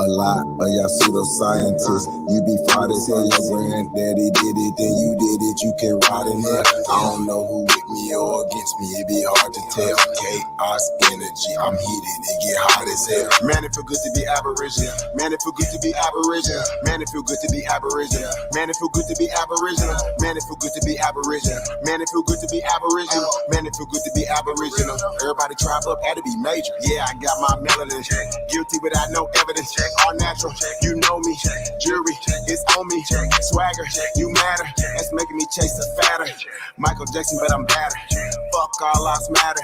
lot of y'all pseudoscientists. You be fraud as hell, your granddaddy did it, then you did it, you can ride in it. I don't know who with me or against me, it be hard to tell. Chaos energy, I'm heated, it get hot as hell. Man, it feel good to be Aboriginal. Man, it feel good to be Aboriginal. Man, it feel good to be Aboriginal. Man, it feel good to be Aboriginal. Man, it feel good to be Aboriginal. Man, it feel good to be Aboriginal. Man, it feel good to be Aboriginal. Everybody tribe up, had to be major. Yeah, I got my melanin. Guilty without no evidence. All natural, you know me. Jury, it's on me. Swagger, you matter. That's making me chase a fatter. Michael Jackson, but I'm better. Fuck all lives matter.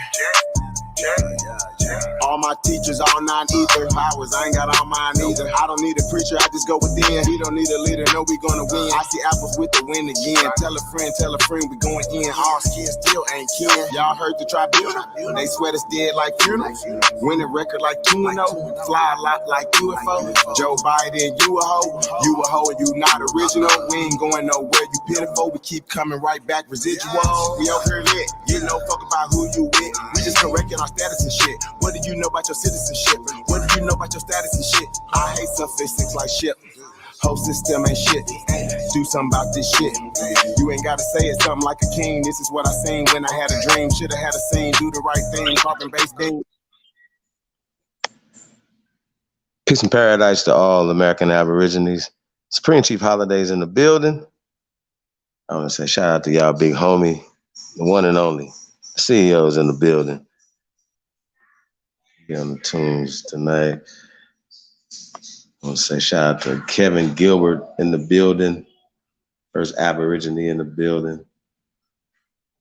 All my teachers, all 9 ether powers, I ain't got all mine either. I don't need a preacher, I just go within. We don't need a leader, no, we gonna win. I see apples with the win again. Tell a friend, we going in. Our skin still ain't kin. Y'all heard the tribunal? They sweat us dead like funerals. Winning record like 2-0. Fly a lot like UFO. Joe Biden, you a hoe. You a hoe and you not original. We ain't going nowhere, you pitiful. We keep coming right back, residual. We over here lit, you know fuck about who you with. We just correcting our status and shit. What do you know about your citizenship? What do you know about your status and shit? I hate sophistics like shit. Whole system ain't shit. Do something about this shit. You ain't gotta say it something like a king. This is what I seen when I had a dream. Should've had a scene. Do the right thing. Carbon based beam. Peace and paradise to all American Aborigines. Supreme Chief Holidays in the building. I want to say shout out to y'all big homie, the one and only. The CEO's in the building. Be on the tunes tonight. I want to say shout out to Kevin Gilbert in the building. First Aborigine in the building.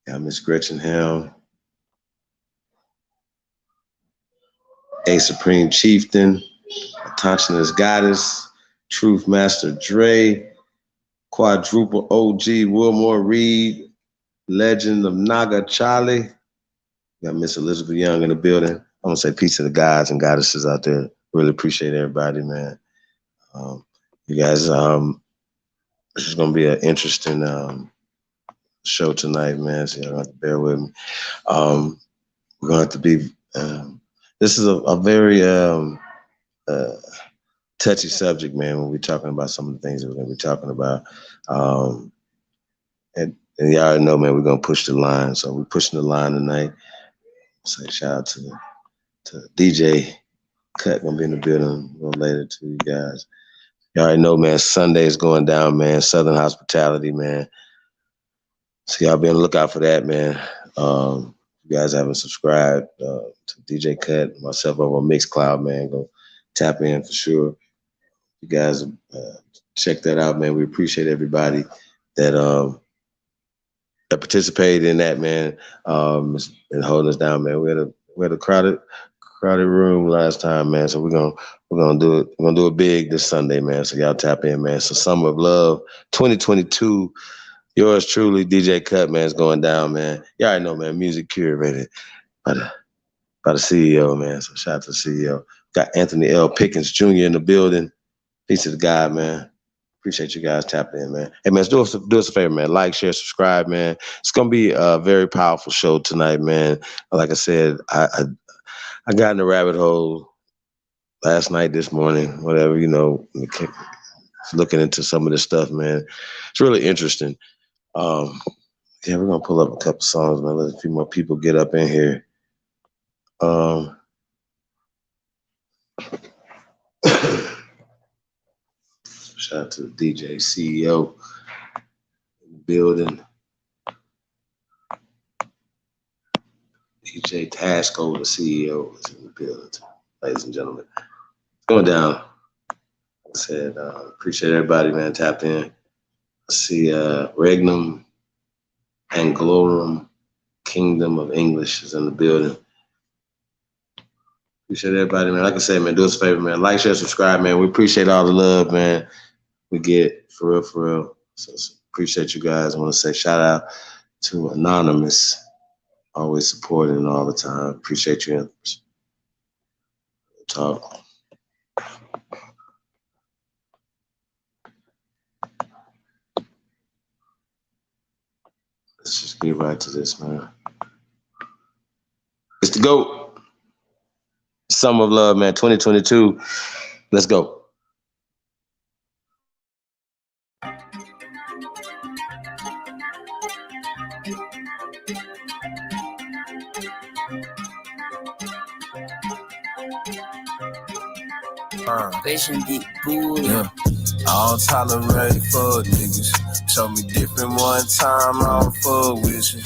Got Miss Gretchen Helm. A Supreme Chieftain. Attentionist Goddess. Truth Master Dre. Quadruple OG Wilmore Reed. Legend of Naga Charlie. Got Miss Elizabeth Young in the building. I want to say peace to the gods and goddesses out there. Really appreciate everybody, man. You guys, this is going to be an interesting show tonight, man. So you're going to have to bear with me. We're going to have to be, this is a very touchy subject, man, when we're talking about some of the things that we're going to be talking about. And y'all already know, man, we're going to push the line. So we're pushing the line tonight. So shout out to DJ Cut, going to be in the building a little later to you guys. Y'all already know, man, Sunday is going down, man. Southern Hospitality, man. So y'all be on the lookout for that, man. You guys haven't subscribed to DJ Cut, myself over on Mixcloud, man. Go tap in for sure. You guys check that out, man. We appreciate everybody that participated in that, man. And holding us down, man. We had a crowded room last time, man. So we're gonna do it. We're gonna do it big this Sunday, man. So y'all tap in, man. So Summer of Love 2022. Yours truly, DJ Cut, man, is going down, man. Y'all already know, man. Music curated by the CEO, man. So shout out to the CEO. Got Anthony L. Pickens Jr. in the building. Peace to the God, man. Appreciate you guys tapping in, man. Hey, man, do us a favor, man. Like, share, subscribe, man. It's gonna be a very powerful show tonight, man. Like I said, I got in the rabbit hole last night, this morning, whatever, you know, looking into some of this stuff, man. It's really interesting. Yeah, we're gonna pull up a couple songs, man. Let a few more people get up in here. Shout out to the DJ CEO in the building. DJ Tasco, the CEO, is in the building, ladies and gentlemen. Going down. Like I said, appreciate everybody, man, tapped in. I see Regnum Anglorum Kingdom of English is in the building. Appreciate everybody, man. Like I said, man, do us a favor, man. Like, share, subscribe, man. We appreciate all the love, man. We get for real. So appreciate you guys. I want to say shout out to Anonymous, always supporting all the time. Appreciate you. Talk. Let's just get right to this, man. It's the GOAT. Summer of Love, man. 2022. Let's go. Vision big booty. Yeah. I don't tolerate fuck niggas. Show me different one time, I don't fuck with you.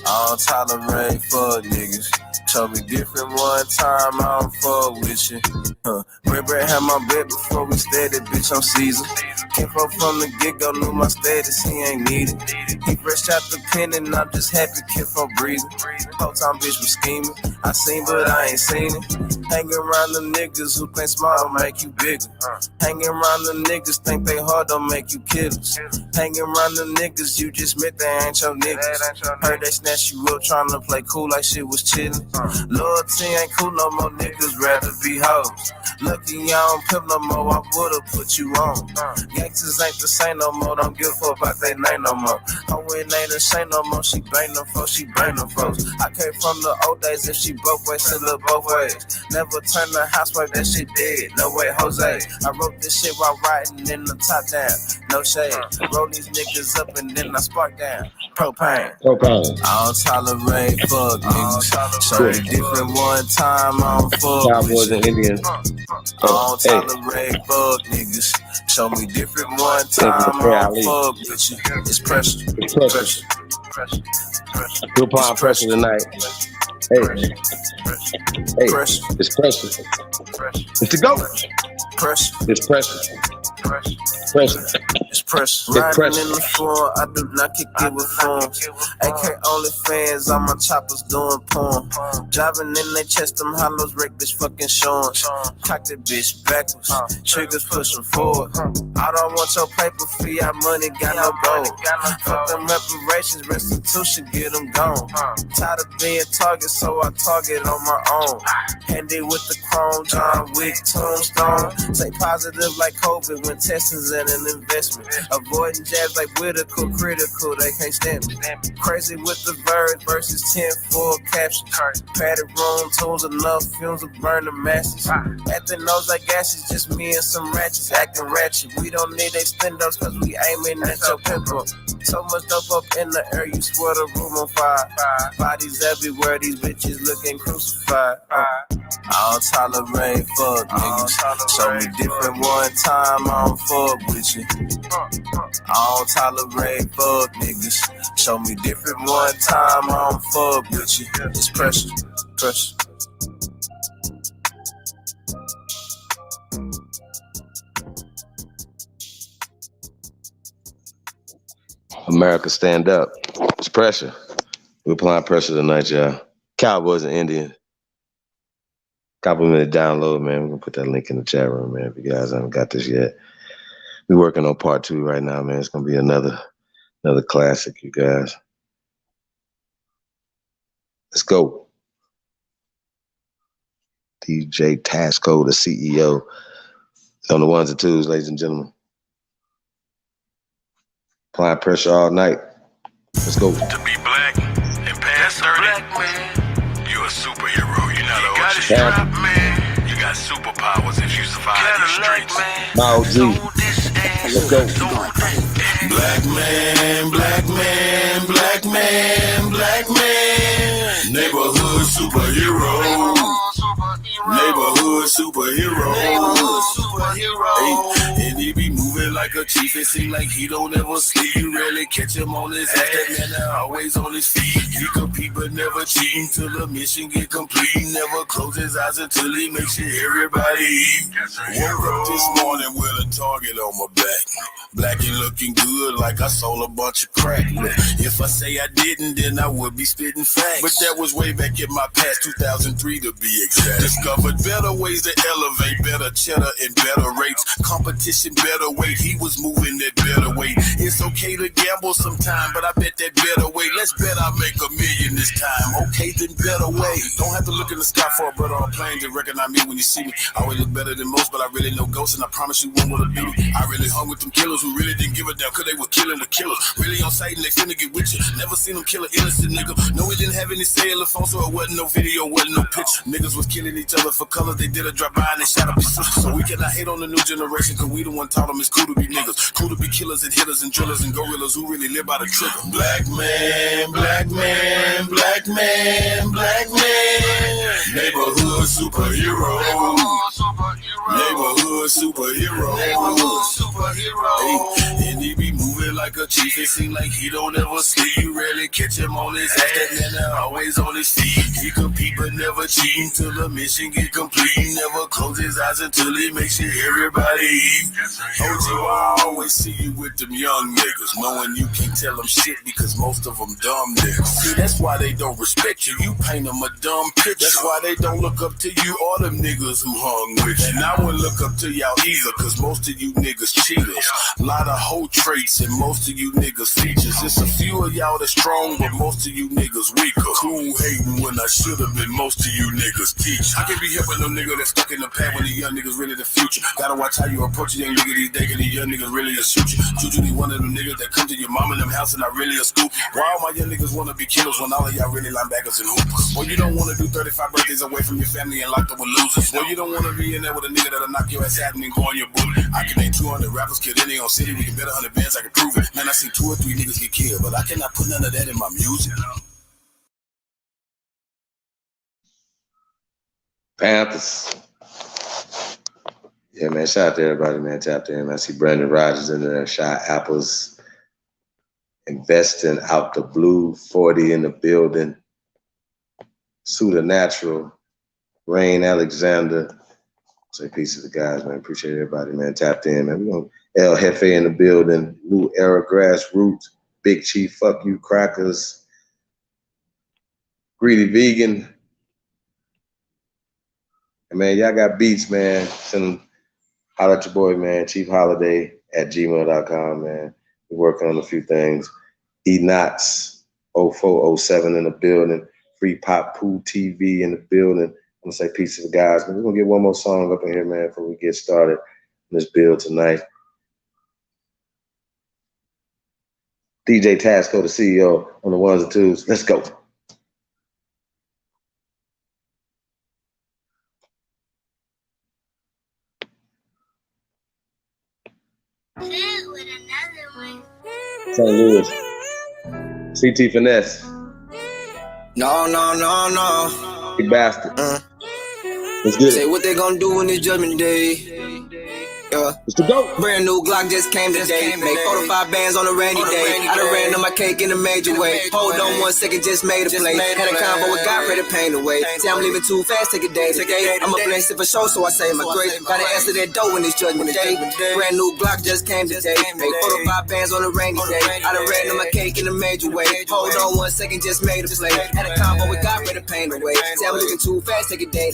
I don't tolerate fuck niggas. Show me different one time, I don't fuck with you. Red had my bet before we started, bitch, I'm Caesar. Came from the get-go, knew my status, he ain't needed. He fresh out the pen and I'm just happy, kid for breathing. Whole time bitch was scheming. I seen but I ain't seen it. Hanging around the niggas who think smart don't make you bigger. Hanging around the niggas think they hard don't make you killers. Hanging around the niggas you just met, they ain't your niggas. Heard they snatch you up trying to play cool like shit was chillin'. Loyalty ain't cool no more, niggas rather be hoes. Lucky I don't pimp no more, I would've put you on. Gangsters ain't the same no more, don't give a fuck about they name no more. Oh, it ain't a shame no more, she bang them folks, she bang them folks. I came from the old days, if she both ways, still look both ways. Never turn the housewife, that shit dead, no way, Jose. I wrote this shit while riding in the top down, no shade. Roll these niggas up and then I spark down. Propane. I don't tolerate fuck niggas. Show me different one time, I don't fuck Cowboys and Indians. I don't tolerate fuck niggas. Show me different one time, I don't fuck with you. It's pressure. It's pressure. We're applying pressure tonight. Hey, it's pressure. It's to go. Pressure. It's pressure. Pressure. It's pressure. Riding in the floor, I do not kick it with forms. AK only fans, all my choppers doing porn. Driving in their chest, them hollows, wreck bitch fucking showing. Cock that bitch backwards, triggers pushing forward. I don't want your paper fee, our money got no gold. Fuck them reparations, restitution, get them gone. Tired of being target, so I target on my own. Handy with the chrome, John Wick, tombstone. Say positive like COVID when testings and an investment. Avoiding jabs like Whitaker, critical, they can't stand me. Crazy with the birds versus 10 for a caption. Padded room, tools enough, fumes will burn the masses. At the nose like ashes, just me and some ratchets acting ratchet. We don't need extendos cause we aiming at your pimple. So much dope up in the air, you swear the room on fire. Bodies everywhere, these bitches looking crucified. I don't tolerate fuck niggas. Show me different one time, I don't fuck with you. I don't tolerate fuck niggas. Show me different one time, I don't fuck with you. It's pressure. America, stand up. It's pressure. We're applying pressure tonight, y'all. Cowboys and Indians. Complimented download, man. We're gonna put that link in the chat room, man. If you guys haven't got this yet, we're working on part 2 right now, man. It's gonna be another classic, you guys. Let's go. DJ Tasco, the CEO, on the ones and twos, ladies and gentlemen. Applying pressure all night. Let's go. To be black and past 30, you're a superhero. You're not an OG. Man. You got superpowers if you survive these streets. My OG. Let's go. Black man, black man, black man, black man. Neighborhood superhero. Neighborhood superhero. Hey, and he be moving like a chief. It seem like he don't ever sleep. You rarely catch him on his ass. That man always on his feet. He compete but never cheat till the mission get complete. He never close his eyes until he makes sure everybody eat. Woke up this morning with a target on my back. Black and looking good like I sold a bunch of crack. If I say I didn't, then I would be spitting facts. But that was way back in my past, 2003 to be exact. Discovered better ways to elevate, better cheddar and better rates. Competition better weight, he was moving that better weight. It's okay to gamble sometime, but I bet that better way. Let's bet I make $1 million this time. Okay, then better way. Don't have to look in the sky for a brother on a plane to recognize me when you see me. I always look better than most, but I really know ghosts, and I promise you one will be me. I really hung with them killers who really didn't give a damn, cause they were killing the killers. Really on sight and they finna get with you. Never seen them kill an innocent nigga. No, we didn't have any cellular phone, so it wasn't no video, wasn't no picture. Niggas was killing each other for colors. They did a drive by and they shot up his sister. So we cannot hate on the new generation, cause we the one taught them it's cool to be niggas. Cool to be killers and hitters and drillers and gorillas who really live by the trigger. Black man, black man, black man, black man. Neighborhood superhero. Neighborhood superhero. Hey, and he be moving like a chief. It seem like he don't ever sleep. You rarely catch him on his ass. And they're always on his feet. He compete but never cheat till the mission get complete. He never close his eyes until he makes sure everybody eat. OG, I always see you with them young niggas, knowing you can't tell them shit because most of them dumb niggas. See, that's why they don't respect you. You paint them a dumb picture. That's why they don't look up to you or them niggas who hung with you. And I wouldn't look up to y'all either, cause most of you niggas cheaters. A lot of hoe traits and most of you niggas features. It's a few of y'all that's strong, but most of you niggas weaker. Cool hating when I should've been most of you niggas teach. I can't be helping no nigga that's stuck in the past when the young niggas really the future. Gotta watch how you approach a young nigga these days, cause these young niggas really a shoot you. Usually one of them niggas that come to your mom in them house and I really a scoop. Why all my young niggas wanna be killers when all of y'all really linebackers and hoopers? Well, you don't wanna do 35 birthdays away from your family and locked up with losers. Well, you don't wanna be in there with a nigga that'll knock your ass out and then go on your booty. I can name 200 rappers killed in their own city. We can bet 100 bands, I can prove it. Man, I seen 2 or 3 niggas get killed, but I cannot put none of that in my music. Panthers. Yeah, man, shout out to everybody, man. Tapped in. I see Brandon Rogers in there. Shot Apples. Investing out the blue. 40 in the building. Suda Natural. Rain Alexander. Say peace to the guys, man. Appreciate everybody, man. Tapped in, man. We gonna El Jefe in the building. New Era Grassroots. Big Chief. Fuck you, Crackers. Greedy Vegan. And man, y'all got beats, man. Send them. Holler at your boy, man. chiefholiday@gmail.com, man. We're working on a few things. E-Knots 0407 in the building. Free Pop Poo TV in the building. I'm going to say peace to the guys. We're going to get one more song up in here, man, before we get started on this build tonight. DJ Tasco, the CEO, on the ones and twos. Let's go. St. Louis. CT Finesse. No. Big bastard. Let's get Say it. what they gonna do in this judgment day. Yeah. It's the GOAT. Brand new Glock just came today. Make 45 bands on a rainy day. I done ran on my cake in a major way. Hold on 1 second, just made a play. Had a combo with God, ready to pain away. Say I'm leaving too fast, take a day. I'm a blessed for sure, so I say my grace. Gotta answer that dough in this judgment day. Brand new Glock just came today. Make 45 bands on a rainy day. I done ran on my cake in a major way. Hold on 1 second, just made a play. Had a combo with God, ready to pain away. Say I'm leaving too fast, take a day.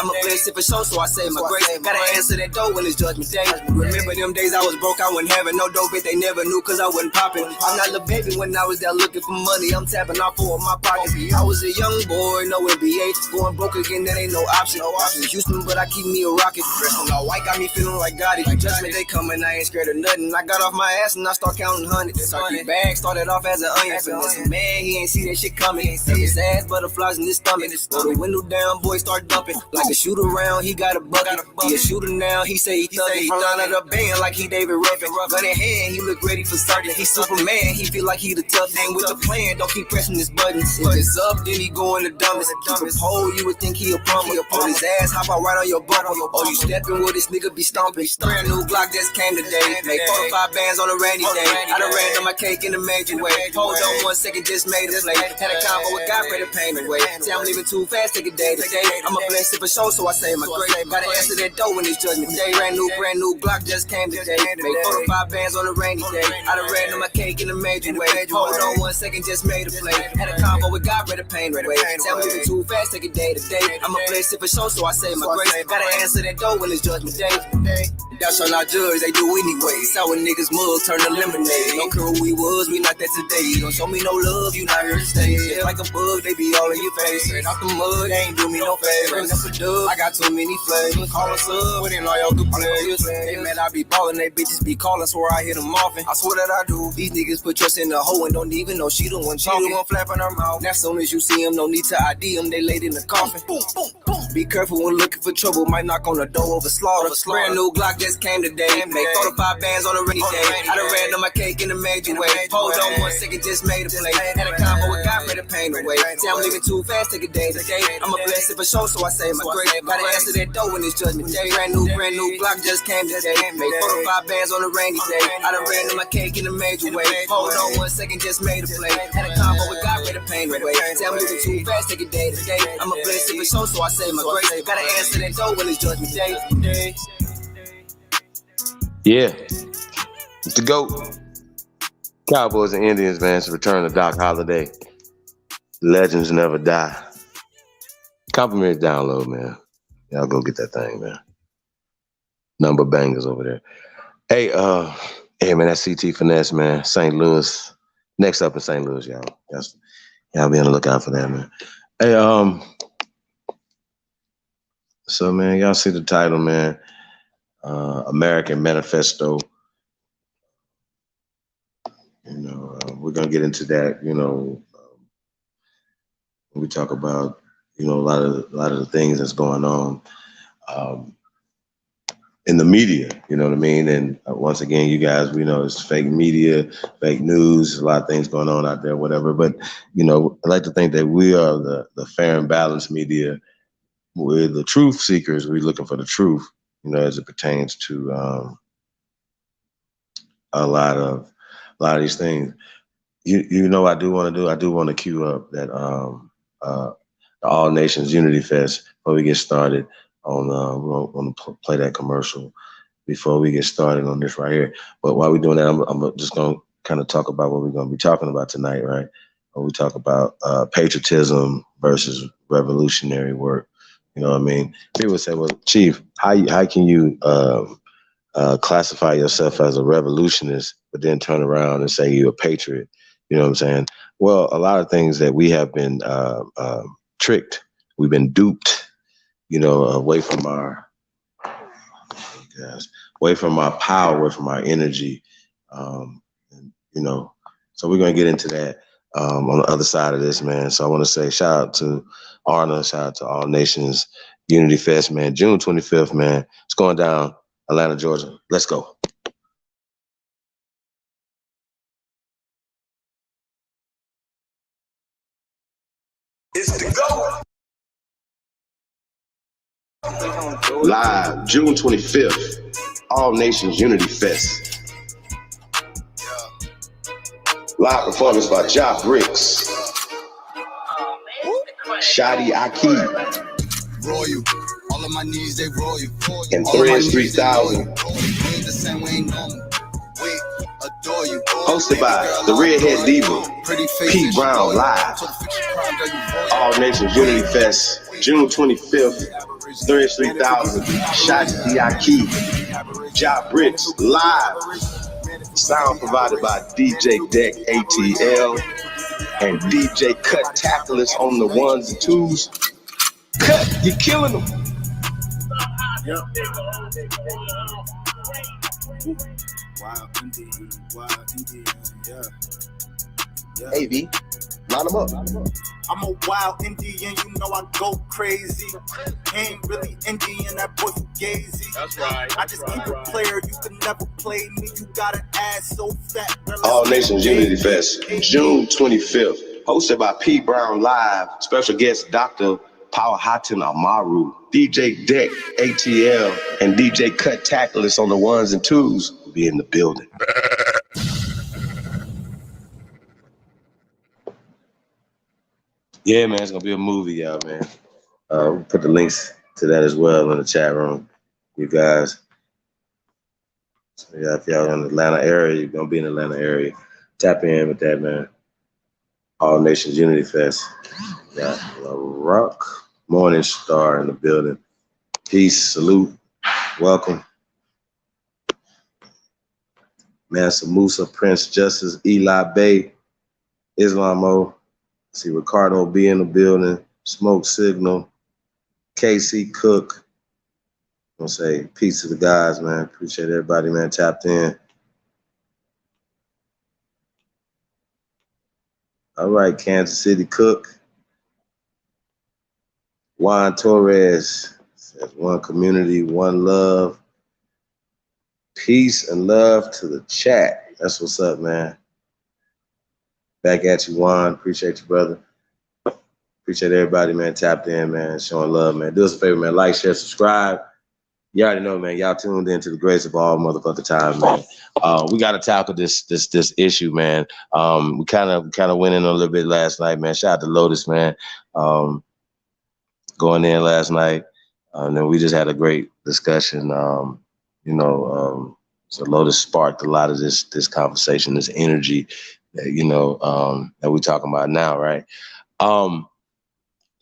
I'm a blessed for sure, so I say my grace. Gotta answer that dough in this judgment day. Remember them days I was broke, I wasn't having no dope, but they never knew cause I wasn't popping. I'm not a baby when I was there looking for money, I'm tapping off for my pockets. I was a young boy, no NBA, going broke again, that ain't no option. Houston, but I keep me a rocket. Dressing all white, got me feeling like Gotti. Judgment day coming, I ain't scared of nothing. I got off my ass and I start counting hundreds. Turkey bag started off as an onion. Finesse, man, he ain't see that shit coming. His ass butterflies in his stomach. Throw the window down, boy start dumping. Like a shoot around, he got a bucket. He a shooter now, he say he thugging. Front line of the band like he David Ruffin. Gun in hand, he look ready for starting. He Superman, he feel like he the tough. Ain't with the plan, don't keep pressing his buttons. If it's up, then he go in the dumbest. Keep a pole, you would think he a plumber. On his ass, hop out right on your butt. Oh, you stepping with this nigga be stomping. Brand new Glock just came today. Make 45 bands on a rainy day. I done ran on my cake in a major way. Hold on 1 second, just made a play. Had a combo with God, ready to pain away. Say I'm leaving too fast, take a day today. I'm a blessed for sure, so I say my grace. Gotta answer that dough in this judgment day. Brand new Glock just came today. Make 45 bands on a rainy day. I done ran on my cake in a major way. Hold on 1 second, just made a play. Had a combo with God, ready to pain away. Say I'm moving too fast, take a day to day. I'm a blessed for sure, so I say my grace. Gotta answer that dough in this judgment day. Thou shalt not judge, they do anyway. Sour niggas mug, turn to lemonade. Don't care who we was, we not that today. Don't show me no love, you not here to stay. It's like a bug, they be all in your face. Straight off the mud, they ain't do me no favor. Enough for dub, I got too many flavors. Call us up, within all your good players. Hey man, I be ballin', they bitches be calling, swear I hit them often. I swear that I do. These niggas put trust in the hoe and don't even know she the one talking. She the one flapping her mouth. Now soon as you see them, no need to ID them, they laid in the coffin. Be careful when looking for trouble, might knock on the door of a slaughter. Brand new Glock just came today. Make 4 to 5 bands on a rainy day. I done ran on my cake in a major way. Hold on 1 second, just made a play. Had a combo with God, ready to pain away. Say I'm leaving too fast, take a day to day. I'm a blessing for sure, so I say my grace. Gotta answer that door when it's judgment day. Brand new block just came today. Make 4 to 5 bands on a rainy day. I done ran on my cake in a major way. Hold on 1 second, just made a play. Had a combo with God, ready to pain away. Say I'm leaving too fast, take a day to day. I'm a blessing for sure, so I say my grace. Gotta answer that door when it's judgment day. Yeah. To go. Cowboys and Indians, man, to return to Doc Holliday. Legends never die. Complimentary download, man. Y'all go get that thing, man. Number bangers over there. Hey, man, that's CT Finesse, man. St. Louis. Next up in St. Louis, y'all. Y'all be on the lookout for that, man. Hey, so, man, y'all see the title, man. American Manifesto. You know, we're gonna get into that. You know, when we talk about, you know, a lot of the things that's going on in the media. You know what I mean? And once again, you guys, we know it's fake media, fake news, a lot of things going on out there, whatever. But you know, I like to think that we are the fair and balanced media. We're the truth seekers. We're looking for the truth. You know, as it pertains to a lot of these things. You know, I do want to cue up that the All Nations Unity Fest before we get started. We're going to play that commercial before we get started on this right here. But while we're doing that, I'm just going to kind of talk about what we're going to be talking about tonight, right? When we talk about patriotism versus revolutionary work. You know what I mean? People say, well, Chief, how can you classify yourself as a revolutionist, but then turn around and say you're a patriot? You know what I'm saying? Well, a lot of things that we have been tricked, we've been duped, you know, away from our power, away from our energy. And, you know, so we're going to get into that on the other side of this, man. So I want to say shout out to Arna, shout out to All Nations Unity Fest, man. June 25th, man. It's going down, Atlanta, Georgia. Let's go. It's the go. Live, June 25th, All Nations Unity Fest. Live performance by Ja Bricks, Shadi Aki, Royal. All of my needs, they royal. and Threads 3000. Hosted by the Redhead Diva, Pete Brown Live. All Nations Unity Fest, June 25th, Threads 3000, Shadi Aki, Ja Bricks Live. Sound provided by DJ Deck ATL and DJ Cut Tacklers on the ones and twos. Cut, you're killing them. Yep. Wild Indian, yeah. Hey, V, line them up. I'm a wild Indian, you know I go crazy. Ain't really Indian, that boy fugazi. That's right. I just keep a player, you can never play me. You got an ass so fat. All Nations Unity Fest, June 25th, hosted by P. Brown Live. Special guest Dr. Powhatan Amaru, DJ Deck ATL, and DJ Cut Tacklers on the ones and twos will be in the building. Yeah, man, it's gonna be a movie, y'all, man. We'll put the links to that as well in the chat room, you guys. So yeah, if y'all in the Atlanta area, you're gonna be in the Atlanta area. Tap in with that, man. All Nations Unity Fest. Got LaRock Morning Star in the building. Peace, salute, welcome. Mansa Musa, Prince Justice, Eli Bay, Islamo. See Ricardo B in the building. Smoke Signal, KC Cook. I'm gonna say peace to the guys, man. Appreciate everybody, man, tapped in. All right, Kansas City Cook. Juan Torres says one community, one love. Peace and love to the chat. That's what's up, man. Back at you, Juan. Appreciate you, brother. Appreciate everybody, man, tapped in, man, showing love, man. Do us a favor, man. Like, share, subscribe. You already know, man. Y'all tuned into the grace of all motherfucking time, man. We got to tackle this issue, man. We kind of went in a little bit last night, man. Shout out to Lotus, man. Going in last night, and then we just had a great discussion. So Lotus sparked a lot of this conversation, this energy that that we're talking about now, right?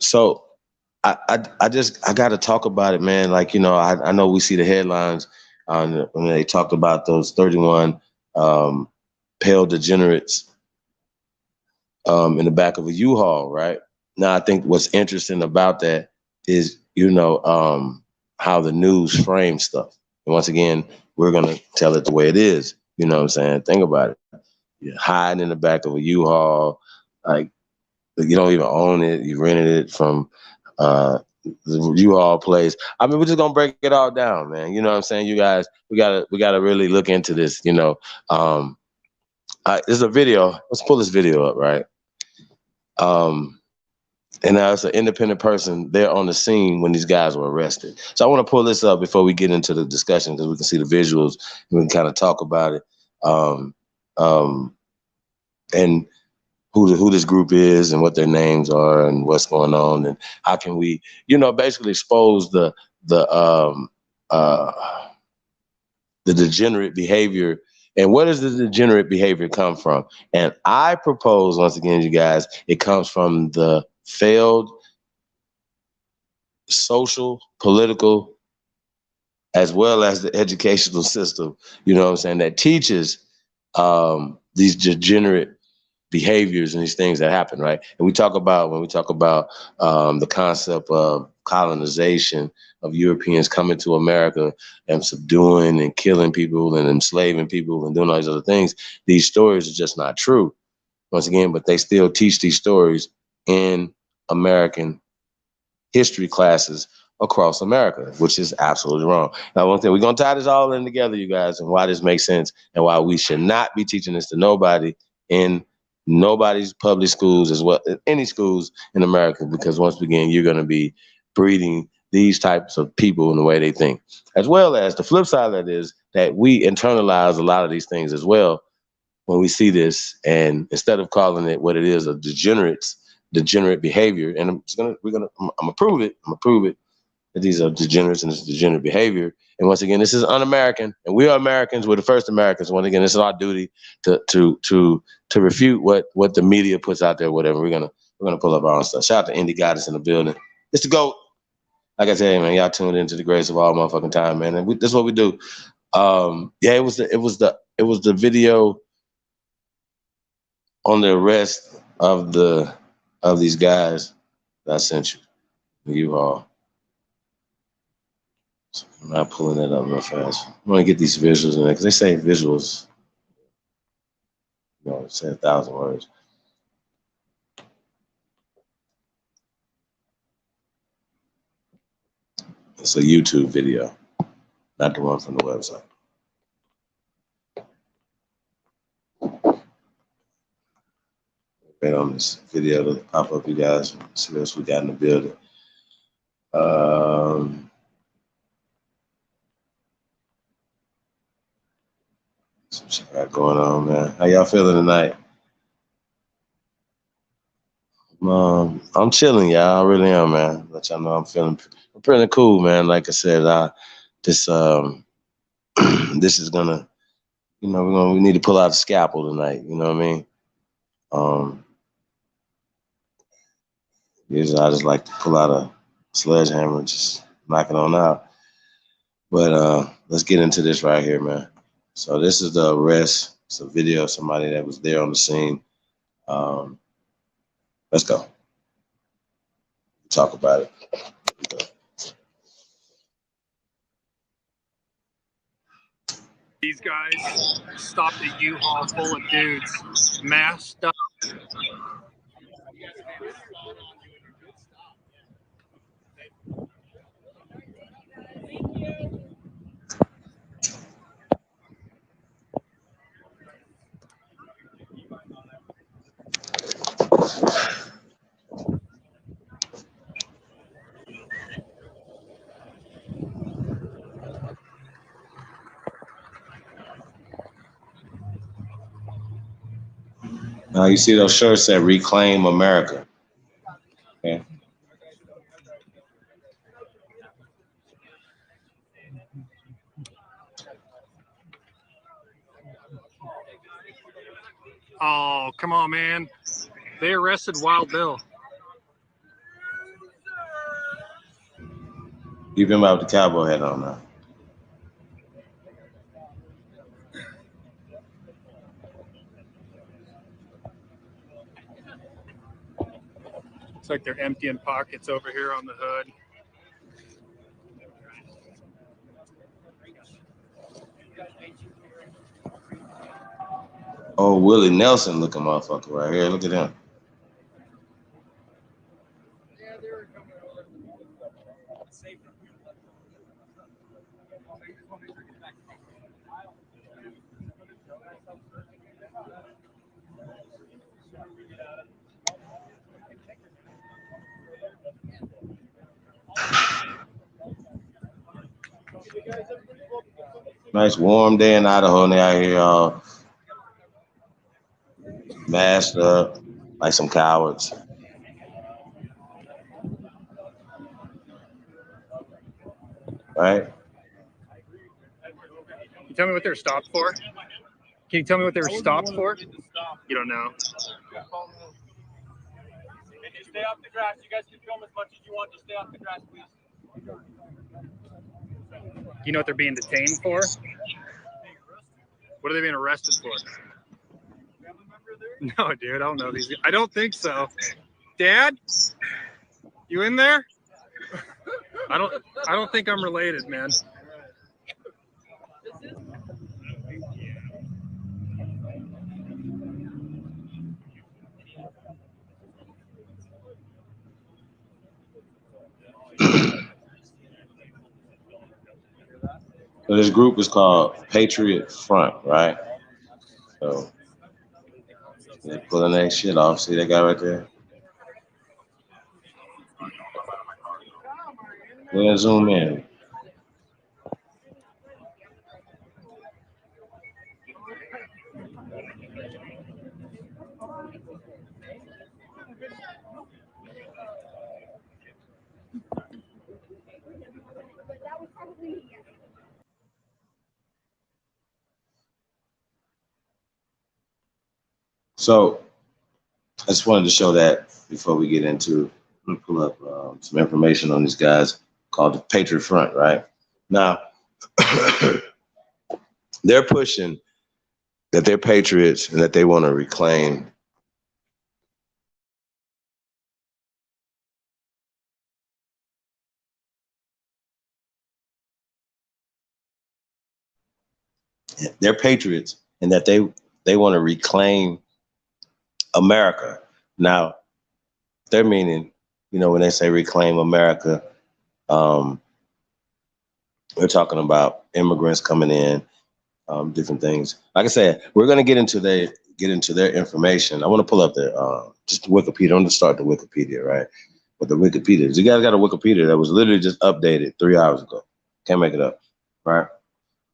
So I got to talk about it, man. Like, I know we see the headlines when they talked about those 31 pale degenerates in the back of a U-Haul, right? Now, I think what's interesting about that is, how the news frames stuff. And once again, we're going to tell it the way it is. You know what I'm saying? Think about it. You're hiding in the back of a U-Haul, like you don't even own it. You rented it from the U-Haul place. I mean, we're just gonna break it all down, man. You know what I'm saying? You guys, we gotta really look into this. There's a video. Let's pull this video up, right? And now it's an independent person there on the scene when these guys were arrested. So I want to pull this up before we get into the discussion because we can see the visuals and we can kind of talk about it. And who this group is and what their names are and what's going on and how can we, basically expose the degenerate behavior. And where does the degenerate behavior come from? And I propose, once again, you guys, it comes from the failed social, political, as well as the educational system, that teaches these degenerate behaviors and these things that happen, right? And when we talk about the concept of colonization, of Europeans coming to America and subduing and killing people and enslaving people and doing all these other things, these stories are just not true, once again, but they still teach these stories in American history classes across America, which is absolutely wrong. Now, one thing, we're going to tie this all in together, you guys, and why this makes sense and why we should not be teaching this to nobody in nobody's public schools as well, any schools in America, because once again, you're going to be breeding these types of people in the way they think, as well as the flip side of that is that we internalize a lot of these things as well when we see this, and instead of calling it what it is, a degenerate behavior, and I'm gonna prove it. I'm gonna prove it that these are degenerates and it's degenerate behavior. And once again, this is un-American, and we are Americans. We're the first Americans. Once again, this is our duty to refute what the media puts out there. Whatever, we're gonna pull up our own stuff. Shout out to Indie Goddess in the building. It's the GOAT. Like I said, man, y'all tuned into the grace of all motherfucking time, man. And this is what we do. It was the video on the arrest of these guys that I sent you all. So I'm not pulling that up real fast. I'm gonna get these visuals in there because they say visuals, say 1,000 words. It's a YouTube video, not the one from the website. Wait on this video to pop up, you guys. See what else we got in the building. Some shit got going on, man. How y'all feeling tonight? I'm chilling, y'all. I really am, man. Let y'all know I'm pretty cool, man. Like I said, this is gonna, we need to pull out a scalpel tonight. You know what I mean? Usually I just like to pull out a sledgehammer and just knock it on out. But let's get into this right here, man. So this is the arrest. It's a video of somebody that was there on the scene. Let's go. Talk about it. These guys stopped a U-Haul full of dudes, masked up. Now you see those shirts that reclaim America. Okay. Oh, come on, man. They arrested Wild Bill. Keep him out with the cowboy hat on now. Looks like they're emptying pockets over here on the hood. Oh, Willie Nelson looking motherfucker right here. Look at him. Nice warm day in Idaho, and they out here all masked up like some cowards. Right? Can you tell me what they're stopped for? Can you tell me what they were stopped for? You don't know. Stay off the grass. You guys can film as much as you want. Just stay off the grass, please. You know what they're being detained for? What are they being arrested for? No, dude, I don't know these. I don't think so. Dad, you in there? I don't think I'm related, man. So this group is called Patriot Front, right? So they're pulling that shit off. See that guy right there? Go ahead and zoom in. So I just wanted to show that before we get into, I'm gonna pull up some information on these guys called the Patriot Front, right? Now, they're pushing that they're patriots and that they want to reclaim they're patriots and that they want to reclaim America. Now, they're meaning, you know, when they say reclaim America, we're talking about immigrants coming in, different things. Like I said, we're going to get into their information. I want to pull up just Wikipedia. I'm going to start the Wikipedia, right? But the Wikipedia, you guys got a Wikipedia that was literally just updated 3 hours ago. Can't make it up, right?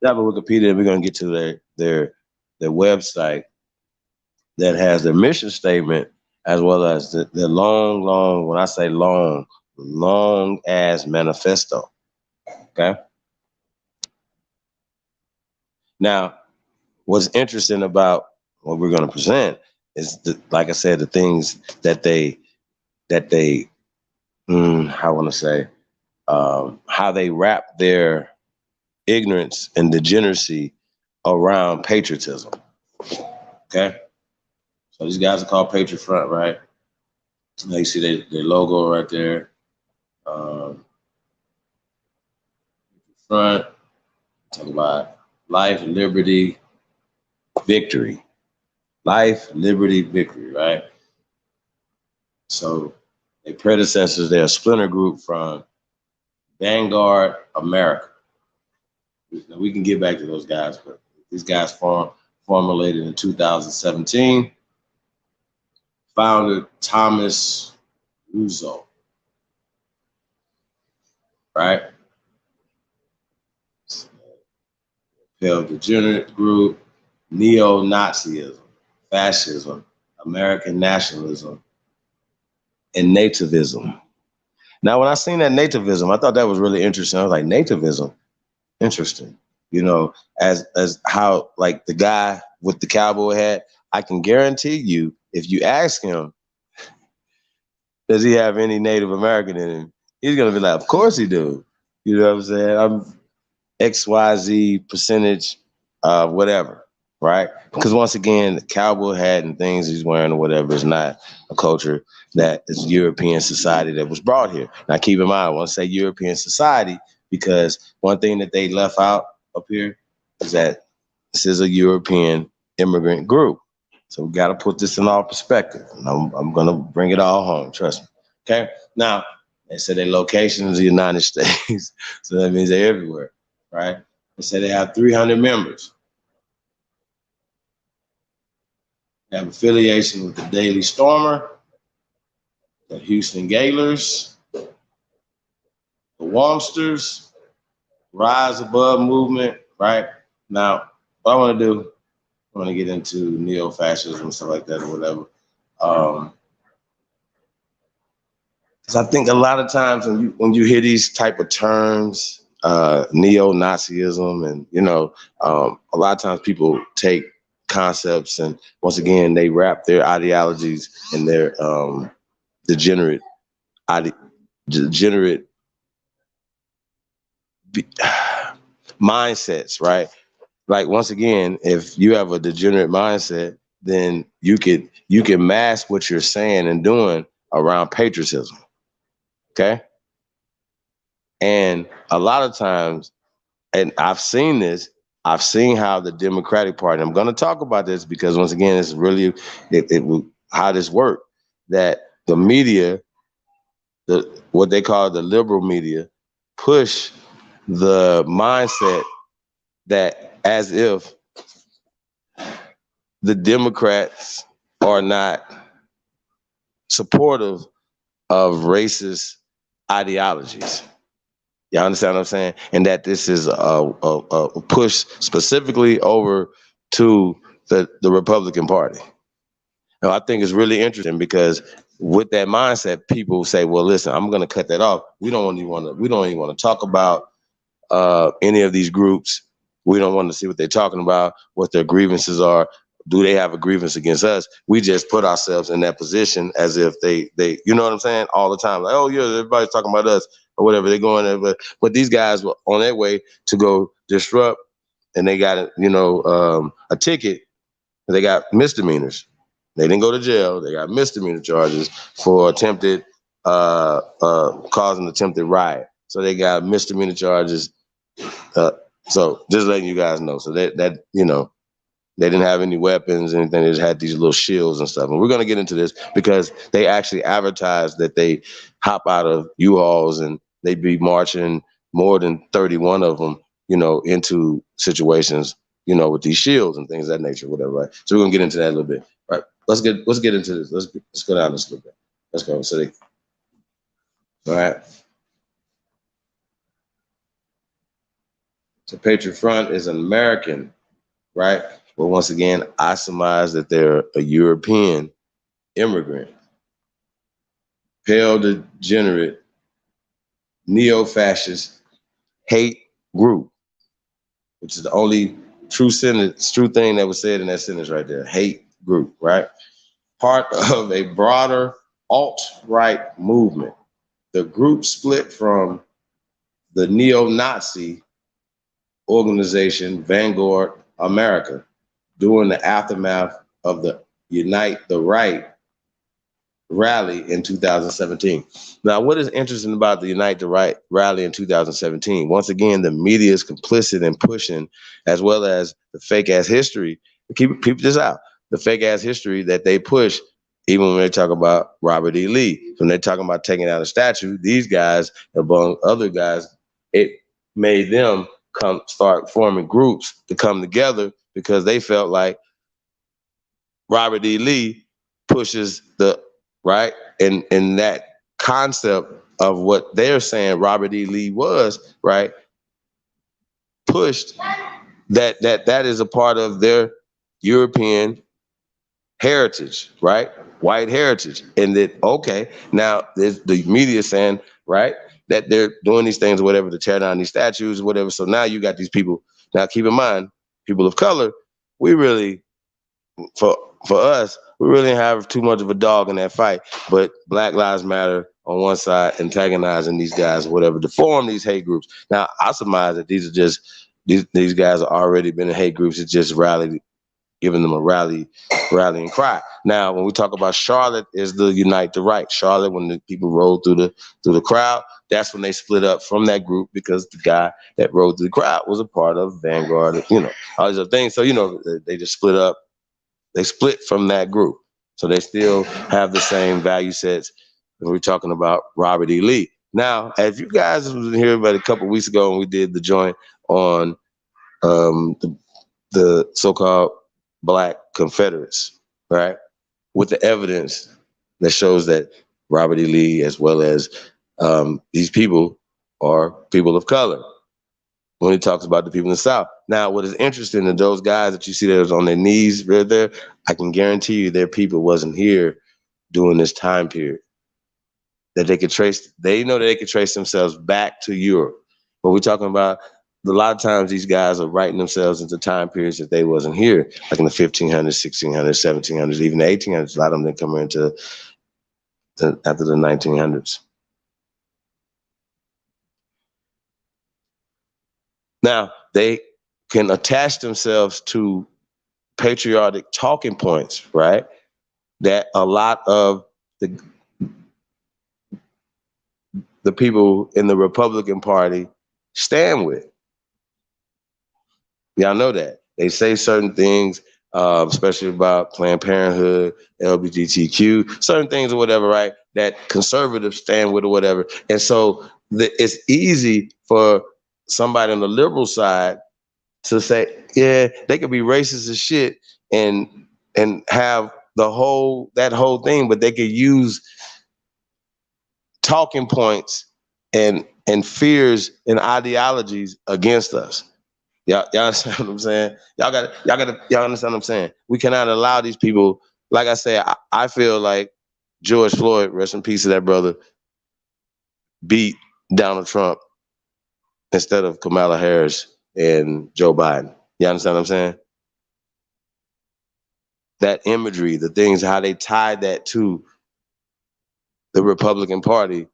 They have a Wikipedia. We're going to get to their website that has their mission statement as well as the long, when I say long ass manifesto. Okay. Now, what's interesting about what we're going to present is, like I said, the things that they I want to say, how they wrap their ignorance and degeneracy around patriotism. Okay. So these guys are called Patriot Front, right? Now you see their logo right there. Front, talk about life, liberty, victory. Life, liberty, victory, right? So their predecessors, they're a splinter group from Vanguard America. We can get back to those guys, but these guys formulated in 2017. Founder Thomas Russo, right? Pale degenerate group, neo-Nazism, fascism, American nationalism, and nativism. Now, when I seen that nativism, I thought that was really interesting. I was like, nativism, interesting. You know, as how like the guy with the cowboy hat, I can guarantee you, if you ask him, does he have any Native American in him? He's gonna be like, of course he do. You know what I'm saying? I'm XYZ percentage, whatever, right? Because once again, the cowboy hat and things he's wearing or whatever is not a culture that is European society that was brought here. Now, keep in mind, I want to say European society because one thing that they left out up here is that this is a European immigrant group. So we got to put this in all perspective. And I'm going to bring it all home, trust me. Okay? Now, they said their location is the United States, so that means they're everywhere, right? They said they have 300 members. They have affiliation with the Daily Stormer, the Houston Gaylors, the Wamsters, Rise Above Movement, right? Now, what I want to do, I want to get into neo-fascism and stuff like that or whatever. Because I think a lot of times when you hear these type of terms, neo-Nazism, and a lot of times people take concepts and once again they wrap their ideologies in their degenerate mindsets, right? Like once again, if you have a degenerate mindset, then you can mask what you're saying and doing around patriotism. Okay. And a lot of times, and I've seen how the Democratic Party, I'm going to talk about this because once again, it's really how this works, that the media, what they call the liberal media, push the mindset that as if the Democrats are not supportive of racist ideologies. Y'all understand what I'm saying? And that this is a push specifically over to the Republican Party. Now, I think it's really interesting because with that mindset, people say, well, listen, I'm going to cut that off. We don't even want to talk about any of these groups. We don't want to see what they're talking about, what their grievances are. Do they have a grievance against us? We just put ourselves in that position as if they you know what I'm saying, all the time. Like, oh yeah, everybody's talking about us or whatever. They're going there, but these guys were on their way to go disrupt, and they got a ticket. They got misdemeanors. They didn't go to jail. They got misdemeanor charges for attempted causing attempted riot. So they got misdemeanor charges. So just letting you guys know. So that they didn't have any weapons, anything. They just had these little shields and stuff. And we're going to get into this because they actually advertised that they hop out of U-Hauls and they'd be marching more than 31 of them, into situations, with these shields and things of that nature, whatever, right? So we're going to get into that a little bit. Right. Let's get into this. Let's go down this a little bit. Let's go. All right. So Patriot Front is an American, right? But once again, I surmise that they're a European immigrant, pale degenerate, neo-fascist hate group, which is the only true thing that was said in that sentence right there. Hate group, right? Part of a broader alt-right movement. The group split from the neo-Nazi organization Vanguard America during the aftermath of the Unite the Right rally in 2017. Now, what is interesting about the Unite the Right rally in 2017? Once again, the media is complicit in pushing, as well as the fake ass history. Keep this out. The fake ass history that they push, even when they talk about Robert E. Lee. When they're talking about taking out a statue, these guys, among other guys, it made them start forming groups to come together because they felt like Robert E. Lee pushes the right and that concept of what they're saying Robert E. Lee was, right, pushed that is a part of their European heritage, right? White heritage. And that, okay, now there's the media saying, right, that they're doing these things or whatever to tear down these statues or whatever. So now you got these people. Now keep in mind, people of color, we really, for us, we really have too much of a dog in that fight. But Black Lives Matter on one side antagonizing these guys or whatever to form these hate groups. Now I surmise that these are just these guys are already been in hate groups. It's just giving them a rallying cry. Now, when we talk about Charlotte, is the Unite the Right. Charlotte, when the people rolled through the crowd, that's when they split up from that group because the guy that rode through the crowd was a part of Vanguard, all these other things. So, they just split up. They split from that group. So they still have the same value sets when we're talking about Robert E. Lee. Now, if you guys was here about a couple of weeks ago when we did the joint on the so-called Black Confederates, right? With the evidence that shows that Robert E. Lee, as well as these people, are people of color. When he talks about the people in the South. Now, what is interesting to those guys that you see that was on their knees right there, I can guarantee you their people wasn't here during this time period. That they could trace, they know that they could trace themselves back to Europe. But we're talking about, a lot of times these guys are writing themselves into time periods that they wasn't here, like in the 1500s, 1600s, 1700s, even the 1800s. A lot of them didn't come into after the 1900s. Now, they can attach themselves to patriotic talking points, right? That a lot of the people in the Republican Party stand with. Y'all know that. They say certain things, especially about Planned Parenthood, LGBTQ, certain things or whatever, right? That conservatives stand with or whatever. And so it's easy for somebody on the liberal side to say, yeah, they could be racist as shit and have that whole thing, but they could use talking points and fears and ideologies against us. Y'all understand what I'm saying? Y'all understand what I'm saying? We cannot allow these people, like I say, I feel like George Floyd, rest in peace to that brother, beat Donald Trump instead of Kamala Harris and Joe Biden. You understand what I'm saying? That imagery, the things, how they tied that to the Republican Party,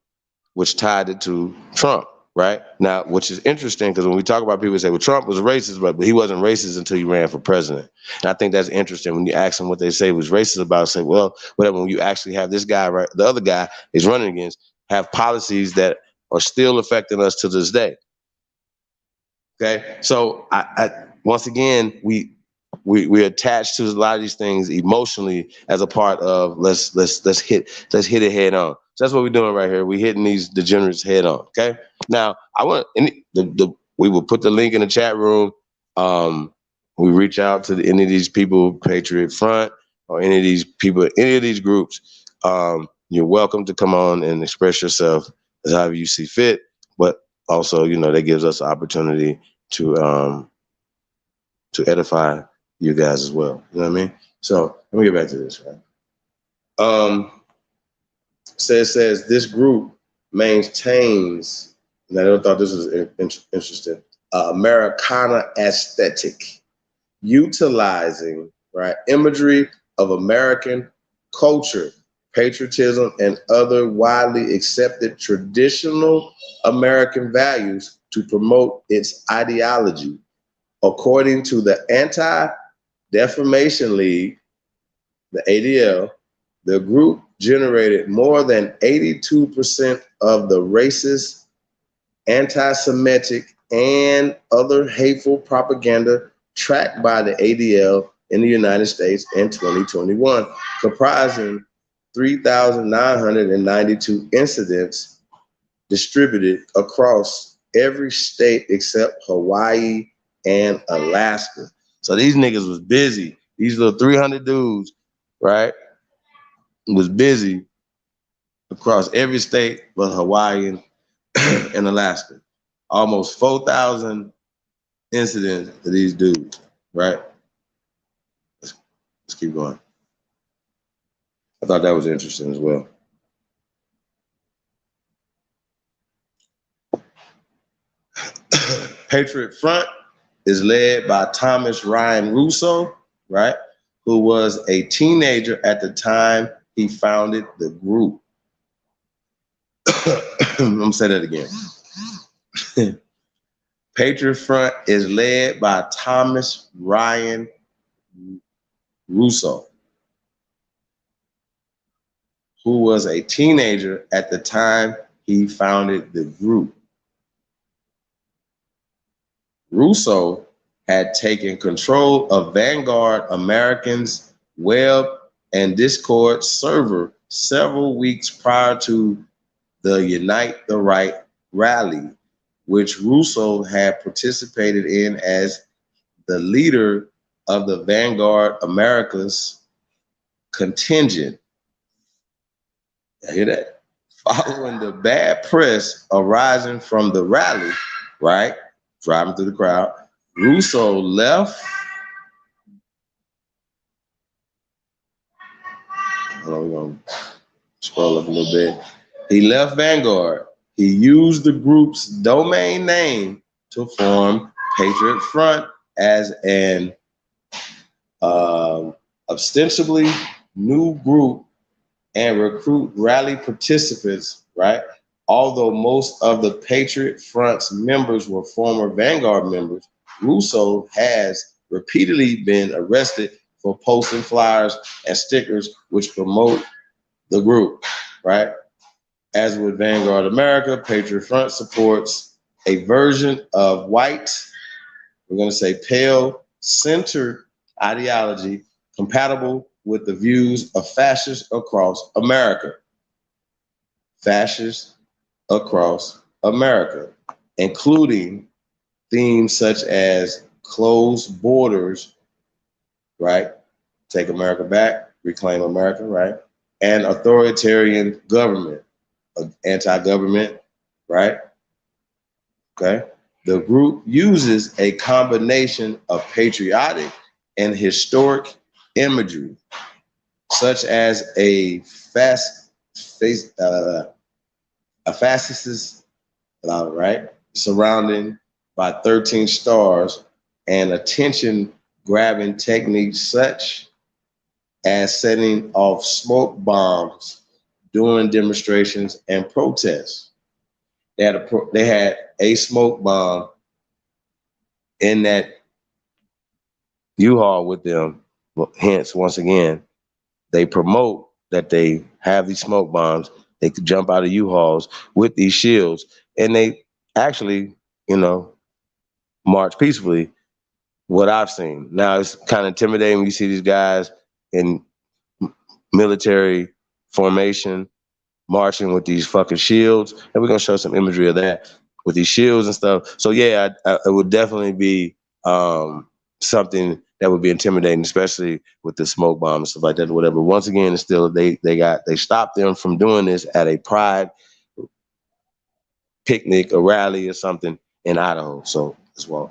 which tied it to Trump, right? Now, which is interesting because when we talk about people say, well, Trump was racist, but he wasn't racist until he ran for president. And I think that's interesting when you ask them what they say was racist about, say, well, whatever, when you actually have this guy, right, the other guy is running against, have policies that are still affecting us to this day. Okay, so I once again, we attach to a lot of these things emotionally as a part of let's hit it head on. So that's what we're doing right here. We're hitting these degenerates head on. Okay. Now we will put the link in the chat room. We reach out to any of these people, Patriot Front, or any of these people, any of these groups. You're welcome to come on and express yourself as however you see fit. But also, that gives us an opportunity to edify you guys as well. You know what I mean? So let me get back to this, right? Says this group maintains, and I thought this was interesting, Americana aesthetic, utilizing, right, imagery of American culture, patriotism, and other widely accepted traditional American values to promote its ideology. According to the Anti-Defamation League, the ADL, the group generated more than 82% of the racist, anti-Semitic, and other hateful propaganda tracked by the ADL in the United States in 2021, comprising 3,992 incidents distributed across every state except Hawaii and Alaska. So these niggas was busy. These little 300 dudes, right, was busy across every state but Hawaii and Alaska. Almost 4,000 incidents to these dudes, right? Let's keep going. I thought that was interesting as well. Patriot Front is led by Thomas Ryan Russo, right, who was a teenager at the time he founded the group. I'm gonna say that again. Patriot Front is led by Thomas Ryan Russo, who was a teenager at the time he founded the group. Russo had taken control of Vanguard American's web and Discord server several weeks prior to the Unite the Right rally, which Russo had participated in as the leader of the Vanguard America's contingent. You hear that? Following the bad press arising from the rally, right? Driving through the crowd, Russo left. Hold on, we're gonna scroll up a little bit. He left Vanguard. He used the group's domain name to form Patriot Front as an ostensibly new group and recruit rally participants, right? Although most of the Patriot Front's members were former Vanguard members, Russo has repeatedly been arrested for posting flyers and stickers which promote the group, right? As with Vanguard America, Patriot Front supports a version of white, we're going to say pale, centered ideology compatible with the views of fascists across America. Fascists across America, including themes such as closed borders, right? Take America back, reclaim America, right? And authoritarian government, anti-government, right? Okay. The group uses a combination of patriotic and historic imagery, such as a fascist, right, surrounding by 13 stars and attention-grabbing techniques such as setting off smoke bombs during demonstrations and protests. They had a smoke bomb in that U-Haul with them. Hence, once again, they promote that they have these smoke bombs. They could jump out of U-Hauls with these shields, and they actually, march peacefully. What I've seen now, it's kind of intimidating when you see these guys in military formation marching with these fucking shields, and we're gonna show some imagery of that with these shields and stuff. So yeah, it would definitely be something that would be intimidating, especially with the smoke bomb and stuff like that or whatever. Once again, it's still they stopped them from doing this at a pride picnic, a rally or something in Idaho. So as well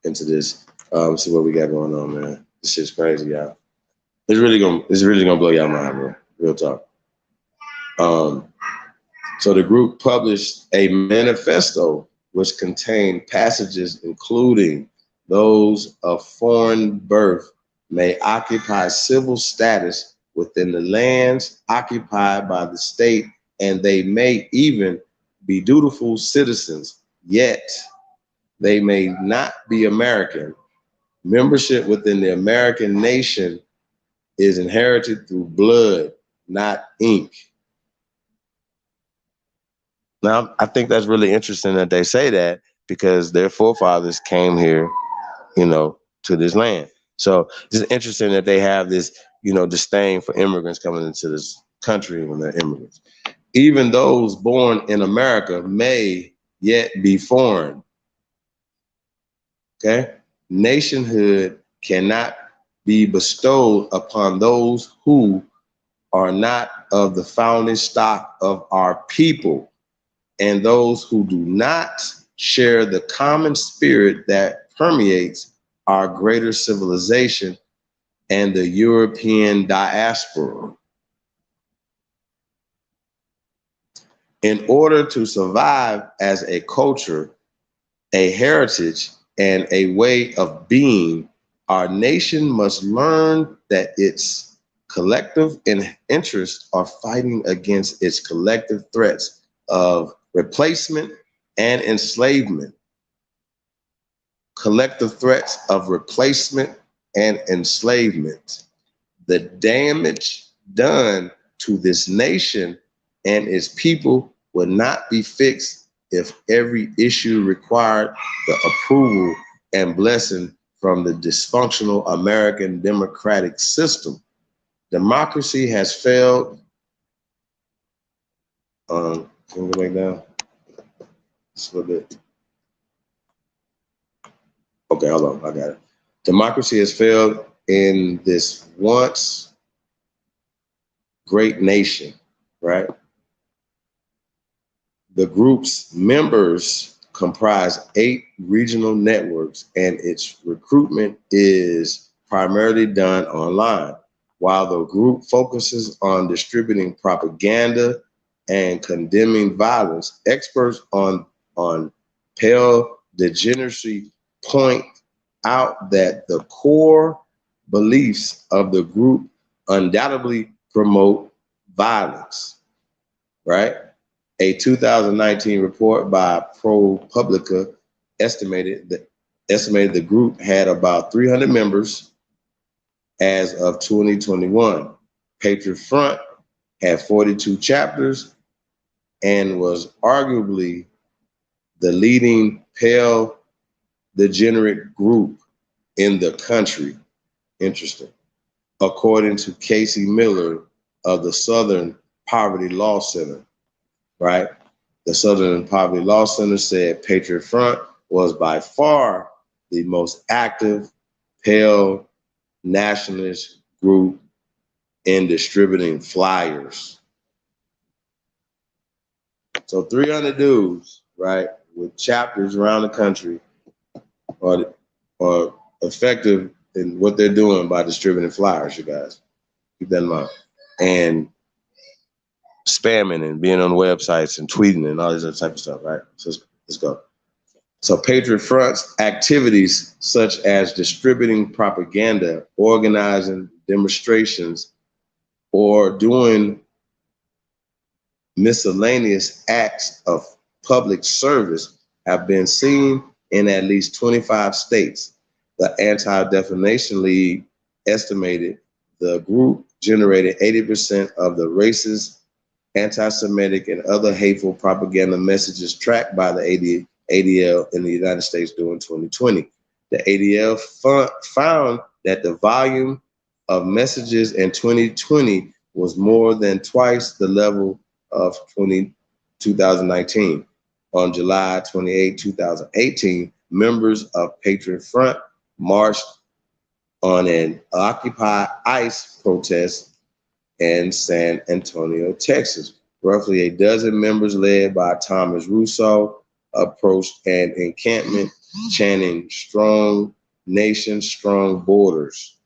into this. See what we got going on, man. This shit's crazy, y'all. It's really gonna blow y'all mind, bro. Real talk. So the group published a manifesto which contained passages including those of foreign birth may occupy civil status within the lands occupied by the state, and they may even be dutiful citizens, yet they may not be American. Membership within the American nation is inherited through blood, not ink. Now, I think that's really interesting that they say that because their forefathers came here, to this land. So it's interesting that they have this, disdain for immigrants coming into this country when they're immigrants. Even those born in America may yet be foreign. Okay? Nationhood cannot be bestowed upon those who are not of the founding stock of our people, and those who do not share the common spirit that permeates our greater civilization and the European diaspora. In order to survive as a culture, a heritage, and a way of being, our nation must learn that its collective interests are fighting against its collective threats of replacement and enslavement. Collective threats of replacement and enslavement. The damage done to this nation and its people would not be fixed if every issue required the approval and blessing from the dysfunctional American democratic system. Democracy has failed. Can we go back down? Just a little bit. Okay, hold on, I got it. Democracy has failed in this once great nation, right? The group's members comprise 8 regional networks, and its recruitment is primarily done online. While the group focuses on distributing propaganda and condemning violence, experts on pale degeneracy point out that the core beliefs of the group undoubtedly promote violence, right? A 2019 report by ProPublica estimated the group had about 300 members as of 2021. Patriot Front had 42 chapters and was arguably the leading pale degenerate group in the country. Interesting. According to Casey Miller of the Southern Poverty Law Center, right? The Southern Poverty Law Center said Patriot Front was by far the most active pale nationalist group in distributing flyers. So 300 dudes, right, with chapters around the country are effective in what they're doing by distributing flyers, you guys. Keep that in mind. And spamming and being on websites and tweeting and all this other type of stuff, right? So let's go. So Patriot Front's activities such as distributing propaganda, organizing demonstrations, or doing miscellaneous acts of public service have been seen in at least 25 states. The Anti-Defamation League estimated the group generated 80% of the racist, anti-Semitic, and other hateful propaganda messages tracked by the ADL in the United States during 2020. The ADL found that the volume of messages in 2020 was more than twice the level of 2019. On July 28, 2018, members of Patriot Front marched on an Occupy ICE protest in San Antonio, Texas. Roughly a dozen members led by Thomas Russo approached an encampment chanting "Strong Nation, Strong Borders."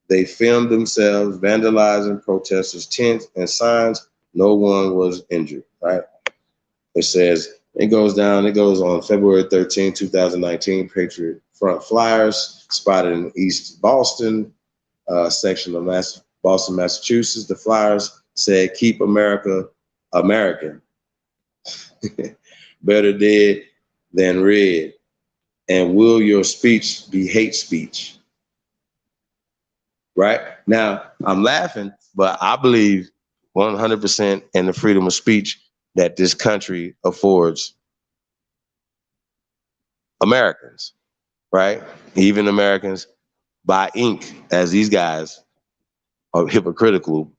They filmed themselves vandalizing protesters' tents and signs. No one was injured, right? It says, it goes on February 13, 2019, Patriot Front flyers spotted in East Boston section of Boston, Massachusetts. The flyers said, "Keep America American." Better dead than red. And will your speech be hate speech? Right? Now, I'm laughing, but I believe 100% in the freedom of speech that this country affords Americans, right? Even Americans by ink, as these guys are hypocritical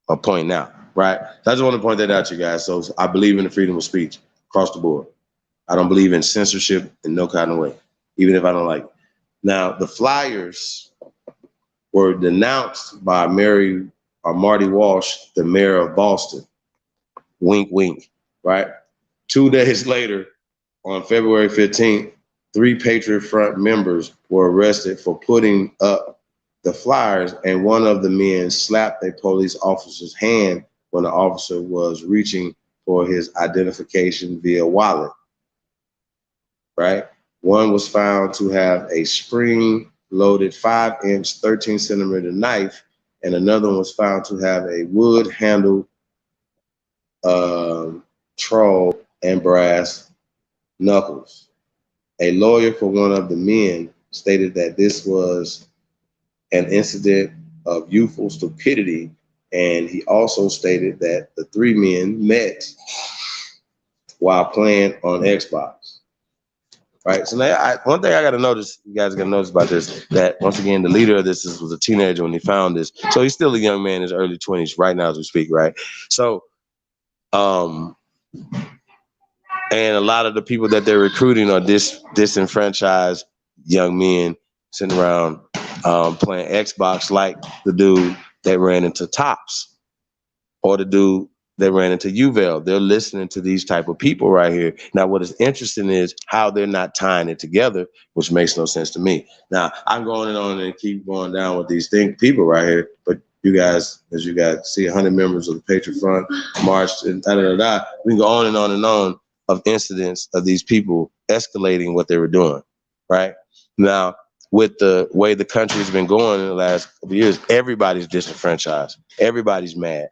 are pointing out, right? So I just want to point that out to you guys. So I believe in the freedom of speech across the board. I don't believe in censorship in no kind of way, even if I don't like it. Now, the flyers were denounced by Marty Walsh, the mayor of Boston. Wink, wink, right? 2 days later, on February 15th, 3 Patriot Front members were arrested for putting up the flyers, and one of the men slapped a police officer's hand when the officer was reaching for his identification via wallet, right? One was found to have a spring-loaded 5-inch, 13-centimeter knife, and another one was found to have a wood-handled trawl and brass knuckles. A lawyer for one of the men stated that this was an incident of youthful stupidity, and he also stated that the three men met while playing on Xbox. Right. So now, one thing I got to notice, you guys got to notice about this, that once again, the leader of this was a teenager when he found this. So he's still a young man in his early 20s right now as we speak. Right. So, and a lot of the people that they're recruiting are disenfranchised young men sitting around playing Xbox, like the dude that ran into Tops or the dude that ran into UVL. They're listening to these type of people right here. Now, what is interesting is how they're not tying it together, which makes no sense to me. Now, I'm going on and keep going down with these people right here, but you guys, as you guys see, 100 members of the Patriot Front marched and da-da-da-da. We can go on and on and on of incidents of these people escalating what they were doing, right? Now, with the way the country's been going in the last couple of years, everybody's disenfranchised. Everybody's mad.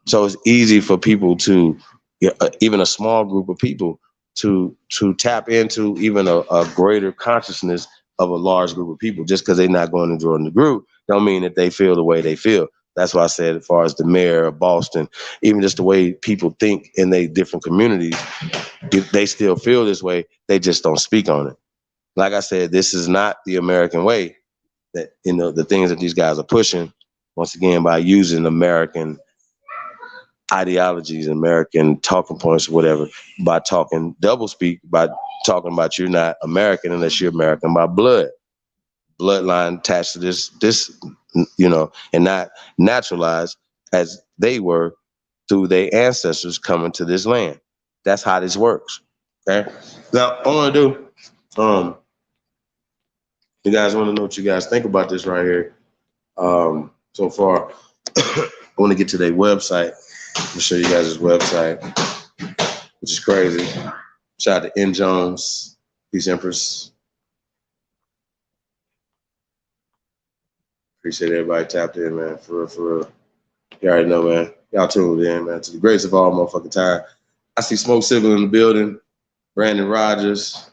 So it's easy for people to, even a small group of people, to tap into even a greater consciousness of a large group of people. Just because they're not going to join the group don't mean that they feel the way they feel. That's why I said, as far as the mayor of Boston, even just the way people think in their different communities, if they still feel this way, they just don't speak on it. Like I said, this is not the American way. That, you know, the things that these guys are pushing, once again, by using American ideologies, American talking points, whatever, by talking doublespeak, by talking about you're not American unless you're American by bloodline attached to this, you know, and not naturalized as they were through their ancestors coming to this land. That's how this works. Okay. Now, I want to do, you guys want to know what you guys think about this right here. So far, I want to get to their website. I'll show you guys his website, which is crazy. Shout out to N. Jones, Peace Empress. Appreciate everybody tapped in, man. For real, for real. You already know, man. Y'all tuned in, man. To the greatest of all motherfucking time. I see Smoke Signal in the building. Brandon Rogers,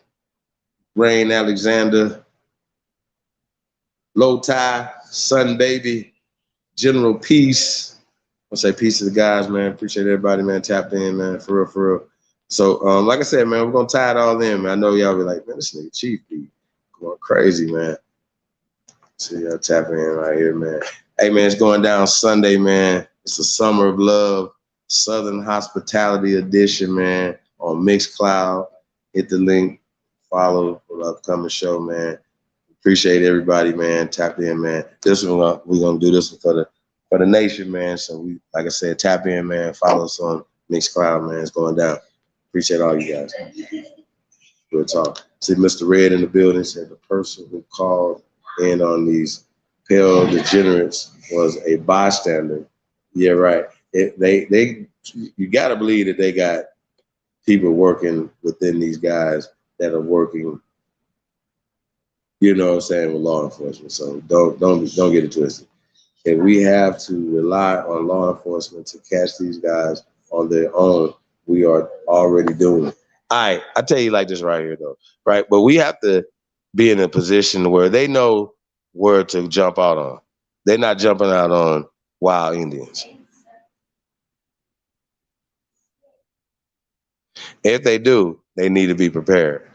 Rain Alexander, Low Tie, Sun Baby, General Peace. I say peace to the guys, man. Appreciate everybody, man, tapped in, man. For real, for real. So, like I said, man, we're gonna tie it all in, man. I know y'all be like, man, this nigga Chief be going crazy, man. See y'all tapping in right here, man. Hey, man, it's going down Sunday, man. It's the Summer of Love, Southern Hospitality Edition, man, on Mixcloud. Hit the link, follow for the upcoming show, man. Appreciate everybody, man. Tap in, man. This one, we're gonna do this one for the nation, man. So we, like I said, tap in, man. Follow us on Mixcloud, man. It's going down. Appreciate all you guys. Good talk. See Mr. Red in the building said the person who called in on these pale degenerates was a bystander. Yeah, right. You gotta believe that they got people working within these guys that are working, you know what I'm saying, with law enforcement. So don't get it twisted. If we have to rely on law enforcement to catch these guys on their own, we are already doing it. All right, I tell you like this right here, though, right? But we have to be in a position where they know where to jump out on. They're not jumping out on wild Indians. If they do, they need to be prepared.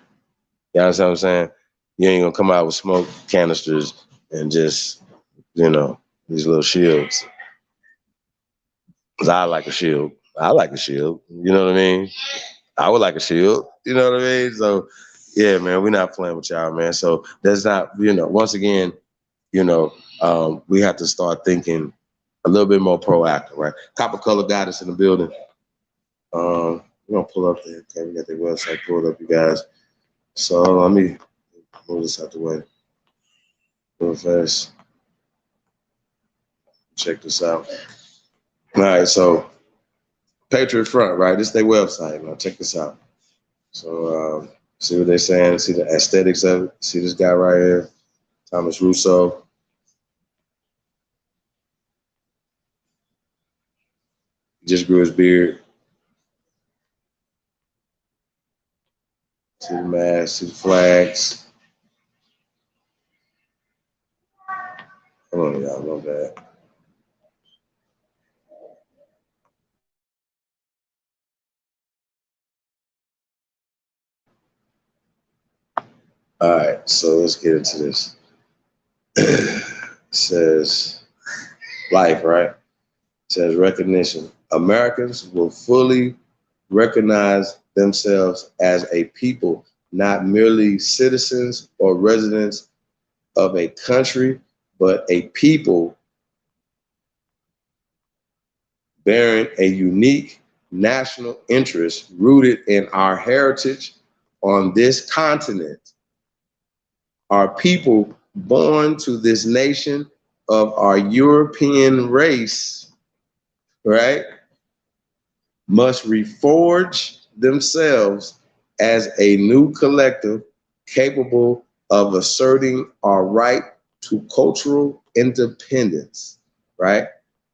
You understand what I'm saying? You ain't gonna come out with smoke canisters and just, you know, these little shields. Cause I like a shield. I like a shield. You know what I mean? I would like a shield. You know what I mean? So, yeah, man, we're not playing with y'all, man. So that's not, you know, once again, you know, we have to start thinking a little bit more proactive, right? Copper Color Guidance in the building. We're gonna pull up there. Okay, we got their website pulled up, you guys. So let me move this out the way real fast. Check this out. All right, so Patriot Front, right? This is their website. Now check this out. So see what they're saying. See the aesthetics of it. See this guy right here, Thomas Russo. He just grew his beard. See the mask. See the flags. Hold on, y'all. Love that. All right, so let's get into this. It says life, right? It says recognition. Americans will fully recognize themselves as a people, not merely citizens or residents of a country, but a people bearing a unique national interest rooted in our heritage on this continent. Our people born to this nation of our European race, right, must reforge themselves as a new collective capable of asserting our right to cultural independence, right?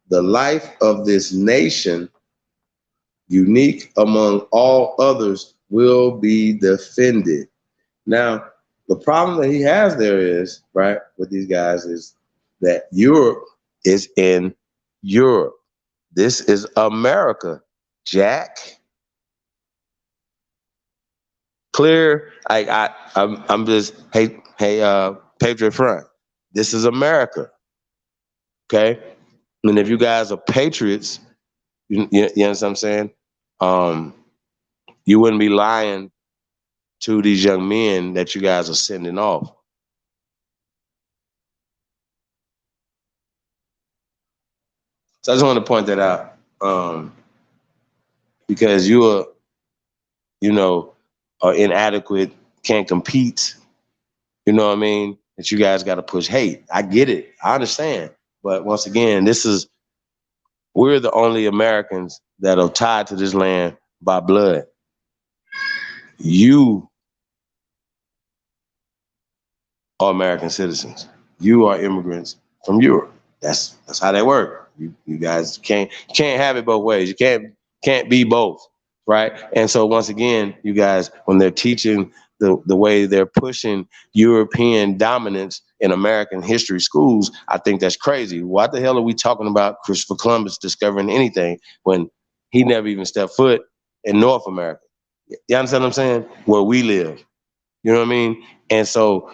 The life of this nation, unique among all others, will be defended. Now, the problem that he has there is, right, with these guys is that Europe is in Europe. This is America, Jack. Clear. I'm just, hey, Patriot Front. This is America. Okay? And if you guys are patriots, you know what I'm saying? You wouldn't be lying to these young men that you guys are sending off. So I just wanted to point that out, because you are, are inadequate, can't compete. You know what I mean? That you guys got to push hate. I get it. I understand. But once again, we're the only Americans that are tied to this land by blood. You are American citizens. You are immigrants from Europe. That's how they work. You guys can't have it both ways. You can't be both, right? And so once again, you guys, when they're teaching the way they're pushing European dominance in American history schools, I think that's crazy. What the hell are we talking about Christopher Columbus discovering anything when he never even stepped foot in North America? You understand what I'm saying? Where we live. You know what I mean? And so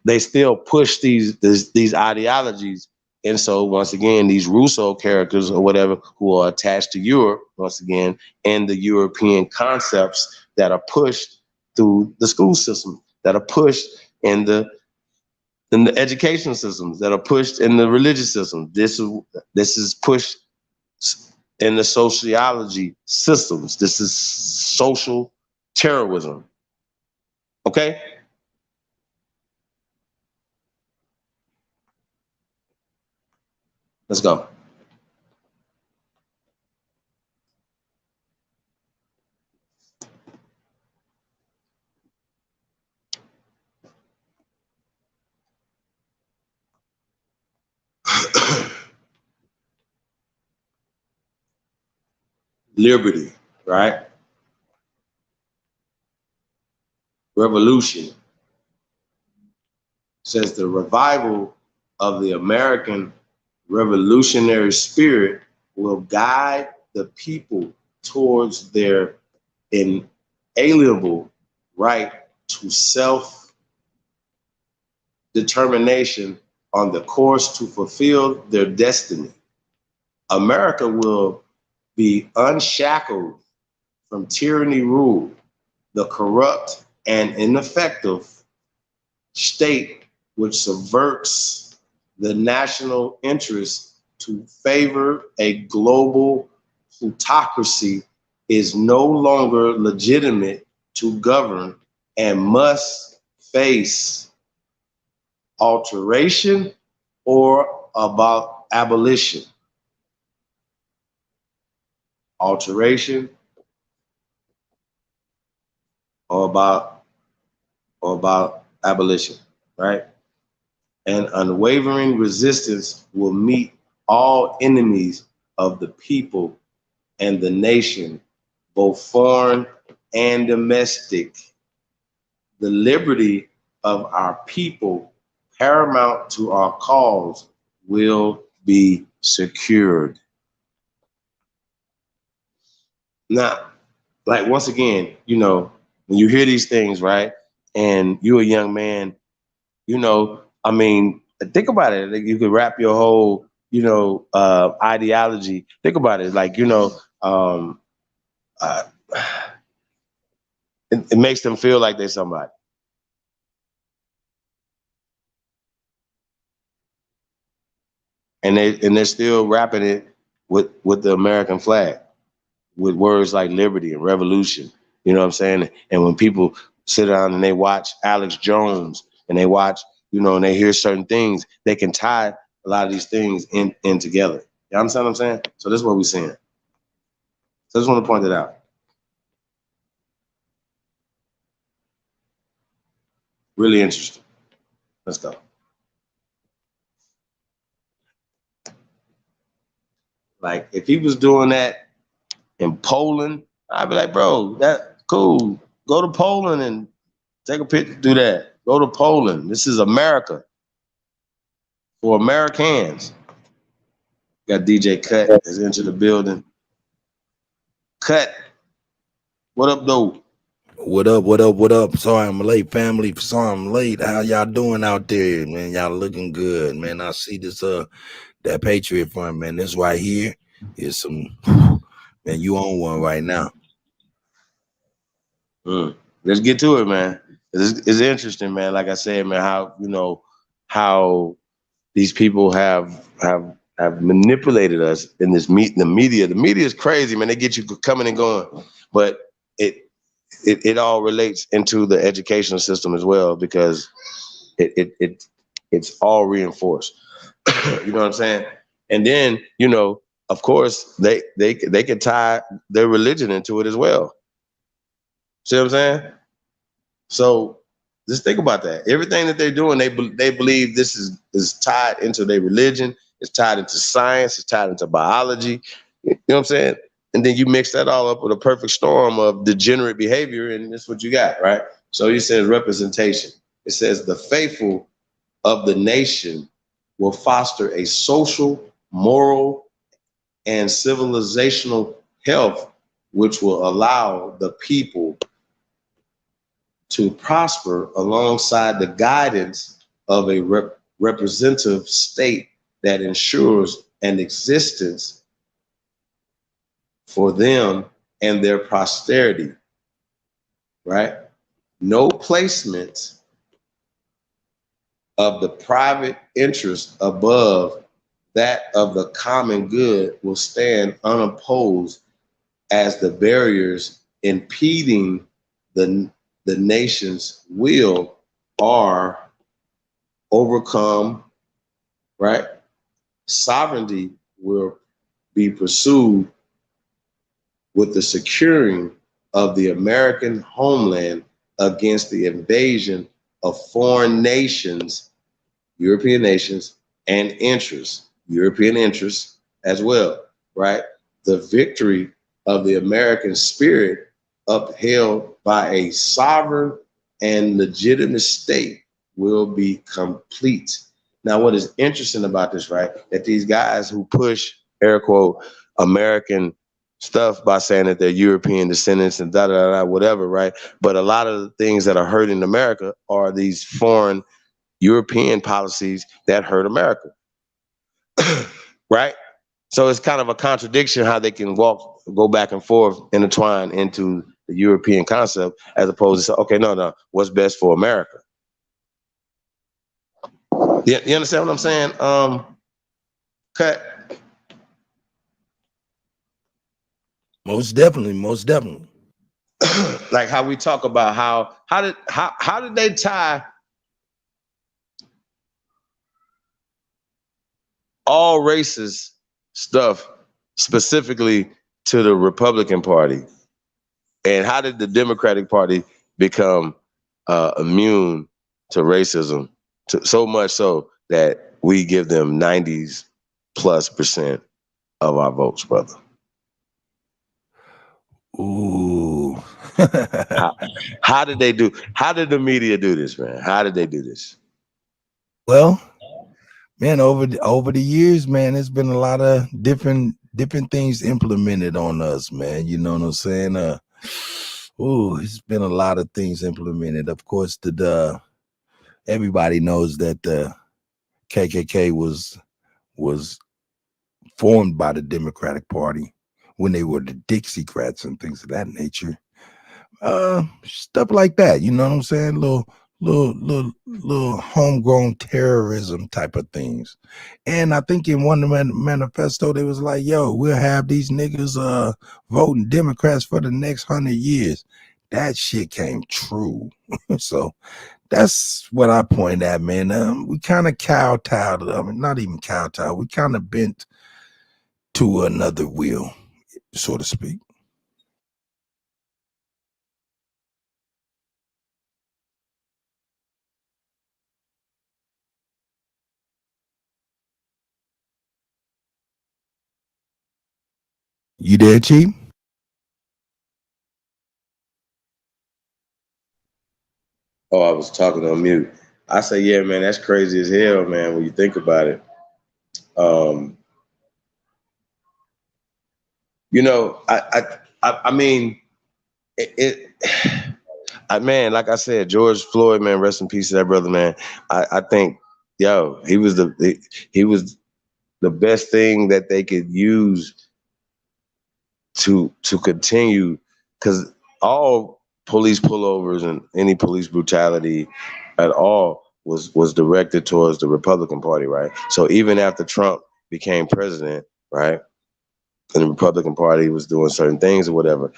they still push these ideologies. And so once again, these Rousseau characters or whatever who are attached to Europe, once again, and the European concepts that are pushed through the school system, that are pushed in the education systems, that are pushed in the religious system. This is pushed in the sociology systems. This is social terrorism. Okay? Let's go. Liberty, right? Revolution says the revival of the American revolutionary spirit will guide the people towards their inalienable right to self-determination on the course to fulfill their destiny. America will be unshackled from tyranny rule, the corrupt and ineffective state which subverts the national interest to favor a global plutocracy is no longer legitimate to govern and must face alteration or about abolition. alteration or about abolition, right? And unwavering resistance will meet all enemies of the people and the nation, both foreign and domestic. The liberty of our people, paramount to our cause, will be secured. Now, like once again, you know, when you hear these things, right, and you're a young man, you know, I mean, think about it. Like, you could wrap your whole, you know, ideology. Think about it, like, you know, uh, it makes them feel like they're somebody. And they're still rapping it with the American flag, with words like liberty and revolution. You know what I'm saying? And when people sit down and they watch Alex Jones and they watch, you know, and they hear certain things, they can tie a lot of these things in together. You understand what I'm saying? So this is what we're seeing. So I just want to point it out. Really interesting. Let's go. Like if he was doing that in Poland, I'd be like, bro, that's cool. Go to Poland and take a picture, do that. Go to Poland. This is America. For Americans. Got DJ Cut has entered the building. Cut. What up, though? What up, what up, what up? Sorry I'm late, family. Sorry I'm late. How y'all doing out there, man? Y'all looking good, man. I see this that Patriot Fund, man. This right here is some, man, you on one right now. Let's get to it, man. It's interesting, man. Like I said, man, how, you know, how these people have manipulated us in this the media. The media is crazy, man. They get you coming and going, but it all relates into the educational system as well, because it's all reinforced. You know what I'm saying? And then, you know, of course, they can tie their religion into it as well. See what I'm saying? So just think about that. Everything that they're doing, they believe this is tied into their religion. It's tied into science. It's tied into biology. You know what I'm saying? And then you mix that all up with a perfect storm of degenerate behavior, and that's what you got, right? So he says representation. It says the faithful of the nation will foster a social, moral, and civilizational health, which will allow the people to prosper alongside the guidance of a representative state that ensures an existence for them and their posterity, right? No placement of the private interest above that of the common good will stand unopposed as the barriers impeding the nation's will are overcome, right? Sovereignty will be pursued with the securing of the American homeland against the invasion of foreign nations, European nations, and interests, European interests as well, right? The victory of the American spirit upheld by a sovereign and legitimate state will be complete. Now, what is interesting about this, right, that these guys who push, air quote, American stuff by saying that they're European descendants and whatever, right? But a lot of the things that are hurting America are these foreign European policies that hurt America, right? So it's kind of a contradiction how they can go back and forth, intertwine into the European concept, as opposed to say, okay, no, what's best for America? You understand what I'm saying? Cut. Most definitely. Like how we talk about how did they tie all races stuff specifically to the Republican Party? And how did the Democratic Party become immune to racism, so much so that we give them 90+% of our votes, brother? Ooh. How did they do? How did the media do this, man? How did they do this? Well, man, over the years, man, there's been a lot of different things implemented on us, man. You know what I'm saying? It's been a lot of things implemented. Of course, everybody knows that the KKK was formed by the Democratic Party when they were the Dixiecrats and things of that nature. Stuff like that, you know what I'm saying? Little homegrown terrorism type of things. And I think in one of the manifesto, they was like, yo, we'll have these niggas voting Democrats for the next 100 years. That shit came true. So that's what I point at, man. We kind of kowtowed. I mean, not even kowtowed. We kind of bent to another wheel, so to speak. You there, Chief? Oh, I was talking on mute. I say, yeah, man, that's crazy as hell, man, when you think about it. You know, I mean, man, like I said, George Floyd, man, rest in peace to that brother, man. I think, yo, he was the best thing that they could use to continue, because all police pullovers and any police brutality at all was directed towards the Republican Party, right? So even after Trump became president, right, and the Republican Party was doing certain things or whatever,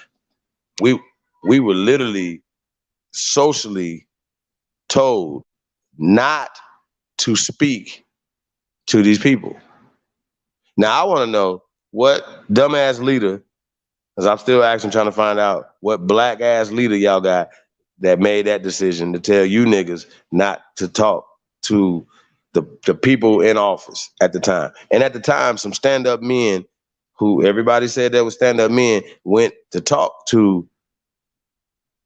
we were literally socially told not to speak to these people. Now I want to know what dumbass leader, because I'm still actually trying to find out what black ass leader y'all got that made that decision to tell you niggas not to talk to the people in office at the time. And at the time, some stand-up men who everybody said that was stand-up men went to talk to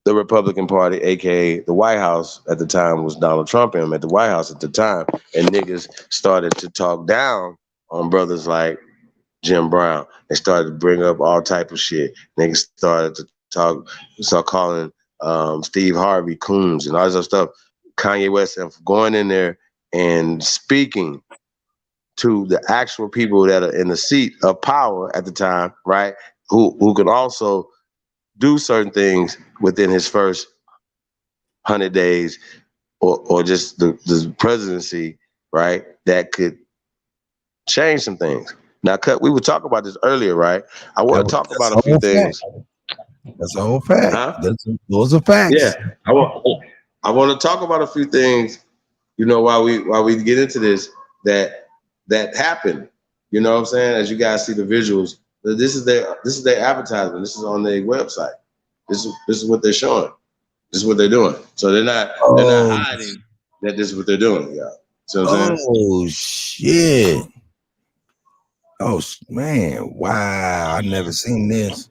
the Republican Party, aka the White House at the time was Donald Trump and him at the White House at the time, and niggas started to talk down on brothers like Jim Brown. They started to bring up all type of shit. Niggas started to start calling Steve Harvey coons and all this other stuff. Kanye West and going in there and speaking to the actual people that are in the seat of power at the time, right? Who could also do certain things within his first 100 days or just the presidency, right? That could change some things. Now, we were talking about this earlier, right? I want to talk about a few things. That's a whole fact. Huh? Those are facts. Yeah, I want to talk about a few things. You know, while we get into this, that happened. You know what I'm saying? As you guys see the visuals, this is their advertisement. This is on their website. This is what they're showing. This is what they're doing. So they're not hiding that this is what they're doing, y'all. So oh shit. Oh man, wow! I never seen this.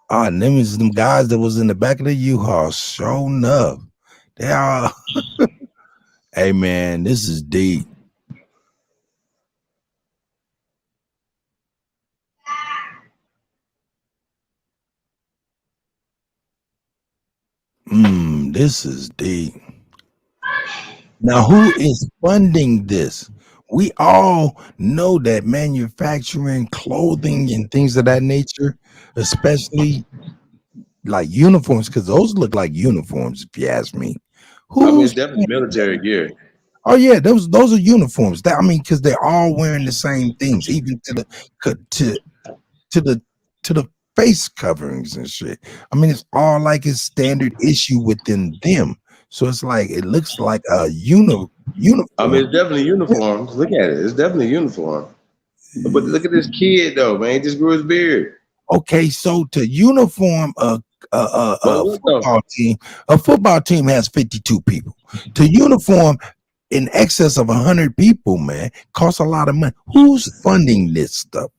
Oh, and them is them guys that was in the back of the U-Haul. Sure enough, they are. Hey man, this is deep. This is deep. Now, who is funding this? We all know that manufacturing clothing and things of that nature, especially like uniforms, because those look like uniforms, if you ask me. It's definitely military gear. Oh yeah, those are uniforms. That I mean, because they're all wearing the same things, even to the face coverings and shit. I mean, it's all like a standard issue within them. So it's like it looks like a uniform. I mean, it's definitely uniforms. Look at it. It's definitely uniform. But look at this kid though, man. He just grew his beard. Okay, so to uniform a football team has 52 people. To uniform in excess of 100 people, man, costs a lot of money. Who's funding this stuff?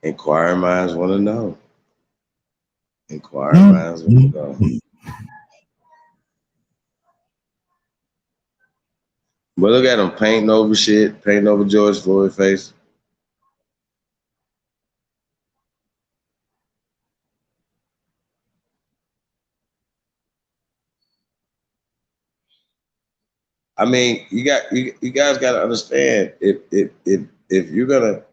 Inquiring minds want to know. Inquiring minds want to know. But look at them painting over shit, painting over George Floyd's face. I mean, you guys got to understand if you're gonna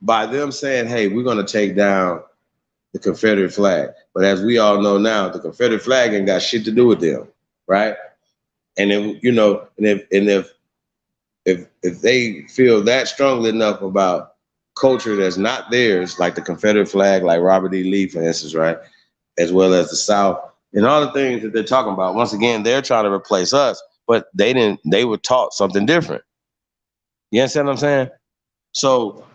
by them saying, hey, we're gonna take down the Confederate flag, but as we all know now, the Confederate flag ain't got shit to do with them, right? And if if they feel that strongly enough about culture that's not theirs, like the Confederate flag, like Robert E. Lee, for instance, right, as well as the South. And all the things that they're talking about, once again, they're trying to replace us, but they were taught something different. You understand what I'm saying? So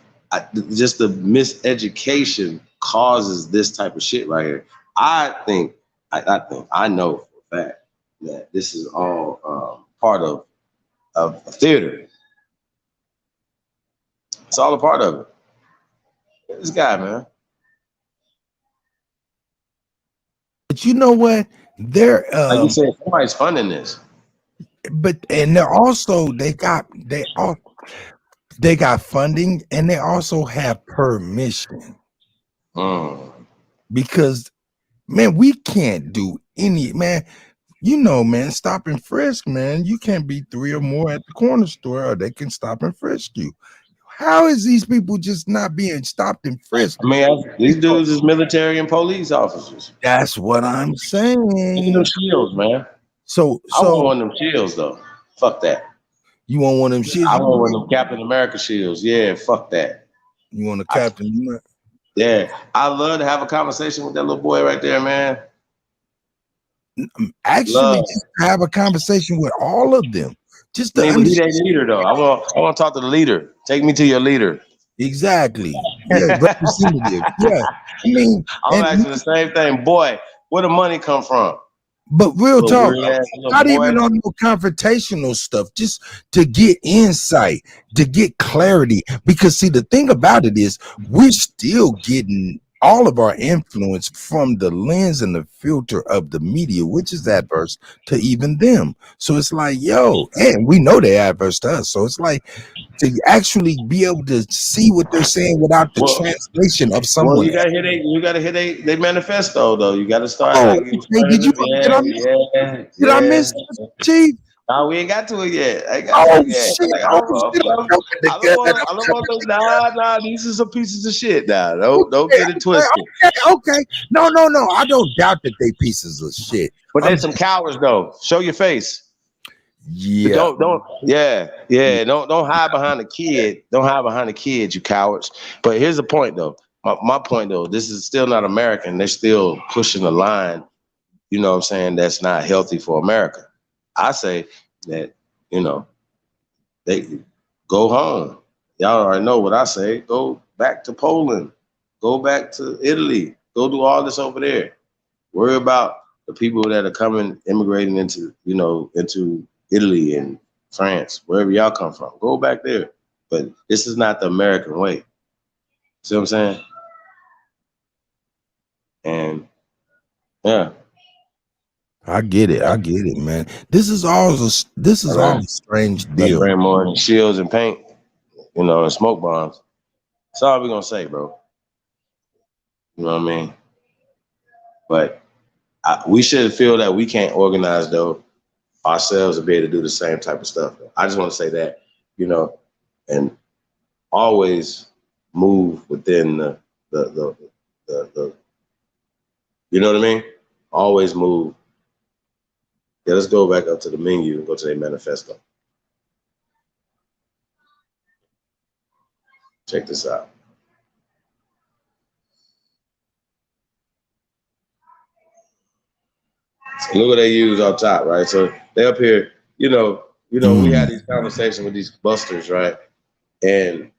just the miseducation causes this type of shit right here. I know for a fact that this is all part of theater. It's all a part of it. This guy, man. But you know what? They're like you said, somebody's funding this. But and they're also they got funding, and they also have permission. Because man, we can't do any, man. You know, man, stop and frisk, man. You can't be 3 or more at the corner store, or they can stop and frisk you. How is these people just not being stopped and frisked? I mean, these dudes is military and police officers. That's what I'm saying. Look at them shields, man. So I want one of them shields, though. Fuck that. You want one of them shields? I want one of them Captain America shields. Yeah, fuck that. You want a Captain America? Yeah, I love to have a conversation with that little boy right there, man. Actually, just have a conversation with all of them. Just to be their leader, though. I want to talk to the leader. Take me to your leader. Exactly. Yeah, representative. Yeah. I mean, I'm asking the same thing. Boy, where the money come from? But real talk, not even on no confrontational stuff, just to get insight, to get clarity. Because see, the thing about it is we're still getting all of our influence from the lens and the filter of the media, which is adverse to even them. So it's like, yo, and we know they're adverse to us. So it's like to actually be able to see what they're saying without the translation of someone. Well, you gotta hear they manifesto though. You gotta start. Did I miss it, Chief? No, we ain't got to it yet. I don't Nah, these are some pieces of shit. Nah, don't get it twisted. Okay. No. I don't doubt that they pieces of shit. But there's some cowards though. Show your face. Yeah. Don't hide behind the kid. Don't hide behind the kid, you cowards. But here's the point though. My point though, this is still not American. They're still pushing the line, you know what I'm saying, that's not healthy for America. I say that, they go home. Y'all already know what I say. Go back to Poland. Go back to Italy. Go do all this over there. Worry about the people that are immigrating into Italy and France, wherever y'all come from. Go back there. But this is not the American way. See what I'm saying? And yeah. I get it, man. This is all a strange deal. Bring more shields and paint, and smoke bombs. That's all we're gonna say, bro. You know what I mean? But we should feel that we can't organize though ourselves to be able to do the same type of stuff. I just want to say that, and always move within the you know what I mean? Always move. Yeah, let's go back up to the menu and go to their manifesto. Check this out. So look what they use up top, right? So they up here, we had these conversations with these busters, right? And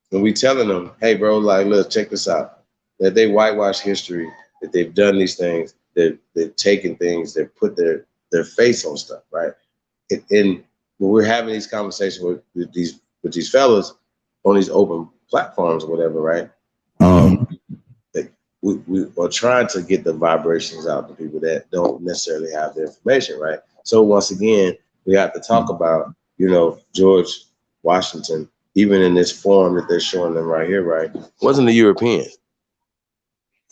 when we telling them, hey, bro, like, look, check this out. That they whitewash history, that they've done these things, that they've taken things, they've put their face on stuff, right? And when we're having these conversations with these fellas on these open platforms or whatever, right? We are trying to get the vibrations out to people that don't necessarily have the information, right? So once again, we have to talk about, George Washington, even in this form that they're showing them right here, right? Wasn't a European.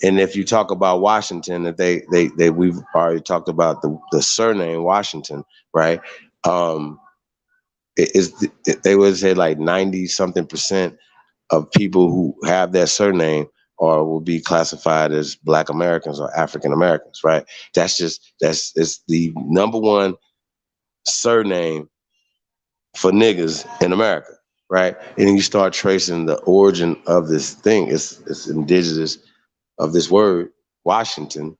And if you talk about Washington, that they we've already talked about the surname Washington, right? They would say like 90-something% of people who have that surname or will be classified as Black Americans or African Americans, right? It's the number one surname for niggas in America, right? And then you start tracing the origin of this thing. It's indigenous of this word, Washington.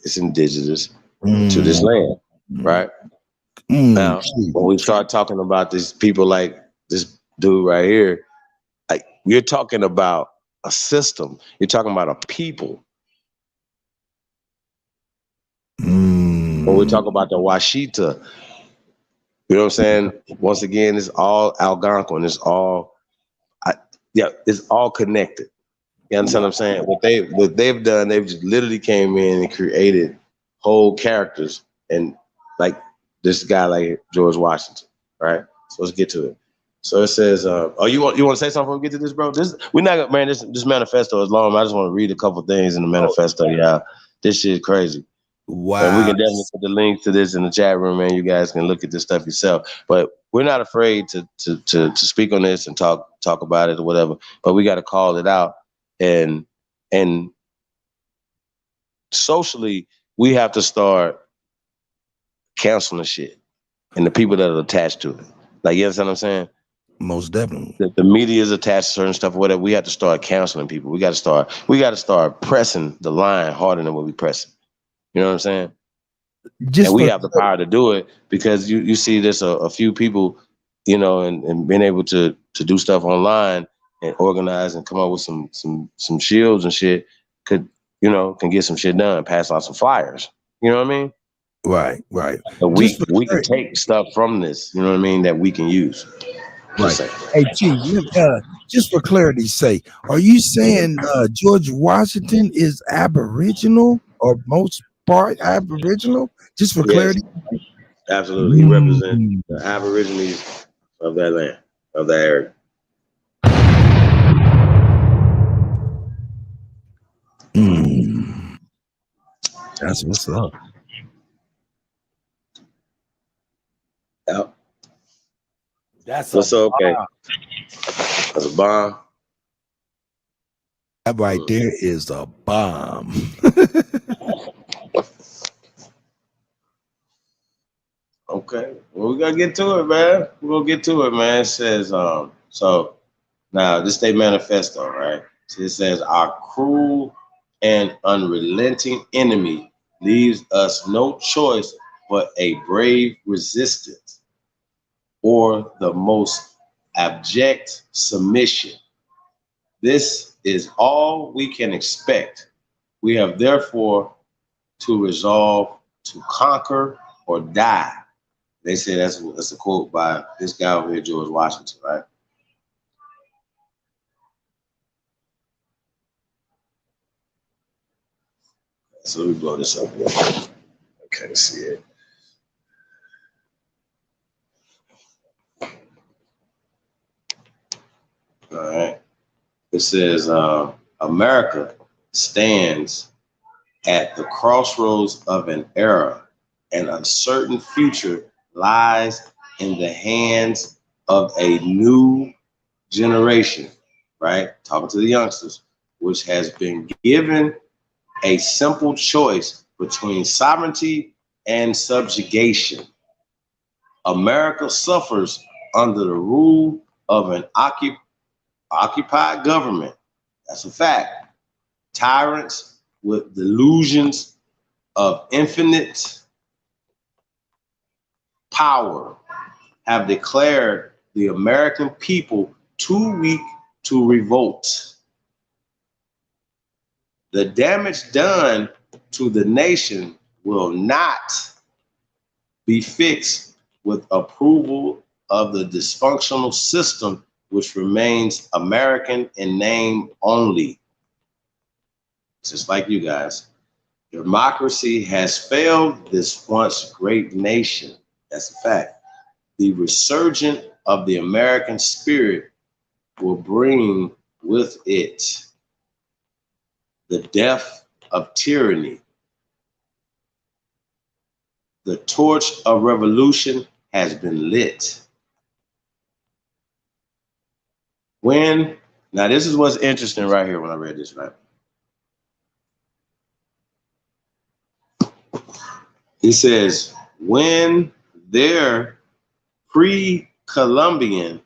It's indigenous to this land, right? Now, when we start talking about these people like this dude right here, like you're talking about a system. You're talking about a people. When we talk about the Washita, you know what I'm saying? Once again, it's all Algonquin. It's all, it's all connected. You understand what I'm saying? What they've done, they've just literally came in and created whole characters, and like this guy like George Washington, right? So let's get to it. So it says, you want to say something before we get to this, bro? We're not gonna, man, this manifesto is long. I just want to read a couple things in the manifesto, yeah. This shit crazy. Wow. And we can definitely put the link to this in the chat room, man. You guys can look at this stuff yourself. But we're not afraid to speak on this and talk about it or whatever. But we got to call it out. And socially, we have to start canceling shit and the people that are attached to it. Like, you understand what I'm saying? Most definitely. The media is attached to certain stuff, whatever. We have to start canceling people. We got to start pressing the line harder than what we pressing. You know what I'm saying? And we have the power to do it because you see this a few people, and being able to do stuff online and organize and come up with some shields and shit can get some shit done, pass out some flyers. You know what I mean? Right. And we can take stuff from this, you know what I mean, that we can use. Right. Hey, Chief, just for clarity's sake, are you saying George Washington is Aboriginal or most part Aboriginal? Just for clarity. Absolutely. He represents the Aborigines of that land, of that area. That's what's up. Yep. That's okay. That's a bomb. That right there is a bomb. Okay. Well, we gotta get to it, man. We're gonna get to it, man. It says, so now this state manifesto, right? So it says our cruel and unrelenting enemy leaves us no choice but a brave resistance or the most abject submission. This is all we can expect. We have therefore to resolve to conquer or die. They say that's a quote by this guy over here, George Washington, right? So let me blow this up real quick. I can't see it. All right. It says America stands at the crossroads of an era. An uncertain future lies in the hands of a new generation, right? Talking to the youngsters, which has been given a simple choice between sovereignty and subjugation. America suffers under the rule of an occupied government. That's a fact. Tyrants with delusions of infinite power have declared the American people too weak to revolt. The damage done to the nation will not be fixed with approval of the dysfunctional system which remains American in name only. Just like you guys. Democracy has failed this once great nation. That's a fact. The resurgence of the American spirit will bring with it the death of tyranny. The torch of revolution has been lit. Now this is what's interesting right here when I read this, right? He says, when their pre-Columbian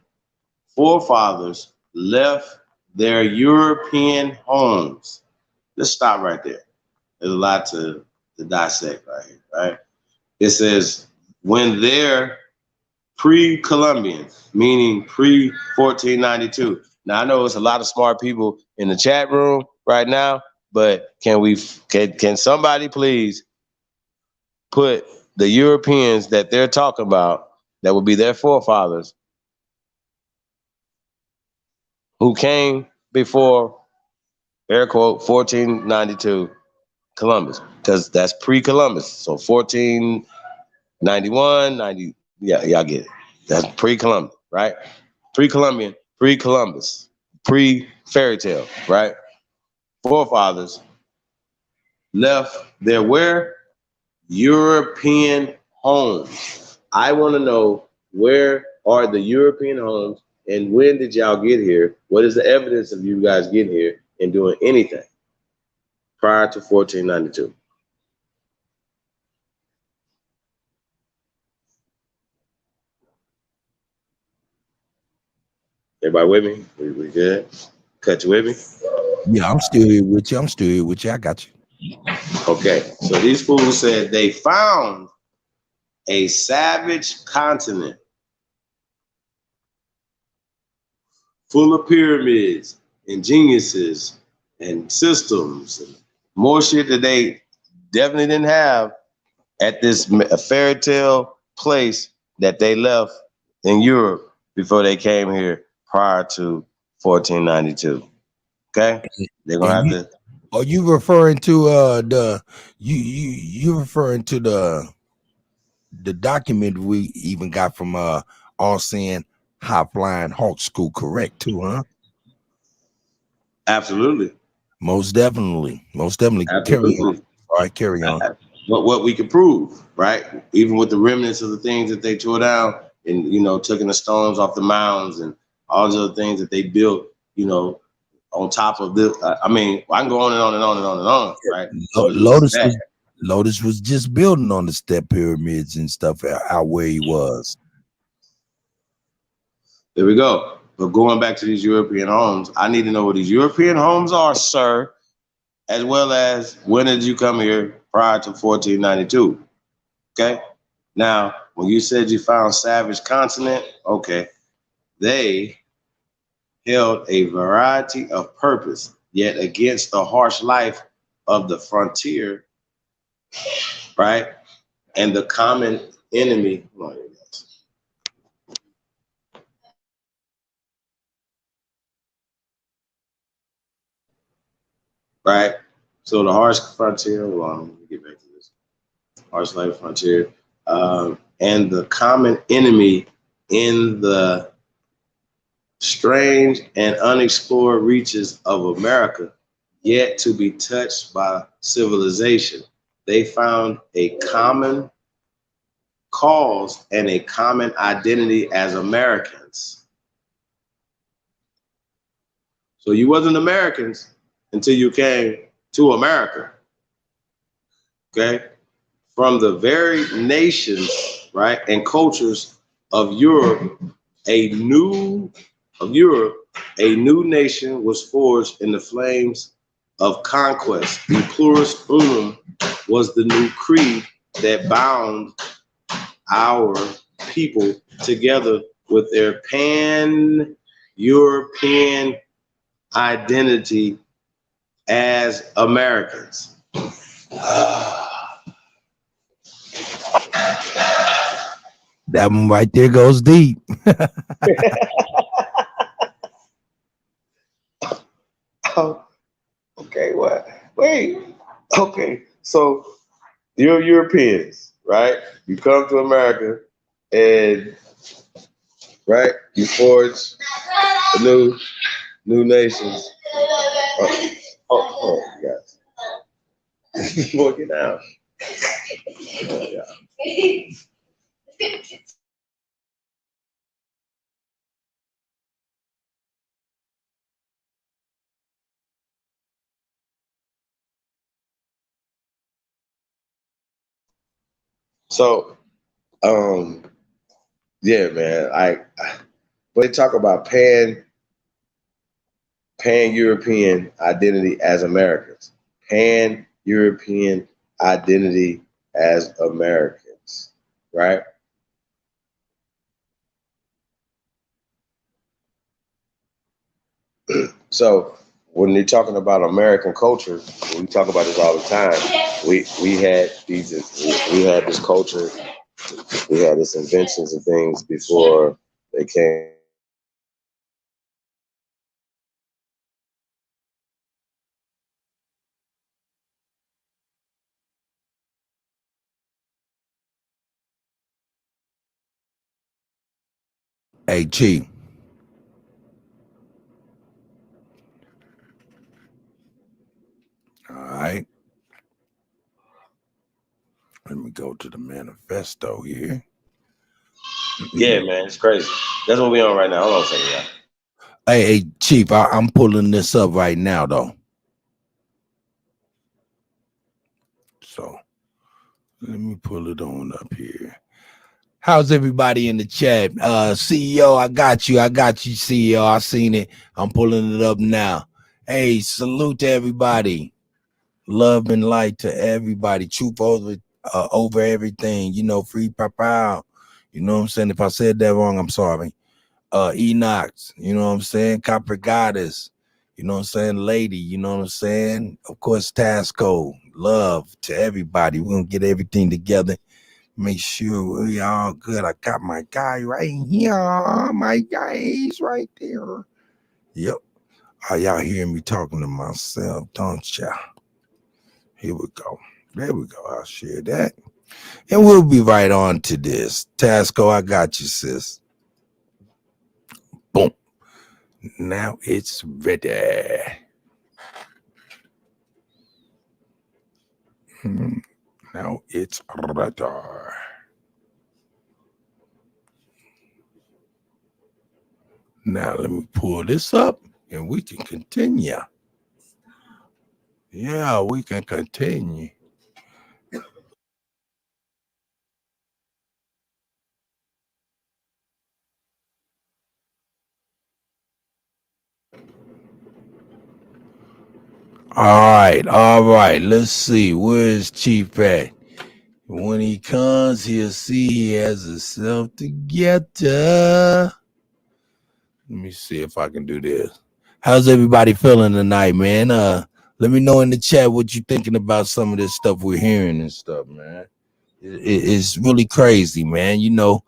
forefathers left their European homes. Let's stop right there. There's a lot to dissect right here, right? It says, when their pre-Columbian, meaning pre-1492. Now, I know it's a lot of smart people in the chat room right now, but can somebody please put the Europeans that they're talking about, that would be their forefathers, who came before, air quote, 1492 Columbus, because that's pre-Columbus. So 1491, 90, yeah, y'all get it. That's pre-Columbus, right? Pre-Columbian, pre-Columbus, pre-fairy tale, right? Forefathers left their where? European homes. I want to know, where are the European homes and when did y'all get here? What is the evidence of you guys getting here and doing anything prior to 1492? Everybody with me? We good? Cut you with me? Yeah, I'm still here with you. I got you. Okay, so these fools said they found a savage continent full of pyramids and geniuses and systems and more shit that they definitely didn't have at this fairy tale place that they left in Europe before they came here prior to 1492. Okay, they're gonna have to. Are you referring to you referring to the document we even got from All Seeing High Flying Hawk School, correct too, huh? Absolutely. Most definitely. Absolutely. Carry on. All right, carry on. What we could prove, right? Even with the remnants of the things that they tore down and, taking the stones off the mounds and all those other things that they built, on top of this. I mean, I can go on and on and on and on and on, right? Lotus was just building on the step pyramids and stuff out where he was. There we go. But going back to these European homes, I need to know what these European homes are, sir, as well as when did you come here prior to 1492? Okay. Now, when you said you found savage continent, okay, they held a variety of purpose, yet against the harsh life of the frontier, right? And the common enemy. Right? So the harsh frontier, let me get back to this. Harsh life frontier, and the common enemy in the strange and unexplored reaches of America, yet to be touched by civilization. They found a common cause and a common identity as Americans. So you wasn't Americans until you came to America, okay? From the very nations, right, and cultures of Europe, a new nation was forged in the flames of conquest. The plurus unum was the new creed that bound our people together with their pan-European European identity as Americans? That one right there goes deep. Oh, okay, what? Wait. Okay, so you're Europeans, right? You come to America and you forge a new nations. Oh, guys. Working out. Oh, yeah. So, yeah, man. When they talk about pan European identity as Americans, pan European identity as Americans, right? So when you're talking about American culture, we talk about this all the time. We had this culture, we had this inventions and things before they came. Hey, Chief. All right. Let me go to the manifesto here. Yeah, man, it's crazy. That's what we on right now. Hold on a second, y'all. Hey, Chief, I'm pulling this up right now, though. So let me pull it on up here. How's everybody in the chat? CEO, I got you, CEO. I seen it. I'm pulling it up now. Hey, salute to everybody. Love and light to everybody. Truth over everything. You know, free pow. You know what I'm saying? If I said that wrong, I'm sorry. Enox, you know what I'm saying? Copper Goddess, you know what I'm saying? Lady, you know what I'm saying? Of course, Tasco, love to everybody. We're gonna get everything together. Make sure we all good. I got my guy right here. My guy's right there. Yep. Oh, y'all hear me talking to myself, don't y'all? Here we go. There we go. I'll share that. And we'll be right on to this. Tasco, I got you, sis. Boom. Now it's ready. Now it's ready. Now let me pull this up and we can continue. Yeah, we can continue. All right. Let's see. Where's Chief at? When he comes, he'll see he has himself together. Let me see if I can do this. How's everybody feeling tonight, man? Let me know in the chat what you thinking about some of this stuff we're hearing and stuff, man. It's really crazy, man. You know,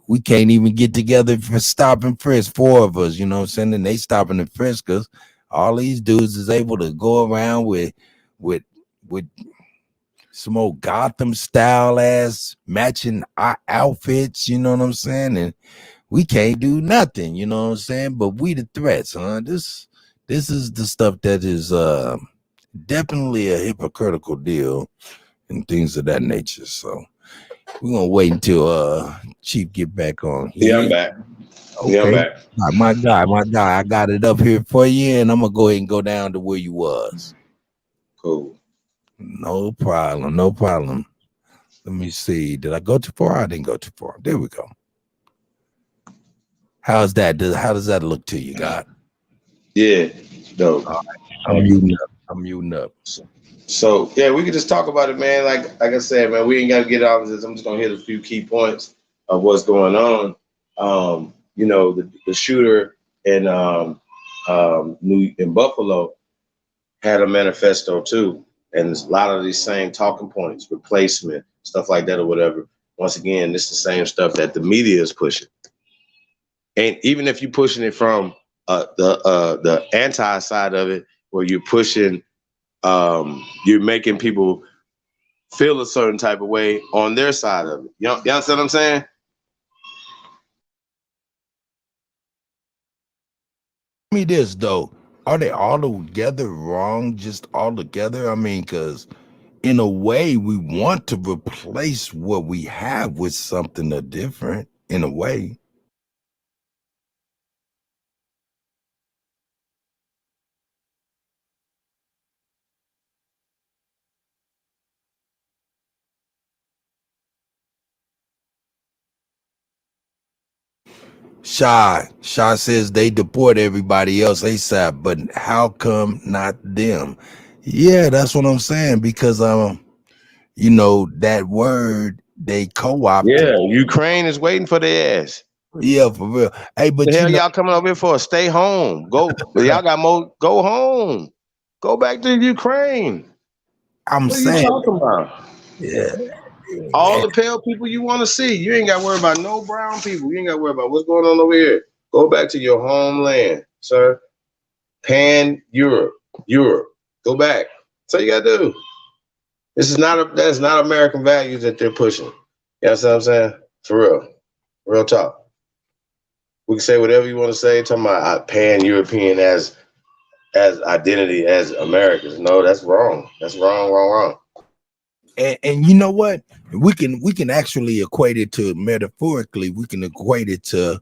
we can't even get together for stop and frisk, 4 of us, you know what I'm saying? And they stopping and frisk us. All these dudes is able to go around with some old Gotham style ass matching outfits, you know what I'm saying? And we can't do nothing, you know what I'm saying? But we the threats, huh? This is the stuff that is definitely a hypocritical deal and things of that nature. So we're gonna wait until Chief get back on here. Yeah, I'm back. Okay. Yeah, I'm back. My guy, I got it up here for you, and I'm gonna go ahead and go down to where you was. Cool. No problem. Let me see. Did I go too far? I didn't go too far. There we go. How's that? How does that look to you, God? Yeah, dope. I'm muting up. So yeah, we could just talk about it, man. Like I said, man, we ain't got to get all of this. I'm just gonna hit a few key points of what's going on. You know, the shooter in Buffalo had a manifesto too, and a lot of these same talking points, replacement, stuff like that or whatever. Once again, this is the same stuff that the media is pushing. And even if you're pushing it from the anti side of it, where you're pushing, you're making people feel a certain type of way on their side of it. You understand what I'm saying? Me this though, are they all together wrong? Just all together? I mean, because in a way, we want to replace what we have with something different. In a way, Shy says they deport everybody else ASAP, but how come not them? Yeah, that's what I'm saying. Because you know, that word they co-opted. Yeah, Ukraine is waiting for their ass. Yeah, for real. Hey, The but you hell know, y'all coming over here for? Stay home. Go. Y'all got more. Go home. Go back to Ukraine. I'm What are you saying, talking about? yeah, All the pale people you want to see. You ain't got to worry about no brown people. You ain't got to worry about what's going on over here. Go back to your homeland, sir. Pan Europe. Europe. Go back. That's all you got to do. That's not American values that they're pushing. You know what I'm saying? For real. Real talk. We can say whatever you want to say, talking about pan European as identity as Americans. No, that's wrong. That's wrong. and you know what? We can actually equate it to metaphorically. We can equate it to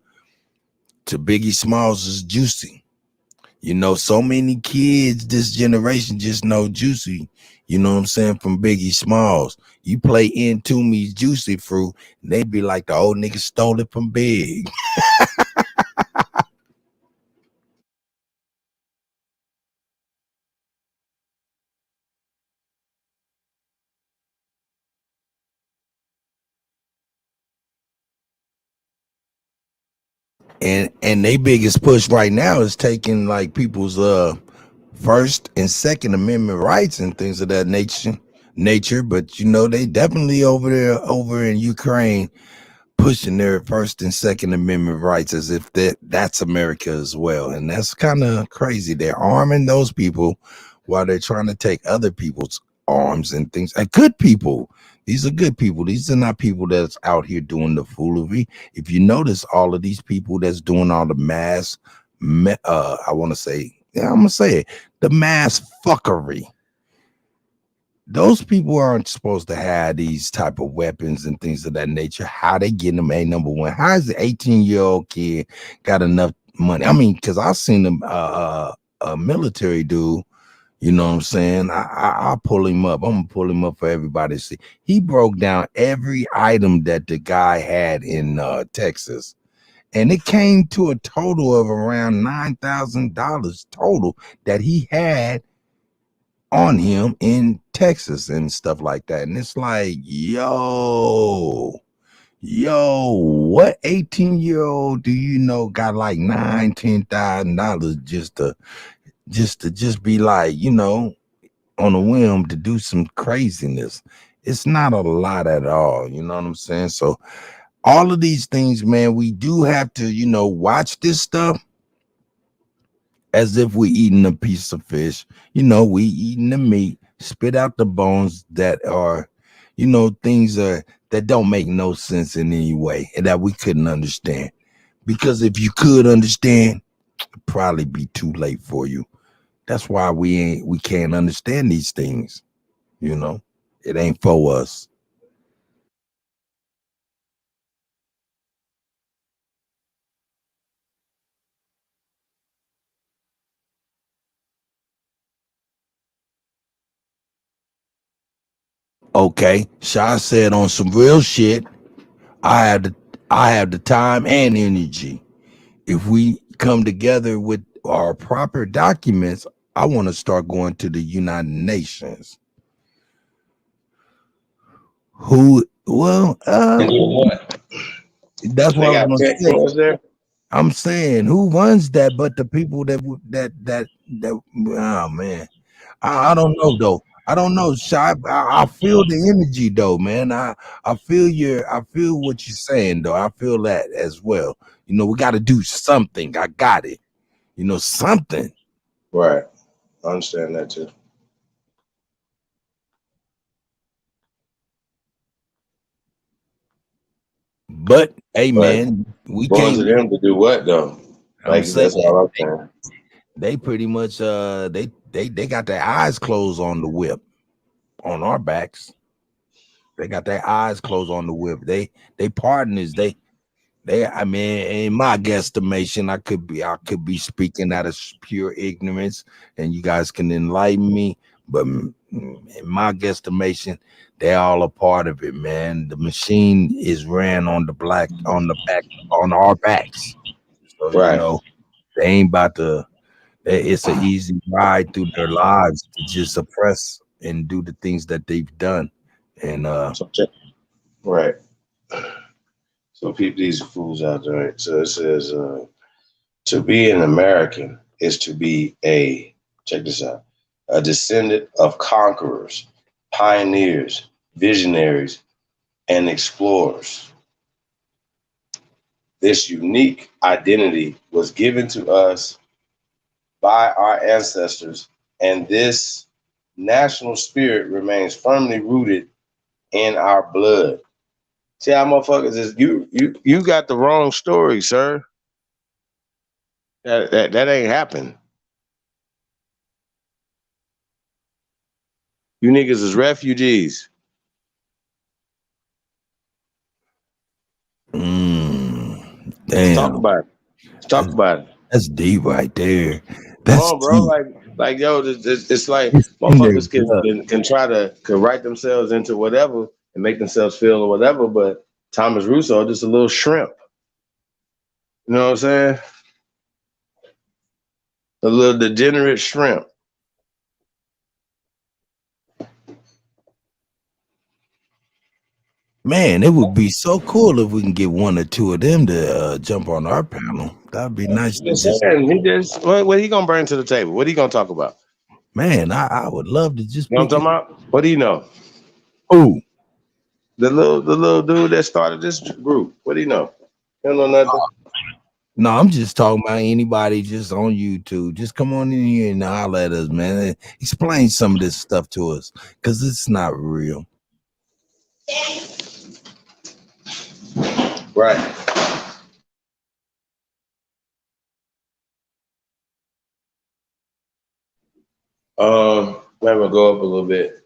Biggie Smalls' Juicy. You know, so many kids this generation just know Juicy. You know what I'm saying? From Biggie Smalls. You play Into Me's Juicy Fruit, and they be like, the old nigga stole it from Big. And they biggest push right now is taking like people's First and Second Amendment rights and things of that nature. But you know, they definitely over in Ukraine pushing their First and Second Amendment rights as if that's America as well. And that's kind of crazy. They're arming those people while they're trying to take other people's arms and things. And good people. These are good people. These are not people that's out here doing the foolery. If you notice, all of these people that's doing all the mass, I want to say, yeah, I'm gonna say it, the mass fuckery. Those people aren't supposed to have these type of weapons and things of that nature. How they getting them? A number one. How is the 18-year-old kid got enough money? I mean, because I've seen them a military dude. You know what I'm saying? I'll pull him up. I'm gonna pull him up for everybody to see. He broke down every item that the guy had in Texas, and it came to a total of around $9,000 total that he had on him in Texas and stuff like that. And it's like, what 18-year-old do you know got like $10,000 just be like, you know, on a whim to do some craziness? It's not a lot at all, you know what I'm saying? So all of these things, man, we do have to, you know, watch this stuff as if we eating a piece of fish. You know, we eating the meat, spit out the bones that are, you know, things that don't make no sense in any way and that we couldn't understand. Because if you could understand, it'd probably be too late for you. That's why we can't understand these things, you know. It ain't for us. Okay. Shy said on some real shit, I have the I have the time and energy. If we come together with our proper documents, I want to start going to the United Nations. Who? Well, And you know what? that's what They I was got going to check say. for us there. I'm saying, who runs that but the people that oh man. I don't know though. I don't know, Shy. I feel the energy though, man. I feel what you're saying though. I feel that as well. You know, we got to do something. I got it. You know, something. Right. I understand that too. But hey, But man, we going to can't. them to do what though? I'm Like saying that's all I'm saying. they pretty much they got their eyes closed on the whip on our backs. They got their eyes closed on the whip. They partners. They, I mean, in my guesstimation, I could be speaking out of pure ignorance, and you guys can enlighten me. But in my guesstimation, they're all a part of it, man. The machine is ran on the back, on our backs. So you Right. know, they ain't about to. It's an easy ride through their lives to just suppress and do the things that they've done, and So check. Right. So peep these fools out there. Right? So it says to be an American is to be check this out, a descendant of conquerors, pioneers, visionaries, and explorers. This unique identity was given to us by our ancestors, and this national spirit remains firmly rooted in our blood. See how motherfuckers is you got the wrong story, sir. That ain't happened. You niggas is refugees. Let's talk damn, about it. Let's talk that's, about it. that's deep right there. Come That's on, bro. deep. Like yo, it's like It's in their motherfuckers blood. can try to can write themselves into whatever and make themselves feel or whatever, but Thomas Russo just a little shrimp. You know what I'm saying? A little degenerate shrimp. Man, it would be so cool if we can get one or two of them to jump on our panel. That'd be nice I'm to just just, saying, he just what he gonna bring to the table? What he gonna talk about? man, I would love to just You know pick what I'm it. talking about? What do you know? Oh, The little dude that started this group. What do you know? You don't know nothing. no, I'm just talking about anybody just on YouTube. Just come on in here and holler at us, man. Explain some of this stuff to us because it's not real. Right. I'm gonna go up a little bit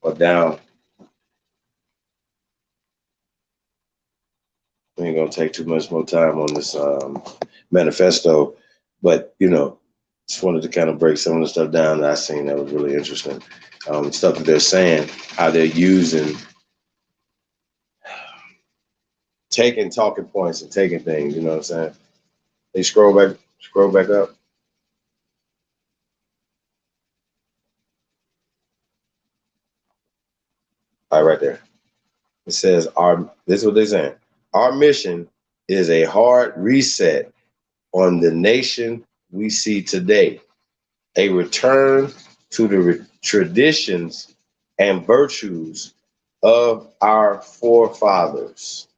or down. We ain't gonna take too much more time on this manifesto, but just wanted to kind of break some of the stuff down that I seen that was really interesting. Stuff that they're saying, how they're using, taking talking points and taking things. You know what I'm saying? They scroll back up. All right, right there. It says this is what they're saying. Our mission is a hard reset on the nation we see today, a return to the traditions and virtues of our forefathers.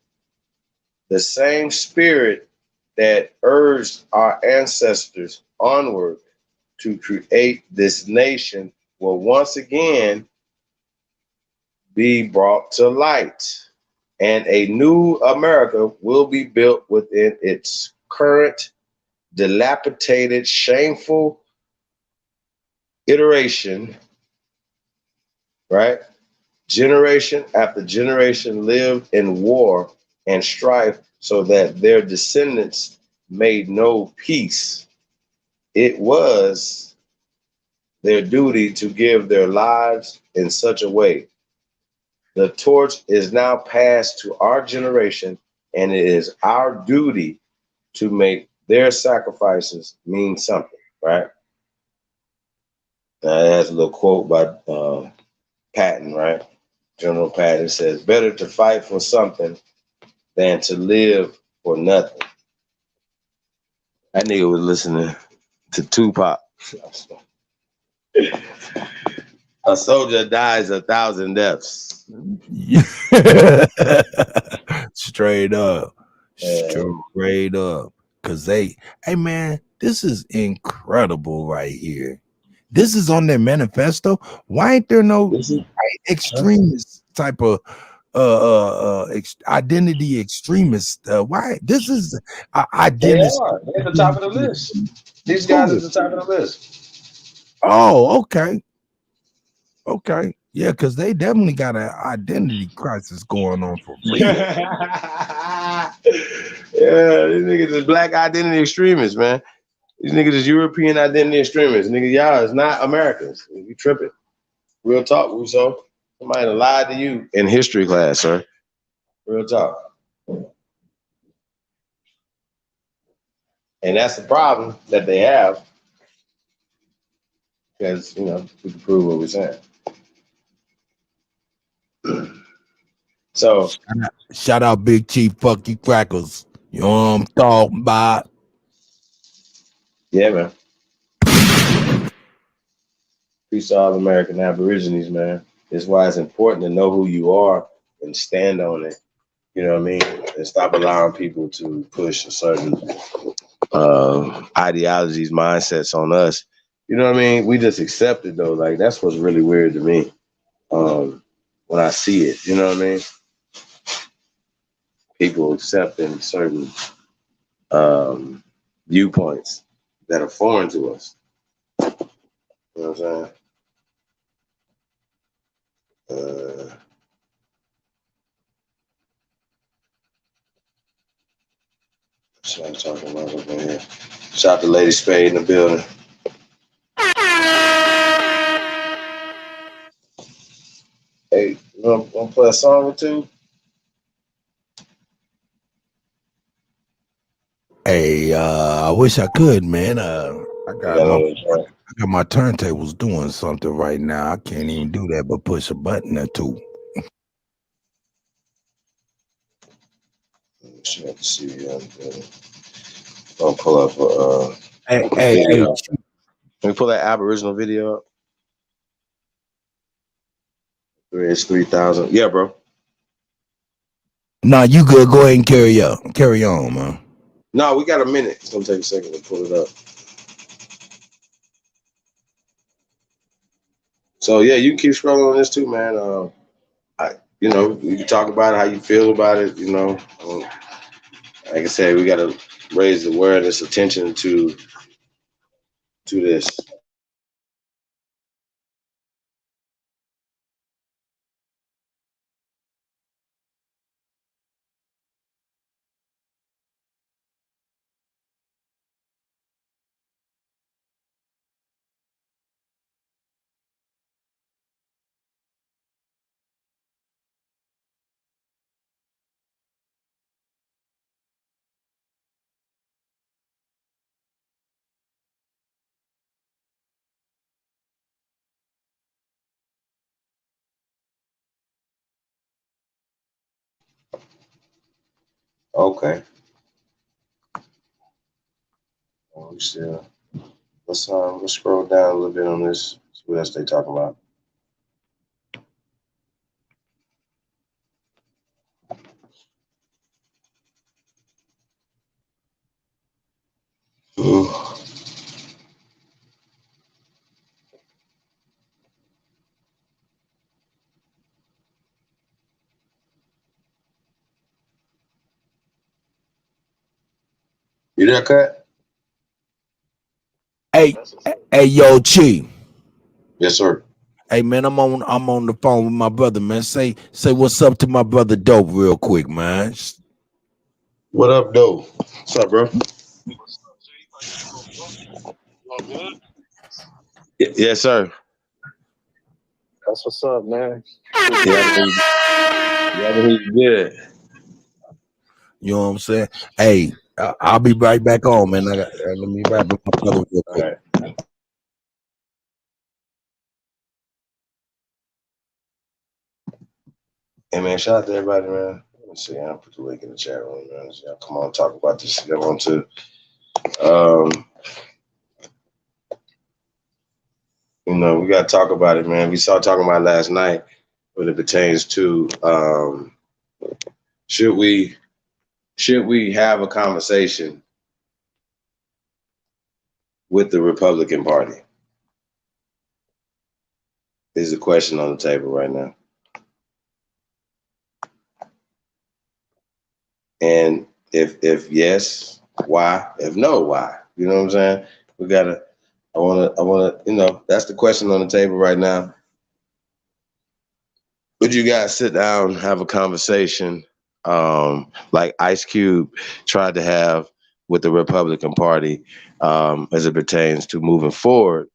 The same spirit that urged our ancestors onward to create this nation will once again be brought to light, and a new America will be built within its current dilapidated, shameful iteration, right? Generation after generation lived in war and strife so that their descendants made no peace. It was their duty to give their lives in such a way. The torch is now passed to our generation, and it is our duty to make their sacrifices mean something, right? That's a little quote by Patton, right? General Patton says, better to fight for something than to live for nothing. That nigga was listening to Tupac. A soldier dies 1,000 deaths. Straight up. Straight up. Cause hey man, this is incredible right here. This is on their manifesto. Why ain't there no extremist type of identity extremist? Why this is identity? They are. They're at the top of the list. These guys are at the top of the list. Oh, okay. Okay. Yeah, because they definitely got an identity crisis going on for real. Yeah, these niggas is black identity extremists, man. These niggas is European identity extremists. Nigga, y'all is not Americans. You tripping. Real talk, Russo. Somebody lied to you in history class, sir. Real talk. And that's the problem that they have. Because, you know, we can prove what we're saying. So shout out Big Chief, fuck you crackers. You know what I'm talking about? Yeah, man. Peace to all American Aborigines, man. That's why it's important to know who you are and stand on it. You know what I mean? And stop allowing people to push a certain ideologies, mindsets on us. You know what I mean? We just accept it though. Like that's what's really weird to me. When I see it, you know what I mean? People accepting certain viewpoints that are foreign to us. You know what I'm saying? So I'm talking about over here. Shout out to Lady Spade in the building. Hey, you want to play a song or two? Hey, I wish I could, man. I got my turntables doing something right now. I can't even do that but push a button or two. Let's see. I'll pull up hey, video. Can we pull that Aboriginal video up? It's 3,000. Yeah, bro. Nah, you good. Go ahead and carry on, man. No, we got a minute. It's gonna take a second to pull it up. So yeah, you can keep scrolling on this too, man. You know, you can talk about it, how you feel about it. You know, like I said, we got to raise the awareness, attention to this. Okay. Let's scroll down a little bit on this. See what else they talk about. Ooh. You there, Cut? Hey, yo, Chief. Yes, sir. Hey man, I'm on the phone with my brother, man. Say what's up to my brother Dope real quick, man. What up, Doe? What's up, bro? Yes, sir. That's what's up, man. Yeah, he's good. You know what I'm saying? Hey, I'll be right back on, man. Let me rap with my brother real quick. All right. Hey man, shout out to everybody, man. Let's see, I'll put the link in the chat room, man. Y'all come on, talk about this. Y'all want to, you know, we got to talk about it, man. We started talking about it last night when it pertains to should we have a conversation with the Republican Party? Is the question on the table right now. And if yes, why? If no, why? You know what I'm saying? I wanna, you know, that's the question on the table right now. Would you guys sit down, have a conversation, like Ice Cube tried to have with the Republican Party, as it pertains to moving forward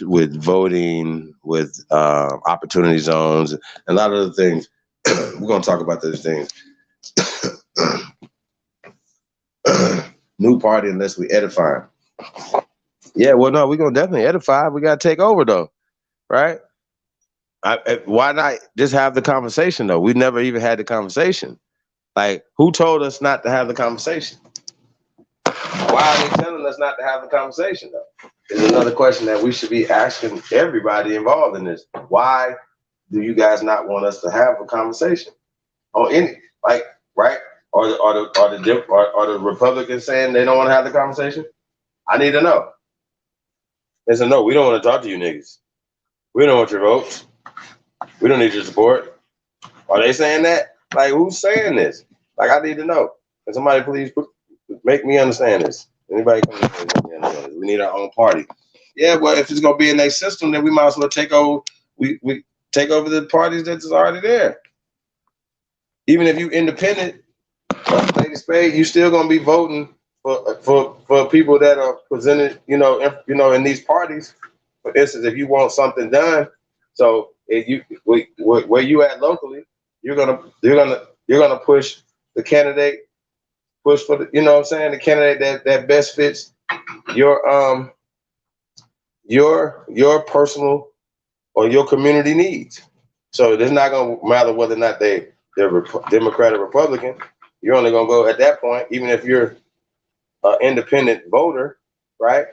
with voting, with opportunity zones, and a lot of the things. We're gonna talk about those things. New party unless we edify. Yeah, well, no, we're gonna definitely edify. We gotta take over though, right? Why not just have the conversation though? We never even had the conversation. Like, who told us not to have the conversation? Why are they telling us not to have the conversation though? Is another question that we should be asking everybody involved in this. Why do you guys not want us to have a conversation on any, like, right? Are the Republicans saying they don't want to have the conversation? I need to know. They said, no, we don't want to talk to you niggas. We don't want your votes. We don't need your support. Are they saying that? Like, who's saying this? Like, I need to know. Can somebody please make me understand this? Anybody come in and make me understand this? We need our own party. Yeah, well, if it's gonna be in their system, then we might as well take over. We take over the parties that's already there. Even if you independent, Lady Spade, you still gonna be voting for people that are presented, you know, in these parties. For instance, if you want something done, so if you where you at locally, you're gonna push the candidate, push for the, you know what I'm saying, the candidate that best fits your personal or your community needs. So it's not gonna matter whether or not they're Democrat or Republican. You're only gonna go at that point, even if you're an independent voter, right?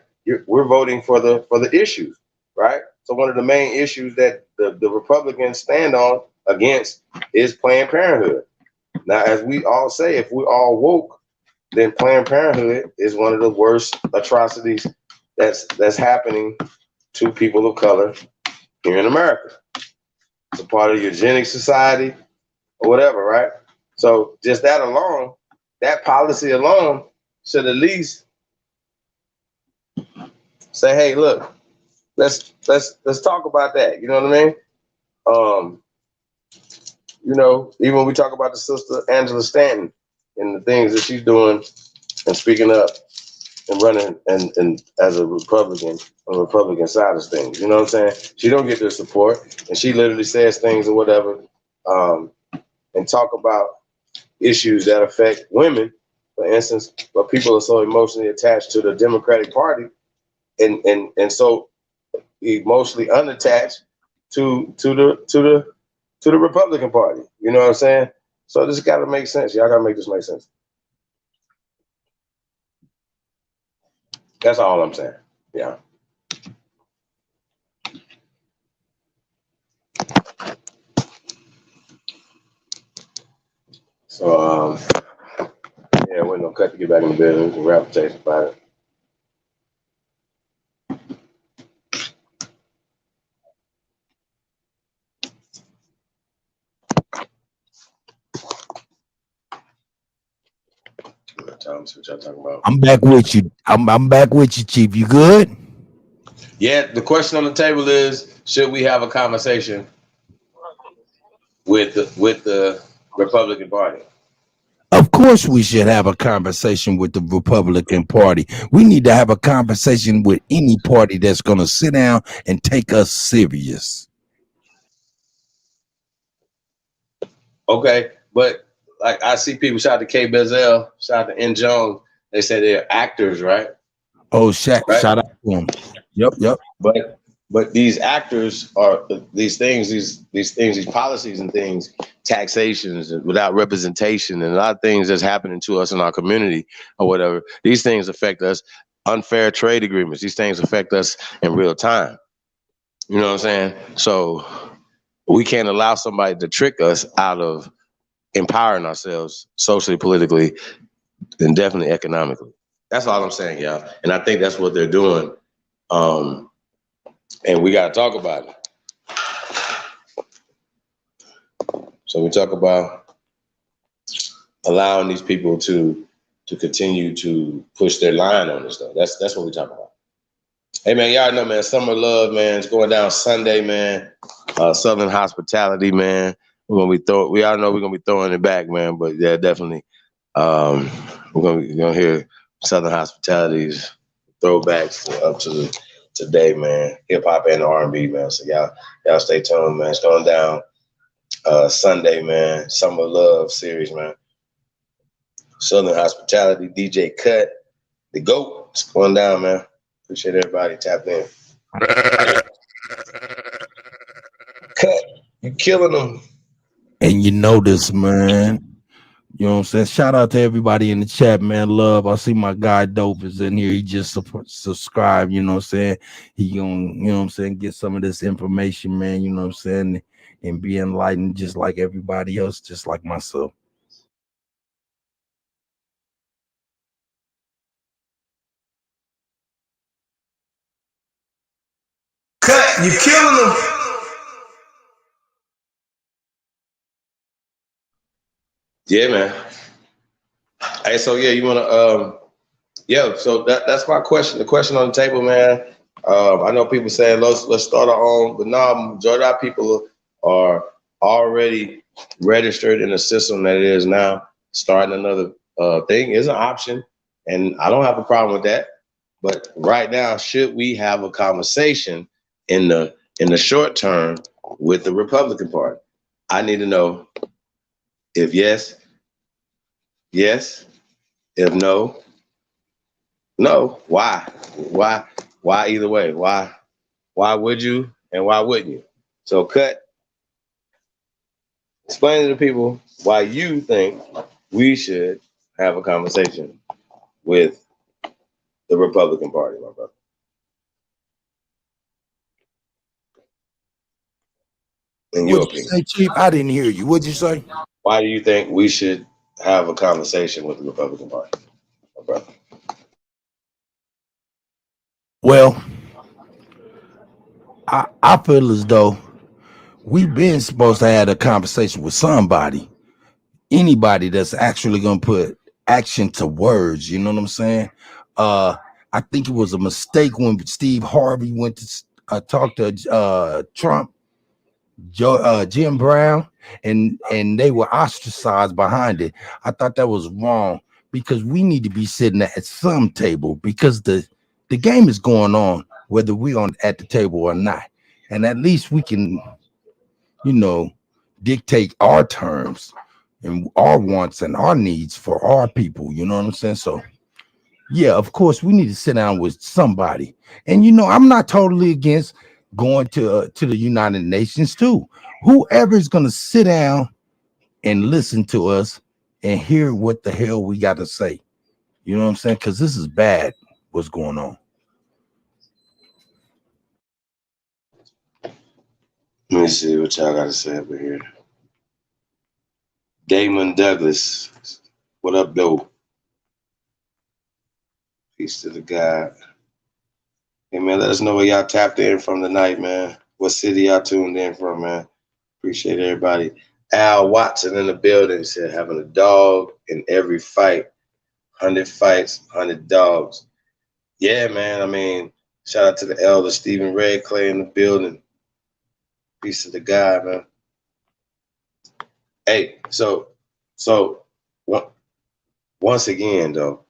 We're voting for the issues, right? So one of the main issues that the Republicans stand on against is Planned Parenthood. Now, as we all say, if we're all woke, then Planned Parenthood is one of the worst atrocities that's happening to people of color here in America. It's a part of eugenics society or whatever, right? So just that alone, that policy alone should at least say, hey, look, let's talk about that. You know what I mean? You know, even when we talk about the sister Angela Stanton and the things that she's doing and speaking up and running and as a Republican on the Republican side of things, you know what I'm saying? She don't get their support, and she literally says things or whatever, and talk about issues that affect women, for instance, but people are so emotionally attached to the Democratic Party and so emotionally unattached to the Republican Party. You know what I'm saying? So this got to make sense. Y'all got to make this make sense. That's all I'm saying. Yeah. So yeah, we're gonna cut to get back in the bed. We can wrap the taste about it. What y'all talking about? I'm back with you. I'm back with you, Chief. You good? Yeah, the question on the table is, should we have a conversation with the Republican Party? Of course we should have a conversation with the Republican Party. We need to have a conversation with any party that's going to sit down and take us serious. Okay, but like I see people, shout out to K Bezell, shout out to N Jones, they say they're actors, right? Oh, shout out to them. Yep. But But these actors are these things, these policies and things, taxations without representation, and a lot of things that's happening to us in our community or whatever. These things affect us. Unfair trade agreements. These things affect us in real time. You know what I'm saying? So we can't allow somebody to trick us out of empowering ourselves socially, politically, and definitely economically. That's all I'm saying, y'all. And I think that's what they're doing. And we got to talk about it. So we talk about allowing these people to continue to push their line on this stuff. That's what we talk about. Hey man, y'all know, man, Summer Love, man, it's going down Sunday, man. Southern Hospitality, man. We all know we're gonna be throwing it back, man. But yeah, definitely, we're gonna hear Southern Hospitality's throwbacks up to today, man. Hip hop and R&B, man. So y'all stay tuned, man. It's going down Sunday, man. Summer Love series, man. Southern Hospitality, DJ Cut, the GOAT. It's going down, man. Appreciate everybody tapped in. Cut, you killing them. And you know this, man. You know what I'm saying? Shout out to everybody in the chat, man. Love. I see my guy Dope is in here. He just subscribed, you know what I'm saying? He gonna, you know what I'm saying, get some of this information, man, you know what I'm saying, and be enlightened just like everybody else, just like myself. Cut, you killing them. Yeah, man. Hey, so yeah, you wanna so that's my question. The question on the table, man. I know people saying let's start our own, but no, majority of our people are already registered in the system that it is now. Starting another thing is an option, and I don't have a problem with that. But right now, should we have a conversation in the short term with the Republican Party? I need to know if yes, yes. If no, no. Why? Why either way? Why would you and why wouldn't you? So Cut, explain to the people why you think we should have a conversation with the Republican Party, my brother. In your What'd you opinion, say, Chief? I didn't hear you. What'd you say? why do you think we should have a conversation with the Republican Party, my brother? Well, I feel as though we've been supposed to have a conversation with somebody, anybody that's actually gonna put action to words. You know what I'm saying? I think it was a mistake when Steve Harvey went to talk to Trump, Jim Brown, and they were ostracized behind it. I thought that was wrong because we need to be sitting at some table because the game is going on whether we're on at the table or not, and at least we can, you know, dictate our terms and our wants and our needs for our people. You know what I'm saying? So yeah, of course we need to sit down with somebody. And you know, I'm not totally against going to the United Nations too. Whoever is going to sit down and listen to us and hear what the hell we got to say. You know what I'm saying? Because this is bad what's going on. Let me see what y'all got to say over here. Damon Douglas, what up, though? Peace to the God. Hey, man, let us know where y'all tapped in from tonight, man. What city y'all tuned in from, man. Appreciate everybody. Al Watson in the building said having a dog in every fight. 100 fights, 100 dogs. Yeah, man. I mean, shout out to the elder Stephen Red Clay in the building. Peace to the God, man. Hey, so once again, though,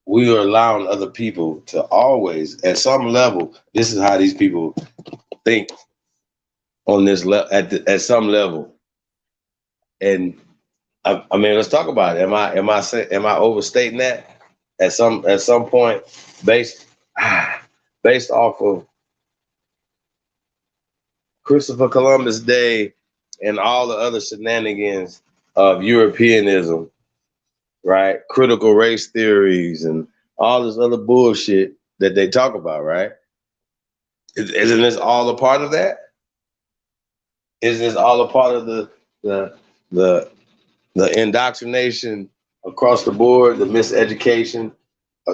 we are allowing other people to always, at some level, this is how these people think on this at some level. And I mean, let's talk about it. Am I overstating that at some point? based off of Christopher Columbus Day and all the other shenanigans of Europeanism, right? Critical race theories and all this other bullshit that they talk about, right? Isn't this all a part of that? Isn't this all a part of the indoctrination across the board, the miseducation?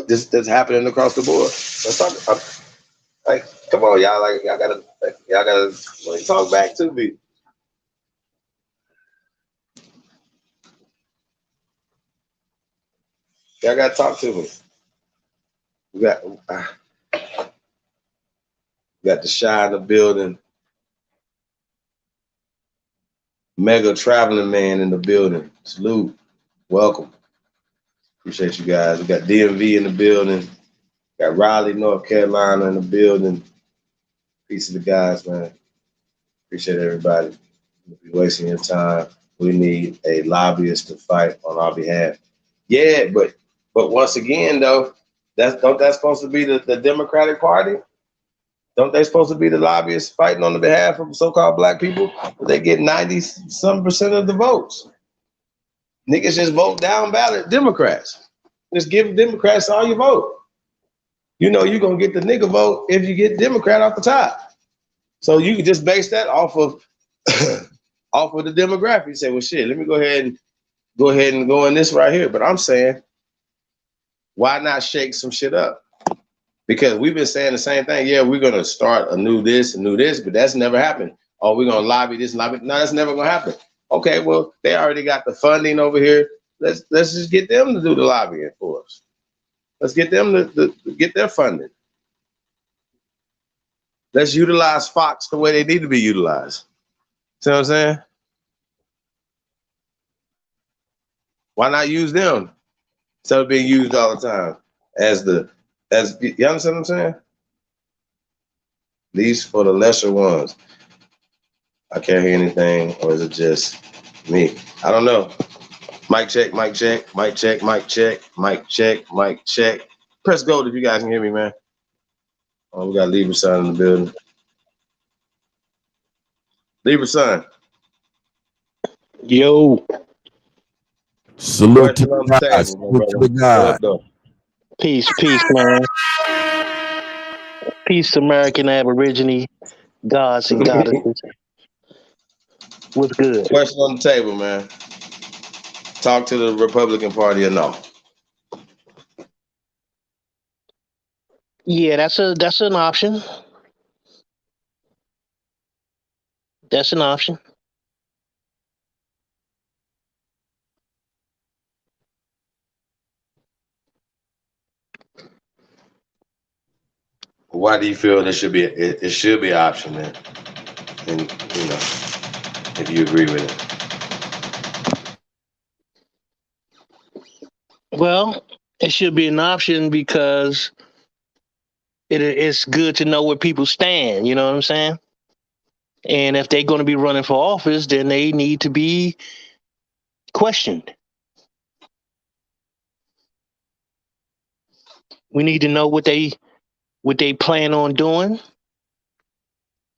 This that's happening across the board. Let's talk. Like, come on, y'all. Like, y'all gotta talk back to me. Y'all gotta talk to me. We got the Shy in the building. Mega traveling man in the building. Salute. Welcome. Appreciate you guys. We got DMV in the building. Got Raleigh, North Carolina in the building. Peace to the guys, man. Appreciate everybody. If you're wasting your time, we need a lobbyist to fight on our behalf. Yeah, but once again, though, that's supposed to be the Democratic Party? Don't they supposed to be the lobbyists fighting on the behalf of so-called black people? They get 90-some% of the votes. Niggas just vote down ballot Democrats. Just give Democrats all your vote. You know you're gonna get the nigga vote if you get Democrat off the top. So you can just base that off of off of the demographic. You say, well, shit, let me go ahead and go in this right here. But I'm saying, why not shake some shit up? Because we've been saying the same thing. Yeah, we're gonna start a new this, but that's never happened. Oh, we're gonna lobby this, lobby. No, that's never gonna happen. Okay, well, they already got the funding over here. Let's just get them to do the lobbying for us. Let's get them to get their funding. Let's utilize Fox the way they need to be utilized. See what I'm saying? Why not use them instead of being used all the time as you understand what I'm saying? These for the lesser ones. I can't hear anything, or is it just me? I don't know. Mic check, mic check, mic check, mic check, mic check, mic check. Press gold if you guys can hear me, man. Oh, we got Libra Sun in the building. Libra Sun. Yo. Salute to Question on the the God. table, my Salute to brother. the What God. up, though? Peace, man. Peace, American Aborigine gods and goddesses. What's good? Question on the table, man. Talk to the Republican Party or no? Yeah, that's an option. That's an option. Why do you feel it should be an option then? And you know, if you agree with it. Well, it should be an option because it's good to know where people stand. You know what I'm saying? And if they're going to be running for office, then they need to be questioned. We need to know what they plan on doing.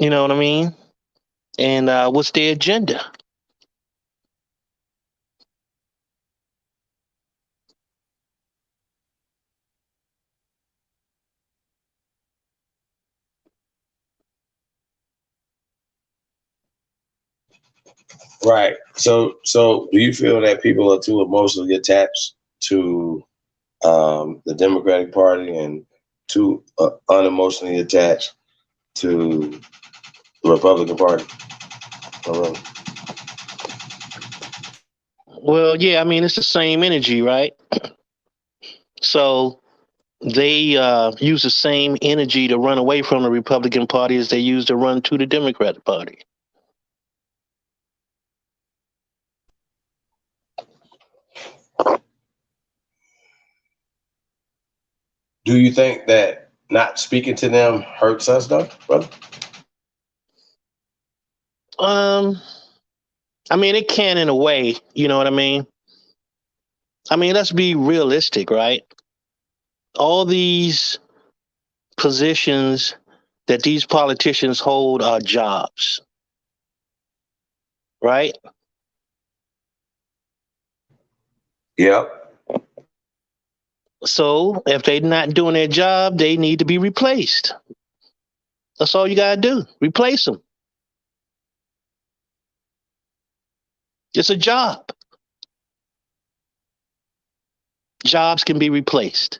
You know what I mean? And what's their agenda? Right. So do you feel that people are too emotionally attached to the Democratic Party and too unemotionally attached to the Republican Party? Well, yeah, I mean, it's the same energy, right? So they use the same energy to run away from the Republican Party as they use to run to the Democratic Party. Do you think that not speaking to them hurts us, though, brother? I mean, it can in a way, you know what I mean? I mean, let's be realistic, right? All these positions that these politicians hold are jobs, right? Yep. So if they're not doing their job, they need to be replaced. That's all you gotta do. Replace them. It's a job. Jobs can be replaced.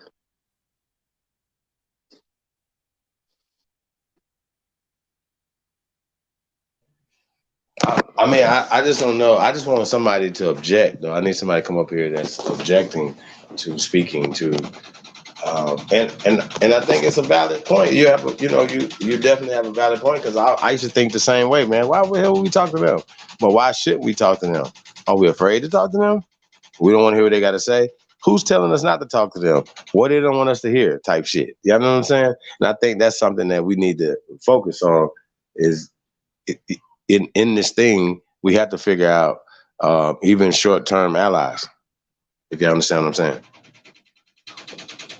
I mean, I just don't know. I just want somebody to object, though. I need somebody to come up here that's objecting to speaking to, and I think it's a valid point. You have, you definitely have a valid point because I used to think the same way, man. Why the hell would we talk to them? But why shouldn't we talk to them? Are we afraid to talk to them? We don't want to hear what they got to say. Who's telling us not to talk to them? What they don't want us to hear? Type shit. You know what I'm saying? And I think that's something that we need to focus on. Is in this thing, we have to figure out even short-term allies, if you understand what I'm saying.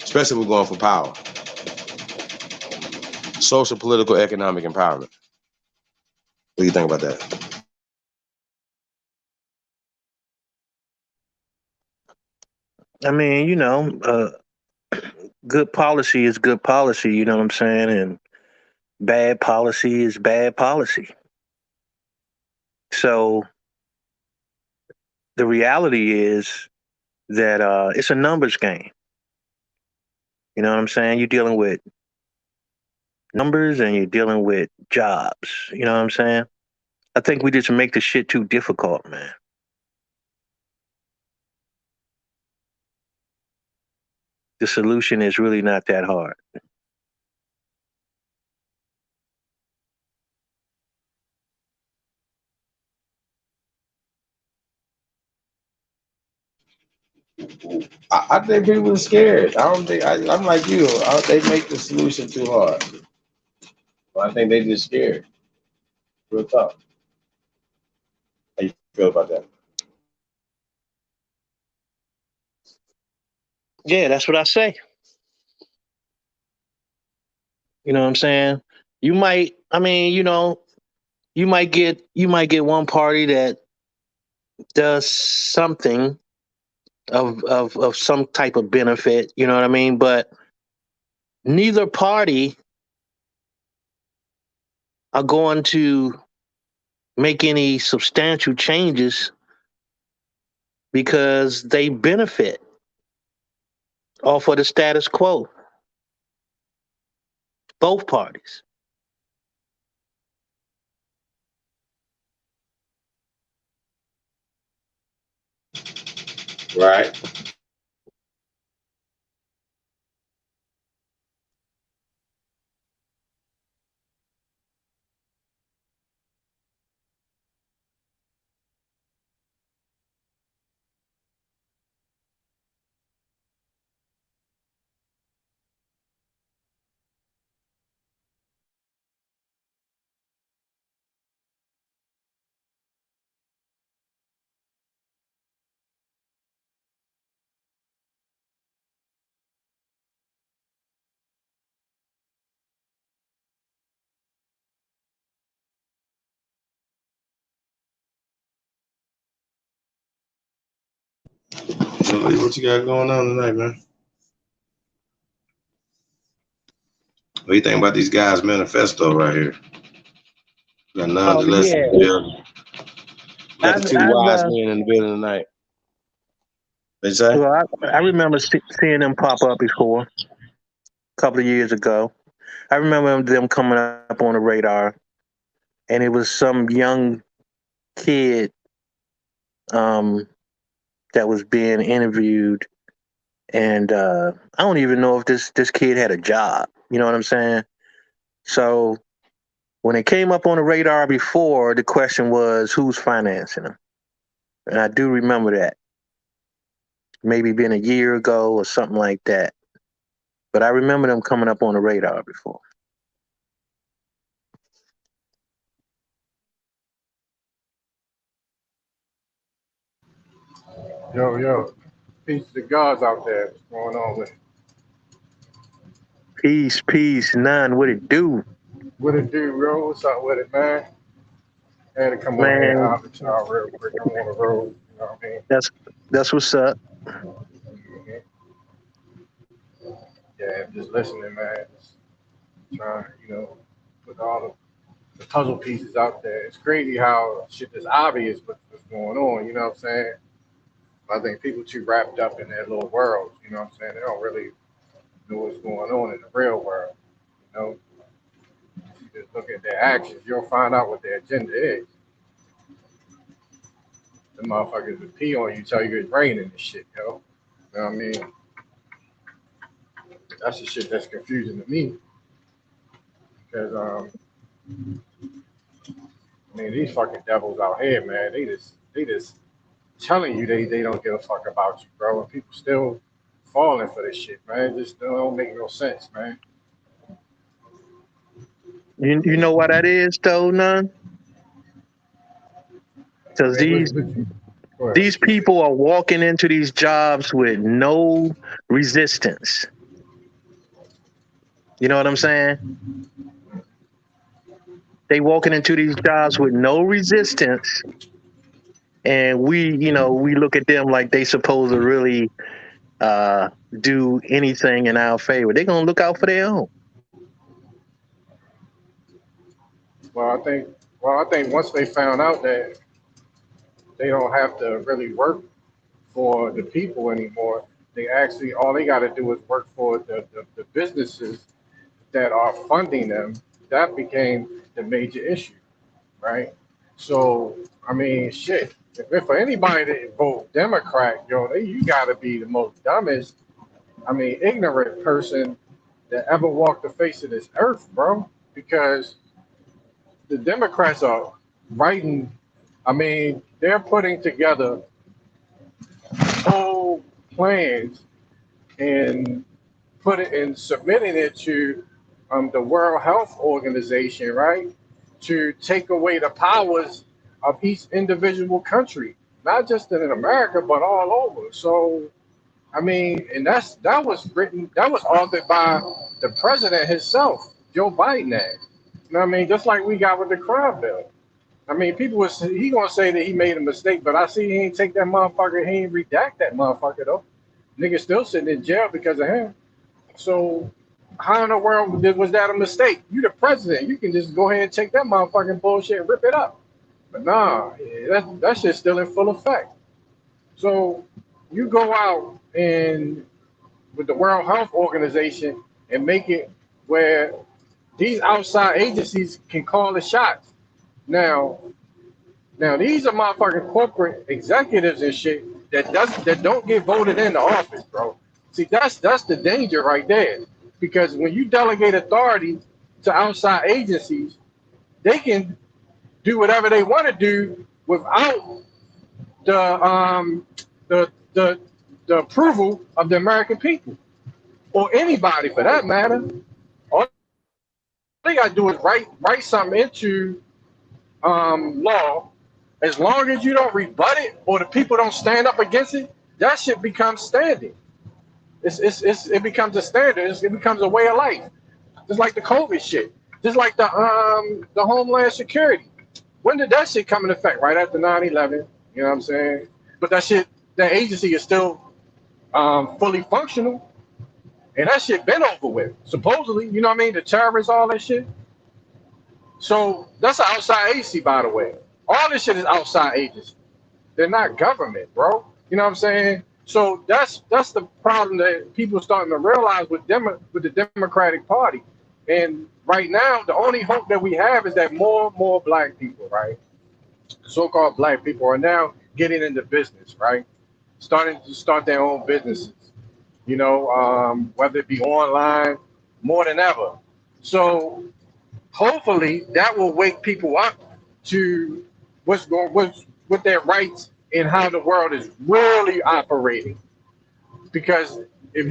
Especially if we're going for power. Social, political, economic empowerment. What do you think about that? I mean, good policy is good policy, you know what I'm saying? And bad policy is bad policy. So the reality is that it's a numbers game. You know what I'm saying? You're dealing with numbers and you're dealing with jobs. You know what I'm saying? I think we just make the shit too difficult, man. The solution is really not that hard. I think people are scared. I don't think I'm like you. They make the solution too hard. Well, I think they just scared. Real talk. How you feel about that? Yeah, that's what I say. You know what I'm saying? You might, I mean, you might get one party that does something of some type of benefit, you know what I mean? But neither party are going to make any substantial changes because they benefit off of the status quo. Both parties. Right. So what you got going on tonight, man? What do you think about these guys' manifesto right here? Got Oh non-Gillespie yeah, in the building. Got the I've, two I've wise men in the building tonight. They say? well, I remember seeing them pop up before a couple of years ago. I remember them coming up on the radar, and it was some young kid that was being interviewed, and I don't even know if this kid had a job. You know what I'm saying? So when it came up on the radar before, the question was who's financing them, and I do remember that. Maybe been a year ago or something like that. But I remember them coming up on the radar before. Yo, peace to the gods out there. What's going on with it? Peace, none. What it do, What it do, bro? What's up with it, man? Had to come on here and man? holler at y'all real quick. I'm on the road, you know what I mean? That's what's up. Mhm. Yeah, just listening, man. Just trying, put all the puzzle pieces out there. It's crazy how shit is obvious what's going on, you know what I'm saying? I think people too wrapped up in their little worlds, you know what I'm saying? They don't really know what's going on in the real world, you know? You just look at their actions, you'll find out what their agenda is. The motherfuckers would pee on you, tell you it's raining and shit, yo. You know what I mean? That's the shit that's confusing to me. Because, these fucking devils out here, man, they just telling you they don't give a fuck about you, bro. And people still falling for this shit, man. It just don't make no sense, man. You know why that is, though, none? Because Hey, go ahead. these people are walking into these jobs with no resistance. You know what I'm saying? They walking into these jobs with no resistance, and we look at them like they supposed to really do anything in our favor. They're gonna look out for their own. Well, I think once they found out that they don't have to really work for the people anymore, they actually all they got to do is work for the businesses that are funding them. That became the major issue, right? So, shit. If for anybody to vote Democrat, you got to be the most dumbest, ignorant person that ever walked the face of this earth, bro. Because the Democrats are writing, they're putting together whole plans and submitting it to the World Health Organization, right? To take away the powers of each individual country, not just in America, but all over. So, and that was authored by the president himself, Joe Biden. You know what I mean? Just like we got with the crime bill. He gonna say that he made a mistake, but I see he ain't take that motherfucker, he ain't redact that motherfucker though. Nigga still sitting in jail because of him. So how in the world was that a mistake? You the president. You can just go ahead and take that motherfucking bullshit and rip it up. But nah, that shit's still in full effect. So you go out and with the World Health Organization and make it where these outside agencies can call the shots. Now these are motherfucking corporate executives and shit that don't get voted into office, bro. See, that's the danger right there. Because when you delegate authority to outside agencies, they can do whatever they want to do without the the approval of the American people or anybody for that matter. All they gotta do is write something into law. As long as you don't rebut it or the people don't stand up against it, that shit becomes standard. It becomes a standard. It becomes a way of life. Just like the COVID shit. Just like the Homeland Security. When did that shit come into effect? Right after 9/11. You know what I'm saying? But that agency is still fully functional. And that shit been over with. Supposedly, you know what I mean? The terrorists, all that shit. So that's an outside agency, by the way. All this shit is outside agency. They're not government, bro. You know what I'm saying? So that's the problem that people are starting to realize with the Democratic Party. And right now, the only hope that we have is that more and more black people, right? So-called black people are now getting into business, right? Starting to start their own businesses. Whether it be online, more than ever. So hopefully that will wake people up to what's with their rights and how the world is really operating. Because if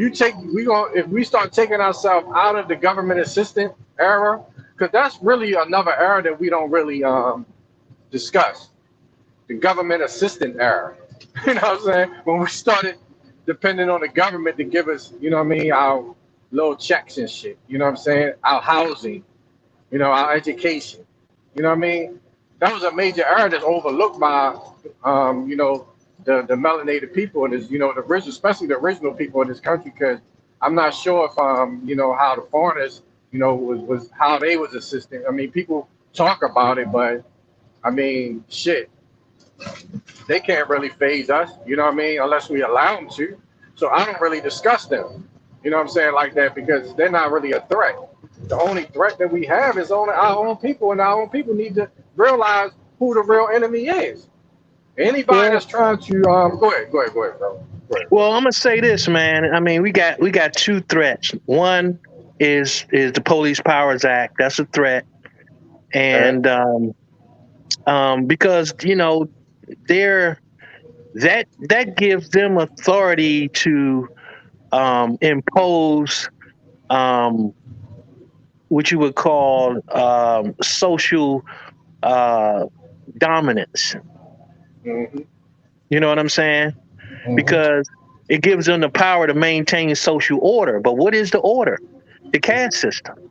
we start taking ourselves out of the government assistant era, because that's really another era that we don't really discuss, the government assistant era. You know what I'm saying? When we started depending on the government to give us, you know what I mean, little checks and shit. You know what I'm saying? Our housing, our education. You know what I mean? That was a major error that's overlooked by, the melanated people and the original, especially the original people in this country. Because I'm not sure if how the foreigners, was how they was assisting. I mean, people talk about it, but I mean, shit, they can't really phase us. You know what I mean? Unless we allow them to. So I don't really discuss them. You know what I'm saying, like that, because they're not really a threat. The only threat that we have is on our own people, and our own people need to realize who the real enemy is. Anybody that's trying to go ahead, bro. Go ahead. Well, I'm gonna say this, man. I mean, we got two threats. One is the Police Powers Act. That's a threat, and because they're that gives them authority to impose what you would call social dominance. Mm-hmm. You know what I'm saying? Mm-hmm. Because it gives them the power to maintain social order. But what is the order? The caste system.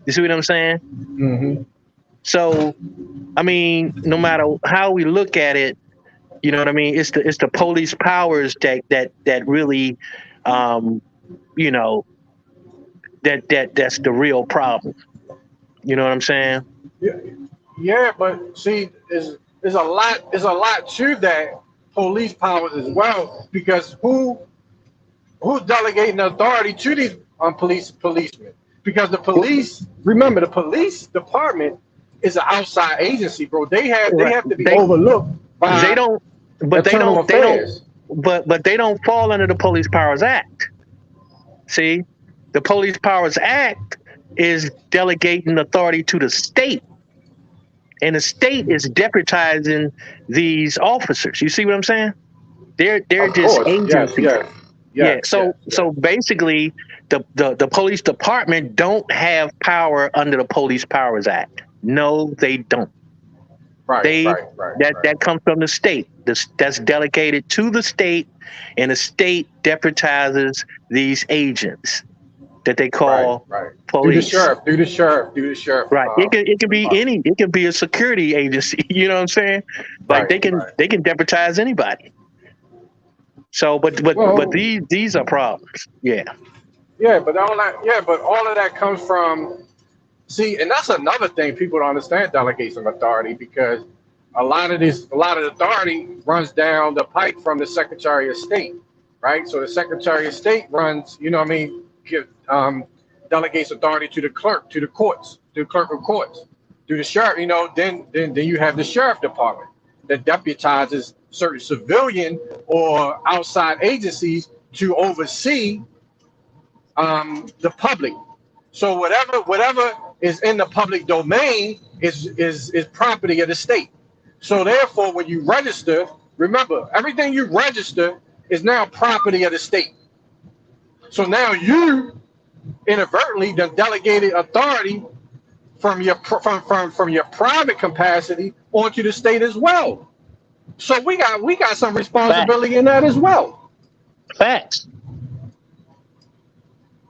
You see what I'm saying? Mm-hmm. So, I mean, no matter how we look at it, you know what I mean? It's the police powers that really, that's the real problem. You know what I'm saying? Yeah, but see, there's a lot to that police powers as well, because who's delegating authority to these policemen? Because the police, remember, the police department is an outside agency, bro. They have to be overlooked by they don't fall under the Police Powers Act. See, the Police Powers Act is delegating authority to the state, and the state is deputizing these officers. You see what I'm saying? They're of just course. agencies. Yes, So basically, the police department don't have power under the Police Powers Act. No, they don't. Right. That comes from the state. That's delegated to the state, and the state deputizes these agents that they call police. Do the sheriff. Right. It can be any. It can be a security agency. You know what I'm saying? Like they can deputize anybody. So, but these are problems. Yeah. Yeah, but all of that comes from. See, and that's another thing people don't understand delegation of authority, because a lot of authority runs down the pipe from the Secretary of State, right? So the Secretary of State runs, delegates authority to the clerk, to the courts, to the clerk of courts, to the sheriff. Then you have the sheriff department that deputizes certain civilian or outside agencies to oversee the public. So whatever is in the public domain is property of the state. So therefore, when you register, remember, everything you register is now property of the state. So now you inadvertently delegated authority from your private capacity onto the state as well. So we got some responsibility in that as well. Facts.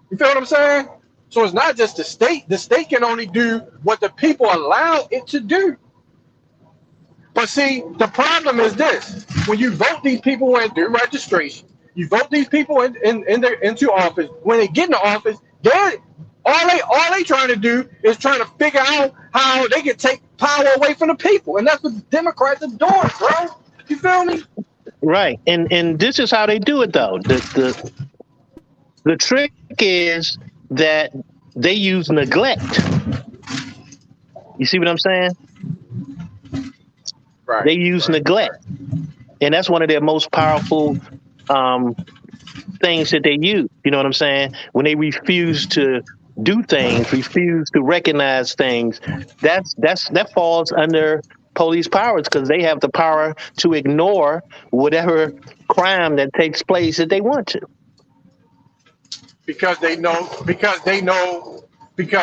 You feel what I'm saying? So it's not just the state. The state can only do what the people allow it to do. But see, the problem is this: when you vote these people in, do registration, you vote these people into office. When they get into office, all they trying to do is trying to figure out how they can take power away from the people, and that's what the Democrats are doing, bro. You feel me? Right, and this is how they do it, though. The trick is that they use neglect. You see what I'm saying? Right. They use neglect, and that's one of their most powerful things that they use. You know what I'm saying? When they refuse to do things, refuse to recognize things, that falls under police powers, because they have the power to ignore whatever crime that takes place that they want to. Because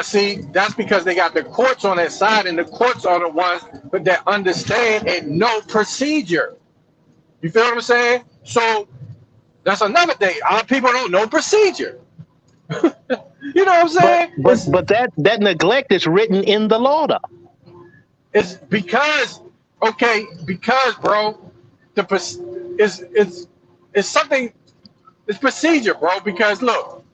see, that's because they got the courts on their side, and the courts are the ones that understand and know procedure. You feel what I'm saying? So that's another thing. Our people don't know procedure. You know what I'm saying? But that neglect is written in the law, though. It's because, okay, because, bro, it's something. It's procedure, bro. Because look,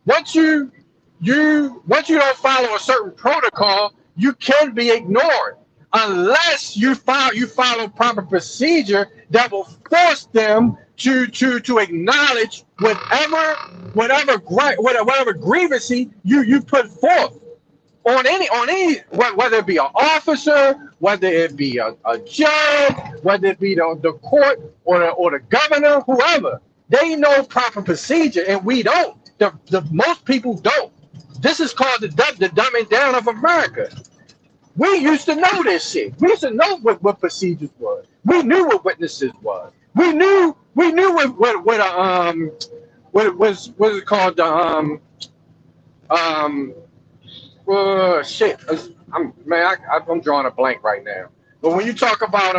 once you don't follow a certain protocol, you can be ignored unless you follow proper procedure that will force them to acknowledge whatever grievance you put forth on any whether it be an officer, whether it be a judge, whether it be the court or the governor, whoever. They know proper procedure, and we don't. The most people don't. This is called the dumbing down of America. We used to know this shit. We used to know what procedures was. We knew what witnesses was. We knew what it called, shit. I'm drawing a blank right now. But when you talk about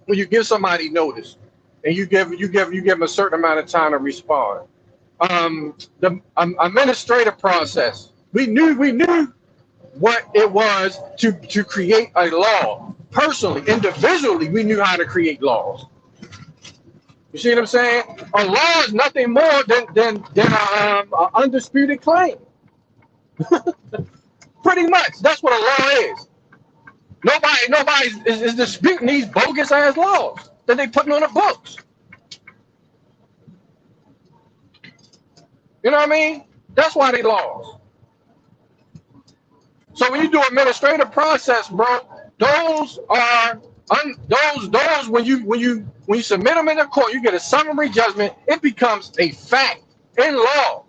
when you give somebody notice and you give them a certain amount of time to respond, the administrative process. We knew what it was to create a law. Personally, individually, we knew how to create laws. You see what I'm saying? A law is nothing more than an undisputed claim. Pretty much, that's what a law is. Nobody is disputing these bogus ass laws that they putting on the books. You know what I mean? That's why they laws. So when you do administrative process, bro, those are those when you submit them in the court, you get a summary judgment. It becomes a fact in law.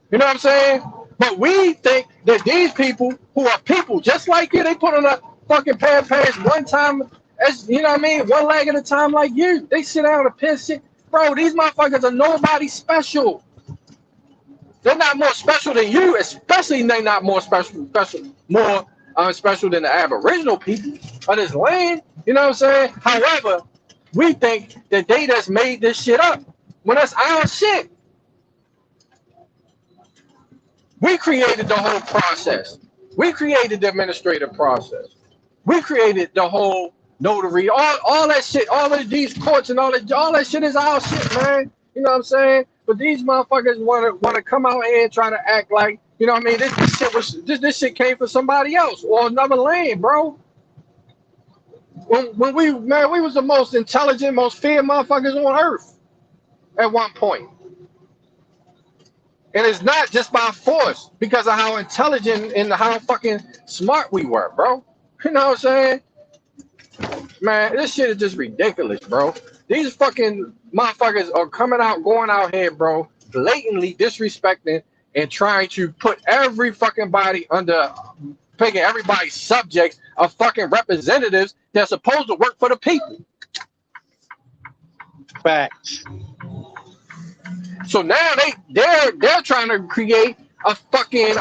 You know what I'm saying? But we think that these people who are people just like you, they put on a fucking pair of pants one time, as you know what I mean, one leg at a time like you. They sit down and piss shit. Bro, these motherfuckers are nobody special. They're not more special than you, especially they're not more special than the Aboriginal people of this land. You know what I'm saying? However, we think that they just made this shit up when that's our shit. We created the whole process. We created the administrative process. We created the whole notary, all that shit, all of these courts and all that shit is our shit, man. You know what I'm saying? But these motherfuckers want to come out here and try to act like, you know what I mean? This shit came from somebody else or another land, bro. When we was the most intelligent, most feared motherfuckers on earth at one point. And it's not just by force because of how intelligent and how fucking smart we were, bro. You know what I'm saying? Man, this shit is just ridiculous, bro. These fucking motherfuckers are going out here, bro, blatantly disrespecting and trying to put every fucking body under, picking everybody's subjects of fucking representatives that's supposed to work for the people. Facts. So now they're trying to create a fucking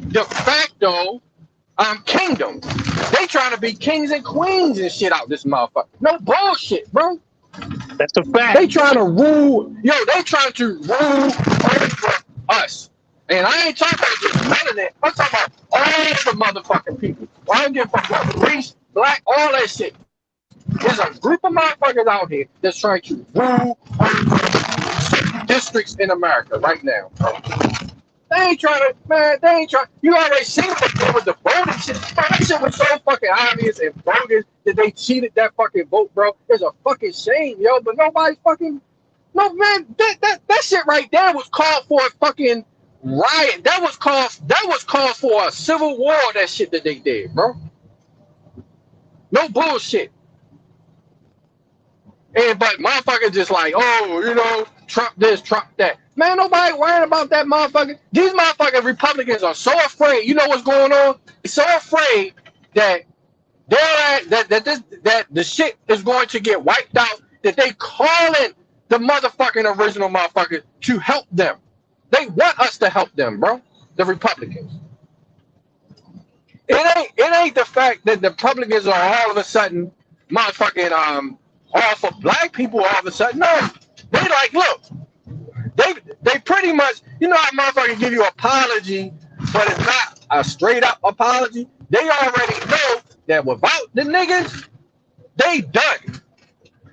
de facto kingdom. They trying to be kings and queens and shit out this motherfucker. No bullshit, bro. That's a fact. They trying to rule. They trying to rule over us. And I ain't talking about just melanin. I'm talking about all the motherfucking people. I don't give a fuck about race, black, all that shit. There's a group of motherfuckers out here that's trying to rule over districts in America right now, bro. They ain't trying to, man, they ain't trying. You already seen what they did with the voting shit. Man, that shit was so fucking obvious and bogus that they cheated that fucking vote, bro. It's a fucking shame, yo, but nobody's fucking, no, man, that shit right there was called for a fucking riot. That was called for a civil war, that shit that they did, bro. No bullshit. But motherfuckers just like, oh, Trump this, Trump that. Man, nobody worrying about that motherfucker. These motherfucking Republicans are so afraid. You know what's going on? They're so afraid that that the shit is going to get wiped out that they calling the motherfucking original motherfuckers to help them. They want us to help them, bro. The Republicans. It ain't the fact that the Republicans are all of a sudden motherfucking all for black people all of a sudden. No. They like, look, they pretty much, you know how motherfuckers give you an apology, but it's not a straight up apology. They already know that without the niggas, they done.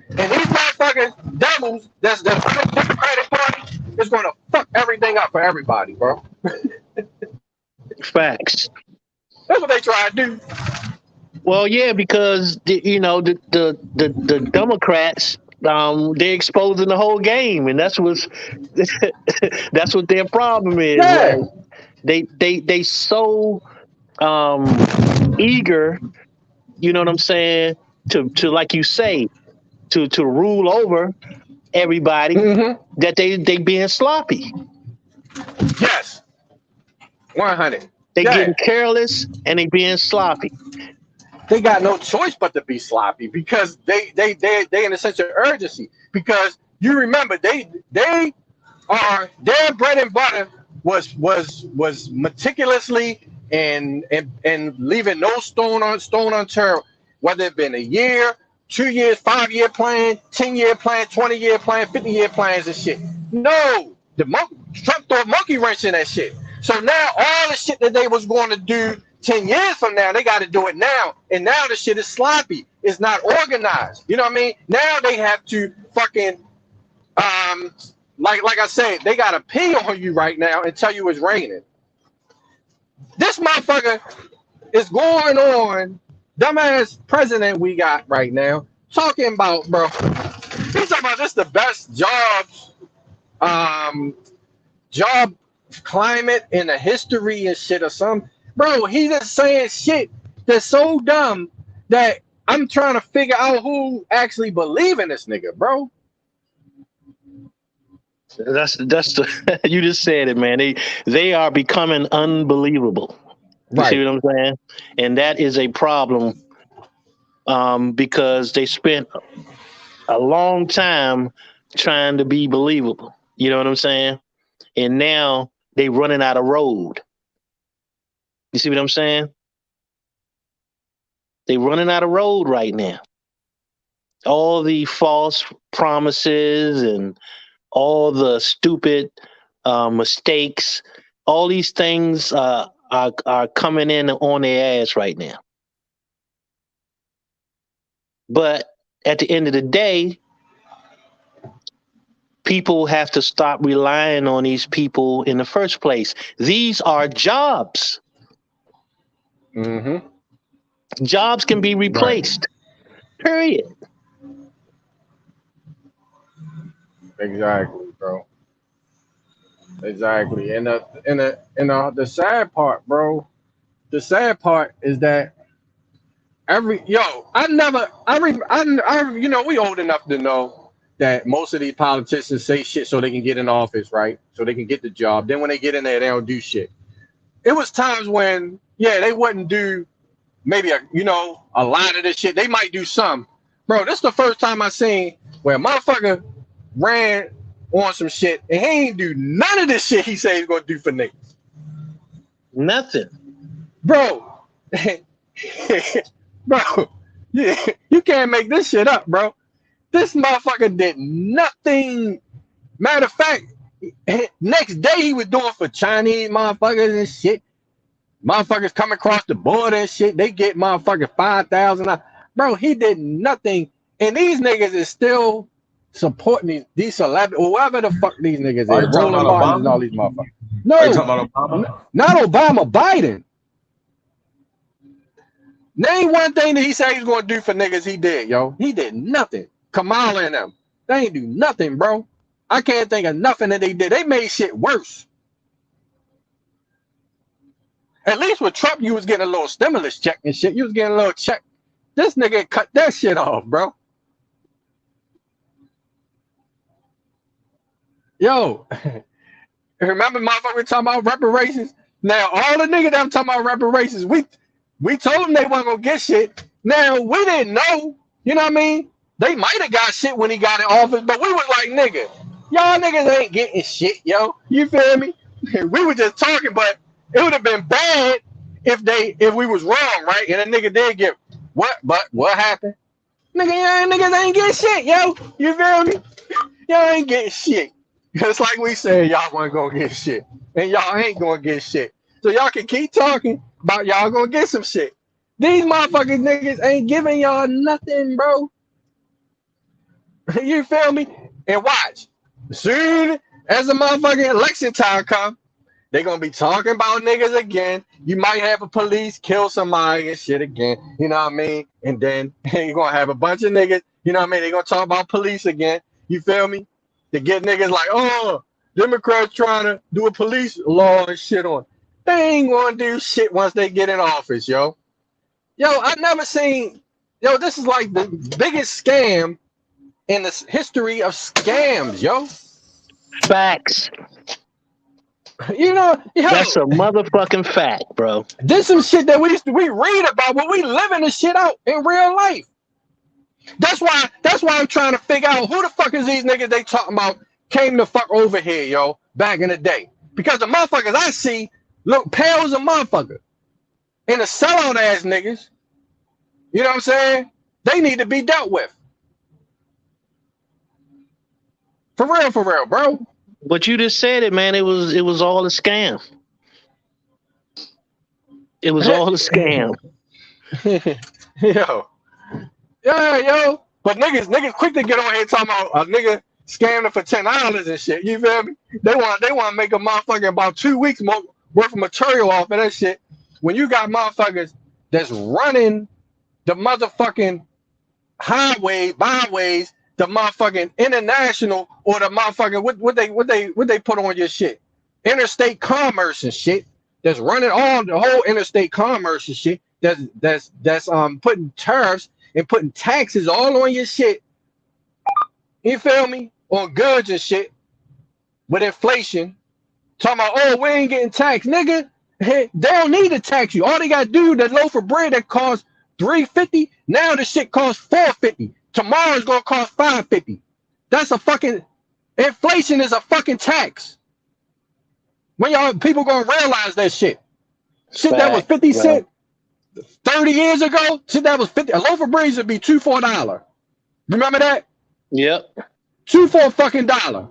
And these motherfucking devils that's the Democratic Party is gonna fuck everything up for everybody, bro. Facts. That's what they try to do. Well, yeah, because the Democrats, they're exposing the whole game, and that's what that's what their problem is. Yeah. Like, they so eager, you know what I'm saying, to like you say, to rule over everybody, that they being sloppy. Yes. 100. They getting careless and they being sloppy. They got no choice but to be sloppy because they in a sense of urgency. Because you remember they are their bread and butter was meticulously and leaving no stone unturned, whether it been a year, 2 years, 5-year plan, 10-year plan, 20-year plan, 50-year plans and shit. No, Trump threw a monkey wrench in that shit. So now all the shit that they was going to do 10 years from now, they got to do it now. And now the shit is sloppy. It's not organized. You know what I mean? Now they have to fucking, like I said, they got to pee on you right now and tell you it's raining. This motherfucker is going on, dumbass president we got right now, talking about, bro, he's talking about this the best job climate in the history and shit or something. Bro, he's just saying shit that's so dumb that I'm trying to figure out who actually believe in this nigga, bro. That's the you just said it, man. They are becoming unbelievable. You see what I'm saying? And that is a problem, because they spent a long time trying to be believable. You know what I'm saying? And now they running out of road. You see what I'm saying? They running out of road right now. All the false promises and all the stupid mistakes, all these things are coming in on their ass right now. But at the end of the day, people have to stop relying on these people in the first place. These are jobs. Jobs can be replaced. Period. Exactly, bro. Exactly. And the sad part, bro. The sad part is that we old enough to know that most of these politicians say shit so they can get in office, right? So they can get the job. Then when they get in there, they don't do shit. It was times when, they wouldn't do maybe a lot of this shit. They might do some. Bro, this is the first time I seen where a motherfucker ran on some shit and he ain't do none of this shit he said he's gonna do for niggas. Nothing. Bro. Bro, you can't make this shit up, bro. This motherfucker did nothing. Matter of fact, next day he was doing for Chinese motherfuckers and shit. Motherfuckers come across the border and shit. They get motherfucking $5,000. Bro, he did nothing. And these niggas is still supporting these celebrities, whoever the fuck these niggas is. Roland Martin and all these motherfuckers. No, not Obama, Biden. Name one thing that he said he's going to do for niggas. He did, yo. He did nothing. Kamala and them. They ain't do nothing, bro. I can't think of nothing that they did. They made shit worse. At least with Trump, you was getting a little stimulus check and shit. You was getting a little check. This nigga cut that shit off, bro. Yo, remember motherfucker talking about reparations? Now, all the niggas that I'm talking about reparations, we told them they weren't going to get shit. Now, we didn't know. You know what I mean? They might have got shit when he got in office, but we was like, nigga, y'all niggas ain't getting shit, yo. You feel me? We were just talking, but it would have been bad if we was wrong, right? And a nigga did get what? But what happened? Niggas ain't getting shit, yo. You feel me? Y'all ain't getting shit. It's like we said y'all wasn't gonna get shit. And y'all ain't gonna get shit. So y'all can keep talking about y'all gonna get some shit. These motherfucking niggas ain't giving y'all nothing, bro. You feel me? And watch. Soon as the motherfucking election time come, they gonna be talking about niggas again. You might have a police kill somebody and shit again. You know what I mean? And then you're gonna have a bunch of niggas, you know what I mean? They're gonna talk about police again. You feel me? To get niggas like, oh, Democrats trying to do a police law and shit on. They ain't gonna do shit once they get in office, yo. Yo, I never seen, yo, this is like the biggest scam in the history of scams, yo. Facts. You know, yo, That's a motherfucking fact, bro. this some shit that we read about, but we living this shit out in real life. That's why I'm trying to figure out who the fuck is these niggas they talking about came the fuck over here, yo, back in the day. Because the motherfuckers I see look pale as a motherfucker. And the sellout ass niggas, you know what I'm saying? They need to be dealt with. For real, bro. But you just said it, man. It was all a scam. It was all a scam. Yo. Yeah, yo. But niggas quick to get on here talking about a nigga scammed them for $10 and shit. You feel me? They want to make a motherfucking about 2 weeks more worth of material off of that shit. When you got motherfuckers that's running the motherfucking highway, byways, the motherfucking international or the motherfucking what they put on your shit, interstate commerce and shit. That's running all the whole interstate commerce and shit. That's putting tariffs and putting taxes all on your shit. You feel me? On goods and shit. With inflation, talking about, oh, we ain't getting taxed, nigga. They don't need to tax you. All they gotta do, that loaf of bread that costs $3.50, now the shit costs $4.50. Tomorrow's gonna cost $5.50. That's a fucking inflation is a fucking tax. When y'all people gonna realize that shit? Shit that was 50 cents 30 years ago, shit that was 50. A loaf of bread would be $2 for $1. Remember that? Yep. $2 for a fucking $1.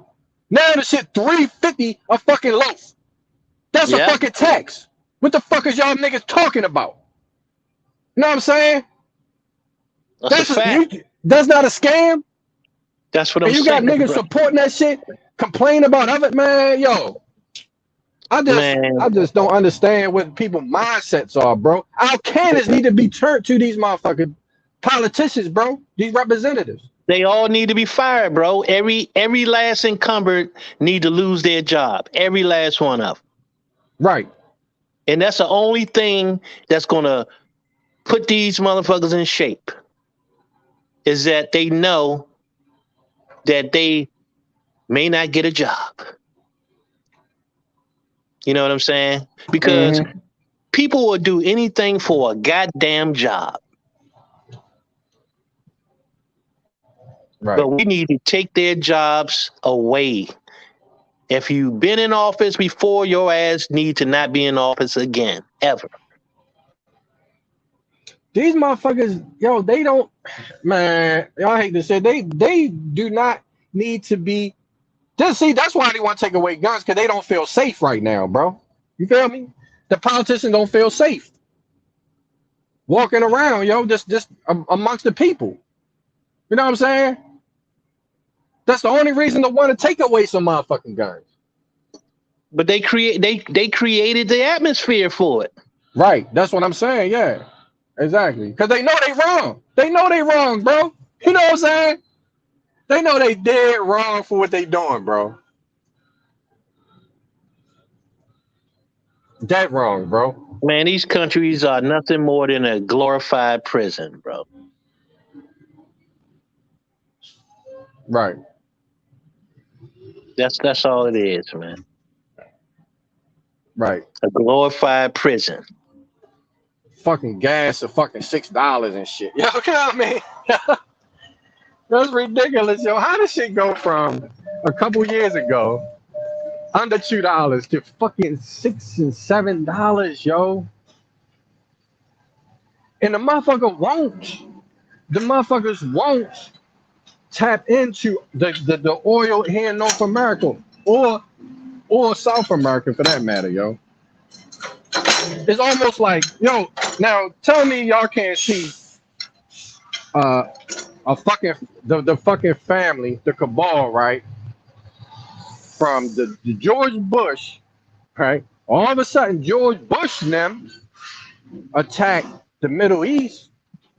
Now the shit $3.50 a fucking loaf. That's a fucking tax. What the fuck is y'all niggas talking about? You know what I'm saying? That's a fact. That's not a scam. That's what I'm saying. You got niggas supporting that shit, complain about it, man. Yo, I just don't understand what people's mindsets are, bro. Our cannons need to be turned to these motherfucking politicians, bro. These representatives. They all need to be fired, bro. Every last incumbent need to lose their job. Every last one of them. Right. And that's the only thing that's gonna put these motherfuckers in shape. Is that they know that they may not get a job. You know what I'm saying? Because people will do anything for a goddamn job. Right. But we need to take their jobs away. If you've been in office before, your ass need to not be in office again, ever. These motherfuckers, yo, they don't, man, I hate to say, they do not need to be, just see, that's why they want to take away guns, because they don't feel safe right now, bro. You feel me? The politicians don't feel safe walking around, yo, just amongst the people. You know what I'm saying? That's the only reason to want to take away some motherfucking guns. But they created the atmosphere for it. Right. That's what I'm saying. Yeah. Exactly. Because they know they wrong. They know they wrong, bro. You know what I'm saying? They know they dead wrong for what they doing, bro. Dead wrong, bro. Man, these countries are nothing more than a glorified prison, bro. Right. That's all it is, man. Right. A glorified prison. Fucking gas of fucking $6 and shit. Yo, you know what I mean? That's ridiculous, yo. How does shit go from a couple years ago under $2 to fucking $6 and $7, yo? And the motherfuckers won't tap into the oil here in North America or South America for that matter, yo. It's almost like, yo, now tell me y'all can't see uh a fucking the fucking family, the cabal, right? From the George Bush, right? All of a sudden George Bush and them attacked the Middle East,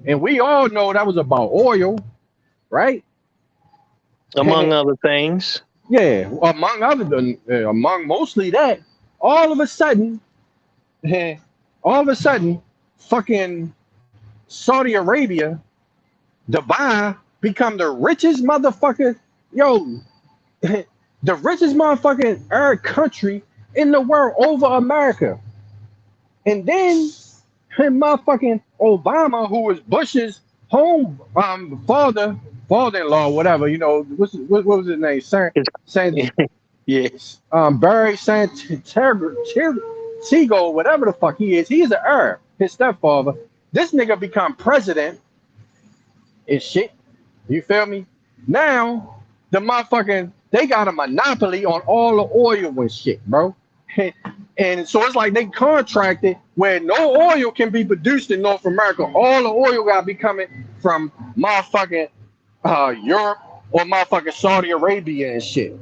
and we all know that was about oil, right? Among other things. Yeah, among mostly that. All of a sudden, fucking Saudi Arabia, Dubai, become the richest motherfucker, yo, the richest motherfucking Arab country in the world over America. And then motherfucking Obama, who was Bush's home father-in-law, whatever, you know, what was his name? Yes. Barry Santiago, whatever the fuck he is. He's an Arab, his stepfather. This nigga become president and shit. You feel me? Now, the motherfucking, they got a monopoly on all the oil and shit, bro. And so it's like they contracted where no oil can be produced in North America. All the oil got to be coming from motherfucking Europe or motherfucking Saudi Arabia and shit.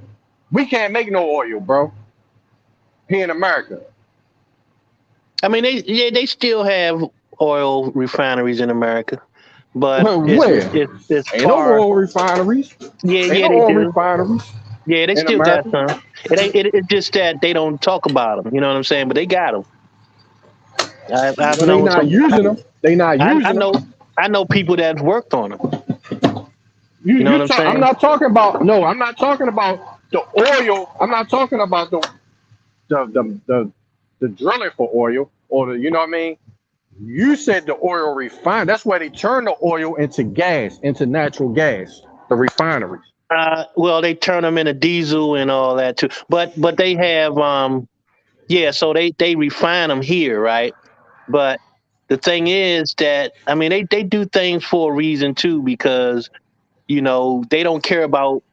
We can't make no oil, bro, here in America. I mean, they still have oil refineries in America, but where? It's ain't no oil refineries. Yeah, ain't no oil refineries. Yeah, they still America. got some. It's just that they don't talk about them. You know what I'm saying? But they got them. They not using them. They not using them. I know people that worked on them. You know what I'm saying? I'm not talking about. No, I'm not talking about the oil. I'm not talking about the drilling for oil or the, you know what I mean? You said the oil refined. That's where they turn the oil into gas, into natural gas. The refineries. Well, they turn them into diesel and all that too. But they have so they refine them here, right? But the thing is that I mean they do things for a reason too, because you know they don't care about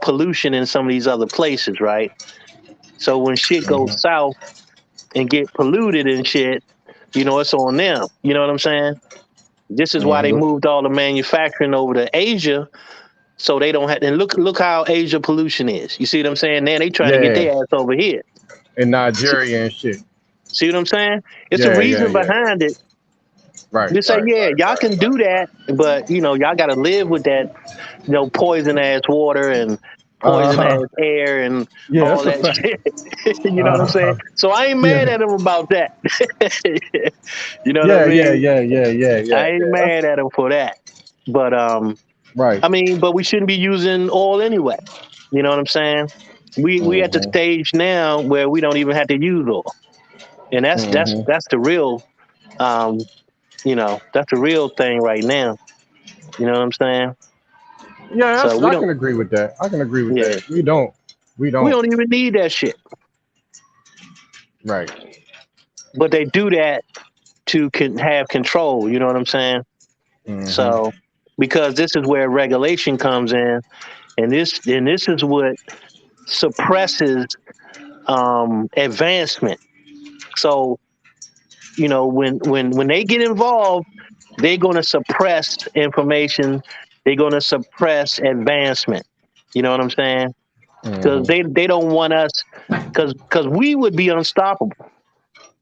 pollution in some of these other places, right? So when shit goes south and get polluted and shit, you know, it's on them. You know what I'm saying? This is why they moved all the manufacturing over to Asia, so they don't have. And look how Asia pollution is. You see what I'm saying? Now they trying to get their ass over here in Nigeria and shit. See what I'm saying? It's a reason behind it. Right. You say, y'all can do that, but you know, y'all got to live with that, you know, poison ass water and poison ass air and all that shit. You know what I'm saying? So I ain't mad at them about that. You know what I mean? Yeah. I ain't mad at them for that. But right. I mean, but we shouldn't be using oil anyway. You know what I'm saying? We at the stage now where we don't even have to use oil. And that's the real you know, that's the real thing right now. You know what I'm saying? Yeah, so I can agree with that. I can agree with that. We don't even need that shit. Right. But they do that to have control, you know what I'm saying? So because this is where regulation comes in, and this is what suppresses advancement. So, you know, when they get involved, they're going to suppress information. They're going to suppress advancement. You know what I'm saying? Because they don't want us, because we would be unstoppable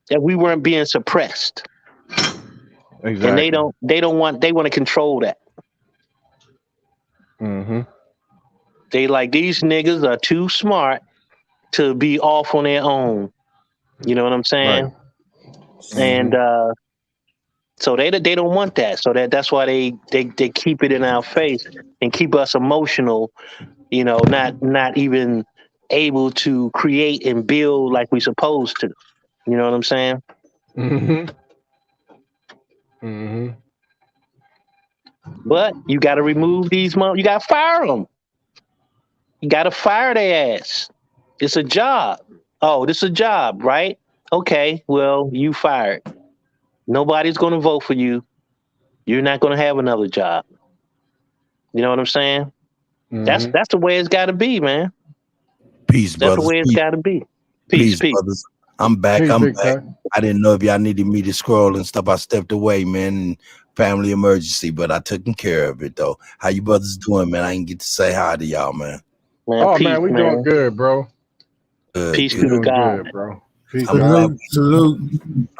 if we weren't being suppressed. Exactly. And they want to control that. They like, these niggas are too smart to be off on their own. You know what I'm saying? Right. And so they don't want that. So that's why they keep it in our face and keep us emotional, you know, not even able to create and build like we supposed to. You know what I'm saying? But you got to remove these you got to fire them. You got to fire their ass. It's a job. Oh, this is a job, right? Okay, well, you fired. Nobody's going to vote for you. You're not going to have another job. You know what I'm saying? That's Mm-hmm. the way it's got to be, man. Peace, That's the brothers. way it's Peace, got to be. Peace, peace. brothers. I'm back. Peace, I'm Big back. Tech. I didn't know if y'all needed me to scroll and stuff. I stepped away, man. Family emergency, but I took care of it though. How you brothers doing, man? I didn't get to say hi to y'all, man. Man, Oh, peace, man, we doing man. good, bro. Peace We to the doing God. good, bro. Peace, I'm God. glad. Salute.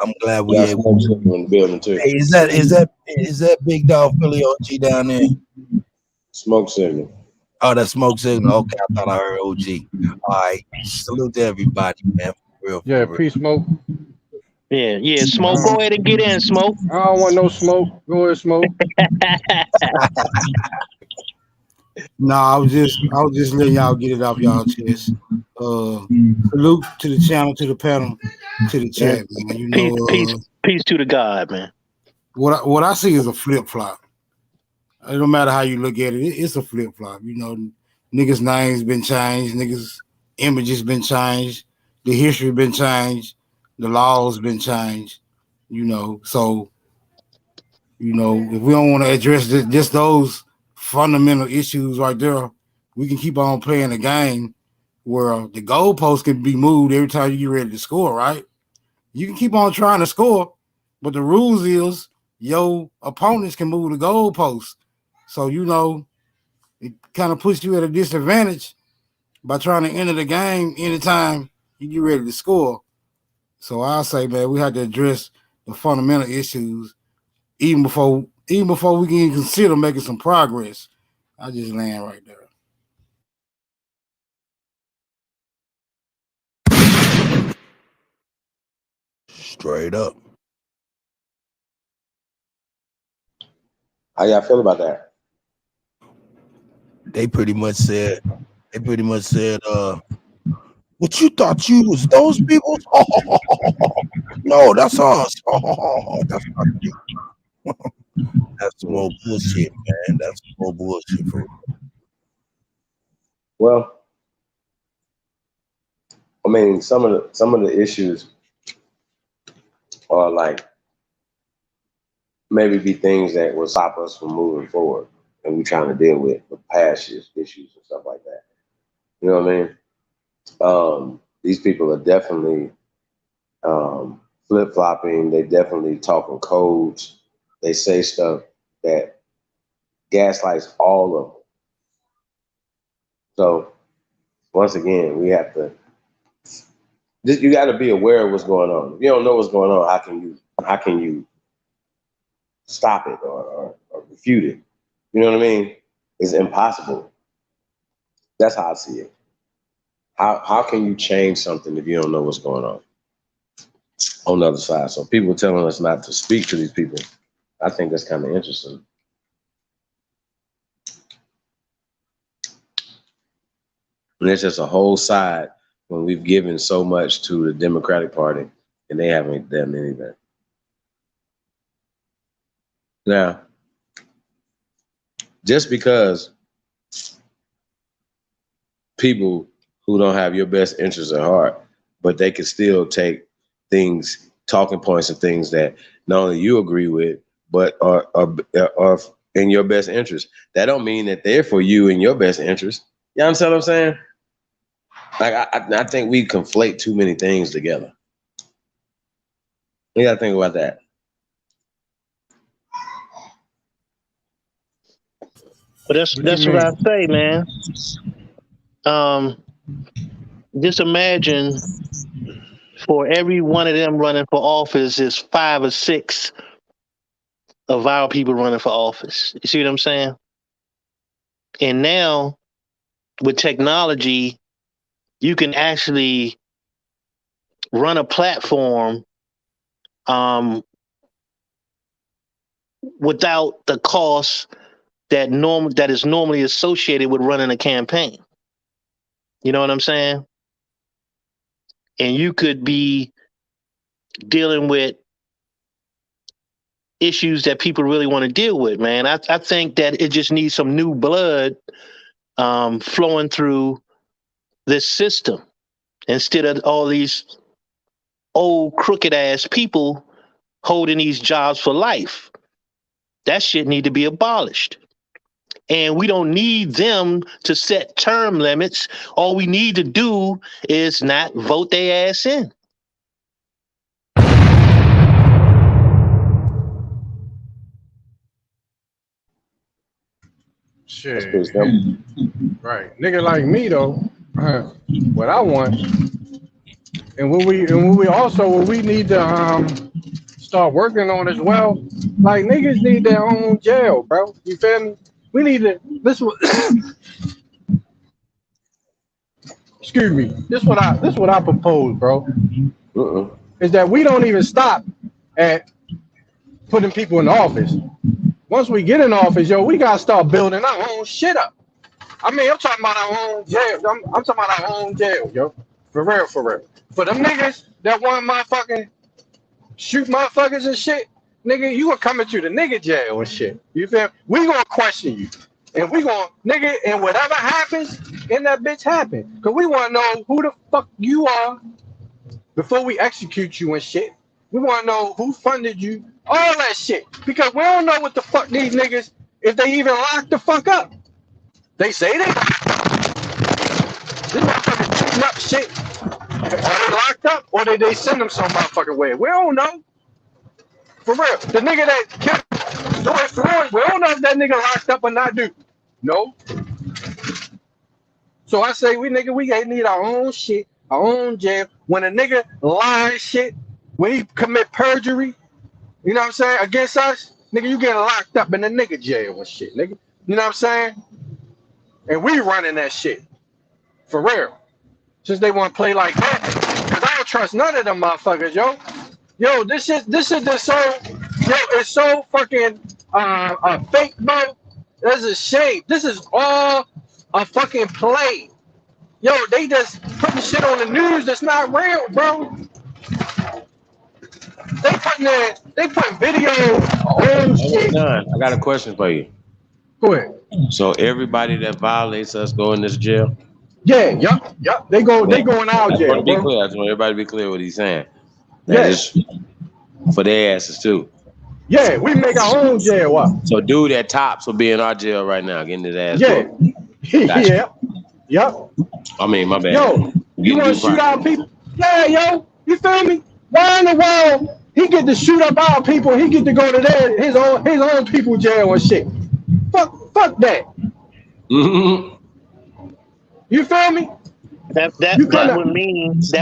I'm glad We we got able. smoke signal in the building too. Hey, is that Big Dog Philly OG down there? Smoke signal. Oh, that smoke signal. Okay, I thought I heard OG. All right, salute to everybody, man. For real, Yeah, for real. peace, Smoke. Yeah. Smoke, go ahead and get in, Smoke. I don't want no smoke. Go ahead, Smoke. No, I was just letting y'all get it off y'all chest. Salute to the channel, to the panel, to the chat, man. You know, Peace to the God, man. what I see is a flip flop. It don't matter how you look at it, it's a flip flop. You know, niggas' names been changed, niggas' images been changed, the history been changed, the laws been changed. You know, so if we don't want to address just those fundamental issues right there, we can keep on playing the game where the goalpost can be moved every time you get ready to score, right? You can keep on trying to score, but the rules is your opponents can move the goalpost. So, it kind of puts you at a disadvantage by trying to enter the game anytime you get ready to score. So I say, man, we have to address the fundamental issues even before we can even consider making some progress. I just land right there. Straight up. How y'all feel about that? They pretty much said, what you thought you was those people? No, that's us. That's not you. That's some more bullshit, man. That's some more bullshit for real. Well, I mean, some of the issues are like maybe be things that will stop us from moving forward, and we're trying to deal with the past issues and stuff like that. You know what I mean? These people are definitely flip flopping. They definitely talking codes. They say stuff that gaslights all of them. So once again, we have to. You got to be aware of what's going on. If you don't know what's going on, how can you stop it or refute it? You know what I mean? It's impossible. That's how I see it. How can you change something if you don't know what's going on the other side? So people telling us not to speak to these people, I think that's kind of interesting. And it's just a whole side when we've given so much to the Democratic Party and they haven't done anything. Now, just because people who don't have your best interests at heart, but they can still take things, talking points and things that not only you agree with, but are in your best interest. That don't mean that they're for you in your best interest. You understand what I'm saying? Like I think we conflate too many things together. You gotta think about that. But that's what I say, man. Just imagine for every one of them running for office is 5 or 6 of our people running for office. You see what I'm saying? And now with technology, you can actually run a platform without the cost that is normally associated with running a campaign. You know what I'm saying? And you could be dealing with issues that people really want to deal with, man. I think that it just needs some new blood flowing through this system instead of all these old crooked ass people holding these jobs for life. That shit need to be abolished. And we don't need them to set term limits. All we need to do is not vote their ass in. Shit. Right. Nigga like me though, what I want, and what we need to start working on as well. Like niggas need their own jail, bro. You feel me? We need to excuse me. This what I propose, bro. Is that we don't even stop at putting people in office. Once we get in office, yo, we gotta start building our own shit up. I mean, I'm talking about our own jail. I'm talking about our own jail, yo. For real, for real. For them niggas that want motherfucking shoot motherfuckers and shit, nigga, you gonna come into the nigga jail and shit. You feel me? We gonna question you. And we gonna, nigga, and whatever happens in that bitch happen. Cause we wanna know who the fuck you are before we execute you and shit. We wanna know who funded you, all that shit. Because we don't know what the fuck these niggas, if they even locked the fuck up. They say they locked up. This motherfuckers shooting up shit. Are they locked up or did they send them some motherfucking way? We don't know. For real. The nigga that killed George Floyd, we don't know if that nigga locked up or not, dude. No. So I say we need our own shit, our own jail. When a nigga lies shit, when he commit perjury, you know what I'm saying, against us, nigga, you get locked up in the nigga jail and shit, nigga. You know what I'm saying? And we running that shit. For real. Since they want to play like that. Because I don't trust none of them motherfuckers, yo. Yo, this is just so, yo, it's so fucking fake, bro. That's a shame. This is all a fucking play. Yo, they just putting shit on the news that's not real, bro. They putting videos on shit. I got a question for you. Go ahead. So everybody that violates us go in this jail? Yeah, yup. They go in our jail. I just want everybody to be clear what he's saying. Yes. For their asses too. Yeah, we make our own jail up. So dude at Tops will be in our jail right now, getting his ass. Yeah. Gotcha. Yep. I mean, my bad. Yo, you want to shoot our people? Yeah, yo. You feel me? Why in the world he get to shoot up our people? He get to go to his own people jail and shit. Fuck that. Mm-hmm. You feel me? That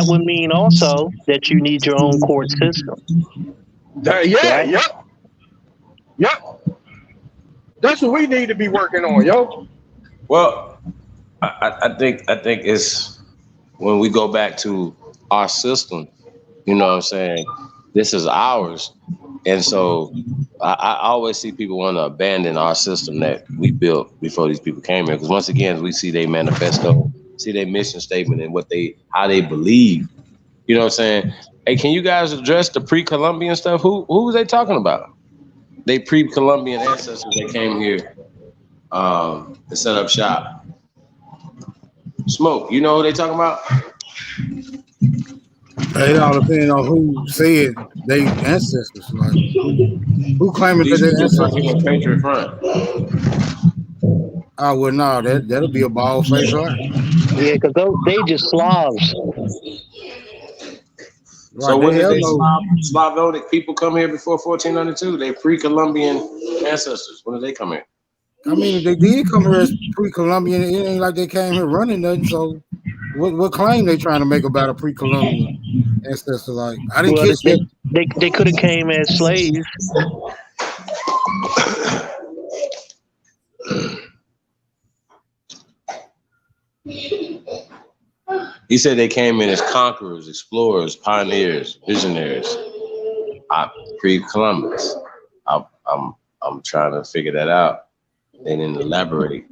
would mean also that you need your own court system. Yep. That's what we need to be working on, yo. Well, I think it's when we go back to our system, you know what I'm saying? This is ours. And so I always see people want to abandon our system that we built before these people came here. Because once again, we see their manifesto, see their mission statement and how they believe. You know what I'm saying? Hey, can you guys address the pre-Columbian stuff? Who was they talking about? They pre-Columbian ancestors that came here to set up shop. Smoke, you know who they talking about? It all depends on who said they ancestors. Like who claiming that their ancestors? Patriot Front. Oh well, no, that'll be a bald face, right? Yeah, because they just Slavs. Right, so when did they Slavonic people come here before 1492? They pre-Columbian ancestors. When did they come here? I mean, if they did come here as pre-Columbian, it ain't like they came here running nothing. So, what claim they trying to make about a pre-Columbian ancestor? Like, I didn't catch that. They could have came as slaves. He said they came in as conquerors, explorers, pioneers, visionaries. Pre-Columbus. I'm trying to figure that out. They didn't elaborate.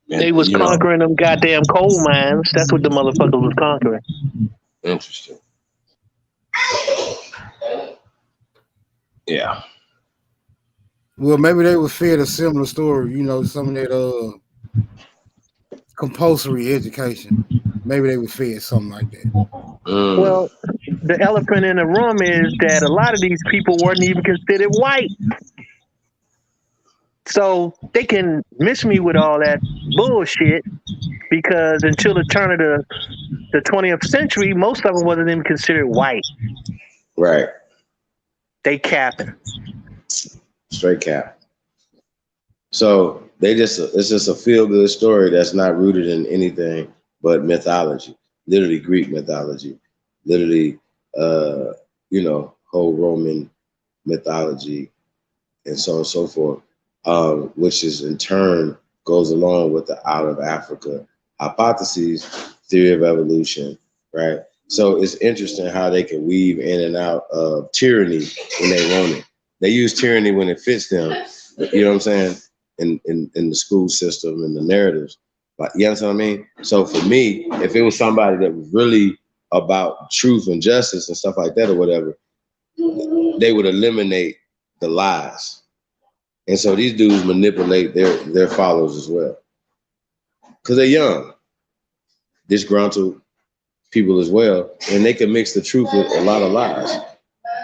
They was conquering them goddamn coal mines. That's what the motherfuckers was conquering. Interesting. Yeah. Well, maybe they were fed a similar story. You know, some of that compulsory education. Maybe they were fed something like that. Well, the elephant in the room is that a lot of these people weren't even considered white. So they can miss me with all that bullshit because until the turn of the 20th century, most of them wasn't even considered white. Right. They capping. Straight cap. So it's just a feel good story that's not rooted in anything but mythology, literally Greek mythology, literally, whole Roman mythology, and so on and so forth, which is in turn goes along with the out of Africa hypotheses, theory of evolution, right? So it's interesting how they can weave in and out of tyranny when they want it. They use tyranny when it fits them, you know what I'm saying, in the school system and the narratives. But you understand what I mean? So for me, if it was somebody that was really about truth and justice and stuff like that or whatever, they would eliminate the lies. And so these dudes manipulate their followers as well. Because they're young, disgruntled people as well. And they can mix the truth with a lot of lies.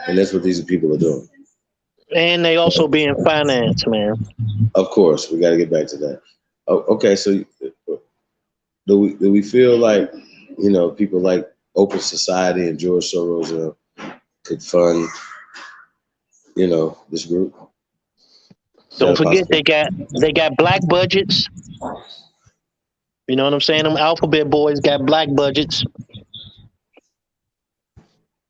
And that's what these people are doing. And they also being financed, man. Of course, we got to get back to that. Okay, so do we feel like, people like Open Society and George Soros could fund, this group? Don't forget they got black budgets. You know what I'm saying? Them alphabet boys got black budgets.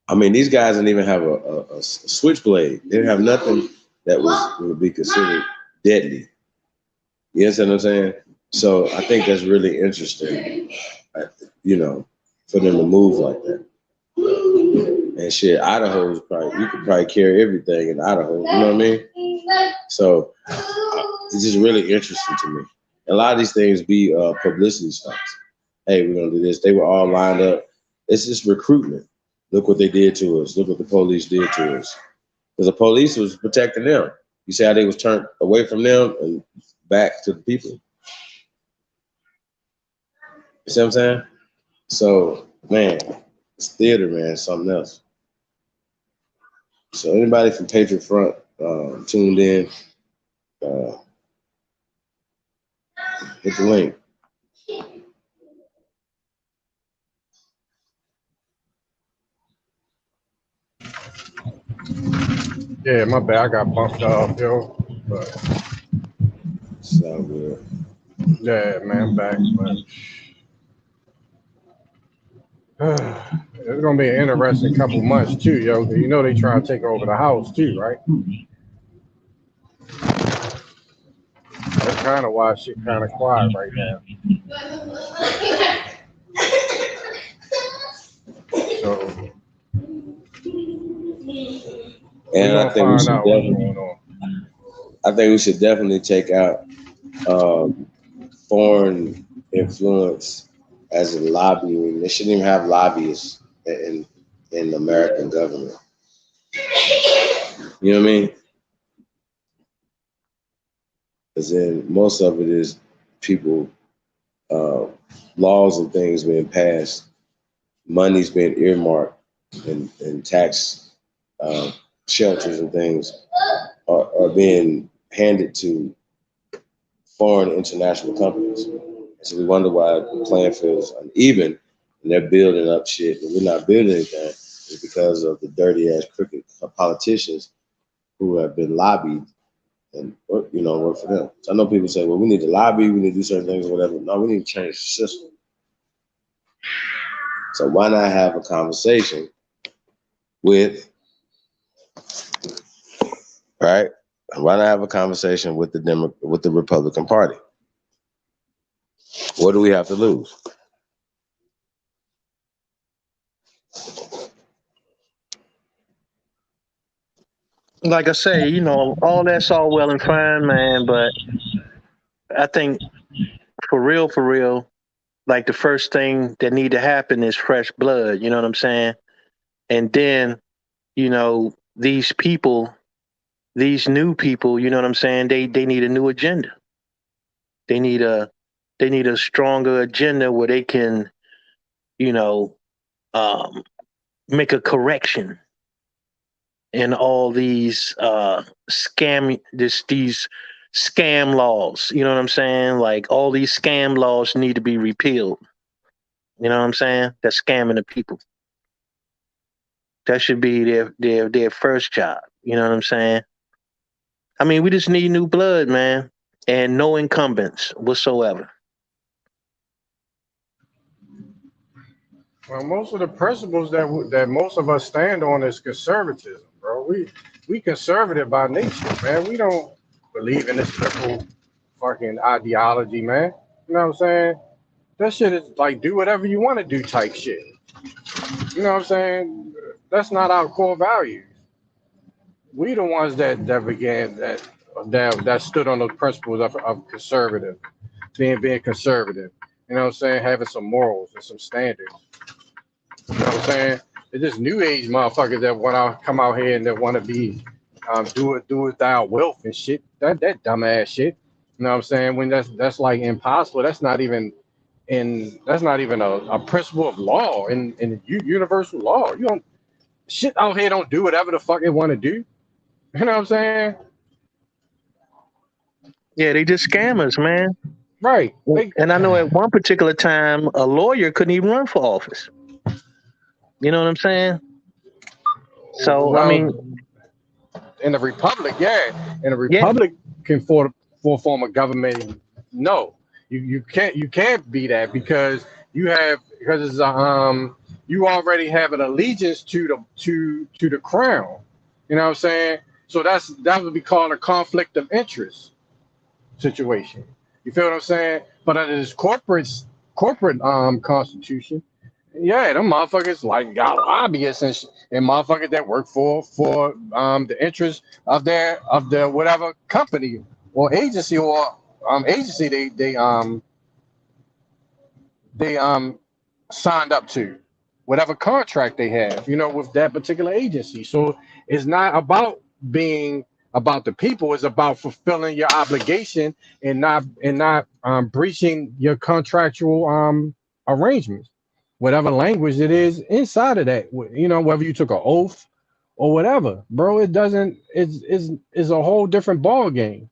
I mean, these guys didn't even have a switchblade. They didn't have nothing that would be considered deadly. You understand what I'm saying? So I think that's really interesting, for them to move like that. And shit, Idaho's you could probably carry everything in Idaho. You know what I mean? So it's just really interesting to me. A lot of these things be publicity stunts. Hey, we're gonna do this. They were all lined up. It's just recruitment. Look what they did to us. Look what the police did to us. Because the police was protecting them. You see how they was turned away from them and back to the people. You see what I'm saying? So, man, it's theater, man. Something else. So anybody from Patriot Front tuned in, hit the link. Yeah, my bad. I got bumped off, yo. But Sound good. yeah, man, I'm back. But it's gonna be an interesting couple months too, yo. You know they trying to take over the house too, right? That's kind of why shit kind of quiet right now. So, and I think we should definitely take out foreign influence as a lobbying. They shouldn't even have lobbyists in the American government. You know what I mean? Because then most of it is people, laws and things being passed, money's being earmarked, and tax shelters and things are being handed to foreign international companies. So we wonder why the playing field is uneven and they're building up shit and we're not building anything. It's because of the dirty ass crooked politicians who have been lobbied and work for them. So I know people say, well, we need to lobby, we need to do certain things or whatever. No, we need to change the system. So why not have a conversation with, right? Why not have a conversation with the Republican Party? What do we have to lose? Like I say, all that's all well and fine, man, but I think for real, like the first thing that need to happen is fresh blood, you know what I'm saying? And then, these people, these new people, you know what I'm saying? They need a new agenda. They need a stronger agenda where they can, make a correction in all these these scam laws. You know what I'm saying? Like all these scam laws need to be repealed. You know what I'm saying? That's scamming the people. That should be their first job. You know what I'm saying? I mean, we just need new blood, man, and no incumbents whatsoever. Well, most of the principles that most of us stand on is conservatism, bro. We conservative by nature, man. We don't believe in this liberal fucking ideology, man. You know what I'm saying? That shit is like do whatever you want to do type shit. You know what I'm saying? That's not our core values. We the ones that began that stood on those principles of conservative, being conservative. You know what I'm saying? Having some morals and some standards. You know what I'm saying? It's just new age motherfuckers that want to come out here and that want to be do it without wealth and shit. That dumbass shit. You know what I'm saying? When that's like impossible. That's not even a principle of law in universal law. You don't shit out here don't do whatever the fuck they want to do. You know what I'm saying? Yeah, they just scammers, man. Right. And I know at one particular time, a lawyer couldn't even run for office. You know what I'm saying? So, well, I mean, in the republic, yeah, in a republic can form a government. No, you can't be that because it's you already have an allegiance to the crown. You know what I'm saying? So that would be called a conflict of interest situation. You feel what I'm saying? But under this corporate constitution, yeah, them motherfuckers like got lobbyists and motherfuckers that work for the interest of the whatever company or agency they signed up to, whatever contract they have, with that particular agency. So it's not about being about the people, it's about fulfilling your obligation and not breaching your contractual arrangements, whatever language it is inside of that, whether you took an oath or whatever, bro. It doesn't it's a whole different ball game.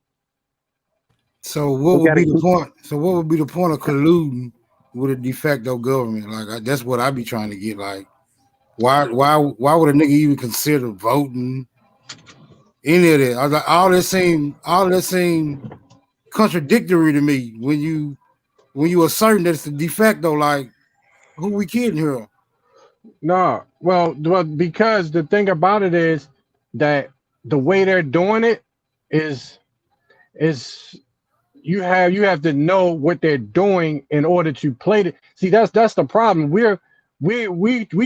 So what would be the point? So what would be the point of colluding with a de facto government? Like that's what I be trying to get. Like, why would a nigga even consider voting? Any of that? I was like, all that seem contradictory to me when you asserting that it's a de facto. Like, who we kidding here? No, well, because the thing about it is that the way they're doing it is you have to know what they're doing in order to play it. See, that's the problem. We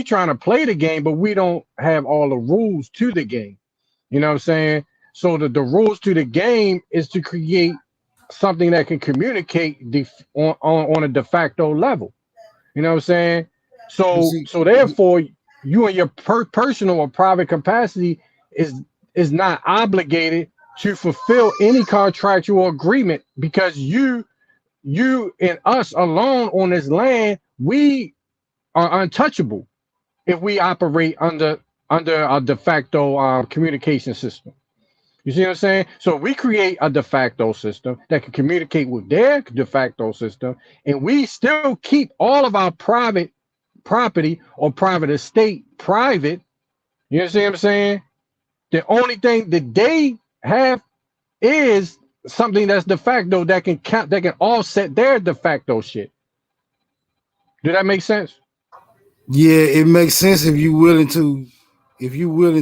trying to play the game, but we don't have all the rules to the game. You know what I'm saying? So the rules to the game is to create something that can communicate on a de facto level. You know what I'm saying? So therefore, you in your personal or private capacity is not obligated to fulfill any contractual agreement because you and us alone on this land, we are untouchable if we operate under a de facto communication system. You see what I'm saying? So we create a de facto system that can communicate with their de facto system, and we still keep all of our private property or private estate private. You know what I'm saying? The only thing that they have is something that's de facto that can offset their de facto shit. Did that make sense? Yeah, it makes sense if you're willing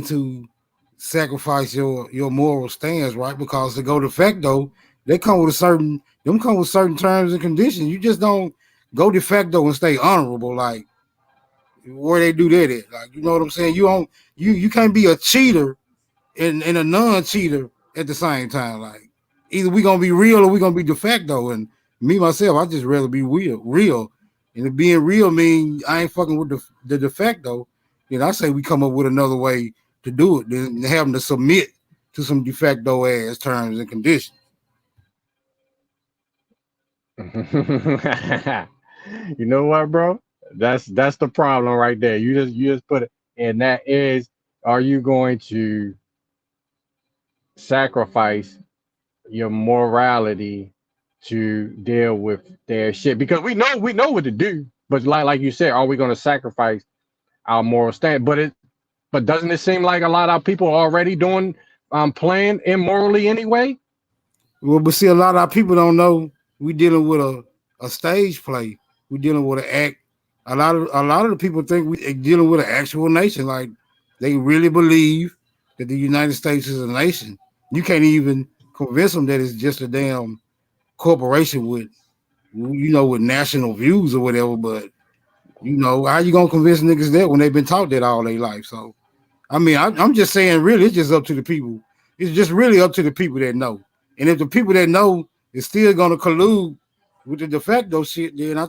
to sacrifice your moral stance, right? Because to go de facto, they come with certain terms and conditions. You just don't go de facto and stay honorable, like where they do that at. Like, you know what I'm saying? You can't be a cheater and a non-cheater at the same time. Like, either we gonna be real or we gonna be de facto. And me myself, I just rather be real. And if being real mean I ain't fucking with the de facto, then I say we come up with another way to do it than having to submit to some de facto ass terms and conditions. You know what, bro? That's the problem right there. You just put it, and that is, are you going to sacrifice your morality to deal with their shit because we know what to do. But like you said, are we going to sacrifice our moral stand? But doesn't it seem like a lot of people are already doing playing immorally anyway? Well, but see, a lot of our people don't know we dealing with a stage play. We dealing with an act. A lot of the people think we dealing with an actual nation. Like they really believe that the United States is a nation. You can't even convince them that it's just a damn corporation with with national views or whatever. But how you gonna convince niggas that when they've been taught that all their life? So I mean, I'm just saying, really, it's just up to the people. It's just really up to the people that know. And if the people that know is still gonna collude with the de facto shit, then I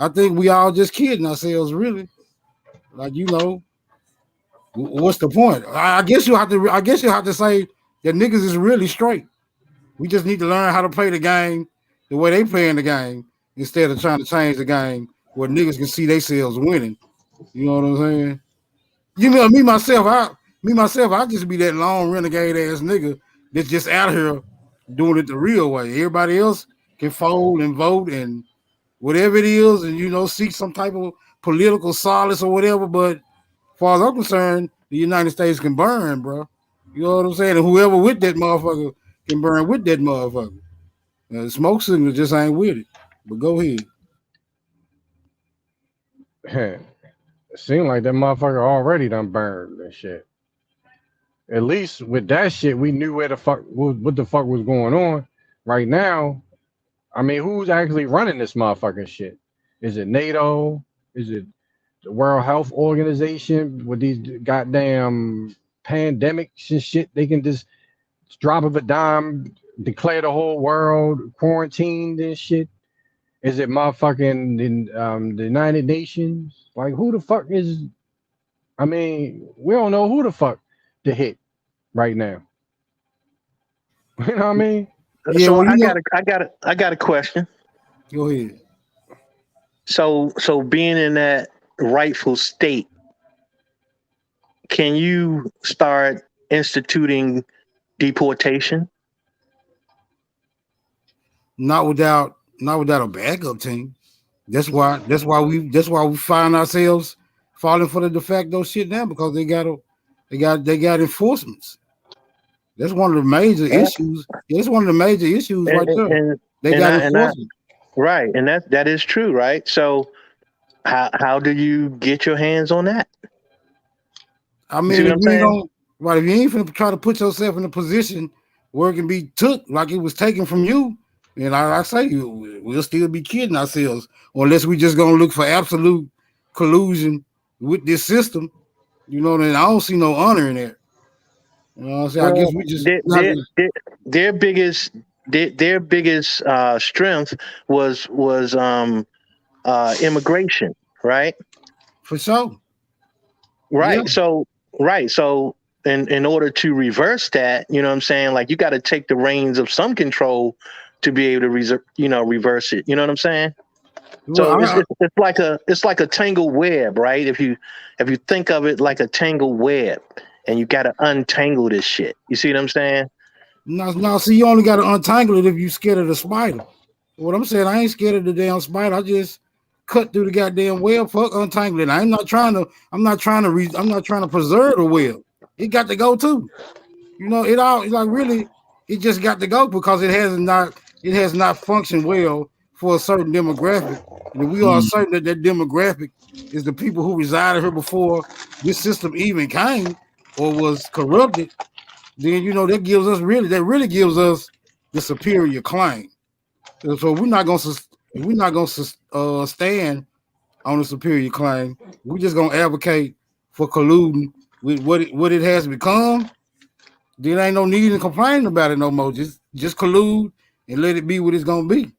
think we all just kidding ourselves, really. Like what's the point? I guess you have to say that niggas is really straight. We just need to learn how to play the game the way they playing the game instead of trying to change the game where niggas can see themselves winning. You know what I'm saying? Me myself, I just be that long renegade ass nigga that's just out here doing it the real way. Everybody else can fold and vote and whatever it is, and seek some type of political solace or whatever. But as far as I'm concerned, the United States can burn, bro. You know what I'm saying? And whoever with that motherfucker can burn with that motherfucker. The smoke signal just ain't with it. But go ahead. It seemed like that motherfucker already done burned and shit. At least with that shit, we knew what the fuck was going on. Right now, I mean, who's actually running this motherfucking shit? Is it NATO? Is it the World Health Organization with these goddamn pandemics and shit? They can just drop of a dime, declare the whole world quarantined and shit. Is it motherfucking in the United Nations? Like, who the fuck is? I mean, we don't know who the fuck to hit right now. You know what I mean? Yeah, So well, I got a question. Go ahead. So being in that rightful state, can you start instituting deportation? Not without a backup team. That's why we find ourselves falling for the de facto shit now because they got enforcements. That's one of the major issues. It's one of the major issues right there. They got enforcement. Right, and that is true, right? So how do you get your hands on that? I mean, if you ain't finna try to put yourself in a position where it can be took like it was taken from you, then I say we'll still be kidding ourselves unless we just gonna look for absolute collusion with this system. And I don't see no honor in that. You know what I'm saying? I guess we just their biggest strength was immigration, right? For sure. Right. Yeah. So in order to reverse that, you know what I'm saying? Like you got to take the reins of some control to be able to reverse it. You know what I'm saying? Well, so it's like a tangled web, right? If you think of it like a tangled web, and you got to untangle this shit. You see what I'm saying? No. See, you only got to untangle it if you scared of the spider. What I'm saying, I ain't scared of the damn spider. I just cut through the goddamn web. Fuck untangle it. I'm not trying to preserve the web. It got to go too. It just got to go because it has not functioned well for a certain demographic. And we are certain that demographic is the people who resided here before this system even came or was corrupted. Then that really gives us the superior claim. So we're not gonna stand on the superior claim. We're just gonna advocate for colluding with what it has become. There ain't no need in complaining about it no more. Just collude and let it be what it's gonna be.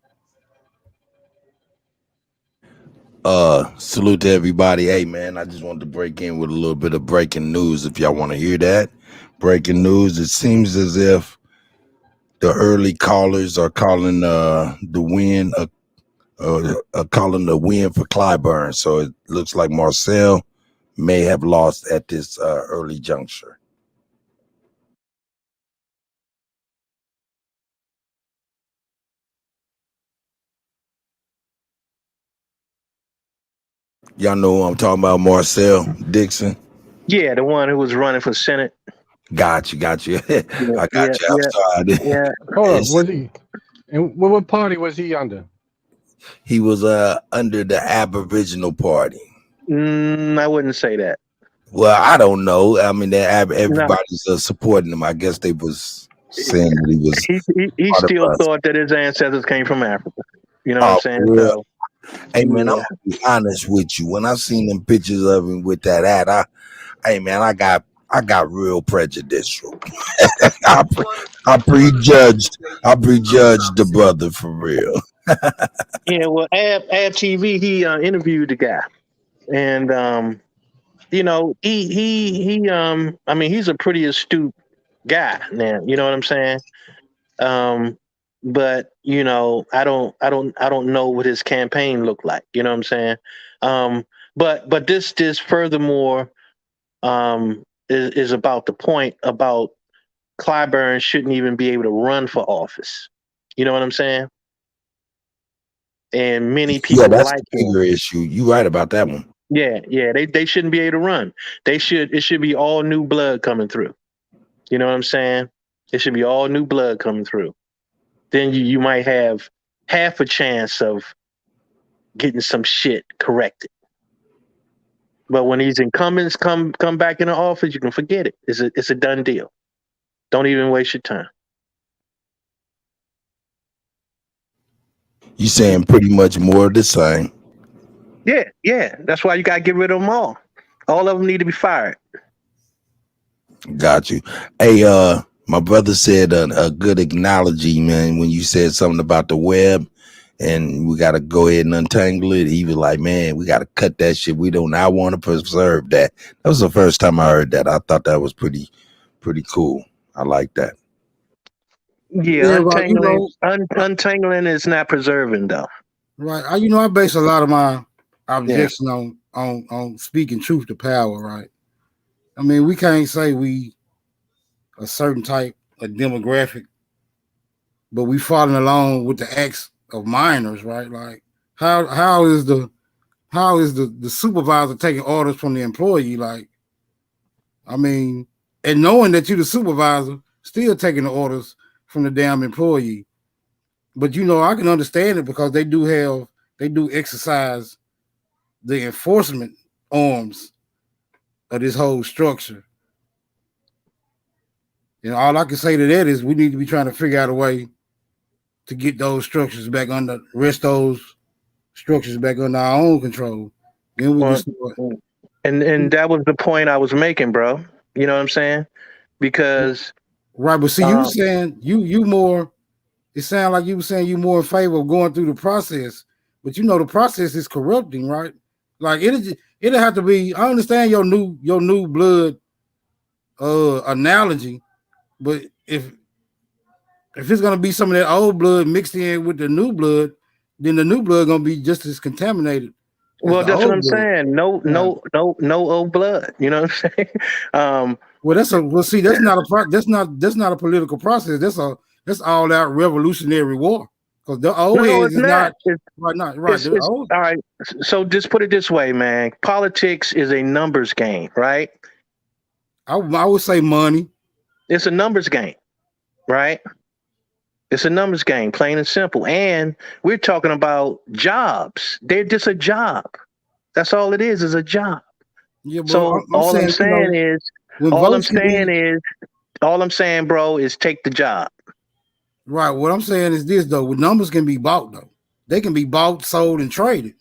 Salute to everybody. Hey man, I just wanted to break in with a little bit of breaking news. If y'all want to hear that breaking news, it seems as if the early callers are calling the win calling the win for Clyburn. So it looks like Marcel may have lost at this early juncture. Y'all know who I'm talking about, Marcel Dixon. Yeah, the one who was running for Senate. Got you. I Yeah, got yeah, you. yeah, I'm sorry. yeah. Hold up, It's- was he? And what party was he under? he was under the Aboriginal Party. I wouldn't say that. Well, I don't know. I mean, No, everybody's supporting him. I guess they was saying that he was he part of still us. thought that his ancestors came from Africa. You know what I'm Oh, saying? for real? So Hey man, I'm yeah, gonna be honest with you. When I seen them pictures of him with that hat, hey man, I got real prejudicial. I, pre- I prejudged the brother for real. yeah. Well, Ab TV, he interviewed the guy, and I mean, he's a pretty astute guy. Now, you know what I'm saying? Um, but I don't know what his campaign looked like. You know what I'm saying? But this furthermore is about the point about Clyburn shouldn't even be able to run for office. You know what I'm saying? And many Yeah, people that's like the him. bigger issue. You right about that one. Yeah, they shouldn't be able to run. It should be all new blood coming through. You know what I'm saying? It should be all new blood coming through. Then you might have half a chance of getting some shit corrected. But when these incumbents come back into office, you can forget it. It's a done deal. Don't even waste your time. You saying pretty much more of the same. Yeah. That's why you gotta get rid of them all. All of them need to be fired. Got you. Hey, my brother said a good analogy, man, when you said something about the web and we got to go ahead and untangle it. He was like, man, we got to cut that shit. We do not want to preserve that. That was the first time I heard that. I thought that was pretty cool. I like that. Yeah, Yeah, right. untangling is not preserving though. Right. I base a lot of my Yeah. objection on speaking truth to power, right? I mean, we can't say we a certain type of demographic, but we falling along with the acts of minors, right? Like how is the supervisor taking orders from the employee? Like, I mean, and knowing that you're the supervisor, still taking the orders from the damn employee. But I can understand it because they do exercise the enforcement arms of this whole structure. All I can say to that is we need to be trying to figure out a way to get those structures back under, rest those structures back under our own control. Then we can Well, start. and that was the point I was making, bro. You know what I'm saying? Because Right, but see, you were saying you more. It sounded like you were saying you more in favor of going through the process, but the process is corrupting, right? Like it'll have to be. I understand your new blood analogy, but if it's gonna be some of that old blood mixed in with the new blood, then the new blood gonna be just as contaminated as well, the that's what old I'm blood. saying. Right. No old blood. You know what I'm saying? See, that's not a political process. That's all out revolutionary war. Because the old No, heads it's is not. not right. The It's old, all right. So just put it this way, man. Politics is a numbers game, right? I would say money. It's a numbers game, right? It's a numbers game, plain and simple. And we're talking about jobs. They're just a job. That's all it is a job. Yeah, but So I'm saying, when all I'm votes can saying be is, all I'm saying, bro, is take the job. right. What I'm saying is this though: with numbers can be bought though. They can be bought, sold, and traded.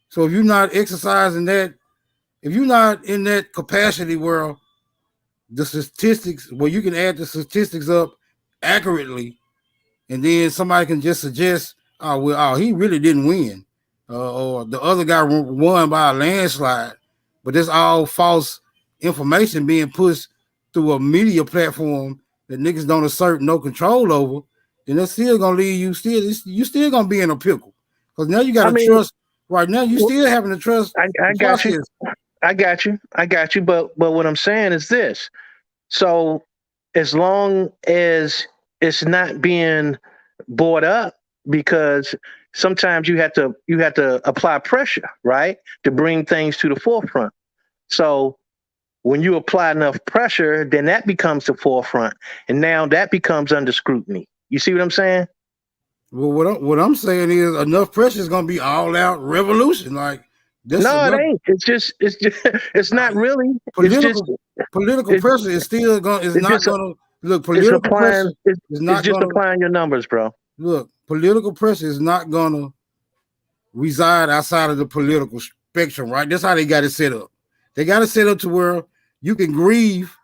So if you're not exercising that, if you're not in that capacity where the statistics, where you can add the statistics up accurately, and then somebody can just suggest, he really didn't win, or the other guy won by a landslide, but that's all false information being pushed through a media platform that niggas don't assert no control over, then that's still gonna leave you still gonna be in a pickle because now you got I to mean, trust. Right now, you still having to trust I the got you. process. I got you. But what I'm saying is this. So as long as it's not being bought up, because sometimes you have to apply pressure, right, to bring things to the forefront. So when you apply enough pressure, then that becomes the forefront, and now that becomes under scrutiny. You see what I'm saying? Well, what I'm saying is enough pressure is going to be all out revolution. Like this, No, it ain't. It's not really. Political pressure is still going. Is not going to look. Political pressure is not just going to applying your numbers, bro. Look. Political pressure is not going to reside outside of the political spectrum, right? That's how they got it set up. They got it set up to where you can grieve,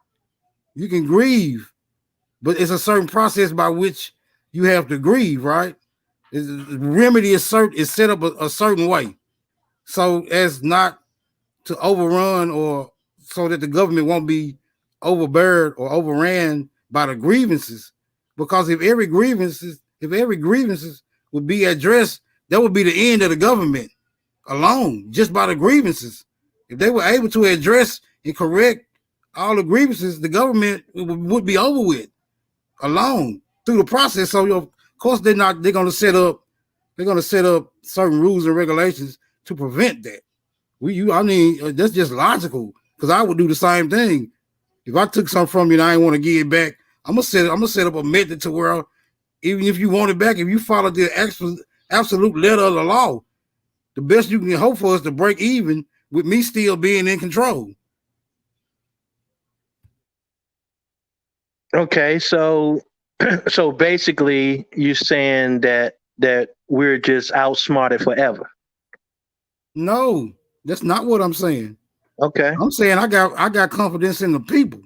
but it's a certain process by which you have to grieve, right? The remedy is set up a certain way, so as not to overrun or so that the government won't be overbeared or overran by the grievances. Because if every grievances would be addressed, that would be the end of the government alone, just by the grievances. If they were able to address and correct all the grievances, the government would be over with alone through the process. So of course they're going to set up certain rules and regulations to prevent that. That's just logical, because I would do the same thing. If I took something from you and I didn't want to give it back, I'm gonna set up a method to where even if you want it back, if you follow the absolute letter of the law, the best you can hope for is to break even with me still being in control. Okay, so basically you're saying that we're just outsmarted forever. No, that's not what I'm saying. Okay. I'm saying I got confidence in the people.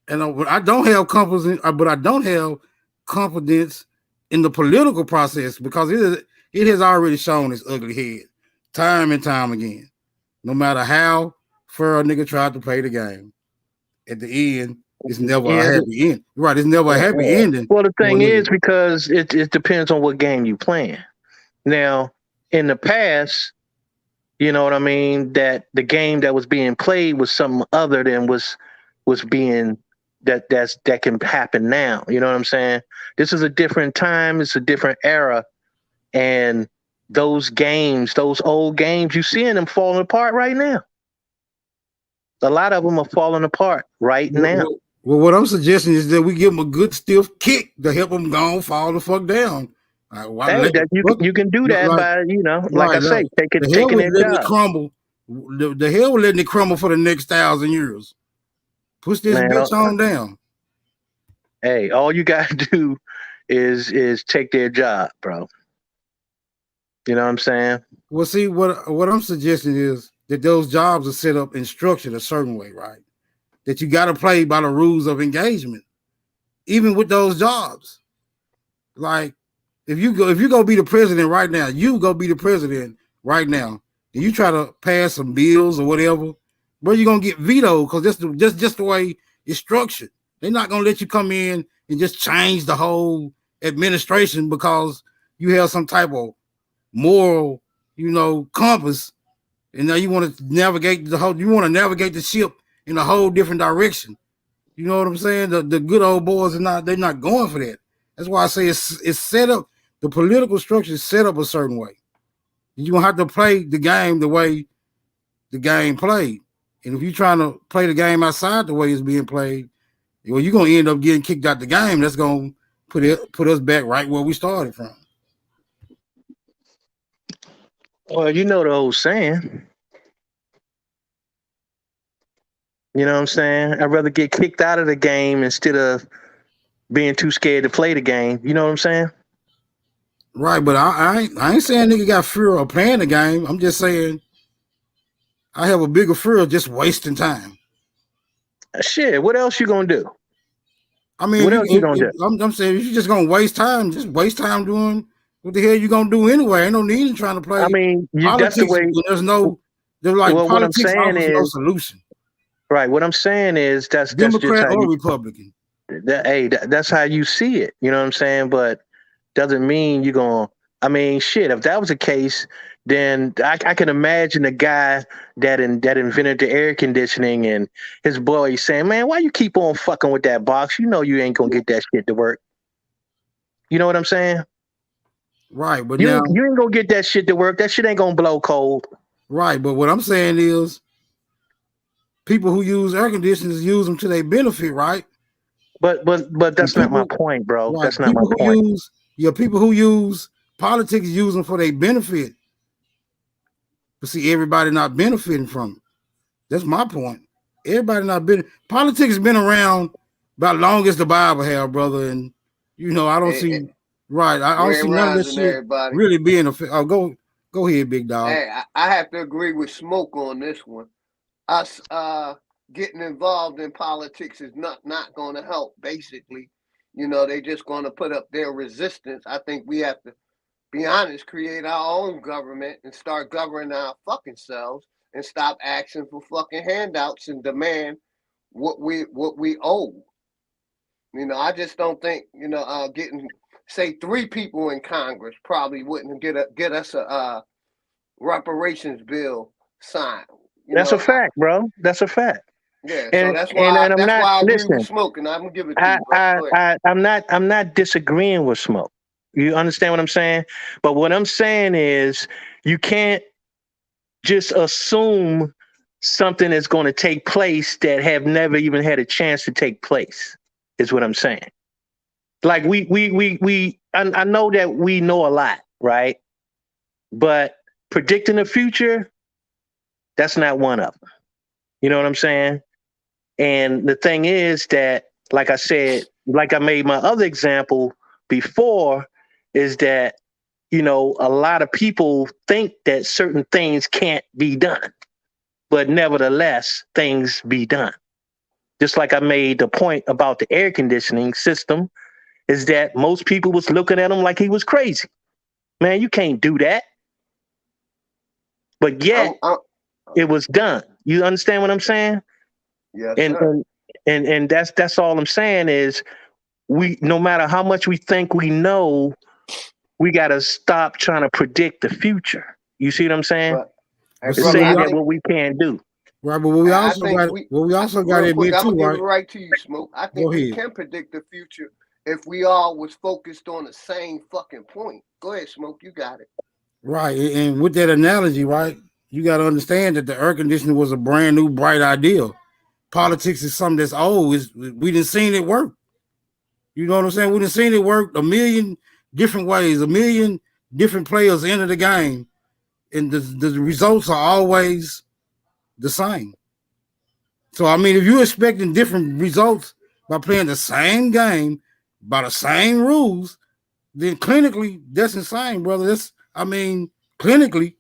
And I don't have confidence, but I don't have confidence in the political process, because it has already shown its ugly head time and time again. No matter how fair a nigga tried to play the game, at the end, it's never a happy end. Right? It's never a happy ending. Well, the thing is, because it depends on what game you playing. Now, in the past, you know what I mean, that the game that was being played was something other than was being. That can happen now. You know what I'm saying? This is a different time. It's a different era. And those old games, you seeing them falling apart right now. A lot of them are falling apart right now. Well, what I'm suggesting is that we give them a good stiff kick to help them go and fall the fuck down. You can do that by, like I say, taking their job. Crumble. The hell with letting it crumble for the next 1,000 years. Push this bitch on down. Hey, all you gotta do is take their job, bro. You know what I'm saying? Well, see, what I'm suggesting is that those jobs are set up and structured a certain way, right? That you got to play by the rules of engagement, even with those jobs. Like, if you go be the president right now, and you try to pass some bills or whatever, bro, you're gonna get vetoed, because that's just the way it's structured. They're not gonna let you come in and just change the whole administration because you have some type of moral, compass, and now you want to navigate the ship in a whole different direction. You know what I'm saying? The good old boys they're not going for that. That's why I say it's set up. The political structure is set up a certain way. You're gonna have to play the game the way the game played. And if you're trying to play the game outside the way it's being played, well, you're gonna end up getting kicked out the game. That's gonna put us back right where we started from. Well, you know the old saying. You know what I'm saying? I'd rather get kicked out of the game instead of being too scared to play the game. You know what I'm saying? Right, but I ain't saying nigga got fear of playing the game. I'm just saying I have a bigger fear of just wasting time. Shit, what else you gonna do? I mean, what else you gonna do? I'm saying if you're just gonna waste time, just waste time doing what the hell you gonna do anyway. Ain't no need in trying to play. I mean, politics. That's the way. Politics offers no solution. Right. What I'm saying is that's Democrat just or Republican. That's how you see it. You know what I'm saying? But doesn't mean you're gonna. I mean, shit. If that was the case, then I can imagine a guy that invented the air conditioning and his boy saying, "Man, why you keep on fucking with that box? You know you ain't gonna get that shit to work." You know what I'm saying? Right, but You now, ain't, you ain't gonna get that shit to work. That shit ain't gonna blow cold. right, but what I'm saying is, people who use air conditioners use them to their benefit, right? But And that's not my people, point, bro. right? That's not my People who point. use, yeah, people who use politics use them for their benefit. But see, everybody not benefiting from it. That's my point. Everybody not been. Politics has been around about long as the Bible have, brother. And you know, I don't see. Right, I don't see Grand none of that Rising, shit everybody. really being a. Oh, go ahead, big dog. Hey, I have to agree with Smoke on this one. Us getting involved in politics is not going to help. Basically, you know, they just going to put up their resistance. I think we have to be honest, create our own government and start governing our fucking selves and stop asking for fucking handouts and demand what we owe. You know, I just don't think, you know, getting say 3 people in Congress probably wouldn't get us a reparations bill signed. You That's know, a fact, bro. That's a fact. yeah, so And that's and why and I'm not I agree with listen. Smoke, and I'm gonna give it to you, brother. Go ahead. I'm not disagreeing with Smoke. You understand what I'm saying? But what I'm saying is you can't just assume something is going to take place that have never even had a chance to take place. Is what I'm saying. Like I know that we know a lot, right? But predicting the future, that's not one of them. You know what I'm saying? And the thing is that, like I said, like I made my other example before, is that, you know, a lot of people think that certain things can't be done, but nevertheless, things be done. Just like I made the point about the air conditioning system, is that most people was looking at him like he was crazy. Man, you can't do that. But yet it was done. You understand what I'm saying? Yes, And sir. and that's all I'm saying is we, no matter how much we think we know, we got to stop trying to predict the future. You see what I'm saying? But hey, But And see, brother, saying I that think what we can't do. right, but what we I also think got, what we also got real to quick, admit I'm too, gonna give right? it right to you, Smoke. I think Go we ahead. can predict the future if we all was focused on the same fucking point. Go ahead, Smoke. You got it. Right, and with that analogy, right, you got to understand that the air conditioner was a brand new, bright idea. Politics is something that's old. We didn't seen it work. You know what I'm saying? We didn't seen it work a million different ways, a million different players enter the game, and the results are always the same. So I mean, if you're expecting different results by playing the same game by the same rules, then clinically that's insane, brother. That's, I mean, clinically.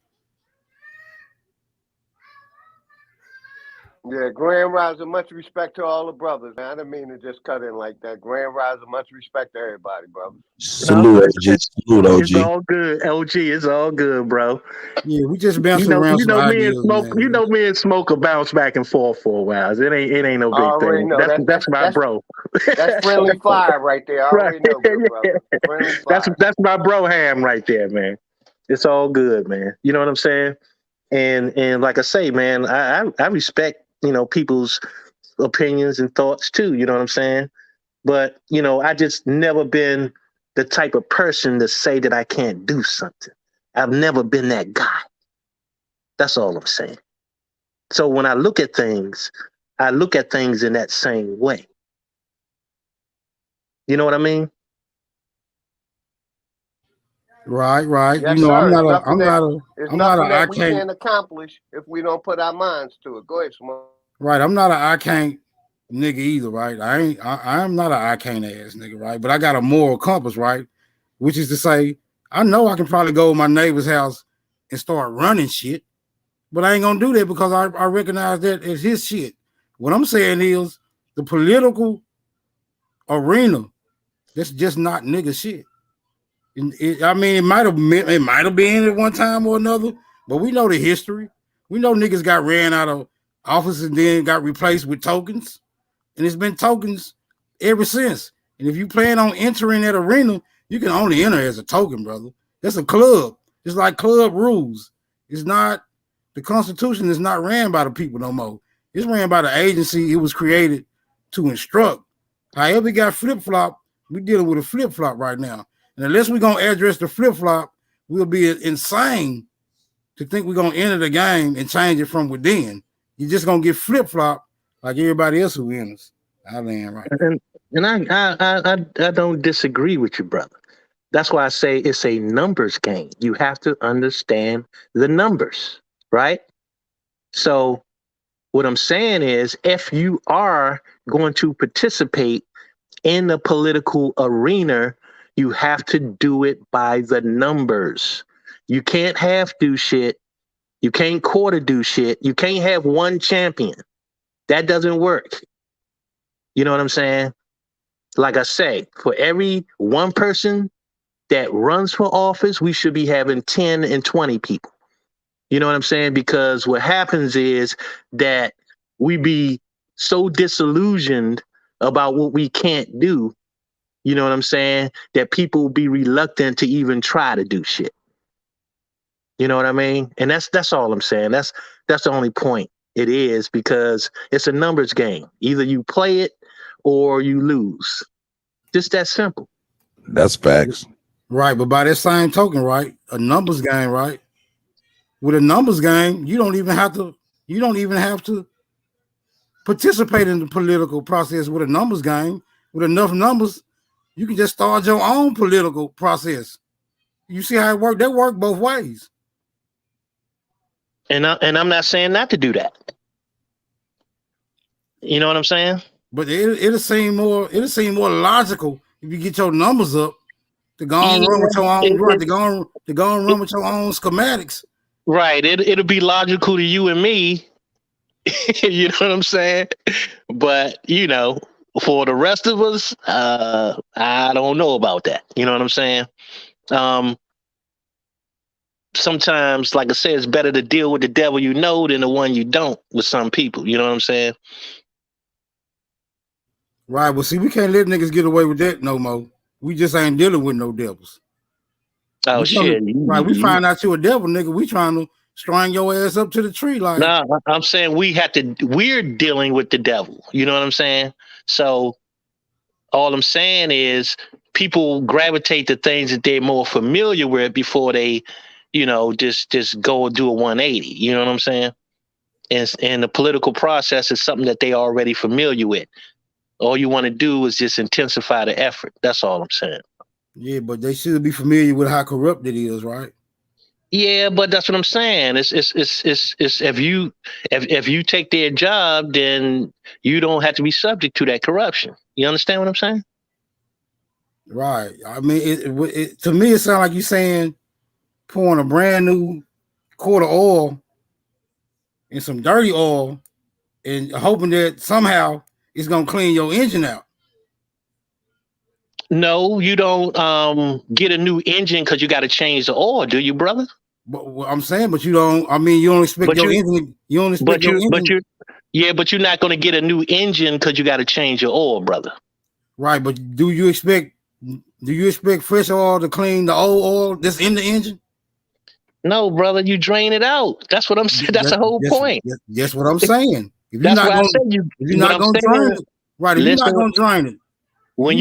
Yeah, Grand Rising, much respect to all the brothers, man. I didn't mean to just cut in like that. Grand Rising, much respect to everybody, brother. No, Salute, OG. Salute, it's OG. all good. LG, it's all good, bro. Yeah, we just bouncing around some ideas, man. You know, me and Smoke will bounce back and forth for a while. It ain't no I big already thing. know That's my bro. that's friendly fire right there. I Right. already know, good brother. Friendly fire. That's my bro ham right there, man. It's all good, man. You know what I'm saying? And like I say, man, I respect, you know, people's opinions and thoughts too. You know what I'm saying? But you know, I just never been the type of person to say that I can't do something. I've never been that guy. That's all I'm saying. So when I look at things in that same way. You know what I mean? Right. You Yes, know, sir. It's I'm not a, nothing I that we can't. can't accomplish if we don't put our minds to it. Go ahead, Smoke. Right, I'm not a I can't nigga either. Right, I am not a I can't ass nigga. Right, but I got a moral compass. Right, which is to say, I know I can probably go to my neighbor's house and start running shit, but I ain't gonna do that because I recognize that as his shit. What I'm saying is the political arena. That's just not nigga shit. I mean, it might have been at one time or another, but we know the history. We know niggas got ran out of office and then got replaced with tokens, and it's been tokens ever since. And if you plan on entering that arena, you can only enter as a token, brother. That's a club. It's like club rules. It's not, the Constitution is not ran by the people no more. It's ran by the agency it was created to instruct. However, it got flip flop. We're dealing with a flip flop right now. And unless we're gonna address the flip flop, we'll be insane to think we're gonna enter the game and change it from within. You're just gonna get flip flop like everybody else who enters. I land right. And I don't disagree with you, brother. That's why I say it's a numbers game. You have to understand the numbers, right? So what I'm saying is, if you are going to participate in the political arena, you have to do it by the numbers. You can't half do shit. You can't quarter do shit. You can't have one champion. That doesn't work. You know what I'm saying? Like I say, for every one person that runs for office, we should be having 10 and 20 people. You know what I'm saying? Because what happens is that we be so disillusioned about what we can't do, you know what I'm saying, that people be reluctant to even try to do shit. You know what I mean? And that's all I'm saying. That's the only point it is, because it's a numbers game. Either you play it or you lose. Just that simple. That's facts. Right, but by that same token, right, a numbers game, right? With a numbers game, you don't even have to participate in the political process with a numbers game. With enough numbers, you can just start your own political process. You see how it works? That works both ways. And I'm not saying not to do that. You know what I'm saying? But it'll seem more logical if you get your numbers up to go and run with your own to go and run with your own schematics. Right. It'll be logical to you and me. You know what I'm saying? But for the rest of us, I don't know about that. You know what I'm saying? Sometimes, like I said, it's better to deal with the devil you know than the one you don't with some people. You know what I'm saying? Right. Well, see, we can't let niggas get away with that no more. We just ain't dealing with no devils. Oh, shit. Right. We find out you a devil, nigga. We trying to string your ass up to the tree. Like, nah, I'm saying we're dealing with the devil. You know what I'm saying? So all I'm saying is people gravitate to things that they're more familiar with before they, just go and do a 180. You know what I'm saying? And the political process is something that they already familiar with. All you want to do is just intensify the effort. That's all I'm saying. Yeah, but they should be familiar with how corrupt it is, right? Yeah, but that's what I'm saying. It's if you take their job, then you don't have to be subject to that corruption. You understand what I'm saying? Right. I mean, to me, it sounds like you saying pouring a brand new quart of oil in some dirty oil and hoping that somehow it's gonna clean your engine out. No, you don't get a new engine because you got to change the oil, do you, brother? But I'm saying, but you don't. I mean, you don't expect your engine. You don't expect your engine. But you're not going to get a new engine because you got to change your oil, brother. Right, but do you expect fresh oil to clean the old oil that's in the engine? No, brother, you drain it out. That's what I'm saying. That's the whole point. That's what I'm saying. If you're that's not why gonna, if you're not going to drain it, right? If you're not going to drain it, when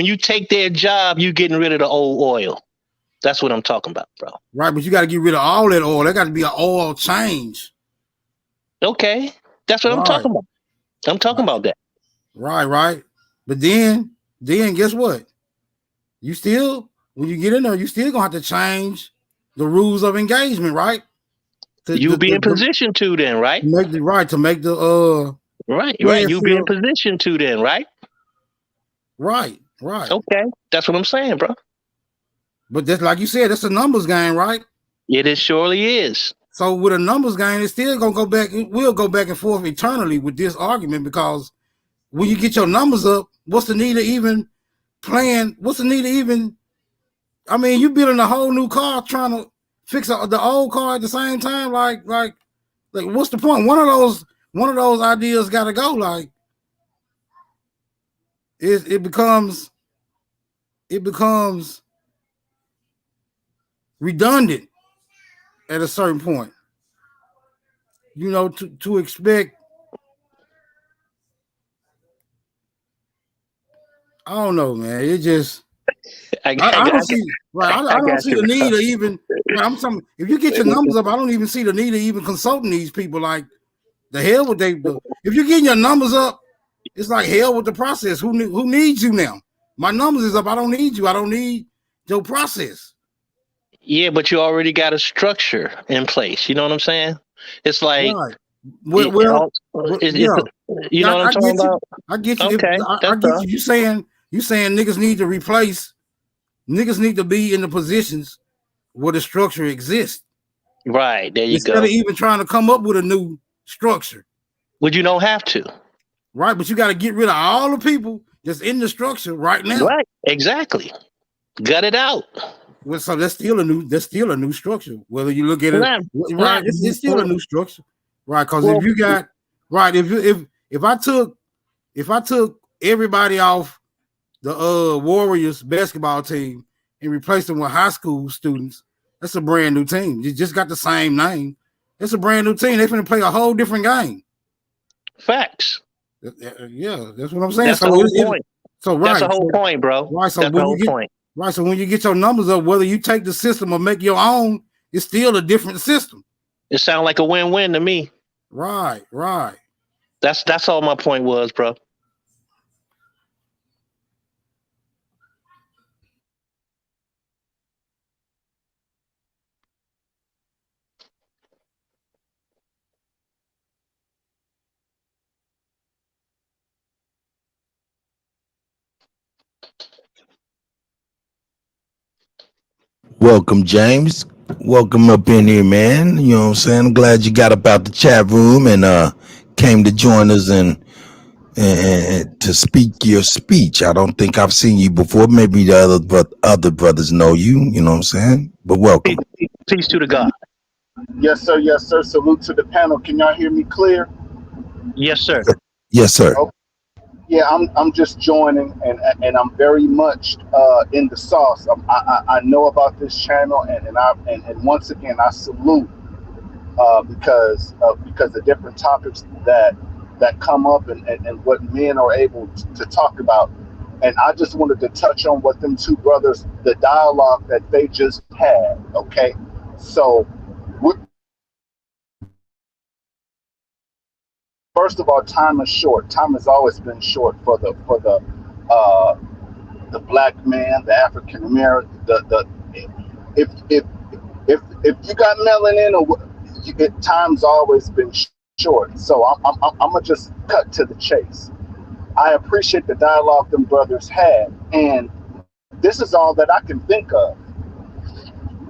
you take their job, you getting rid of the old oil. That's what I'm talking about, bro. Right, but you got to get rid of all that oil. There got to be an oil change. Okay, that's what I'm talking about. I'm talking about that. Right. But then guess what? You still, when you get in there, you still gonna have to change the rules of engagement, right? You'll be in position to then, right? To make the right. You'll be in position to then, right? Right. Okay, that's what I'm saying, bro. But that's like you said, that's a numbers game, right? It surely is. So with a numbers game, it's still gonna go back. We'll go back and forth eternally with this argument, because when you get your numbers up, what's the need of even playing? What's the need of even? I mean, you building a whole new car trying to fix the old car at the same time. Like, what's the point? One of those ideas got to go. Like, it becomes redundant at a certain point. You know, to expect. I don't know, man. It just. I don't see right. I don't got see you, the bro. need of even. Right, I'm talking. If you get your numbers up, I don't even see the need of even consulting these people. Like the hell would they do? If you're getting your numbers up, it's like hell with the process. Who needs you now? My numbers is up. I don't need you. I don't need your process. Yeah, but you already got a structure in place. You know what I'm saying? It's like, Right. Well, it's, yeah. you know what I'm I talking get you. about? I get you. Okay, I that's get all. you. You saying niggas need to replace. Niggas need to be in the positions where the structure exists Right, there you instead of go. even trying to come up with a new structure. Well, you don't have to. Right, but you got to get rid of all the people that's in the structure right now. Right, exactly. Gut it out. Well, so that's still a new structure. Whether you look at it Not it's still a new structure. Right, because well, if you got right, if I took everybody off the Warriors basketball team and replaced them with high school students, that's a brand new team. You just got the same name. It's a brand new team. They're going to play a whole different game. Facts. Yeah, that's what I'm saying. That's the whole point. So That's the right, whole point, bro. right. So That's the when whole you get point. right, so when you get your numbers up, whether you take the system or make your own, it's still a different system. It sounds like a win-win to me. Right. That's all my point was, bro. Welcome, James. Welcome up in here, man. You know what I'm saying? I'm glad you got up out the chat room and came to join us and to speak your speech. I don't think I've seen you before. Maybe the other brothers know you. You know what I'm saying? But welcome. Peace to the God. Yes, sir. Yes, sir. Salute to the panel. Can y'all hear me clear? Yes, sir. Yes, sir. Okay. Yeah, I'm just joining, and I'm very much in the sauce. I know about this channel, and once again I salute because the different topics that come up and what men are able to talk about. And I just wanted to touch on what them two brothers, the dialogue that they just had. Okay, so first of all, time is short. Time has always been short for the black man, the African American. If you got melanin, time's always been short. So I'm gonna just cut to the chase. I appreciate the dialogue them brothers had, and this is all that I can think of.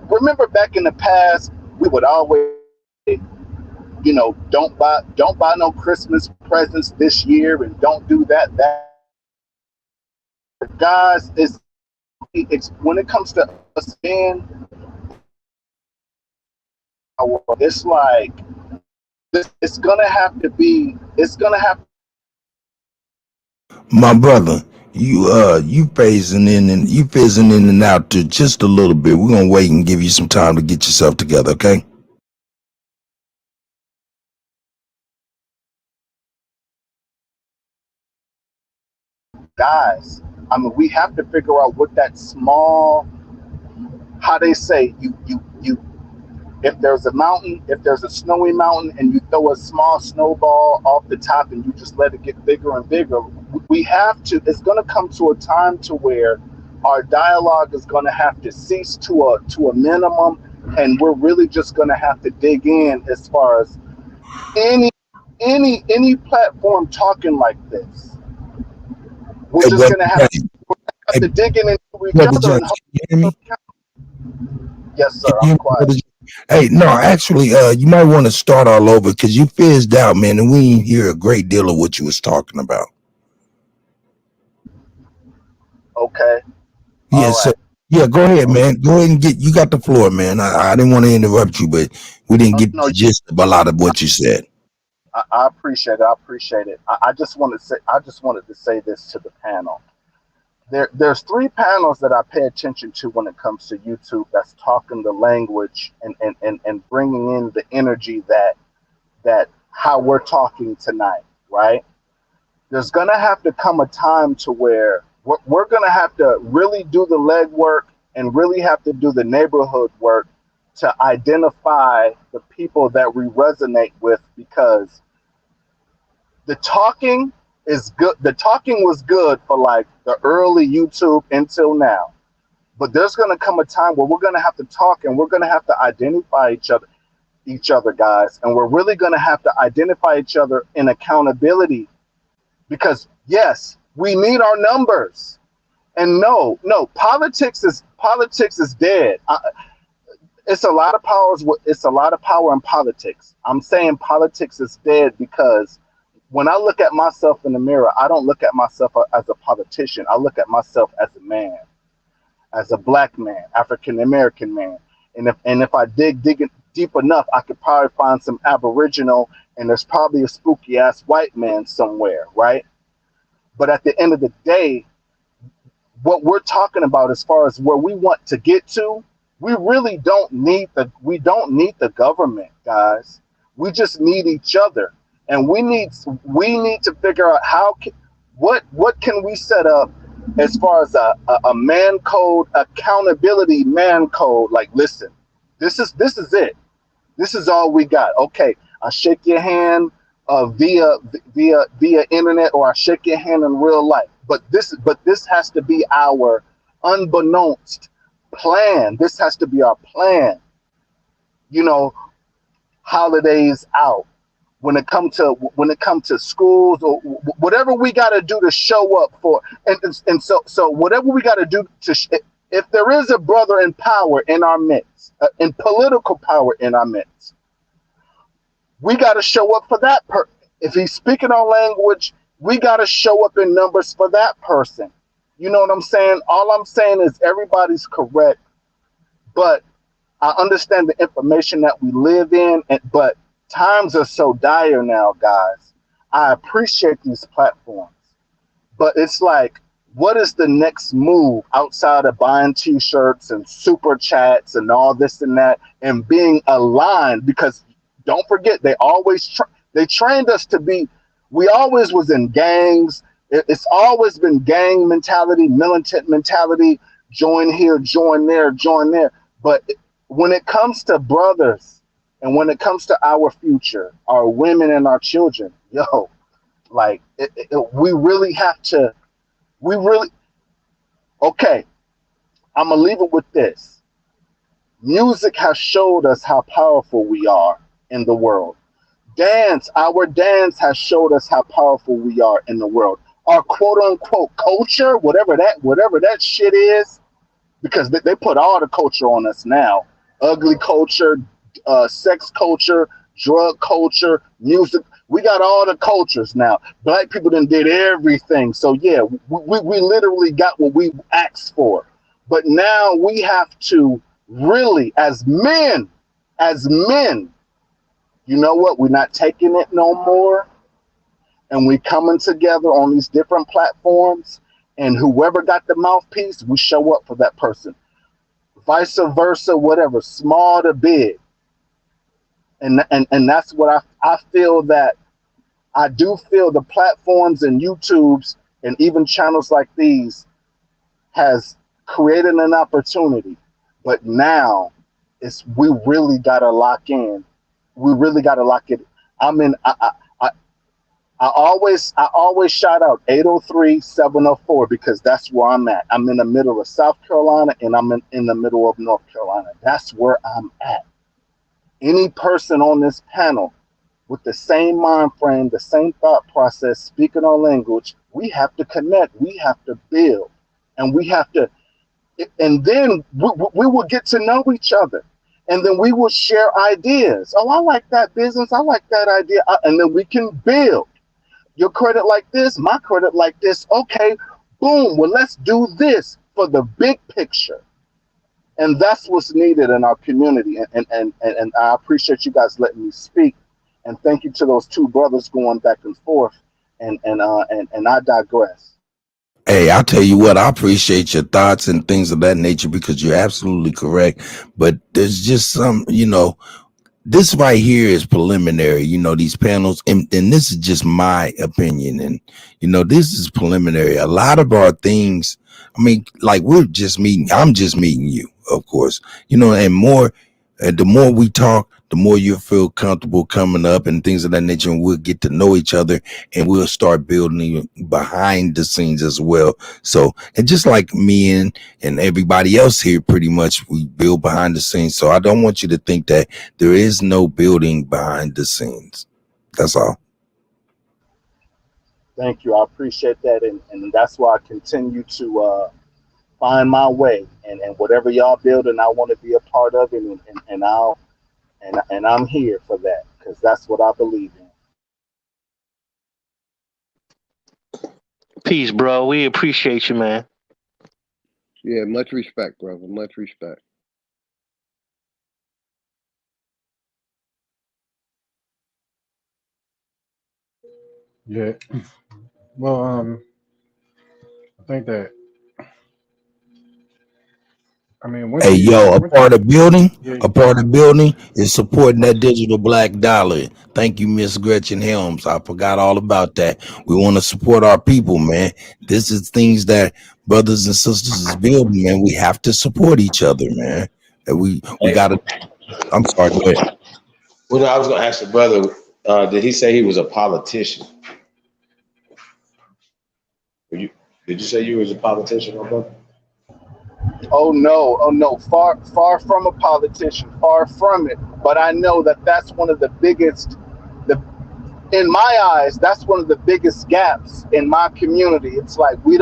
Remember back in the past, we would always, don't buy no Christmas presents this year, and don't do that. Guys, it's when it comes to us men, it's like it's gonna have to be. It's gonna have. My brother, you phasing in and out to just a little bit. We're gonna wait and give you some time to get yourself together, okay? Guys, I mean, we have to figure out what that small. How they say you. If there's a mountain, if there's a snowy mountain, and you throw a small snowball off the top, and you just let it get bigger and bigger, we have to. It's going to come to a time to where our dialogue is going to have to cease to a minimum, and we're really just going to have to dig in as far as any platform talking like this. We're Hey, just brother, going to have to dig in into each brother other James, and can you hear me? Yes, sir. Can you hear I'm me, quiet. brother James? Hey, no, actually, you might want to start all over because you fizzed out, man, and we didn't hear a great deal of what you was talking about. Okay. Yeah, All so right. yeah, go ahead, man. Go ahead and you got the floor, man. I didn't want to interrupt you, but we didn't get No, the gist of a lot of what you said. I appreciate it. I appreciate it. I just wanted to say this to the panel. There's three panels that I pay attention to when it comes to YouTube that's talking the language and bringing in the energy that how we're talking tonight, right? There's gonna have to come a time to where We're going to have to really do the legwork and really have to do the neighborhood work to identify the people that we resonate with, because the talking is good. The talking was good for like the early YouTube until now. But there's going to come a time where we're going to have to talk, and we're going to have to identify each other, guys. And we're really going to have to identify each other in accountability, because yes, we need our numbers. And no, politics is dead. It's a lot of powers. It's a lot of power in politics. I'm saying politics is dead because when I look at myself in the mirror, I don't look at myself as a politician. I look at myself as a man, as a black man, African American man. And if I dig it deep enough, I could probably find some Aboriginal, and there's probably a spooky ass white man somewhere, right? But at the end of the day, what we're talking about as far as where we want to get to, we really don't need the government, guys. We just need each other, and we need to figure out what can we set up as far as a man code, accountability man code. Like, listen, this is it. This is all we got. Okay, I shake your hand via internet, or I shake your hand in real life. But this has to be our unbeknownst plan. This has to be our plan. You know, holidays out. When it comes to schools, or whatever we got to do to show up for, and so whatever we got to do if there is a brother in power in our midst, in political power in our midst, we got to show up for that if he's speaking our language, we got to show up in numbers for that person. You know what I'm saying? All I'm saying is everybody's correct, but I understand the information that we live in, but times are so dire now, guys. I appreciate these platforms, but it's like, what is the next move outside of buying t-shirts and super chats and all this and that, and being aligned? Because don't forget, they trained us to be, we always was in gangs. It's always been gang mentality, militant mentality, join here, join there, join there. But when it comes to brothers, and when it comes to our future, our women and our children, like we really have to, okay, I'm going to leave it with this. Music has showed us how powerful we are in the world. Our dance has showed us how powerful we are in the world. Our quote unquote culture, whatever that shit is, because they put all the culture on us now. Ugly culture, sex culture, drug culture, music. We got all the cultures now. Black people done did everything. So yeah, we literally got what we asked for. But now we have to really, as men, you know what? We're not taking it no more. And we coming together on these different platforms, and whoever got the mouthpiece, we show up for that person. Vice versa, whatever, small to big. And that's what I feel, that I do feel the platforms and YouTubes and even channels like these has created an opportunity. But now we really gotta lock in. We really gotta lock it. I always shout out 803-704 because that's where I'm at. I'm in the middle of South Carolina, and I'm in the middle of North Carolina. That's where I'm at. Any person on this panel with the same mind frame, the same thought process, speaking our language, we have to connect. We have to build, and we have to, and then we will get to know each other. And then we will share ideas. Oh, I like that business. I like that idea. And then we can build. Your credit like this, my credit like this. Okay, boom. Well, let's do this for the big picture. And that's what's needed in our community. And I appreciate you guys letting me speak. And thank you to those two brothers going back and forth. And I digress. Hey, I'll tell you what, I appreciate your thoughts and things of that nature because you're absolutely correct. But there's just some, this right here is preliminary, you know, these panels, and this is just my opinion, and you know, this is preliminary. A lot of our things, I mean, like we're just meeting, I'm just meeting you, of course, you know, and more, the more we talk, the more you feel comfortable coming up and things of that nature, and we'll get to know each other, and we'll start building behind the scenes as well. So, and just like me and everybody else here, pretty much we build behind the scenes. So I don't want you to think that there is no building behind the scenes. That's all. Thank you. I appreciate that. And that's why I continue to find my way. And whatever y'all building, I want to be a part of it. And I'm here for that because that's what I believe in. Peace, bro. We appreciate you, man. Yeah, much respect, brother. Much respect. Yeah. Well, I think that. I mean, once Hey, you, yo, yeah, a part of building is supporting that digital black dollar. Thank you, Miss Gretchen Helms. I forgot all about that. We want to support our people, man. This is things that brothers and sisters is building, man. We have to support each other, man. And we Hey, gotta, I'm sorry, go ahead. well, I was gonna ask your brother. Did he say he was a politician? Did you say you was a politician, my brother? Oh no, far from a politician, far from it. But I know that that's one of the biggest, the in my eyes, that's one of the biggest gaps in my community. It's like I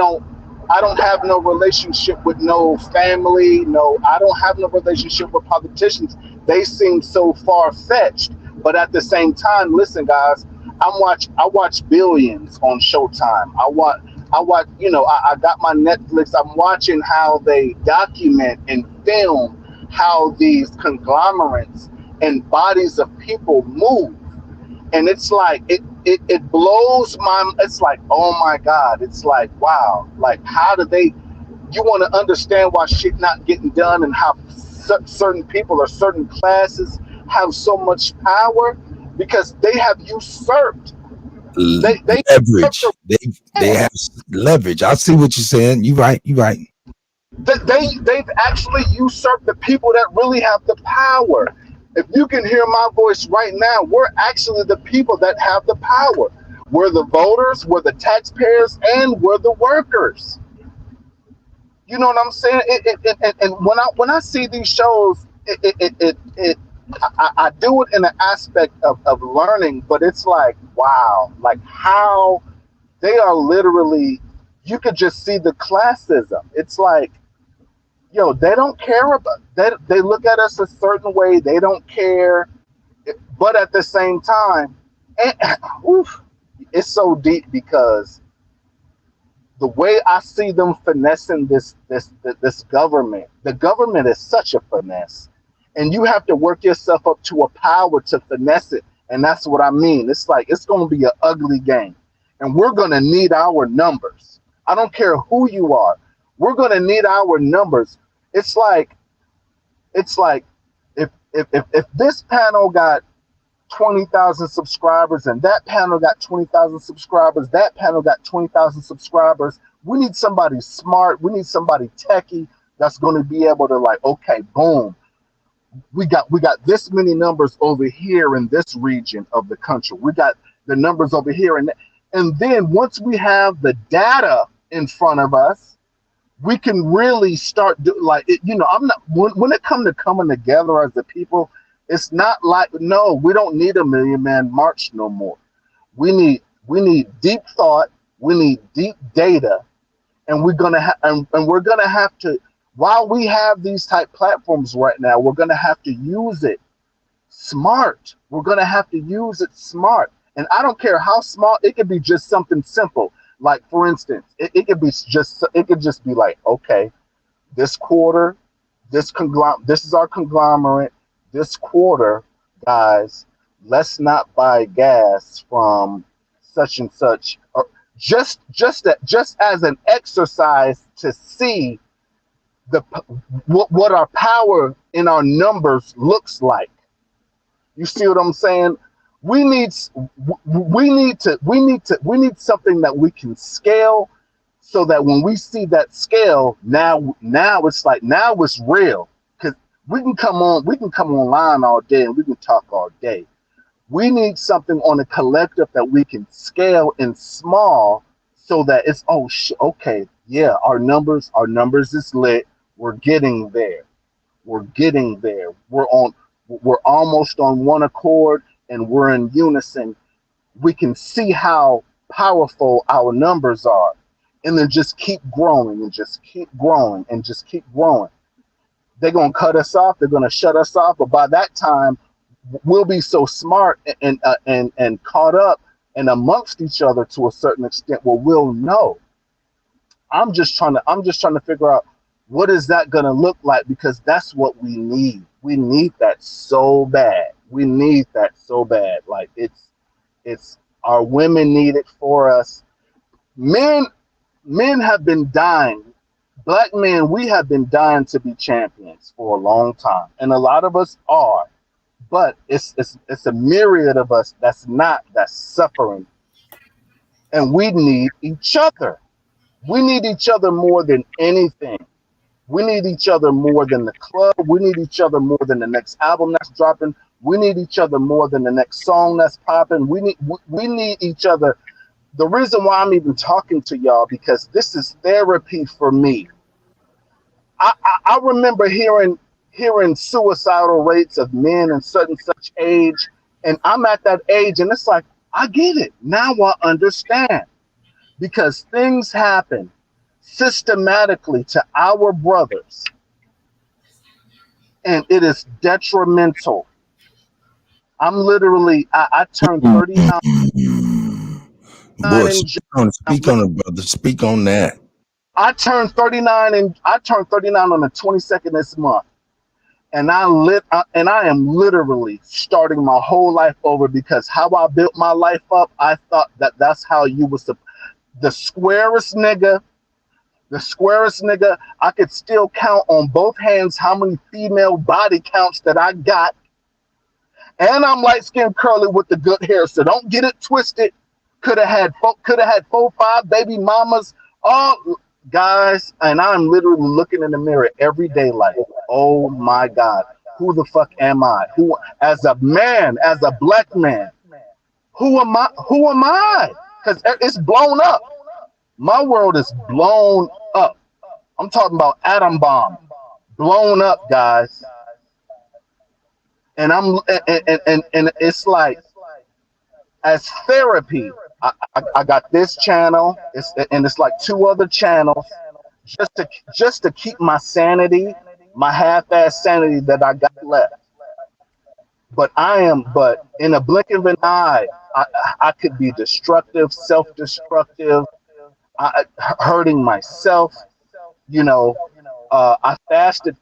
don't have no relationship with no family. No, I don't have no relationship with politicians. They seem so far fetched. But at the same time, listen, guys, I watch Billions on Showtime. I got my Netflix. I'm watching how they document and film how these conglomerates and bodies of people move, and it's like it blows my, it's like, oh my god, it's like, wow, like how do they, you want to understand why shit not getting done and how certain people or certain classes have so much power because they have usurped, they usurped the Leverage. They land. have leverage. I see what you're saying. You right. You right. They've actually usurped the people that really have the power. If you can hear my voice right now, we're actually the people that have the power. We're the voters, we're the taxpayers, and we're the workers. You know what I'm saying? And when I see these shows, I do it in an aspect of learning, but it's like, wow, like how they are literally, you could just see the classism. It's like, yo, they don't care about that. They look at us a certain way. They don't care, but at the same time, and, oof, it's so deep because the way I see them finessing this government, the government is such a finesse, and you have to work yourself up to a power to finesse it, and that's what I mean. It's like it's going to be an ugly game, and we're going to need our numbers. I don't care who you are. We're going to need our numbers. It's like if this panel got 20,000 subscribers and that panel got 20,000 subscribers, that panel got 20,000 subscribers, we need somebody smart, we need somebody techie that's going to be able to, like, okay, boom, we got this many numbers over here in this region of the country, we got the numbers over here, and then once we have the data in front of us, we can really start like it, I'm not, when it comes to coming together as a people, it's not like, no, we don't need a million man march no more. We need deep thought, we need deep data, and we're gonna have to, while we have these type platforms right now, we're gonna have to use it smart. We're gonna have to use it smart. And I don't care how small, it could be just something simple. Like, for instance, it could just be like, okay, this quarter, this is our conglomerate. This quarter, guys, let's not buy gas from such and such, or just as an exercise to see what our power in our numbers looks like. You see what I'm saying? We need something that we can scale, so that when we see that scale, now it's like, now it's real. Because we can come online all day and we can talk all day. We need something on a collective that we can scale in small, so that it's, okay, yeah, our numbers is lit. We're getting there. We're getting there. We're almost on one accord, and we're in unison. We can see how powerful our numbers are, and then just keep growing and just keep growing and just keep growing. They're gonna cut us off. They're gonna shut us off. But by that time, we'll be so smart and caught up and amongst each other to a certain extent where we'll know. I'm just trying to figure out what is that going to look like, because that's what we need. We need that so bad. We need that so bad. Like it's our women need it for us. Men have been dying. Black men, we have been dying to be champions for a long time, and a lot of us are. But it's a myriad of us that's suffering, and we need each other. We need each other more than anything. We need each other more than the club. We need each other more than the next album that's dropping. We need each other more than the next song that's popping. We need each other. The reason why I'm even talking to y'all, because this is therapy for me. I remember hearing suicidal rates of men in such age, and I'm at that age, and it's like, I get it now. I understand, because things happen systematically to our brothers, and it is detrimental. I'm literally, I turned 39 Boy, in speak on it, brother. Speak on that. I turned 39 on the 22nd this month. And I am literally starting my whole life over, because how I built my life up, I thought that's how you was the squarest nigga. The squarest nigga. I could still count on both hands how many female body counts that I got. And I'm light skinned, curly with the good hair, so don't get it twisted. Could have had 4-5 baby mamas, all guys, and I'm literally looking in the mirror every day like, oh my God, who the fuck am I? Who, as a man, as a black man, who am I? Who am I? Because it's blown up. My world is blown up. I'm talking about atom bomb, blown up, guys. And and it's like, as therapy, I got this channel, and it's like 2 other channels, just to keep my sanity, my half-ass sanity that I got left. But in a blink of an eye, I could be destructive, self-destructive, hurting myself. You know, I fasted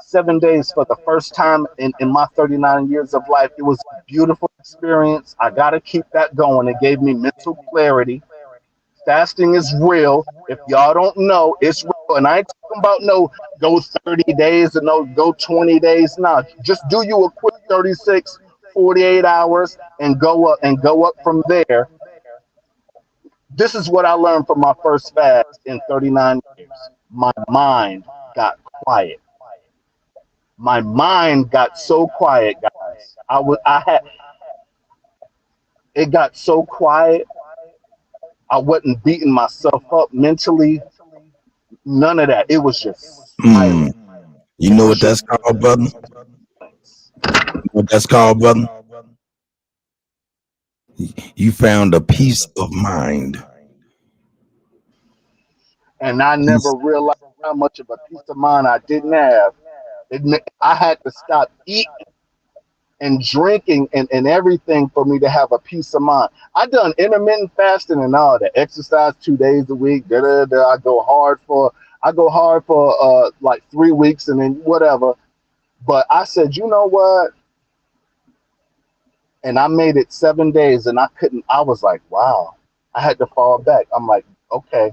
7 days for the first time in my 39 years of life. It was a beautiful experience. I got to keep that going. It gave me mental clarity. Fasting is real. If y'all don't know, it's real. And I ain't talking about no go 30 days and no go 20 days. Nah, just do you a quick 36, 48 hours and go up from there. This is what I learned from my first fast in 39 years. My mind got quiet. My mind got so quiet, guys. It got so quiet. I wasn't beating myself up mentally. None of that. It was just silent. You know what that's called, brother? You know what that's called, brother? You found a peace of mind. And I never realized how much of a peace of mind I didn't have. I had to stop eating and drinking and everything for me to have a peace of mind. I done intermittent fasting and all that. Exercise 2 days a week. I go hard for like 3 weeks and then whatever. But I said, you know what? And I made it 7 days, and I was like, wow. I had to fall back. I'm like, okay,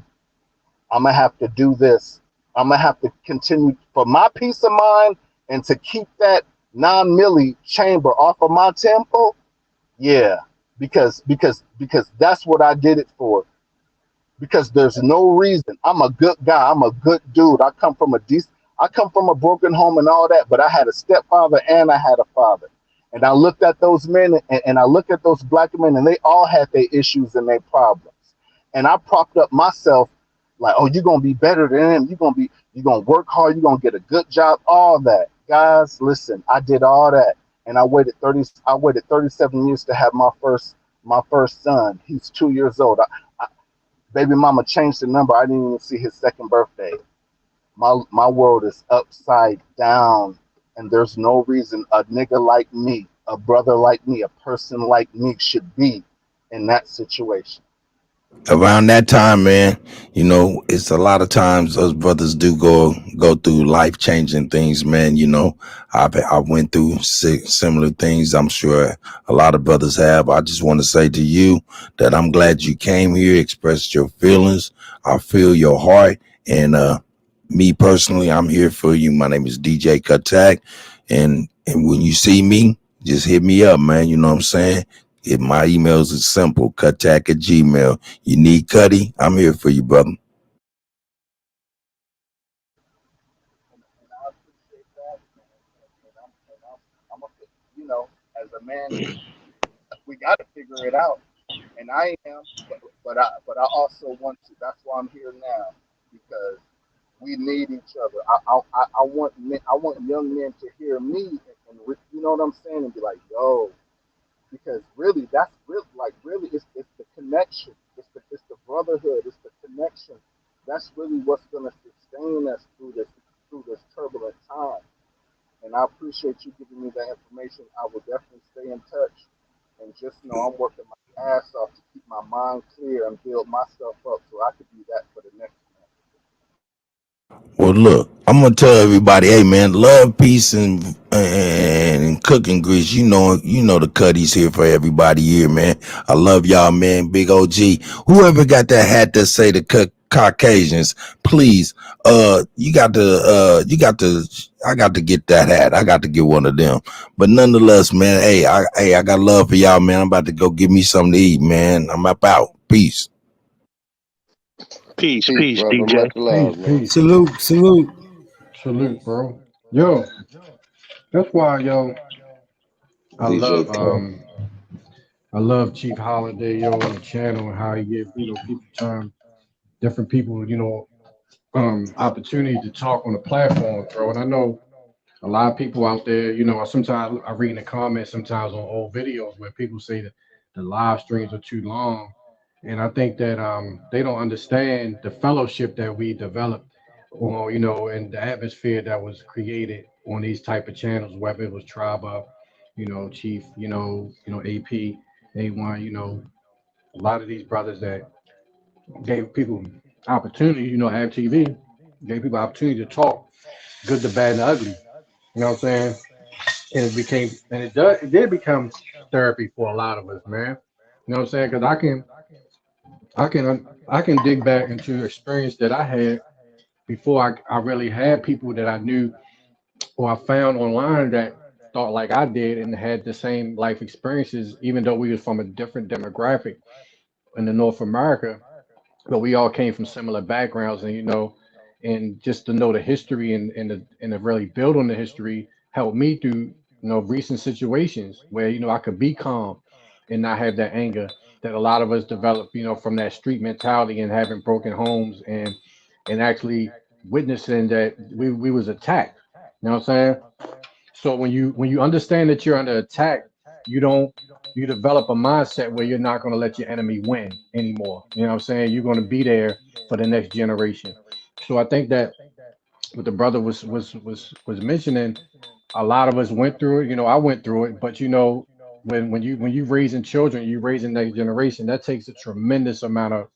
I'm gonna have to do this. I'm gonna have to continue for my peace of mind and to keep that 9 milli chamber off of my temple, yeah, because that's what I did it for. Because there's no reason. I'm a good guy. I'm a good dude. I come from a broken home and all that, but I had a stepfather and I had a father. And I looked at those men and I look at those black men and they all had their issues and their problems. And I propped up myself like, oh, you're gonna be better than him. You're gonna work hard, you're gonna get a good job, all that. Guys, listen, I did all that. And I waited 37 years to have my first son. He's 2 years old. Baby mama changed the number. I didn't even see his second birthday. My world is upside down, and there's no reason a nigga like me, a brother like me, a person like me should be in that situation. Around that time, man, it's a lot of times us brothers do go through life changing things, man. I went through similar things. I'm sure a lot of brothers have. I just want to say to you that I'm glad you came here, expressed your feelings. I feel your heart, and me personally, I'm here for you. My name is DJ Katak, and when you see me, just hit me up, man. You know what I'm saying? My emails is simple, Katak@gmail. You need Cuddy? I'm here for you, brother. And I appreciate that. And as a man, we got to figure it out. And I am, but I also want to. That's why I'm here now, because we need each other. I want men, I want young men to hear me, and you know what I'm saying, and be like, yo, because really, that's really like really, it's the connection, it's the brotherhood, it's the connection. That's really what's gonna sustain us through this turbulent time. And I appreciate you giving me that information. I will definitely stay in touch, and just know I'm working my ass off to keep my mind clear and build myself up so I could be that for the next man. Well, look, I'm gonna tell everybody, hey man, love, peace, and cooking grease. You know the Cuddy's here for everybody here, man. I love y'all, man. Big OG. Whoever got that hat that say the Caucasians, please, I got to get that hat. I got to get one of them. But nonetheless, man, I got love for y'all, man. I'm about to go get me something to eat, man. I'm up out. Peace. Peace, Peace, peace, brother. DJ. Much love, Peace, man. peace. Salute, salute. Salute, bro. Yo, that's why, yo, I DJ love Pro. I love Chief Holiday, yo, on the channel and how he give, people time, different people, opportunity to talk on the platform, bro. And I know a lot of people out there, sometimes I read in the comments sometimes on old videos where people say that the live streams are too long. And I think that they don't understand the fellowship that we developed or, and the atmosphere that was created on these type of channels, whether it was Tribe Up, Chief, AP, A1, a lot of these brothers that gave people opportunity, have TV, gave people opportunity to talk good, the bad, and the ugly. You know what I'm saying? And it did become therapy for a lot of us, man. You know what I'm saying? Because I can dig back into experience that I had before I really had people that I knew or I found online that thought like I did and had the same life experiences, even though we was from a different demographic in the North America, but we all came from similar backgrounds, and and just to know the history and to really build on the history helped me through recent situations where I could be calm and not have that anger that a lot of us develop from that street mentality and having broken homes and actually witnessing that we was attacked. You know what I'm saying? So when you understand that you're under attack, you don't you develop a mindset where you're not going to let your enemy win anymore. You know what I'm saying? You're going to be there for the next generation. So I think that what the brother was mentioning, a lot of us went through it. I went through it, but when you raising children, you raising next generation, that takes a tremendous amount of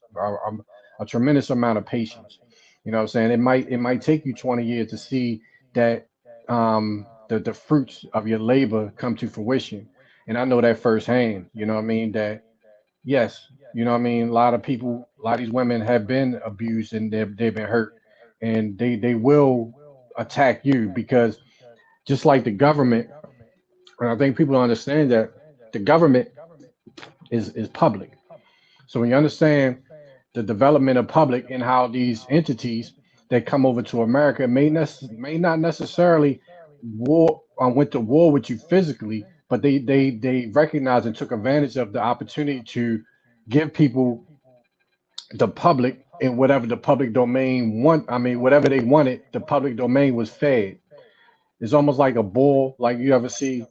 patience. You know what I'm saying? It might take you 20 years to see that the fruits of your labor come to fruition. And I know that firsthand, you know what I mean? That yes, you know what I mean, a lot of people, a lot of these women have been abused and they've been hurt, and they will attack you because just like the government. And I think people understand that the government is public. So when you understand the development of public and how these entities that come over to America may not necessarily went to war with you physically, but they recognized and took advantage of the opportunity to give people the public and whatever the public domain whatever they wanted, the public domain was fed. It's almost like a bull, like you ever see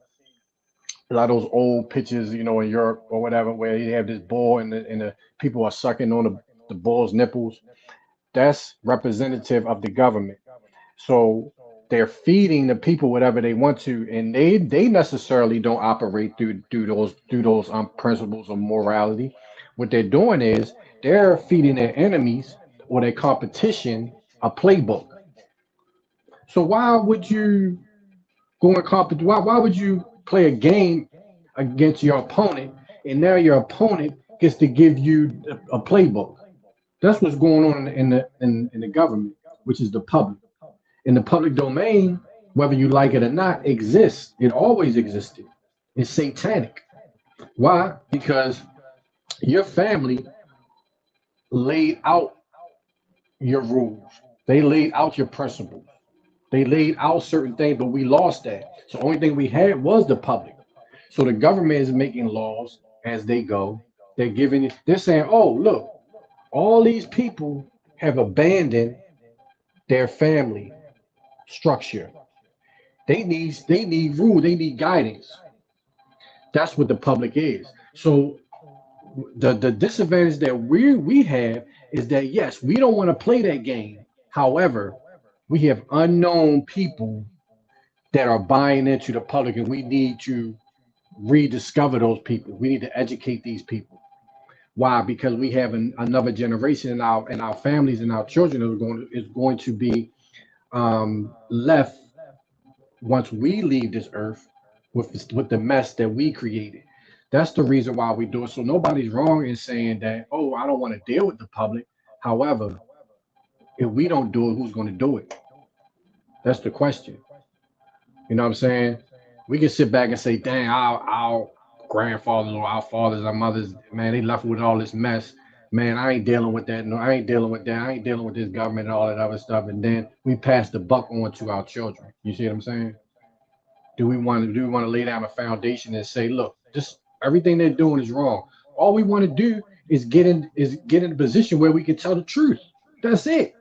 a lot of those old pictures, in Europe or whatever, where you have this bull and the people are sucking on the bull's nipples. That's representative of the government. So they're feeding the people whatever they want to, and they necessarily don't operate through those principles of morality. What they're doing is they're feeding their enemies or their competition a playbook. So why would you go in competition? Why would you play a game against your opponent, and now your opponent gets to give you a playbook? That's what's going on in the government, which is the public. In the public domain, whether you like it or not, exists. It always existed. It's satanic. Why? Because your family laid out your rules. They laid out your principles. They laid out certain things, but we lost that. So the only thing we had was the public. So the government is making laws as they go. They're saying, oh, look, all these people have abandoned their family structure. They need rule, they need guidance. That's what the public is. So the disadvantage that we have is that yes, we don't want to play that game. However, we have unknown people that are buying into the public, and we need to rediscover those people. We need to educate these people. Why? Because we have another generation in our families and our children is going to be left once we leave this earth with the mess that we created. That's the reason why we do it. So nobody's wrong in saying that, oh, I don't want to deal with the public. However, if we don't do it, who's going to do it? That's the question. You know what I'm saying? We can sit back and say, dang, our grandfathers or our fathers, our mothers, man, they left with all this mess. Man, I ain't dealing with that. No, I ain't dealing with that. I ain't dealing with this government and all that other stuff. And then we pass the buck on to our children. You see what I'm saying? Do we want to lay down a foundation and say, look, this everything they're doing is wrong. All we want to do is get in a position where we can tell the truth. That's it.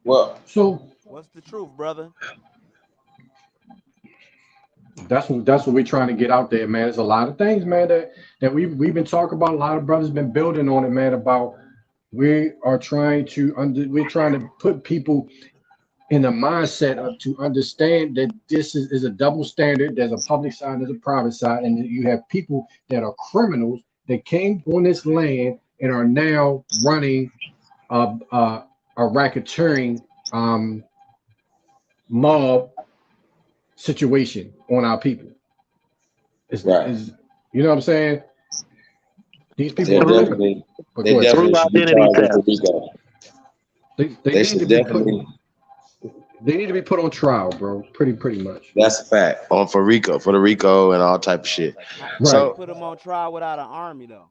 Well, so what's the truth, brother? That's what we're trying to get out there, man. There's a lot of things, man, that we've been talking about. A lot of brothers been building on it, man. About we're trying to put people in the mindset of to understand that this is a double standard. There's a public side, there's a private side, and you have people that are criminals that came on this land and are now running a racketeering mob situation on our people. It's you know what I'm saying? These people they definitely should be charged with RICO. They need to be put on trial, bro. Pretty much. That's a fact. For the RICO and all type of shit. Right. So put them on trial without an army though.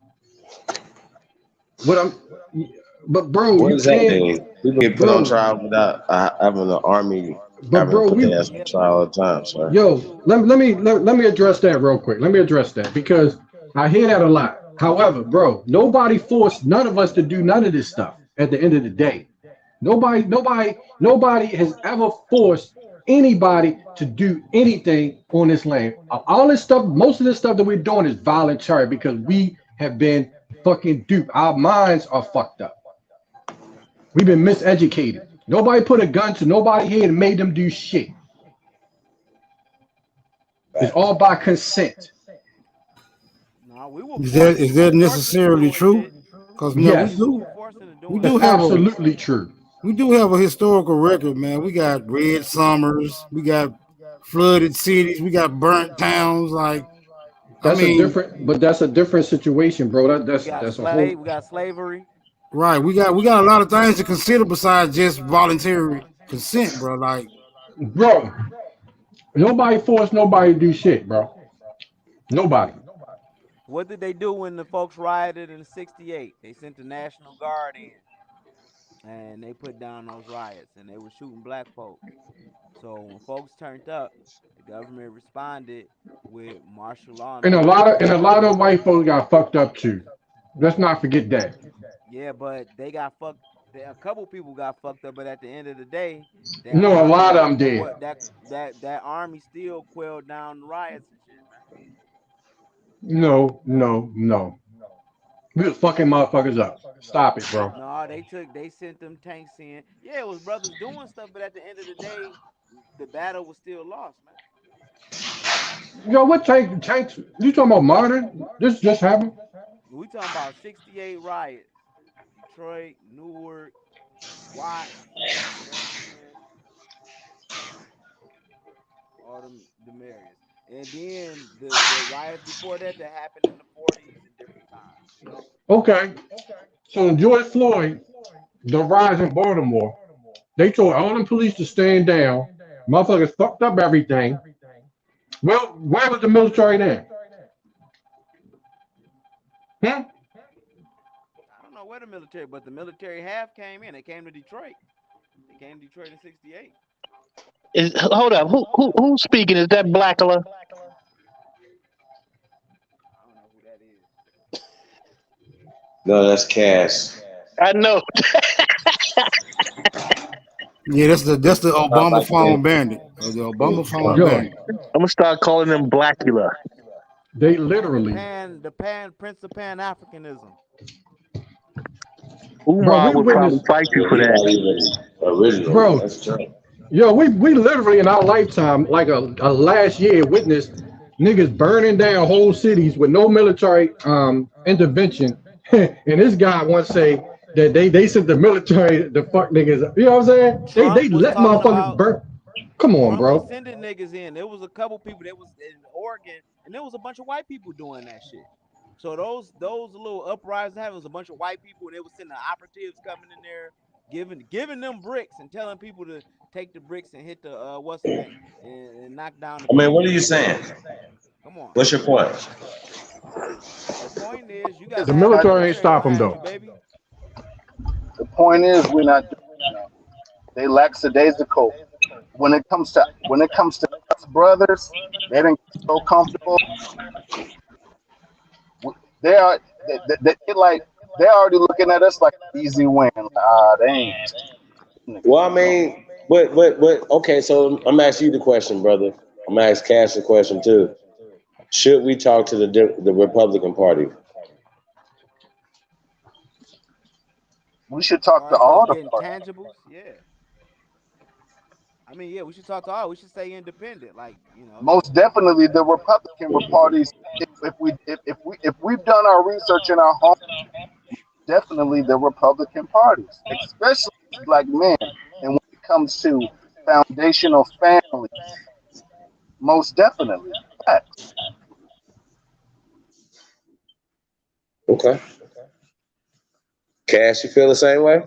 But bro, what does that mean? People get put on trial without having an army. But bro, we on trial all the time, sir. Yo, let me address that real quick. Let me address that because I hear that a lot. However, bro, nobody forced none of us to do none of this stuff. At the end of the day, nobody has ever forced anybody to do anything on this land. All this stuff, most of this stuff that we're doing is voluntary because we have been fucking duped. Our minds are fucked up. We've been miseducated. Nobody put a gun to nobody here and made them do shit. It's all by consent. Is that necessarily true? Because yes, we do have absolutely true. We do have a historical record, man. We got red summers, we got flooded cities, we got burnt towns. That's a different situation, bro. That's a whole. We got slavery. Right, we got a lot of things to consider besides just voluntary consent, bro. Bro, Nobody forced nobody to do shit, bro. Nobody. What did they do when the folks rioted in '68? They sent the National Guard in and they put down those riots and they were shooting black folks. So when folks turned up, the government responded with martial law and And order. a lot of white folks got fucked up too. Let's not forget that. Yeah, but they got fucked. A couple people got fucked up, but at the end of the day, that No, a lot of army, them did. that army still quelled down the riots and shit, man. No, no, no. We was fucking motherfuckers up. Stop it, bro. No, they sent them tanks in. Yeah, it was brothers doing stuff, but at the end of the day, the battle was still lost, man. Yo, what tanks? You talking about modern? This just happened? We talking about '68 riots, Detroit, Newark, Watts. You know what I'm saying? All them areas. And then the riots before that happened in the '40s and different times. Okay. So George Floyd, the rise in Baltimore, they told all them police to stand down. Motherfuckers fucked up everything. Well, where was the military then? Hmm? I don't know where the military, but the military half came in. They came to Detroit. They came to Detroit in '68. Hold up. Who's speaking? Is that Blackula? I don't know who that is. No, that's Cass. I know. Yeah, that's the Sounds Obama like phone him. bandit. The Obama phone Yo, bandit. I'm gonna start calling them Blackula. they Man, literally, the pan Prince of Pan Africanism. bro. Umar We would probably witnessed, fight you Yeah, for he's that. not even original. bro. That's true. Yo, we literally in our lifetime, like a last year, witnessed niggas burning down whole cities with no military intervention. And this guy once say that they sent the military to fuck niggas. You know what I'm saying? They Trump was let talking motherfuckers about burn. Come on, Trump was bro. sending niggas in. There was a couple people that was in Oregon, and there was a bunch of white people doing that shit. So those little uprisings happened was a bunch of white people, and they was sending operatives coming in there, giving them bricks and telling people to take the bricks and hit the what's the name and knock down the I mean, what are police. you saying? Come on. What's your point? The point is you got The to have the military ain't military stop them behind though. you, baby. The point is, we're not doing enough. They lackadaisical. When it comes to us brothers, they didn't get so comfortable. They are they like they're already looking at us like an easy win. They ain't. Well, I No. mean, okay, so I'm asking you the question, brother. I'm gonna ask Cash the question too. Should we talk to the Republican Party? We should As talk far to as us all the getting parties. tangibles, yeah. I mean, yeah, we should talk to all. We should stay independent, like Most definitely the Republican parties. If we've done our research in our home, definitely the Republican parties, especially as black men. And when it comes to foundational families, most definitely. Facts. Okay. Cash, you feel the same way?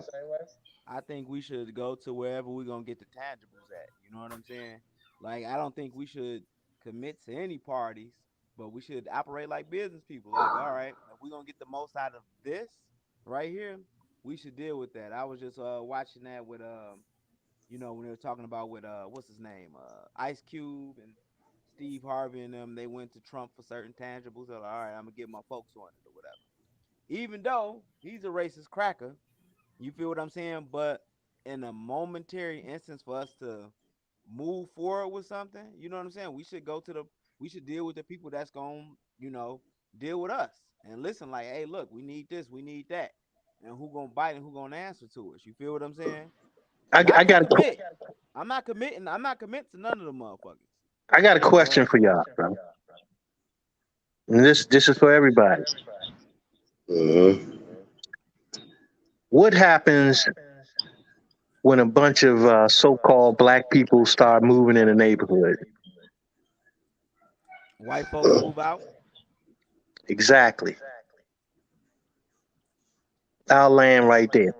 I think we should go to wherever we're gonna get the tangibles at. You know what I'm saying? Like, I don't think we should commit to any parties, but we should operate like business people. Like, all right, if we're gonna get the most out of this right here, we should deal with that. I was just watching that with when they were talking about with what's his name? Ice Cube and Steve Harvey and them, they went to Trump for certain tangibles. They're like, all right, I'm gonna get my folks on it or whatever. Even though he's a racist cracker, you feel what I'm saying? But in a momentary instance for us to move forward with something, you know what I'm saying? We should deal with the people that's going, deal with us and listen like, hey, look, we need this, we need that. And who gonna bite and who gonna answer to us? You feel what I'm saying? I Not to got commit. I'm not committing to none of the motherfuckers. a question for y'all, bro. And this is for everybody. Mm-hmm. What happens when a bunch of so-called black people start moving in a neighborhood? White folks move out. Exactly. I'll land right there.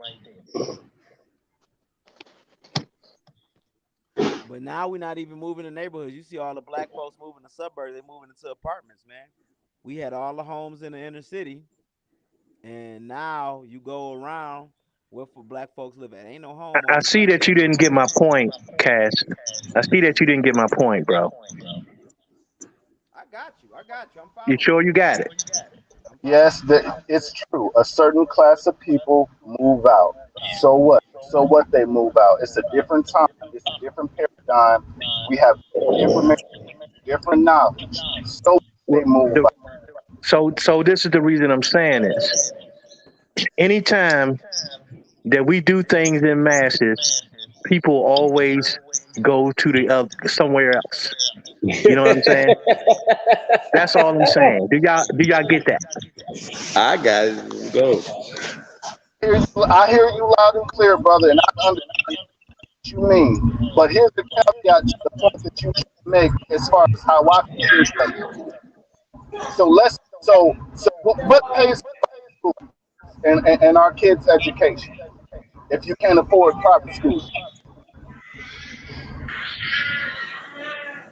But now we're not even moving to neighborhoods. You see all the black folks moving to suburbs. They moving into apartments, man. We had all the homes in the inner city, and now you go around where for black folks live at. Ain't no home on I the see block. that you didn't get my point, Cass. I see that you didn't get my point, bro. I got you. I got you. I'm You following sure you. you got it? I'm following Yes, it's true. A certain class of people move out. So what? So what? They move out. It's a different time. It's a different paradigm. We have different information, different knowledge. So they Well, move out. so this is the reason I'm saying this. Anytime that we do things in masses, people always go to the somewhere else. You know what I'm saying? That's all I'm saying. Do y'all get that? I got it. Go. I hear you loud and clear, brother, and I understand what you mean. But here's the caveat to the point that you make as far as how I feel that. So what pays for schools and our kids' education if you can't afford private schools?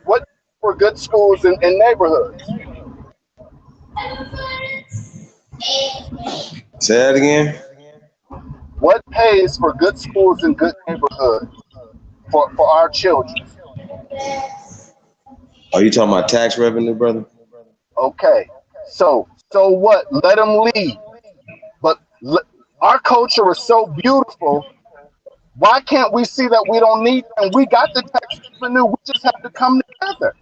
What for good schools in neighborhoods? Say that again. What pays for good schools in good neighborhoods for our children? Are you talking about tax revenue, brother? Okay, so what? Let them leave. But our culture is so beautiful. Why can't we see that we don't need them? We got the tax revenue. We just have to come together.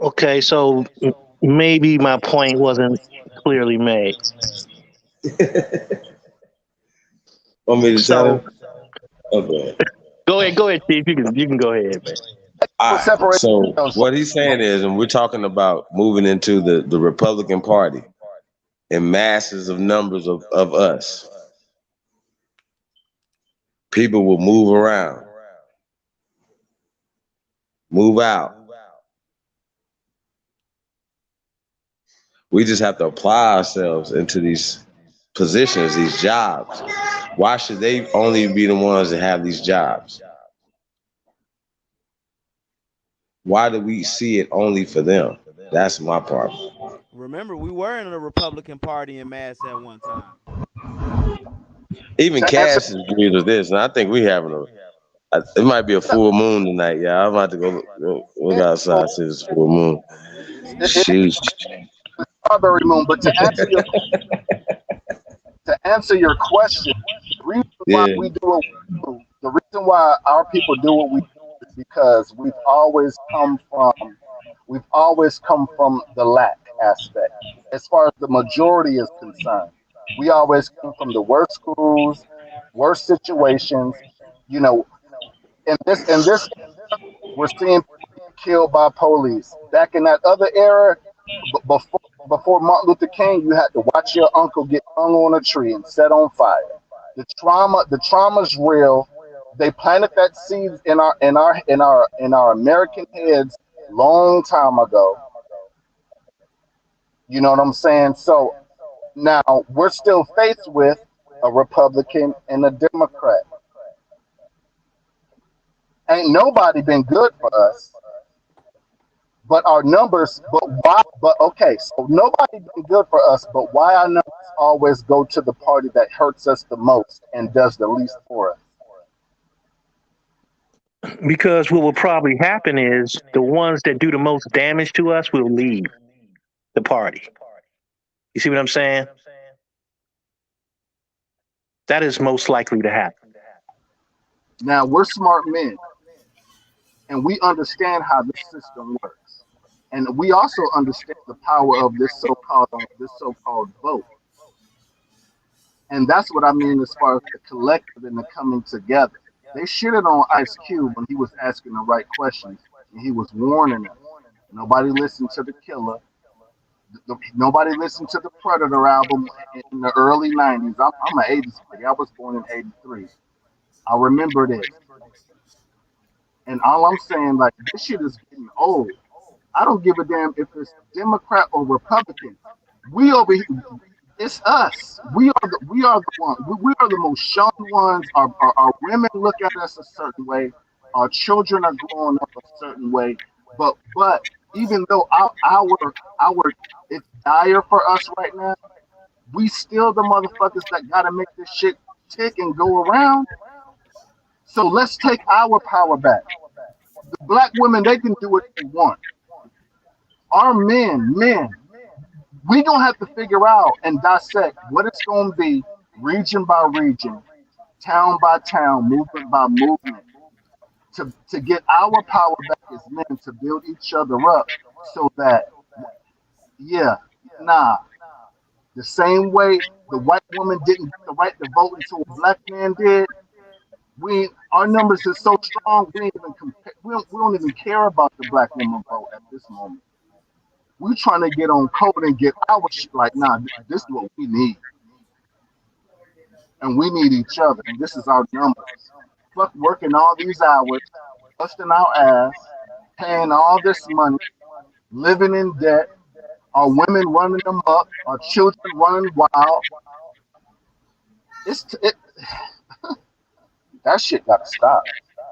Okay, so maybe my point wasn't clearly made. Want me to tell So him? Okay. go ahead, Steve. You can go ahead, man. All right. Separate So themselves. what he's saying is, and we're talking about moving into the Republican Party and masses of numbers of us. People will move around, move out. We just have to apply ourselves into these positions, these jobs. Why should they only be the ones that have these jobs? Why do we see it only for them? That's my part. Remember, we were in a Republican Party in mass at one time. Even To answer, Cass agrees with this, and I think we having it might be a full moon tonight, yeah. I'm about to go look outside, see this full moon. it's Sheesh. strawberry moon. But to answer your question, the reason why Yeah. we do what we do, the reason why our people do what we do is because we've always come from the lack aspect. As far as the majority is concerned, we always come from the worst schools, worst situations. You know, in this we're seeing people killed by police. Back in that other era, before Martin Luther King, you had to watch your uncle get hung on a tree and set on fire. The trauma's real. They planted that seed in our American heads long time ago. You know what I'm saying? So now we're still faced with a Republican and a Democrat. Ain't nobody been good for us. But our numbers, but why? But okay, so nobody been good for us, but why our numbers always go to the party that hurts us the most and does the least for us? Because what will probably happen is the ones that do the most damage to us will leave the party. You see what I'm saying? That is most likely to happen. Now we're smart men, and we understand how this system works, and we also understand the power of this so-called vote. And that's what I mean as far as the collective and the coming together. They shitted on Ice Cube when he was asking the right questions and he was warning us. Nobody listened to the killer. Nobody listened to the Predator album in the early 90s. I'm an 80s kid. I was born in 83. I remember this. And all I'm saying, like, this shit is getting old. I don't give a damn if it's Democrat or Republican. We over here, It's us. We are the one. We are the most shown ones. Our women look at us a certain way. Our children are growing up a certain way. But even though our it's dire for us right now, we still the motherfuckers that gotta make this shit tick and go around. So let's take our power back. The black women, they can do what they want. Our men, we gonna have to figure out and dissect what it's gonna be, region by region, town by town, movement by movement, to get our power back as men, to build each other up, so that, yeah, nah, the same way the white woman didn't get the right to vote until a black man did. Our numbers are so strong. We don't even care about the black woman vote at this moment. We're trying to get on code and get our shit. Like, nah, this is what we need, and we need each other, and this is our numbers. Fuck working all these hours, busting our ass, paying all this money, living in debt, our women running them up, our children running wild. That shit gotta stop.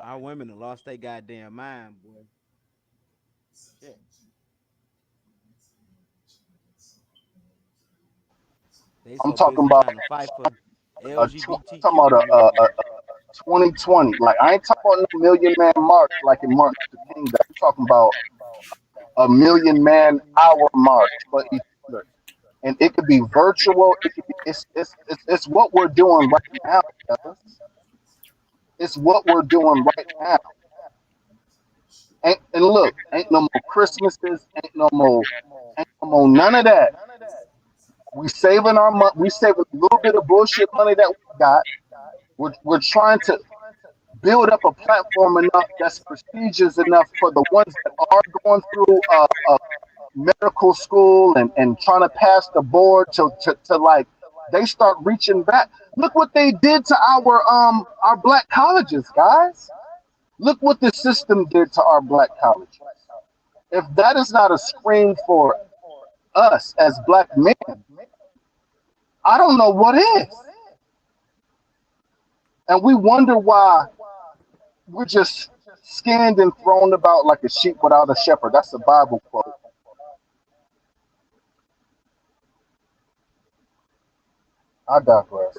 Our women have lost their goddamn mind, boy. Shit. They I'm so talking busy about trying to fight for I'm talking about LGBTQ community. 2020. Like, I ain't talking about no million man march like in Martin Luther King. I'm talking about a million man hour march for each other, and it could be virtual. It could be. It's what we're doing right now, fellas. It's what we're doing right now. And look, ain't no more Christmases. Ain't no more none of that. We saving our money. We saving a little bit of bullshit money that we got. We're trying to build up a platform enough that's prestigious enough for the ones that are going through medical school and trying to pass the board to like they start reaching back. Look what they did to our black colleges, guys. Look what the system did to our black colleges. If that is not a scream for us as black men, I don't know what is. And we wonder why we're just scanned and thrown about like a sheep without a shepherd. That's a Bible quote. I digress.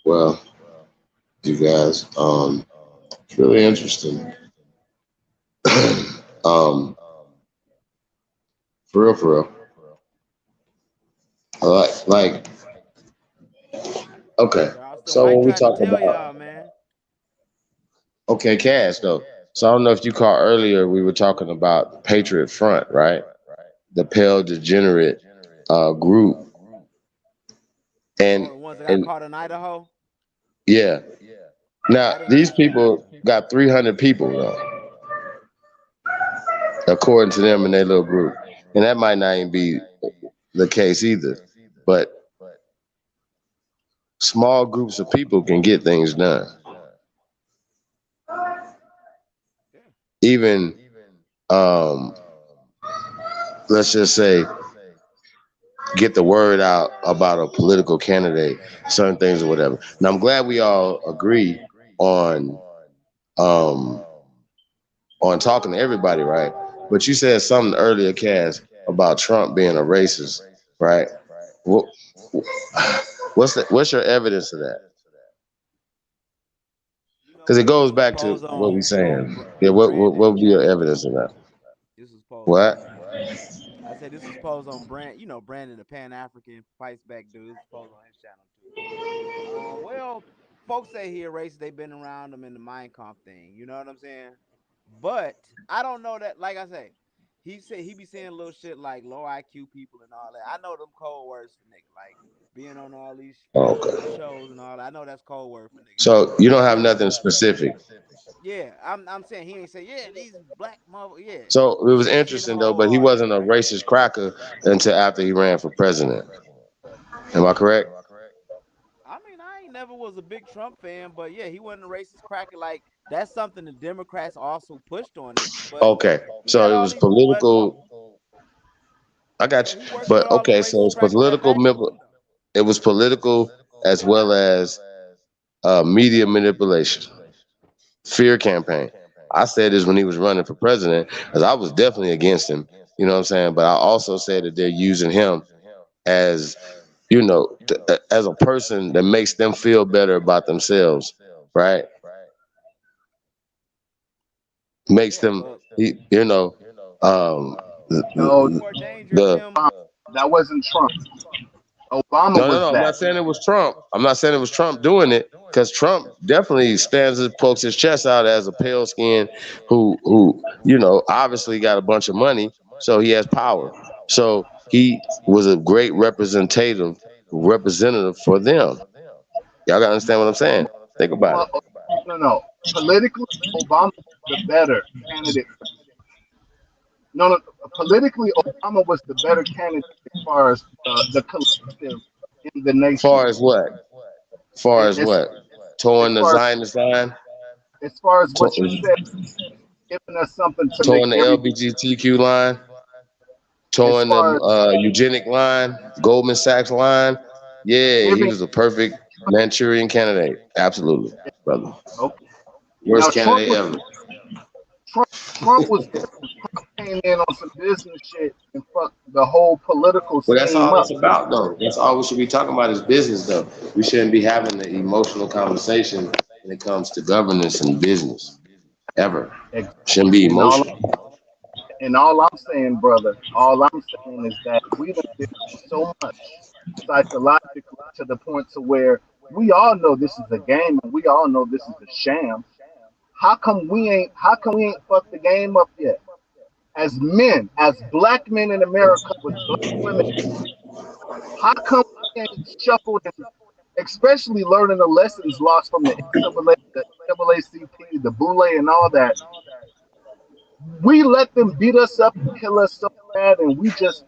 Well, you guys, it's really interesting. um, for real. Like, okay. Charleston So White when we tried to talk tell about, y'all, man. okay, Cash though. So I don't know if you caught earlier, we were talking about Patriot Front, right? The pale degenerate group, Oh, and the ones that got and caught in Idaho. yeah. Yeah, Now I didn't these catch that. people got 300 people though, according to them in their little group, and that might not even be the case either. But small groups of people can get things done. Even um, let's just say get the word out about a political candidate, certain things or whatever. Now I'm glad we all agree on um on talking to everybody, right? But you said something earlier, Cass, about Trump being a racist, right? What, what's your evidence of that? You know Because it what? goes This was back to posed what we're on saying. Yeah, what Brandon would be your channel evidence too. of that? This was posed What? on. I said this was posed on Brand. You know Brandon, the Pan African fights back dude. This was posed on his channel too. Well, folks say he a racist. They've been around him in the Mein Kampf thing. You know what I'm saying? But I don't know that. Like I say, he said he be saying little shit like low IQ people and all that. I know them cold words for nigga. Like being on all these Okay. shows and all that. I know that's cold word for nigga. So you don't have But nothing specific. yeah, I'm saying he ain't say yeah these black mother yeah. So it He was just hit him interesting though, whole but he hard wasn't though, a right? racist cracker until after he ran for president. Am I correct? I mean, I ain't never was a big Trump fan, but yeah, he wasn't a racist cracker. Like that's something the Democrats also pushed on it. But Okay, he so got it all was these, but political. I got yeah, you, he working with but all them okay, so racist it's crackers that political. back him too, though. It was political as well as media manipulation, fear campaign. I said this when he was running for president, because I was definitely against him. You know what I'm saying? But I also said that they're using him as, as a person that makes them feel better about themselves, right? Makes Yeah, them, but No, it's more dangerous the him. that wasn't Trump. Obama No, no, was no. I'm that. not saying it was Trump. I'm not saying it was Trump doing it, because Trump definitely pokes his chest out as a pale skin who obviously got a bunch of money, so he has power. So he was a great representative for them. Y'all gotta understand what I'm saying. Think about it. Well, no. Politically, Obama was the better candidate. No. Politically, Obama was the better candidate as far as the collective in the nation. Far as what? Far as As what? Towing as the far as Zionist line? what you said, giving us something to make Towing the every. LGBTQ line? As Towing the far as eugenic line, Goldman Sachs line. Yeah, he giving. was a perfect Manchurian candidate. Absolutely, brother. Okay. Now Worst candidate ever. Trump was good. Trump came in on some business shit and fucked the whole political Well, that's scheme all up. it's about, though. That's all we should be talking about is business, though. We shouldn't be having the emotional conversation when it comes to governance and business, ever. Shouldn't be And all emotional. all I'm saying, brother, all I'm saying is that we done been through so much psychologically to the point to where we all know this is a game and we all know this is a sham. How come we ain't fucked the game up yet? As men, as black men in America with black women, how come we ain't shuffled and especially learning the lessons lost from the NCAA, the NAACP, the Boule, and all that? We let them beat us up and kill us so bad, and we just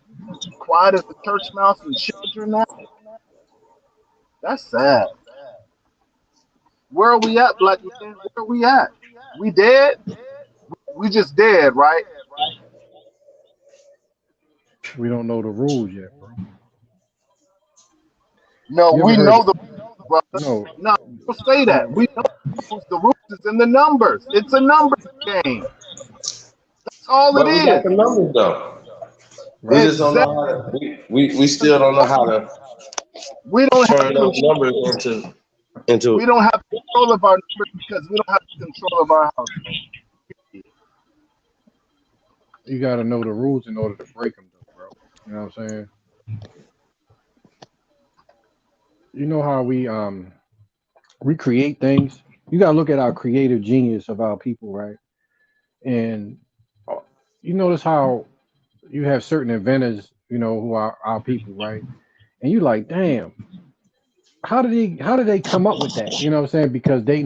quiet as the church mouse and children now. That's sad. Where are we at, black men? Where are we at? We dead? We just dead, right? We don't know the rules yet, bro. No, You ever we heard? know the rules, brother. No, No, don't say that. We know the rules. The rules is in the numbers. It's a numbers game. That's all it But we got is. the numbers, though. We right? just don't know Exactly. how to. We still don't know how to We don't have turn those control. numbers into. We don't have control of our numbers because we don't have control of our household. You got to know the rules in order to break them, though, bro. You know what I'm saying? You know how we create things. You got to look at our creative genius of our people, right? And uh, you notice how you have certain inventors, who are our people, right? And you like, damn, how did they come up with that? You know what I'm saying? Because they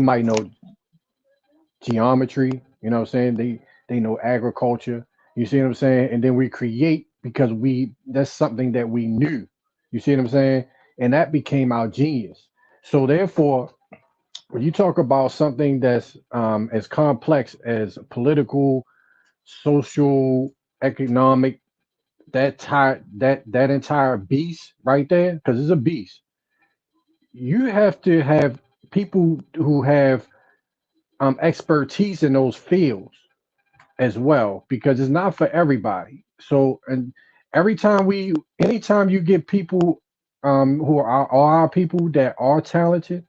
might know geometry, you know what I'm saying? They know agriculture. You see what I'm saying? And then we create because that's something that we knew. You see what I'm saying? And that became our genius. So therefore, when you talk about something that's as complex as political, social, economic, that entire beast right there, because it's a beast, you have to have people who have expertise in those fields as well, because it's not for everybody. So, and anytime you get people who are our people that are talented,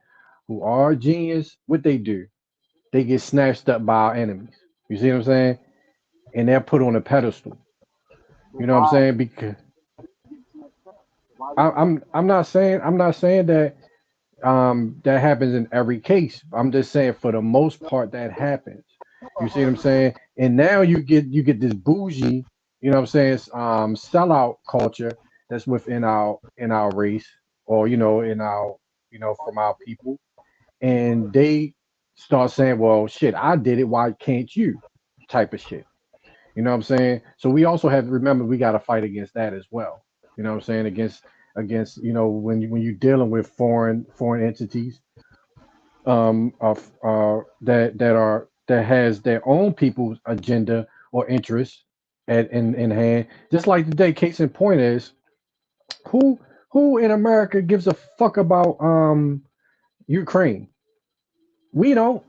who are genius, what they do, they get snatched up by our enemies. You see what I'm saying? And they're put on a pedestal. But You know what I'm why? saying? Because I'm not saying that that happens in every case. I'm just saying for the most part that happens. You see what I'm saying? And now you get this bougie, you know what I'm saying, sellout culture that's within our race, or in our from our people, and they start saying, well, shit, I did it, why can't you? Type of shit. You know what I'm saying? So we also have to remember we got to fight against that as well. You know what I'm saying? Against against, when you're dealing with foreign entities, of that has their own people's agenda or interests in hand. Just like today, case in point is who in America gives a fuck about Ukraine? We don't.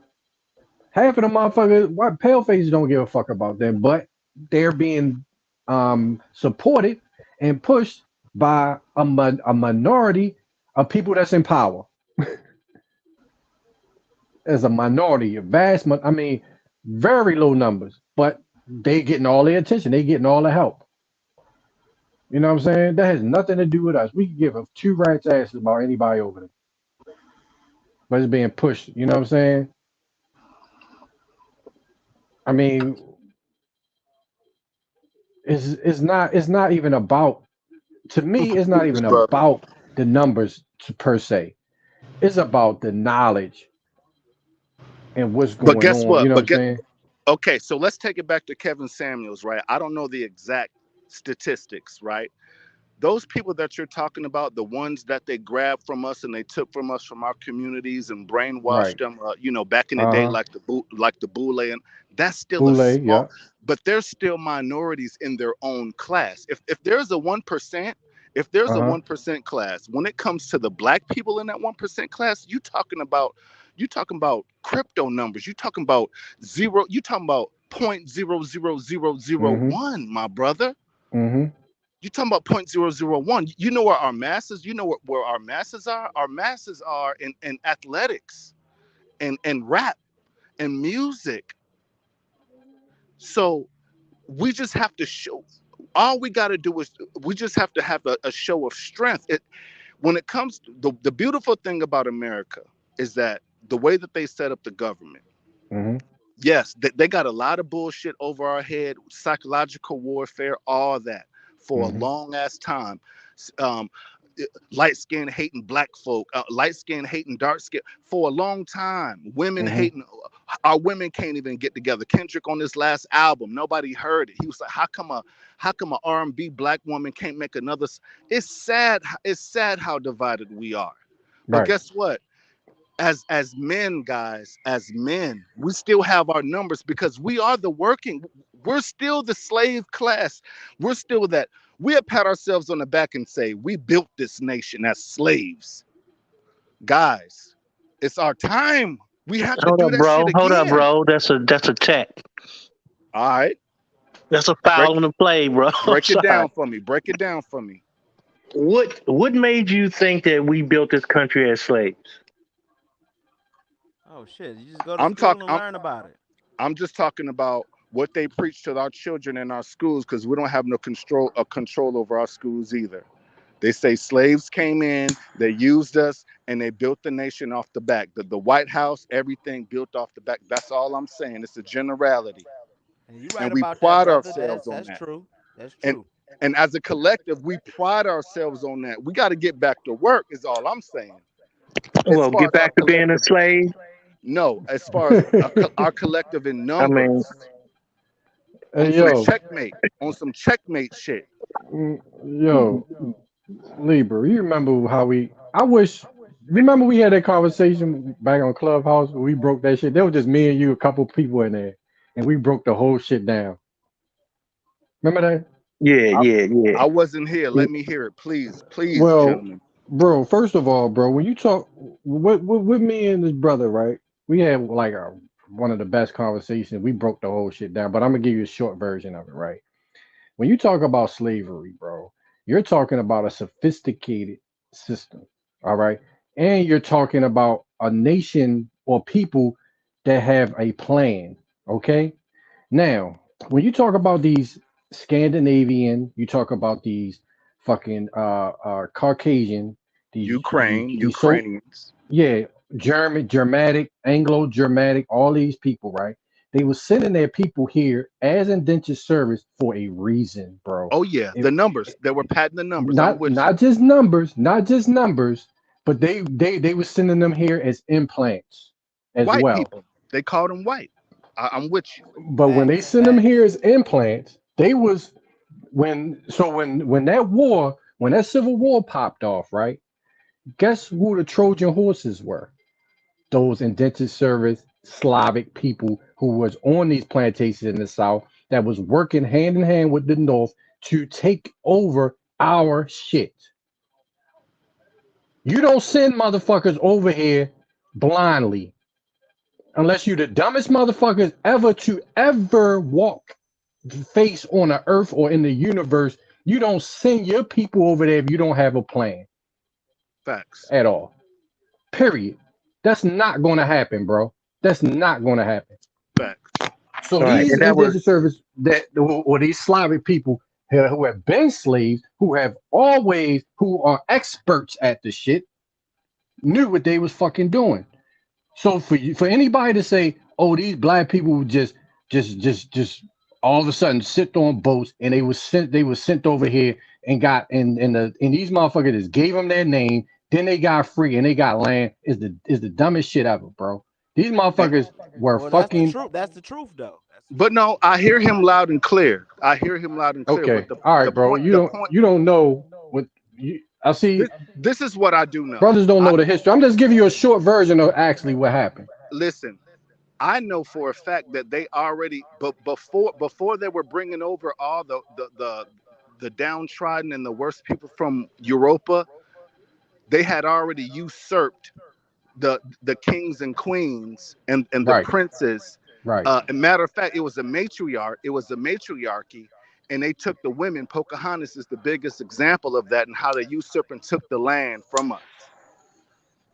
Half of the motherfuckers, what pale faces don't give a fuck about them, but they're being supported and pushed by a minority of people that's in power. As a minority, I mean, very low numbers, but they getting all the attention, they getting all the help. You know what I'm saying? That has nothing to do with us. We can give a two rats asses about anybody over there, but it's being pushed. You know what I'm saying? I mean, it's not even about, to me, it's not even brother. about the numbers per se. It's about the knowledge and what's But going guess on. You what? know what I'm saying? Okay, so let's take it back to Kevin Samuels, right? I don't know the exact statistics, right? Those people that you're talking about, the ones that they grabbed from us and they took from us from our communities and brainwashed Right. them, back in the day, Uh-huh. like the Boule, and that's still a Boule, yeah. small, but they're still minorities in their own class. If there's a 1%, if there's a Uh-huh. 1% class, when it comes to the black people in that 1% class, you talking about crypto numbers. You talking about zero. You talking about point zero zero zero zero Mm-hmm. one, my brother. Mm-hmm. You talking about 0.001. You know where our masses, where our masses are? Our masses are in athletics and rap and music. So we just have to show, all we got to do is we just have to have a show of strength. When it comes to the beautiful thing about America is that the way that they set up the government, Mm-hmm. yes, they got a lot of bullshit over our head, psychological warfare, all that for a Mm-hmm. long ass time. Um, Light skin hating black folk, light skin hating dark skin for a long time. Women Mm-hmm. hating, our women can't even get together. Kendrick on this last album, nobody heard it. He was like, how come a R&B black woman can't make another? It's sad. It's sad how divided we are. But Right. guess what? As men, guys, as men, we still have our numbers because we are the working. We're still the slave class. We're still that. We'll pat ourselves on the back and say we built this nation as slaves. Guys, it's our time. We have to Hold do up, that shit bro. Hold up, again. bro. That's a check. All right, That's a break foul on the play, bro. I'm break it sorry. down for me. Break it down for me. What made you think that we built this country as slaves? Oh shit! You just go to I'm school talking. and learn about it. I'm just talking about what they preach to our children in our schools because we don't have no control over our schools either. They say slaves came in, they used us, and they built the nation off the back. The White House, everything built off the back. That's all I'm saying. It's a generality. And you right And we about that, pride brother. ourselves That's on that's that. true. That's And true. and as a collective, we pride ourselves on that. We got to get back to work, is all I'm saying. As Well, far get as our back to being a collective, slave. no, as far as our collective in I mean, numbers, on Hey some yo, checkmate shit. yo, Libra, you remember how I wish, remember we had that conversation back on Clubhouse where we broke that shit? There was just me and you, a couple people in there, and we broke the whole shit down. Remember yeah, I, yeah, yeah. I wasn't here. that? Let me hear it, please, Well, gentlemen. bro, first of all, bro, when you talk with me and this brother, right? We had like one of the best conversations. We broke the whole shit down, but I'm gonna give you a short version of it, right? When you talk about slavery, bro, you're talking about a sophisticated system, all right? And you're talking about a nation or people that have a plan, okay? Now, when you talk about these Scandinavian, you talk about these fucking Caucasian, these so Ukrainians. yeah, Germanic, Anglo-Germanic, all these people, right? They were sending their people here as indentured service for a reason, bro. Oh yeah, It, the numbers. They were padding the numbers. I'm not with you. not just numbers, but they were sending them here as implants as White well. people. They called them white. I'm with you. But when they Facts, send them facts. here as implants, they was when that war when that Civil War popped off, right? Guess who the Trojan horses were? Those indentured service Slavic people who was on these plantations in the South that was working hand in hand with the North to take over our shit. You don't send motherfuckers over here blindly unless you the dumbest motherfuckers ever walk face on the earth or in the universe. You don't send your people over there if you don't have a plan Facts. at all. Period. That's not going to happen, bro. That's not going to happen. Facts. So All right, these and that was indentured service or these Slavic people who have been slaves, who are experts at the shit, knew what they was fucking doing. So for anybody to say, oh, these black people would just all of a sudden sit on boats and they was sent over here and these motherfuckers just gave them their name, then they got free and they got land is the dumbest shit ever, bro. These motherfuckers were Well, fucking that's the truth, though. But no, I hear him loud and clear. I hear him loud and clear. okay. But All the right, bro. point, You don't know what you. I see. this is what I do know. Brothers don't know the history. I'm just giving you a short version of actually what happened. Listen, I know for a fact that they already, but before they were bringing over all the downtrodden and the worst people from Europa, they had already usurped the kings and queens and the Right. princes. Right. A matter of fact, it was a matriarch. It was a matriarchy, and they took the women. Pocahontas is the biggest example of that, and how they usurped and took the land from us.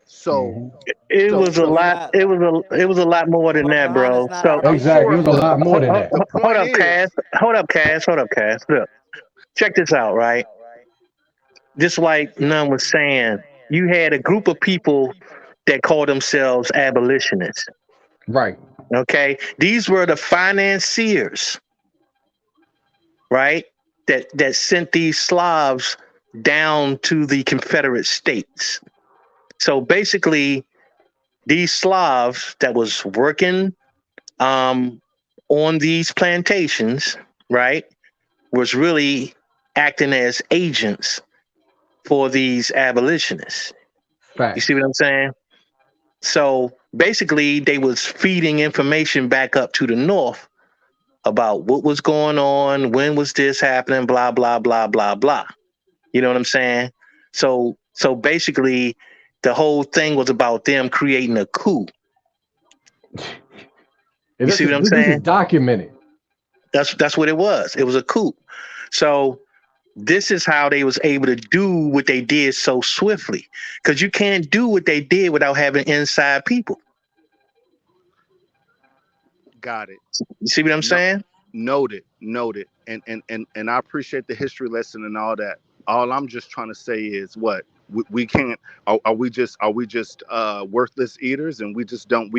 So, it so, was a so lot. It was a lot more than that, bro. So exactly, it was a lot more than that. the hold point up, Cass. Hold up, Cass. Look, check this out, right? Just like Nunn was saying, you had a group of people that called themselves abolitionists. Right. Okay, these were the financiers, right? That sent these Slavs down to the Confederate States. So basically, these Slavs that was working on these plantations, right, was really acting as agents for these abolitionists. Facts. You see what I'm saying? So basically, they was feeding information back up to the North about what was going on, when was this happening, blah blah blah blah blah. You know what I'm saying? So basically, the whole thing was about them creating a coup. You see what I'm This is saying? documented. That's what it was. It was a coup. So this is how they was able to do what they did so swiftly, because you can't do what they did without having inside people. got it. You see what I'm saying? Noted. And I appreciate the history lesson and all that. All I'm just trying to say is what we can't. Are we just worthless eaters and we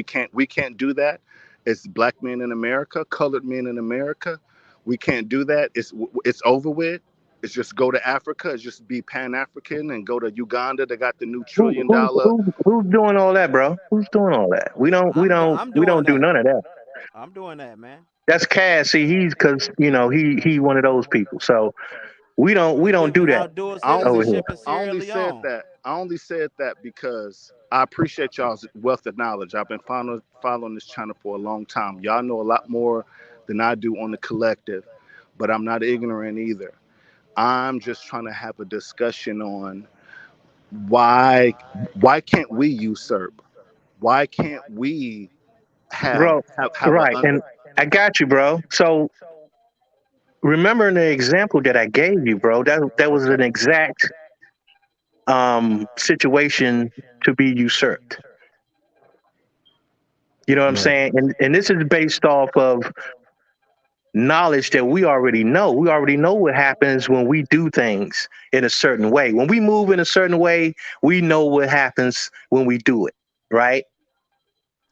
can't do that? It's black men in America, colored men in America. We can't do that. It's over with. It's just go to Africa. It's just be Pan-African and go to Uganda. They got the new $1 trillion. Who's doing all that, bro? Who's doing all that? We don't do none of that. I'm doing that, man. That's Cass. See, he's because he one of those people. So we don't do that over here. I only said that because I appreciate y'all's wealth of knowledge. I've been following this channel for a long time. Y'all know a lot more than I do on the collective, but I'm not ignorant either. I'm just trying to have a discussion on why can't we usurp? Why can't we have right? a And I got you, bro. So remember the example that I gave you, bro. That was an exact situation to be usurped. You know what I'm saying? And this is based off of knowledge that we already know. We already know what happens when we do things in a certain way. When we move in a certain way, we know what happens when we do it, right?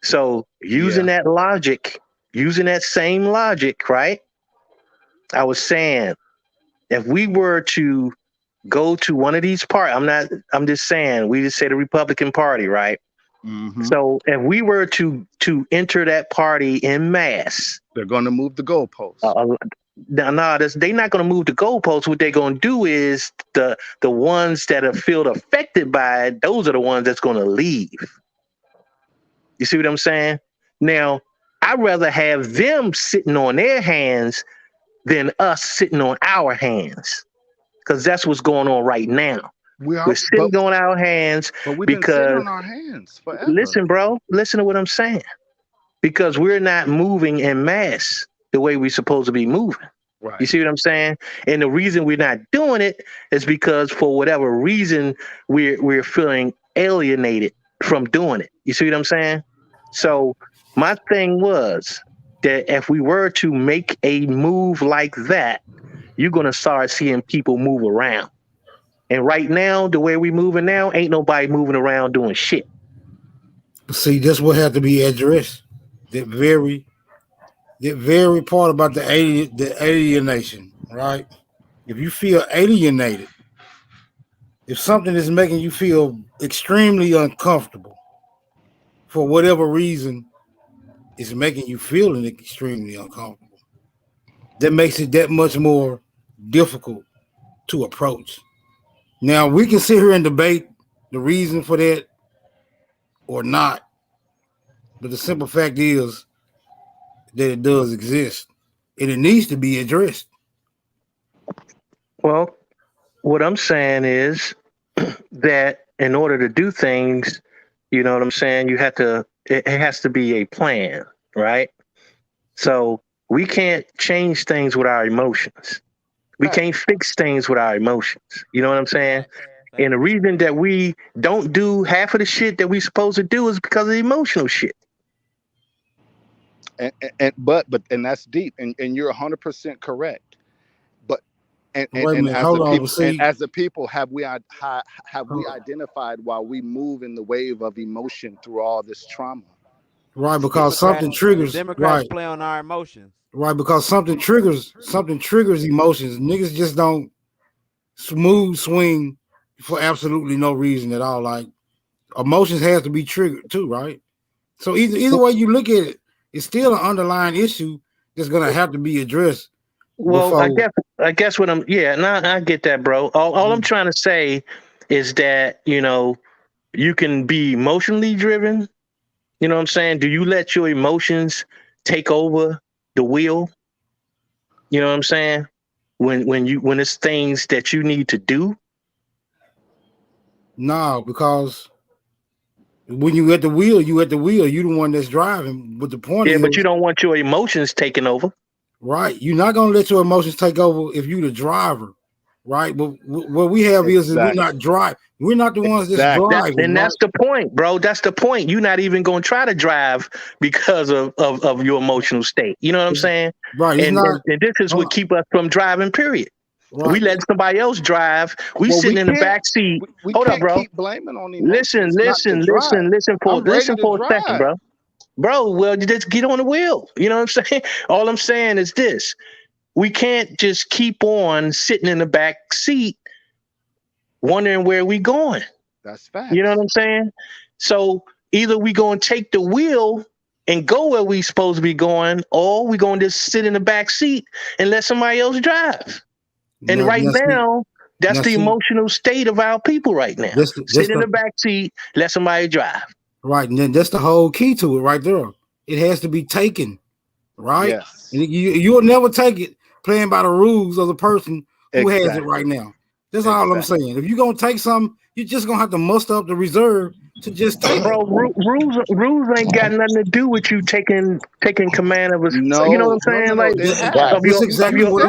So using that logic, using that same logic, right? I was saying, if we were to go to one of these parties, I'm just saying, we just say the Republican Party, right? Mm-hmm. So if we were to enter that party en masse, they're going to move the goalposts. they're not going to move the goalposts. What they're going to do is the ones that are feel affected by it, those are the ones that's going to leave. You see what I'm saying? Now, I'd rather have them sitting on their hands than us sitting on our hands, because that's what's going on right now. We're sitting on our hands, but we've been sitting because on our hands forever. listen, bro, listen to what I'm saying. Because we're not moving en masse the way we're supposed to be moving. Right. You see what I'm saying? And the reason we're not doing it is because for whatever reason we're feeling alienated from doing it. You see what I'm saying? So my thing was that if we were to make a move like that, you're gonna start seeing people move around. And right now, the way we moving now, ain't nobody moving around doing shit. See, that's what had to be addressed. That very part about the alienation, right? If you feel alienated, if something is making you feel extremely uncomfortable, for whatever reason, it's making you feeling extremely uncomfortable, that makes it that much more difficult to approach. Now, we can sit here and debate the reason for that or not, but the simple fact is that it does exist, and it needs to be addressed. Well, what I'm saying is that in order to do things, you know what I'm saying, it has to be a plan, right? So we can't change things with our emotions. We can't fix things with our emotions. You know what I'm saying? And the reason that we don't do half of the shit that we supposed to do is because of emotional shit. But that's deep, and you're 100% correct. But and as a people, have we identified why we move in the wave of emotion through all this trauma? Right, because something triggers. Democrats play on our emotions. Right, because something triggers emotions. Niggas just don't smooth swing for absolutely no reason at all. Like, emotions have to be triggered too, right? So either way you look at it, it's still an underlying issue that's gonna have to be addressed. Well, I guess what I get that, bro. All I'm trying to say is that, you know, you can be emotionally driven. You know what I'm saying? Do you let your emotions take over the wheel? You know what I'm saying? When it's things that you need to do? No, because when you at the wheel, you the one that's driving. But the point is, but you don't want your emotions taking over. Right. You're not gonna let your emotions take over if you're the driver. Right. But what we have is we're not driving. We're not the ones that's driving. And that's the point, bro. That's the point. You're not even gonna try to drive because of your emotional state. You know what I'm saying? Right. And this is what keep us from driving, period. Right. We let somebody else drive. We sitting in the back seat. Hold up, bro. Keep blaming on listen for a second, bro. Bro, well, just get on the wheel. You know what I'm saying? All I'm saying is this. We can't just keep on sitting in the back seat wondering where we going. That's fact. You know what I'm saying? So either we going to take the wheel and go where we supposed to be going, or we going to just sit in the back seat and let somebody else drive. And now, that's the emotional state of our people right now. Sit in the back seat, let somebody drive. Right, and then that's the whole key to it right there. It has to be taken, right? Yes. And you'll never take it playing by the rules of the person who has it right now. That's all I'm saying. If you're going to take something, you're just going to have to muster up the reserve to just take it. Rules ain't got nothing to do with you taking command of us. No, you know what I'm saying? That's exactly what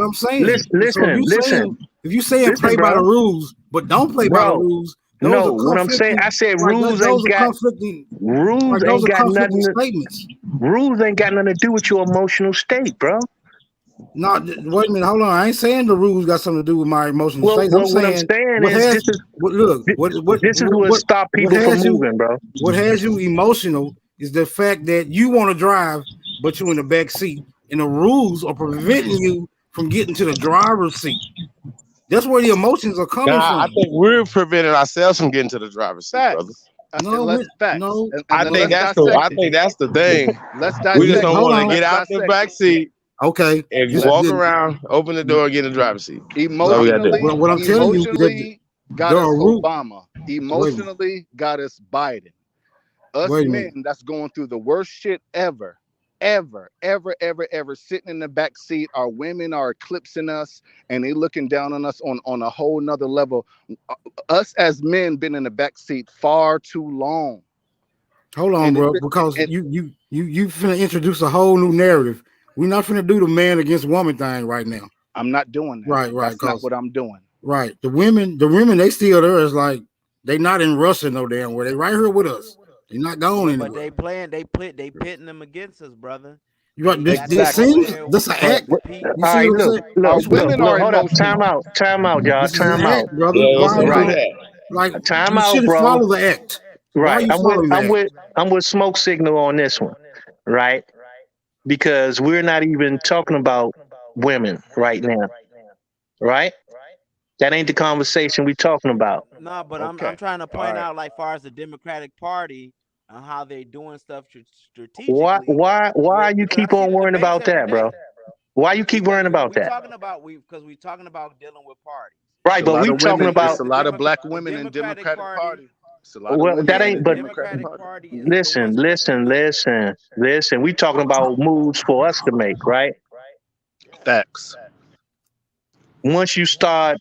I'm saying. Listen. If you saying play by the rules, but don't play by the rules, what I'm saying, I said rules ain't got nothing. Rules ain't got nothing to do with your emotional state, bro. No, wait a minute, hold on. I ain't saying the rules got something to do with my emotional state. What I'm saying is this is what stop people from moving, bro. What has you emotional is the fact that you want to drive, but you're in the back seat, and the rules are preventing you from getting to the driver's seat. That's where the emotions are coming from. I think we're preventing ourselves from getting to the driver's seat, brother. No, I think that's the thing. Let's we just don't want to get out the back seat Okay. If you This, walk around, open the door, get in the driver's seat. That's all we gotta do. what I'm telling you is that Emotionally got there us are rules. Obama. Emotionally got us Biden. Us Wait a men minute. that's going through the worst shit ever, ever, sitting in the back seat. Our women are eclipsing us, and they looking down on us on a whole nother level. Us as men been in the back seat far too long. Hold on, And bro, because you finna introduce a whole new narrative. We're not finna do the man against woman thing right now. I'm not doing that. Right, That's not cause what I'm doing. right. The women, they still there. It's like they not in Russia no damn where. They right here with us. They not going But anywhere. they pitting them against us, brother. You right? They got This them over seems there that's an But act. competing. You all see right, what I'm saying? Our This what women are hold up, emotional. time out, y'all, this is an time out. act, brother. Yeah, Why let's do like that. Time you out, shouldn't bro. follow the act? Why are Right. you following the act? I'm with Smoke Signal on this one, right? Because we're not even talking about women right now, right? That ain't the conversation we're talking about. No, but I'm Okay. trying to All point right. out, like, far as the Democratic Party and how they doing stuff strategically. Why you Because I keep see on the worrying debates about every that, bro? day. Why you keep Because worrying about that? we talking about dealing with parties. Right, It's a but lot we of talking women. It's about a lot of black The women in Democratic Democratic Party, Party. It's a lot of well, women that in the ain't. the But Democratic Democratic Party. Party is the listen, ones pushing it. listen. We talking about moves for us to make, right? Facts. Once you start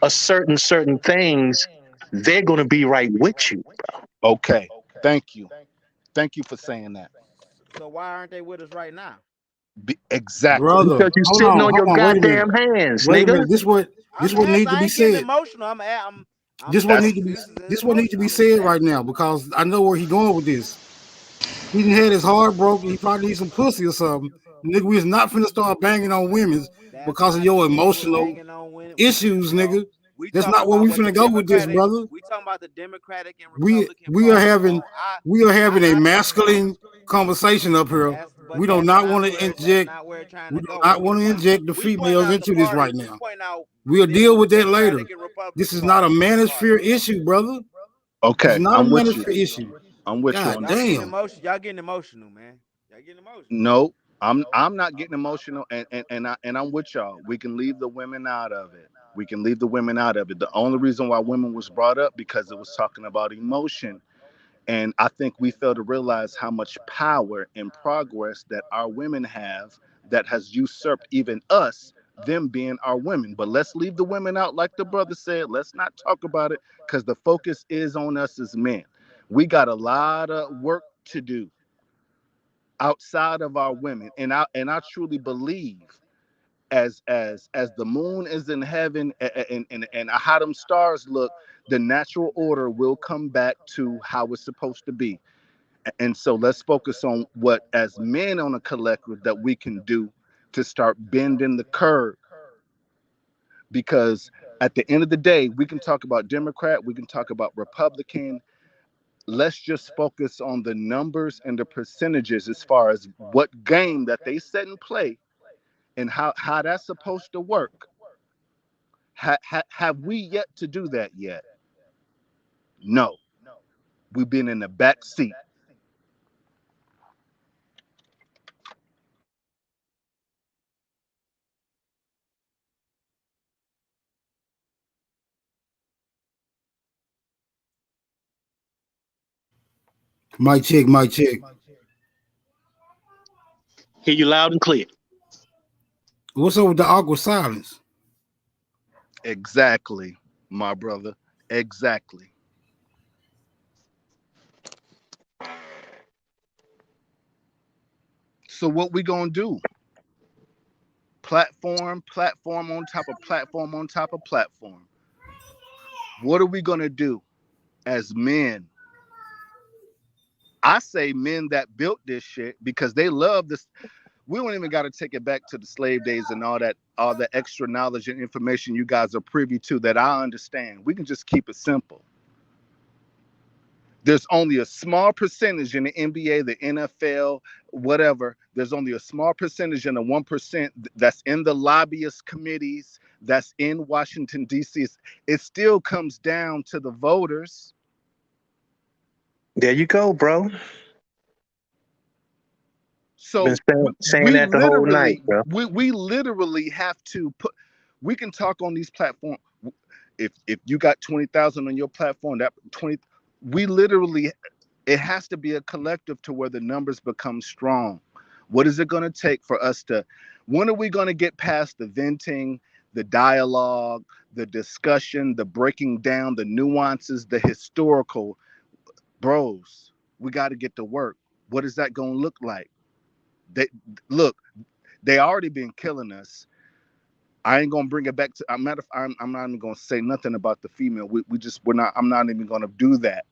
a certain things, they're gonna be right with you. Okay. Thank you. Thank you for saying that. So why aren't they with us right now? Exactly. Brother, Because you hold sitting on on, your hold on, wait a minute. goddamn hands, Wait a nigga. minute. This what need to I be ain't getting said. emotional. This what That's need to be This is an this what need to emotion. be said right now because I know where he going with this. He done had his heart broken. He probably needs some pussy or something. Nigga, we is not finna start banging on women That's because of not your saying we emotional banging on women, issues, bro. nigga. We That's talking not where about we what the finna go with this, Democratic. brother. We talking about the Democratic and We Republican we are Party, having bro. we are having a masculine conversation up here. But We do that's not want to that's inject. not where it's trying We to do go. not want to inject the We pointing females out the into this right parties. We now. pointing out We'll deal with that later. Democratic and This Republican is not a manosphere parties, bro. issue, brother. This is okay. not a I'm with you. manosphere issue. I'm with you God on Y'all that. getting damn. emotional. Y'all getting emotional, man. Y'all getting emotional. No, I'm not getting emotional, and I'm with y'all. We can leave the women out of it. We can leave the women out of it. The only reason why women was brought up because it was talking about emotion. And I think we fail to realize how much power and progress that our women have that has usurped even us, them being our women. But let's leave the women out, like the brother said. Let's not talk about it because the focus is on us as men. We got a lot of work to do outside of our women. And I truly believe as the moon is in heaven and how them stars look, the natural order will come back to how it's supposed to be. And so let's focus on what as men on a collective that we can do to start bending the curve. Because at the end of the day, we can talk about Democrat, we can talk about Republican. Let's just focus on the numbers and the percentages as far as what game that they set in play and how that's supposed to work. Have we yet to do that yet? No. We've been in the back seat. Mic check, mic check. Hear you loud and clear. What's up with the awkward silence? Exactly, my brother. Exactly. So what we gonna do? Platform on top of platform on top of platform. What are we gonna do as men? I say men that built this shit because they love this. We don't even got to take it back to the slave days and all the extra knowledge and information you guys are privy to that I understand. We can just keep it simple. There's only a small percentage in the NBA, the NFL, whatever. There's only a small percentage in the 1% that's in the lobbyist committees, that's in Washington, D.C. It still comes down to the voters. There you go, bro. So Been saying we that the whole literally, night, bro. we literally have to put. We can talk on these platforms. If you got 20,000 on your platform, that 20, we literally, it has to be a collective to where the numbers become strong. What is it going to take for us to? When are we going to get past the venting, the dialogue, the discussion, the breaking down, the nuances, the historical? Bros, we got to get to work. What is that going to look like? They look. They already been killing us. I ain't gonna bring it back to. I'm not even gonna say nothing about the female. We're not. I'm not even gonna do that.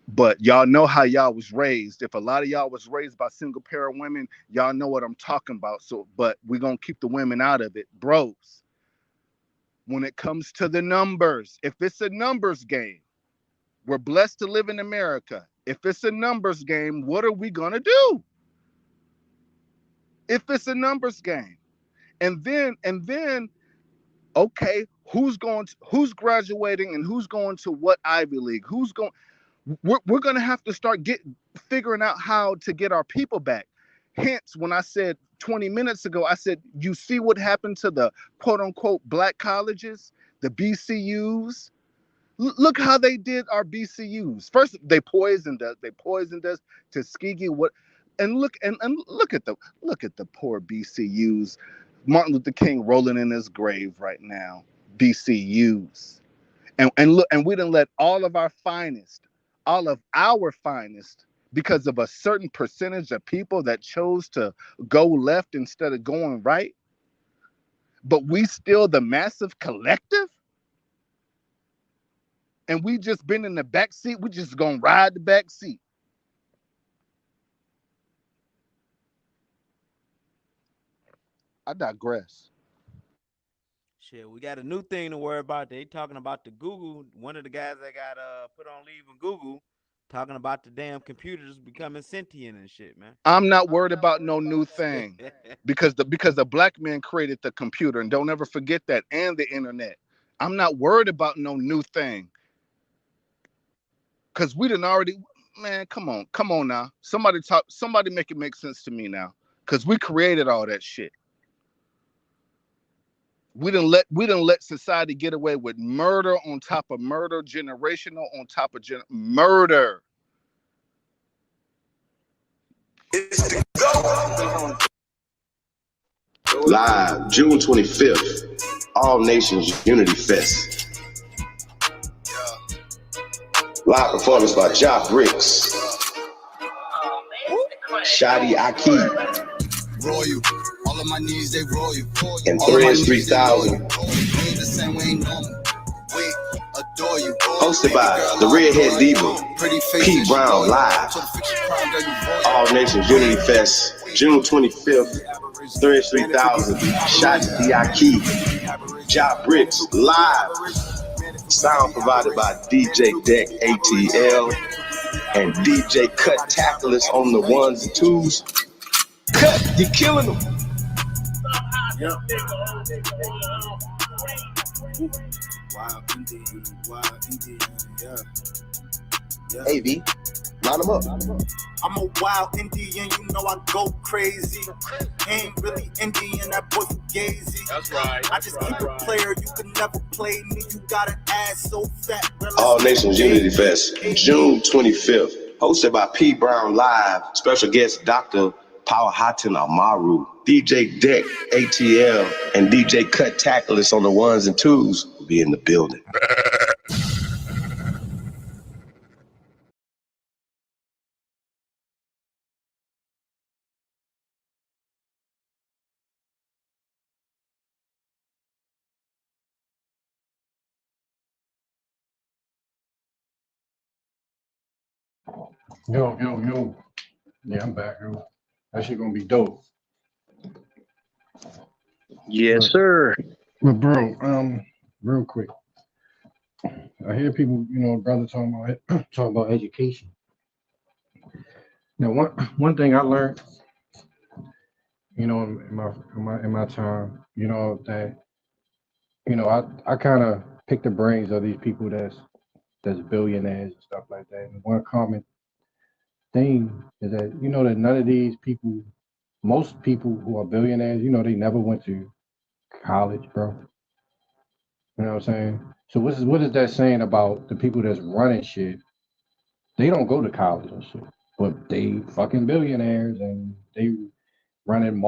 But y'all know how y'all was raised. If a lot of y'all was raised by single parent women, y'all know what I'm talking about. So, but we're gonna keep the women out of it, bros. When it comes to the numbers, if it's a numbers game, we're blessed to live in America. If it's a numbers game, what are we gonna do? If it's a numbers game, and then okay, who's graduating and who's going to what Ivy League? We're going to have to start figuring out how to get our people back. Hence, when I said 20 minutes ago, I said, you see what happened to the quote unquote black colleges, the BCUs. Look how they did our BCUs. First, they poisoned us. They poisoned us. Tuskegee. What? And look at the poor BCUs. Martin Luther King rolling in his grave right now. BCUs. And look, and we didn't let all of our finest, because of a certain percentage of people that chose to go left instead of going right. But we still the massive collective. And we just been in the back seat. We just gonna ride the back seat. I digress. Shit, we got a new thing to worry about. They talking about the Google. One of the guys that got put on leave in Google, talking about the damn computers becoming sentient and shit, man. I'm not worried about no new thing because the black man created the computer, and don't ever forget that, and the internet. I'm not worried about no new thing. Cause we didn't already, man. Come on now. Somebody make it make sense to me now. Cause we created all that shit. We didn't let society get away with murder on top of murder, generational on top of murder. Live June 25th, All Nations Unity Fest. Live performance by Ja Bricks, Shadi Aki, Royal, all of my needs they royal. and Threads 3000. Hosted by the Redhead Diva, P Brown Live. All Nations Unity Fest, June 25th, Threads 3000, Shadi Aki, Ja Bricks Live. Sound provided by DJ Deck ATL and DJ Cut Tacklers on the ones and twos. Cut, you killing them. Yep. Wild Indian, yeah. Hey V, line them up. I'm a wild Indian, you know I go crazy. Ain't really Indian, that boy fugazi. That's right. I just keep a player, you can never play me. You got an ass so fat. All Nations Unity Fest, June 25th, hosted by P Brown Live. Special guest Dr. Powhatan Amaru, DJ Deck ATL, and DJ Cut Tacklers on the ones and twos will be in the building. Yo. Yeah, I'm back, yo. That shit gonna be dope. Yes, sir. But bro, real quick. I hear people, brother talking about education. Now, one thing I learned, in my time, that I kind of pick the brains of these people that's billionaires and stuff like that. And one common thing is that that none of these people Most people who are billionaires, they never went to college, bro. You know what I'm saying? So what is that saying about the people that's running shit? They don't go to college and shit, but they fucking billionaires and they running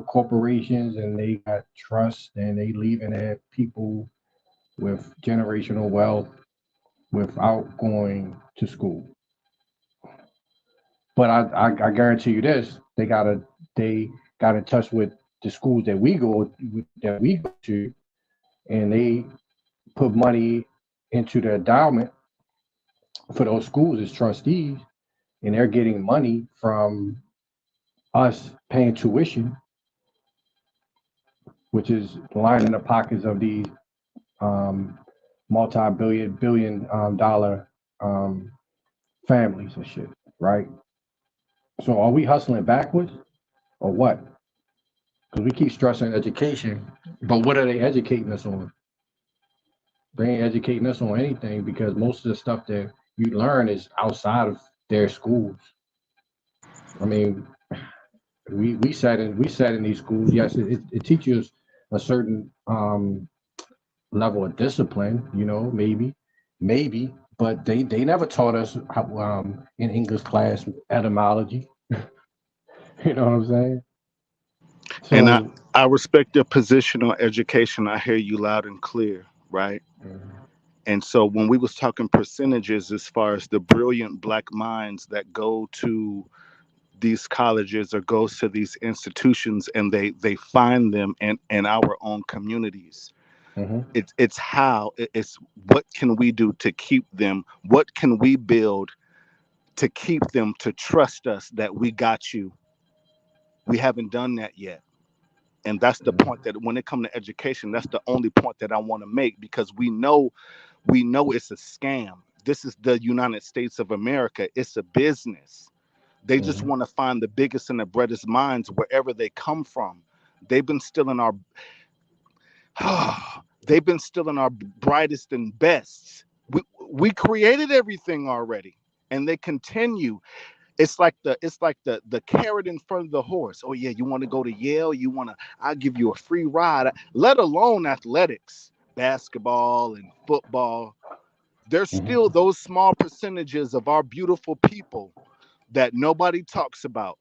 corporations and they got trust and they leaving at people with generational wealth without going to school. But I guarantee you this: they got in touch with the schools that we go to, and they put money into the endowment for those schools as trustees, and they're getting money from us paying tuition, which is lining the pockets of these um, multi-billion dollar um, families and shit, right? So are we hustling backwards or what? Because we keep stressing education, but what are they educating us on? They ain't educating us on anything because most of the stuff that you learn is outside of their schools. I mean, we sat in these schools. Yes, it teaches a certain level of discipline, maybe, but they never taught us how, in English class etymology. You know what I'm saying? And I, So I respect your position on education. I hear you loud and clear, right? And so when we was talking percentages as far as the brilliant black minds that go to these colleges or goes to these institutions and they find them in our own communities, it's how it's what can we do to keep them, what can we build to keep them to trust us that we got you. We haven't done that yet. And that's the point, that when it comes to education, that's the only point that I want to make, because we know it's a scam. This is the United States of America. It's a business. They just want to find the biggest and the brightest minds wherever they come from. They've been stealing our they've been stealing our brightest and bests. We created everything already, and they continue. It's like the carrot in front of the horse. Oh yeah, you want to go to Yale? I'll give you a free ride. Let alone athletics, basketball and football. There's still those small percentages of our beautiful people that nobody talks about.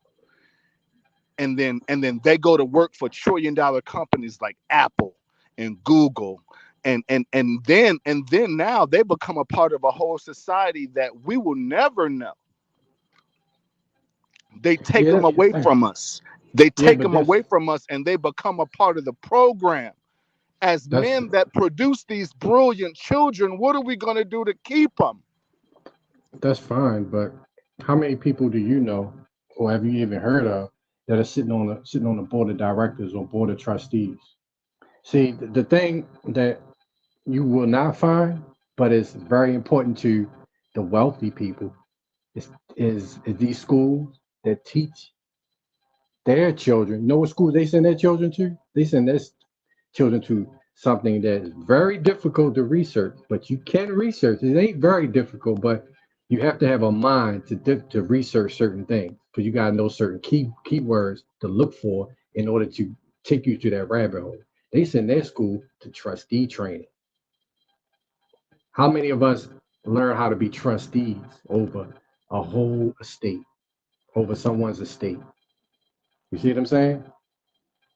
And then they go to work for trillion-dollar companies like Apple and Google. And then now they become a part of a whole society that we will never know. They take yeah, them away from us. They yeah, take but them away from us, and they become a part of the program. As that's men that produce these brilliant children, what are we going to do to keep them? that's fine. But how many people do you know, or have you even heard of, that are sitting on the board of directors or board of trustees? See, the thing that you will not find, but it's very important to the wealthy people, is these schools that teach their children. You know what schools they send their children to? They send their children to something that is very difficult to research, but you can research. It ain't very difficult, but you have to have a mind to research certain things because you got to know certain keywords to look for in order to take you to that rabbit hole. They send their school to trustee training. How many of us learn how to be trustees over a whole estate, over someone's estate? You see what I'm saying?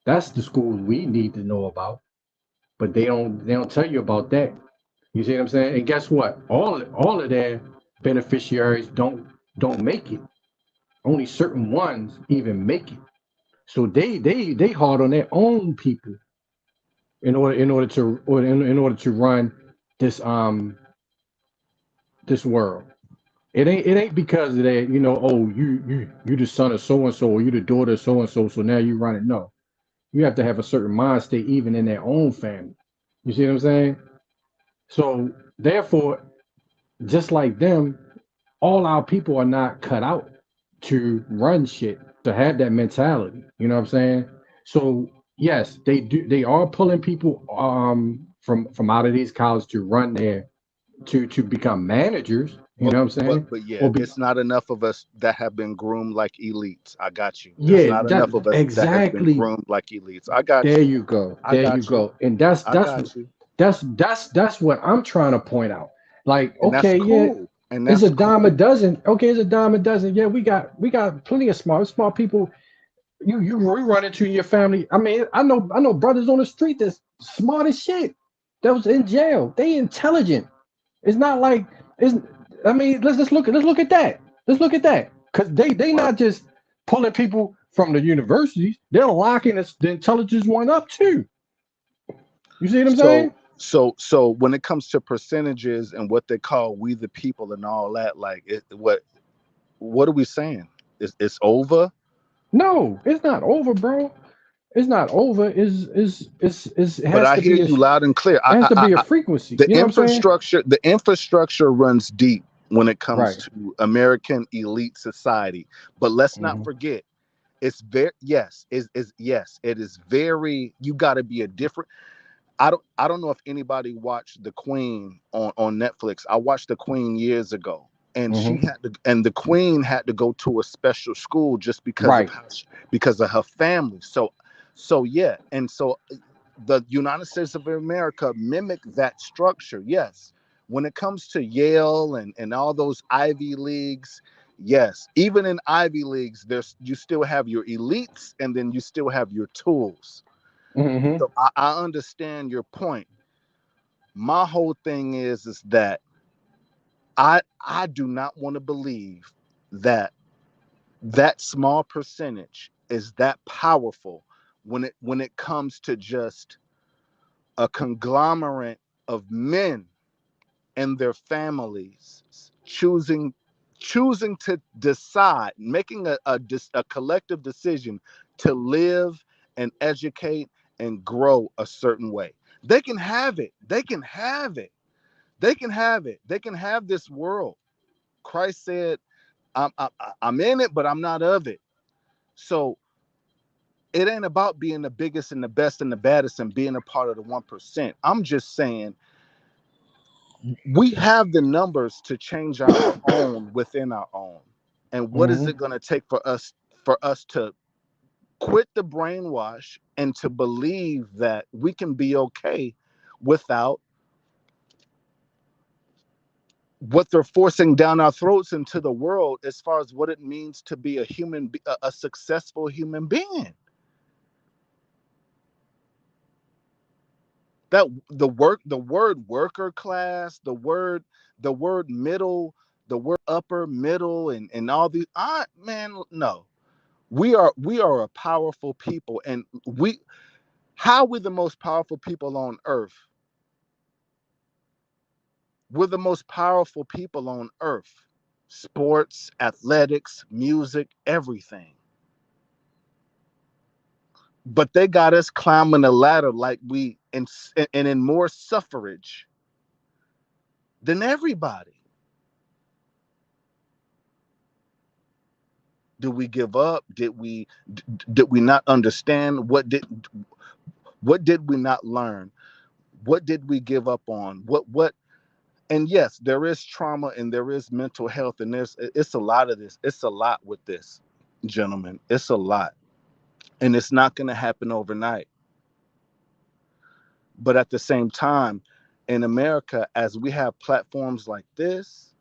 That's the schools we need to know about, but they don't tell you about that. You see what I'm saying? And guess what? All of their beneficiaries don't make it. Only certain ones even make it. So they hard on their own people in order to run this this world. It ain't because of that, oh, you the son of so and so, or you the daughter of so and so, so now you run it. No. You have to have a certain mind state even in their own family. You see what I'm saying? So therefore, just like them, all our people are not cut out to run shit, to have that mentality. You know what I'm saying? So yes, they are pulling people from out of these colleges to run there to become managers, You know what I'm saying? But yeah, Or be it's not enough of us that have been groomed like elites. I got you. There's yeah, not that enough of us that has been exactly. groomed like elites. I got There you. you go. I There you got you. go. And that's I that's got you. that's what I'm trying to point out. And Like, that's okay, yeah, cool. And it's that's a dime a cool. dozen. Okay, it's a dime a dozen. Yeah, we got plenty of smart people. You run into your family. I mean, I know brothers on the street that's smart as shit. That was in jail. They intelligent. It's not like it's. I mean, let's look at that. Let's look at that because they Right. not just pulling people from the universities. They're locking the intelligence one up too. You see what I'm saying? So when it comes to percentages and what they call we the people and all that, like what are we saying? It's over. No, it's not over, bro. It's not over. It But has I to hear be you loud and clear. it has to be a frequency. You know what I'm saying? The infrastructure runs deep when it comes Right. to American elite society. But let's not Hmm. forget, it's very yes, it is very. You got to be a different. I don't know if anybody watched The Queen on Netflix. I watched The Queen years ago, and Hmm. the Queen had to go to a special school just Right. because of her family. So yeah, and so the United States of America mimic that structure. Yes, when it comes to Yale and all those Ivy Leagues, yes, even in Ivy Leagues, you still have your elites, and then you still have your tools. Hmm. So I understand your point. My whole thing is that I do not want to believe that that small percentage is that powerful when it comes to just a conglomerate of men and their families choosing to decide, making a collective decision to live and educate and grow a certain way. They can have it. They can have it. They can have it. They can have this world. Christ said, I'm in it, but I'm not of it. So it ain't about being the biggest and the best and the baddest and being a part of the 1%. I'm just saying we have the numbers to change our own within our own. And what is Hmm. it going to take for us to quit the brainwash and to believe that we can be okay without what they're forcing down our throats into the world as far as what it means to be a successful human being. That the word worker class, the word middle, the word upper middle, and all these, man, no. We are a powerful people, and how we're the most powerful people on earth. We're the most powerful people on earth. Sports, athletics, music, everything. But they got us climbing the ladder like and in more suffrage than everybody. Do we give up? Did we not understand? What did we not learn? What did we give up on? What and yes, there is trauma and there is mental health, and it's a lot of this. It's a lot with this, gentlemen. It's a lot. And it's not going to happen overnight. But at the same time, in America, as we have platforms like this,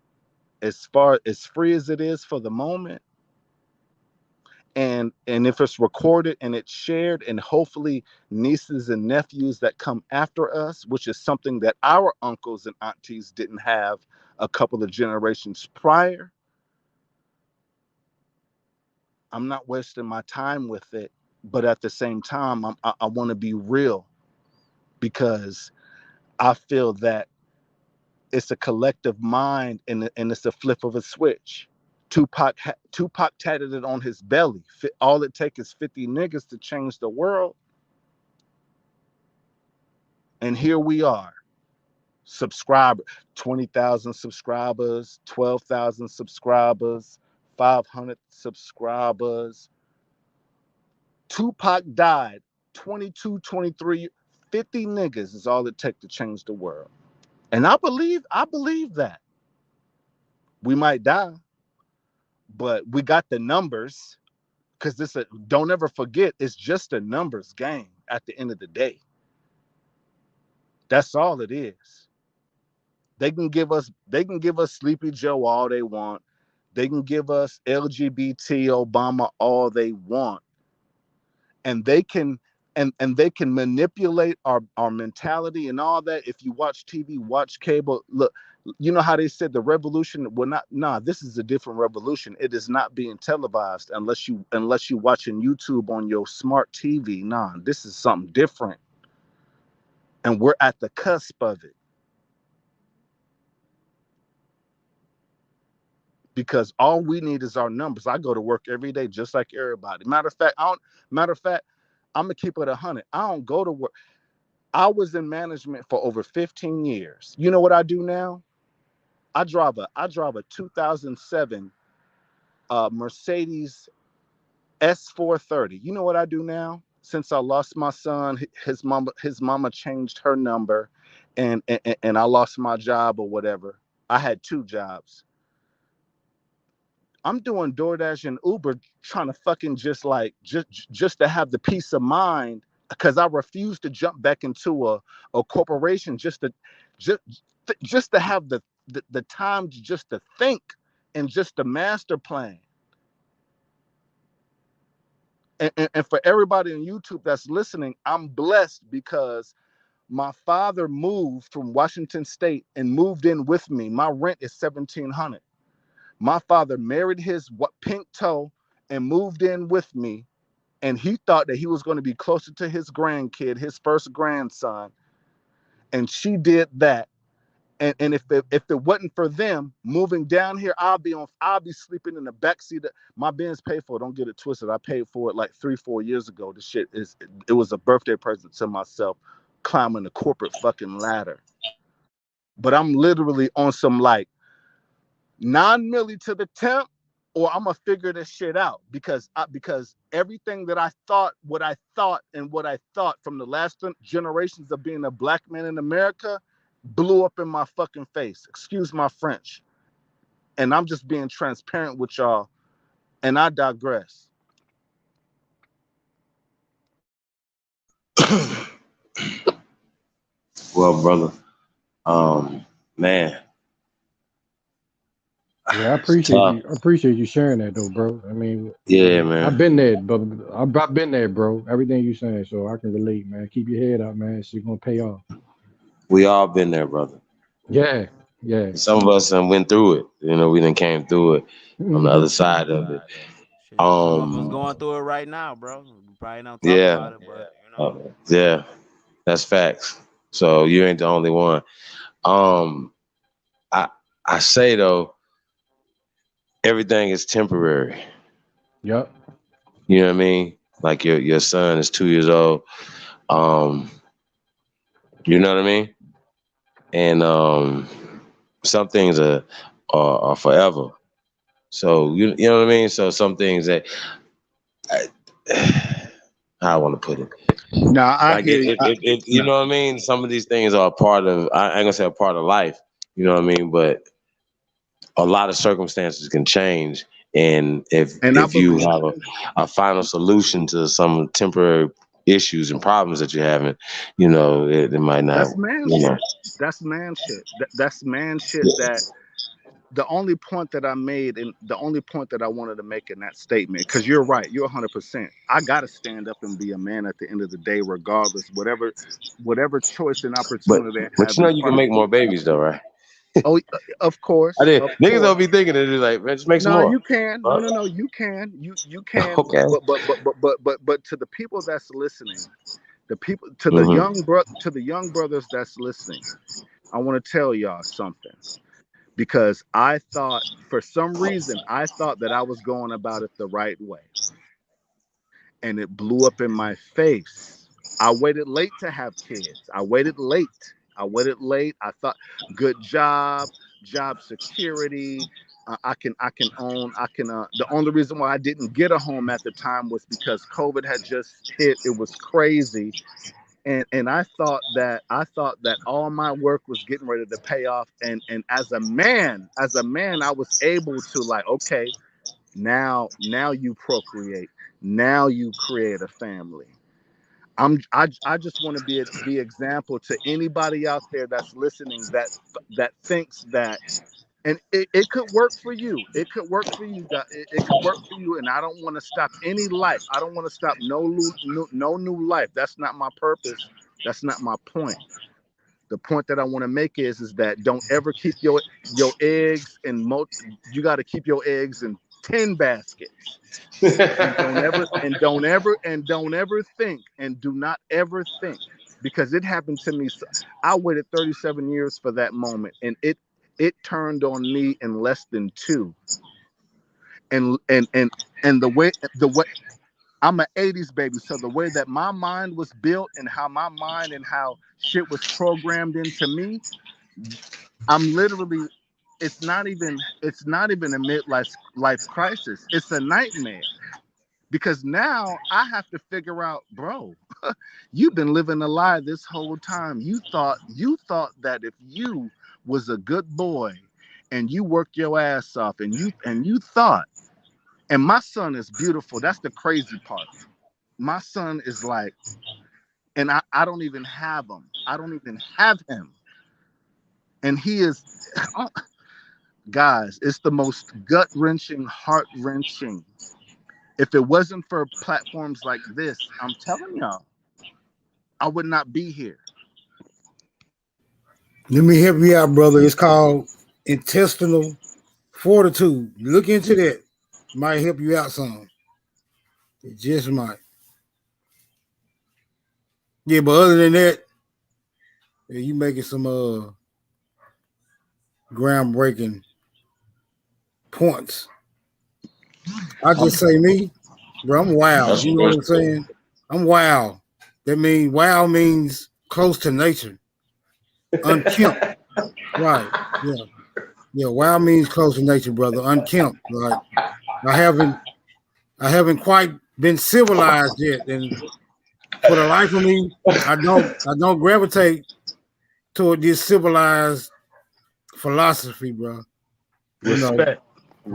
as far as free as it is for the moment, and if it's recorded and it's shared, and hopefully nieces and nephews that come after us, which is something that our uncles and aunties didn't have a couple of generations prior, I'm not wasting my time with it. But at the same time, I want to be real, because I feel that it's a collective mind, and it's a flip of a switch. Tupac tatted it on his belly. All it takes is 50 niggas to change the world. And here we are. Subscriber, 20,000 subscribers, 12,000 subscribers, 500 subscribers. Tupac died 22, 23, 50 niggas is all it takes to change the world. And I believe that. We might die, but we got the numbers, because don't ever forget, it's just a numbers game at the end of the day. That's all it is. They can give us Sleepy Joe all they want. They can give us LGBT Obama all they want. And they can they can manipulate our mentality and all that. If you watch TV, watch cable, look, you know how they said the revolution will not, this is a different revolution. It is not being televised unless you watching YouTube on your smart TV. This is something different. And we're at the cusp of it. Because all we need is our numbers. I go to work every day just like everybody. Matter of fact, I'm gonna keep it 100. I don't go to work. I was in management for over 15 years. You know what I do now? I drive a 2007 Mercedes S430. You know what I do now? Since I lost my son, his mama changed her number, and I lost my job or whatever. I had 2 jobs. I'm doing DoorDash and Uber, trying to fucking just to have the peace of mind, because I refuse to jump back into a corporation just to have the time to just to think and just to master plan. And for everybody on YouTube that's listening, I'm blessed because my father moved from Washington State and moved in with me. My rent is $1,700. My father married his pink toe and moved in with me, and he thought that he was going to be closer to his grandkid, his first grandson, and she did that. And if it wasn't for them moving down here, I'll be sleeping in the backseat. My Benz paid for it. Don't get it twisted. I paid for it like 3-4 years ago. It was a birthday present to myself, climbing the corporate fucking ladder. But I'm literally on some like 9 milli to the temp, or I'm gonna figure this shit out, because everything that I thought from the last generations of being a black man in America blew up in my fucking face. Excuse my French. And I'm just being transparent with y'all, and I digress. Well, brother, man. Yeah, I appreciate you sharing that though, bro. I mean, Yeah, man. I've been there, but I've been there, bro. Everything you saying, so I can relate, man. Keep your head up, man. It's gonna pay off. We all been there, brother. Yeah. Some of us went through it. You know, we done came through it on the other side of it. Some of us going through it right now, bro. We probably don't talk about it, but you know. Yeah, that's facts. So you ain't the only one. I say though, everything is temporary. Yep. You know what I mean? Like your son is 2 years old. You know what I mean? And some things are forever. So you know what I mean? So some things that how I want to put it. No, I like hear it, you know what I mean? Some of these things are a part of, I ain't gonna say a part of life, you know what I mean? But a lot of circumstances can change. And if you have a final solution to some temporary issues and problems that you're having, you know, it might not. That's man shit. That's man shit. That's man shit. That the only point that I made, and the only point that I wanted to make in that statement, because you're right, you're 100%. I gotta stand up and be a man at the end of the day, regardless, whatever choice and opportunity I have. But you know, you can make more babies though, right? Oh, of course. Niggas don't be thinking it. Like, man, just make some more. You can. No, you can. You can. Okay. But to the people that's listening, the people to the young brothers that's listening, I want to tell y'all something. Because I thought, for some reason, that I was going about it the right way. And it blew up in my face. I waited late to have kids. I waited late. I thought, good job security. I can own. The only reason why I didn't get a home at the time was because COVID had just hit. It was crazy. and I thought that all my work was getting ready to pay off, and as a man, I was able to, like, okay, now you procreate, now you create a family. I just want to be the example to anybody out there that's listening, that thinks that, and it could work for you. It could work for you. It could work for you. And I don't want to stop any life. I don't want to stop no new life. That's not my purpose. That's not my point. The point that I want to make is that don't ever keep your eggs in you got to keep your eggs in 10 baskets. And don't ever think, and do not ever think, because it happened to me. I waited 37 years for that moment, and it turned on me in less than 2. And the way I'm an 80s baby, so the way that my mind was built, and how my mind and how shit was programmed into me, I'm literally, it's not even a life crisis. It's a nightmare. Because now I have to figure out, bro, you've been living a lie this whole time. You thought that if you was a good boy and you worked your ass off, and you thought, and my son is beautiful. That's the crazy part. My son is like, and I don't even have him. I don't even have him. And he is, guys, it's the most gut-wrenching, heart-wrenching. If it wasn't for platforms like this, I'm telling y'all, I would not be here. Let me help you out, brother. It's called intestinal fortitude. Look into that. Might help you out some. It just might. Yeah, but other than that, yeah, you making some groundbreaking points. I just say me, bro, I'm wild. You know what I'm saying? I'm wild. That means wild means close to nature. Unkempt. Right. Yeah. Yeah, wild means close to nature, brother. Unkempt. Right. I haven't quite been civilized yet. And for the life of me, I don't gravitate toward this civilized philosophy, bro. Respect.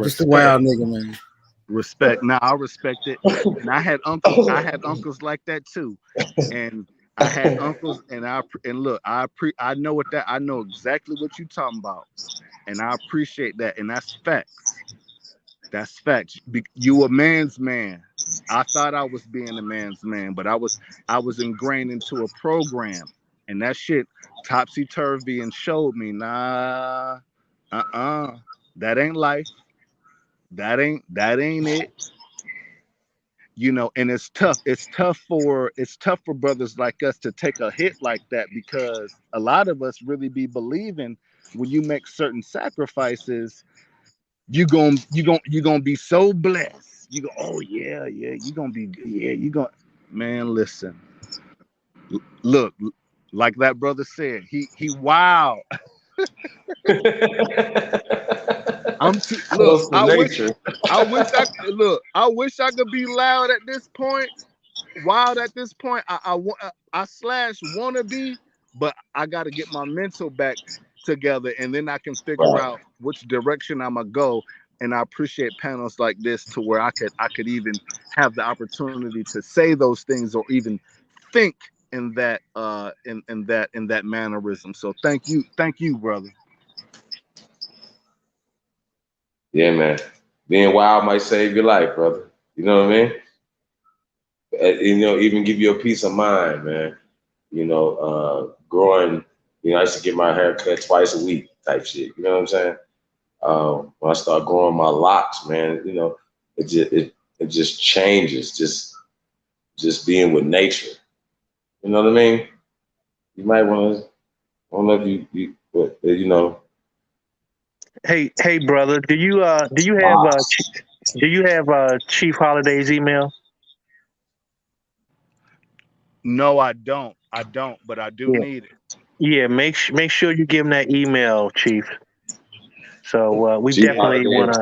Just a wild nigga, man. Respect. Now I respect it. And I had uncles like that too. And I had uncles, and look, I know I know exactly what you're talking about. And I appreciate that. And that's facts. That's facts. You a man's man. I thought I was being a man's man, but I was ingrained into a program, and that shit topsy-turvy, and showed me, nah, that ain't life. That ain't it. You know, and it's tough. It's tough for brothers like us to take a hit like that, because a lot of us really be believing when you make certain sacrifices, you gonna be so blessed. You go, oh yeah, you gonna be, yeah, you gonna, man, listen, look, like that brother said, he wild. Look, I wish I could be loud at this point, wild at this point. I slash wanna be, but I gotta get my mental back together, and then I can figure out which direction I'm gonna go. And I appreciate panels like this, to where I could even have the opportunity to say those things, or even think in that in that mannerism. So thank you, brother. Yeah, man. Being wild might save your life, brother. You know what I mean? You know, even give you a peace of mind, man. You know, growing, you know, I used to get my hair cut twice a week type shit. You know what I'm saying? When I start growing my locks, man, you know, it just changes, just being with nature. You know what I mean? You might want to, I don't know if you know. Hey, brother, do you have Chief Holiday's email? No, I don't, but I do need it. Yeah, make sure you give him that email, Chief. So we Chief definitely want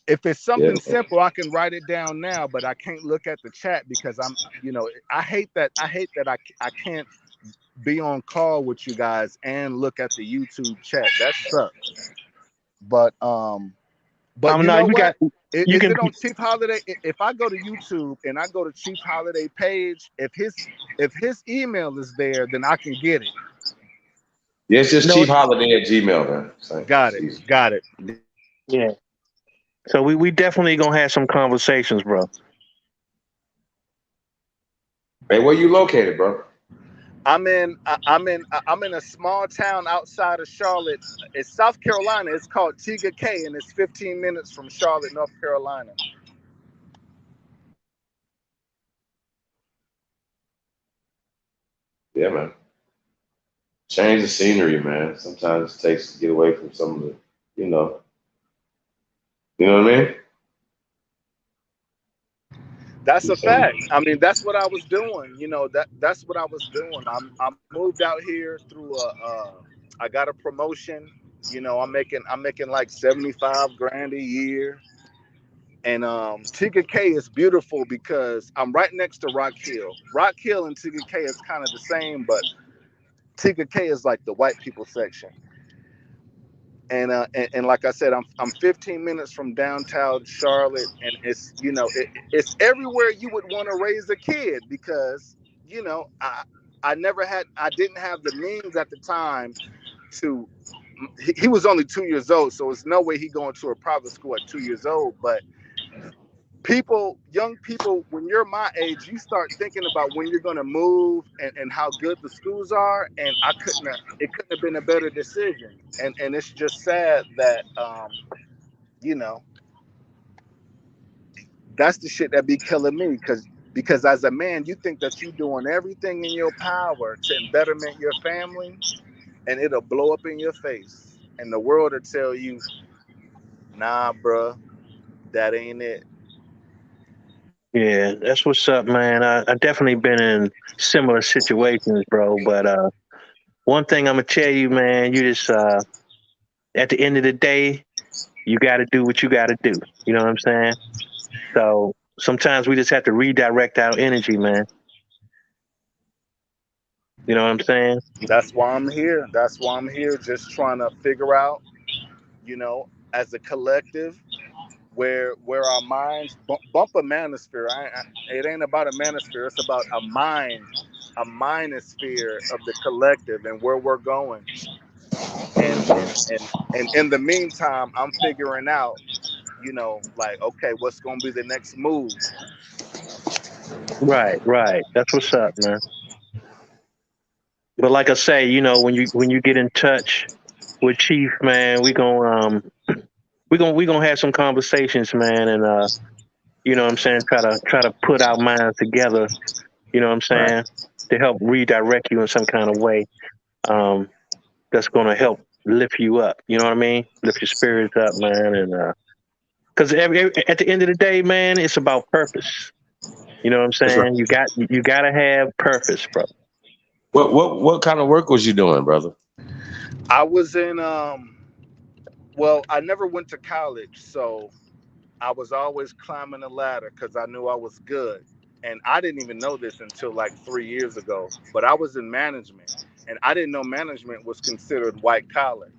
to. If it's Yeah. something simple, I can write it down now, but I can't look at the chat because I'm, I hate that I can't be on call with you guys and look at the YouTube chat. That sucks. But you No, know you got what? you Is can. it on Chief Holiday? If I go to YouTube and I go to Chief Holiday page, if his email is there, then I can get it. Yeah, it's just No, Chief Holiday at Gmail, man. So Got it's it. easy. Got it. yeah. So we definitely gonna have some conversations, bro. Hey, where you located, bro? I'm in a small town outside of Charlotte. It's South Carolina. It's called Tega Cay, and it's 15 minutes from Charlotte, North Carolina. Yeah, man. Change the scenery, man. Sometimes it takes to get away from some of the, you know. You know what I mean? That's See a some. fact. I mean, that's what I was doing. That's what I was doing. I moved out here through I got a promotion. I'm making like 75 grand a year. And Tega Cay is beautiful because I'm right next to Rock Hill. Rock Hill and Tega Cay is kind of the same, but Tega Cay is like the white people section. And like I said, I'm 15 minutes from downtown Charlotte, and it's everywhere you would want to raise a kid because I didn't have the means at the time to. He was only 2 years old, so it's no way he going to a private school at 2 years old. But young people, when you're my age, you start thinking about when you're going to move and how good the schools are. And it couldn't have been a better decision. And it's just sad that, you know, that's the shit that be killing me. Because as a man, you think that you're doing everything in your power to betterment your family, and it'll blow up in your face. And the world will tell you, nah, bruh, that ain't it. Yeah, that's what's up, man. I definitely been in similar situations, bro. But one thing I'm gonna tell you, man, you just at the end of the day, you got to do what you got to do. You know what I'm saying? So sometimes we just have to redirect our energy, man. You know what I'm saying? That's why I'm here. That's why I'm here, just trying to figure out, as a collective, where our minds bump a manosphere. It ain't about a manosphere. It's about a minosphere of the collective and where we're going. And in the meantime, I'm figuring out, like, okay, what's gonna be the next move? Right, right. That's what's up, man. But like I say, when you get in touch with Chief, man, we gonna have some conversations, man, and you know what I'm saying, try to put our minds together, you know what I'm Right. saying, to help redirect you in some kind of way. Um, that's gonna help lift you up. You know what I mean? Lift your spirits up, man, and because at the end of the day, man, it's about purpose. You know what I'm That's right. saying? You gotta have purpose, bro. What kind of work was you doing, brother? I was in well, I never went to college, so I was always climbing the ladder because I knew I was good. And I didn't even know this until like 3 years ago. But I was in management, and I didn't know management was considered white collar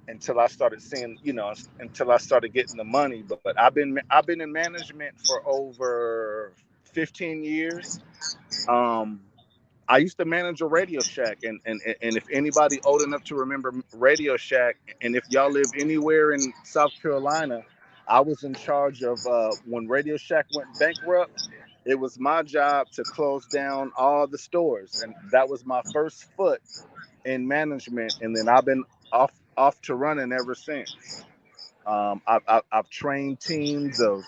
until I started seeing, until I started getting the money. But I've been in management for over 15 years. Um, I used to manage a Radio Shack, and if anybody old enough to remember Radio Shack, and if y'all live anywhere in South Carolina, I was in charge of when Radio Shack went bankrupt. It was my job to close down all the stores, and that was my first foot in management. And then I've been off to running ever since. I've trained teams of.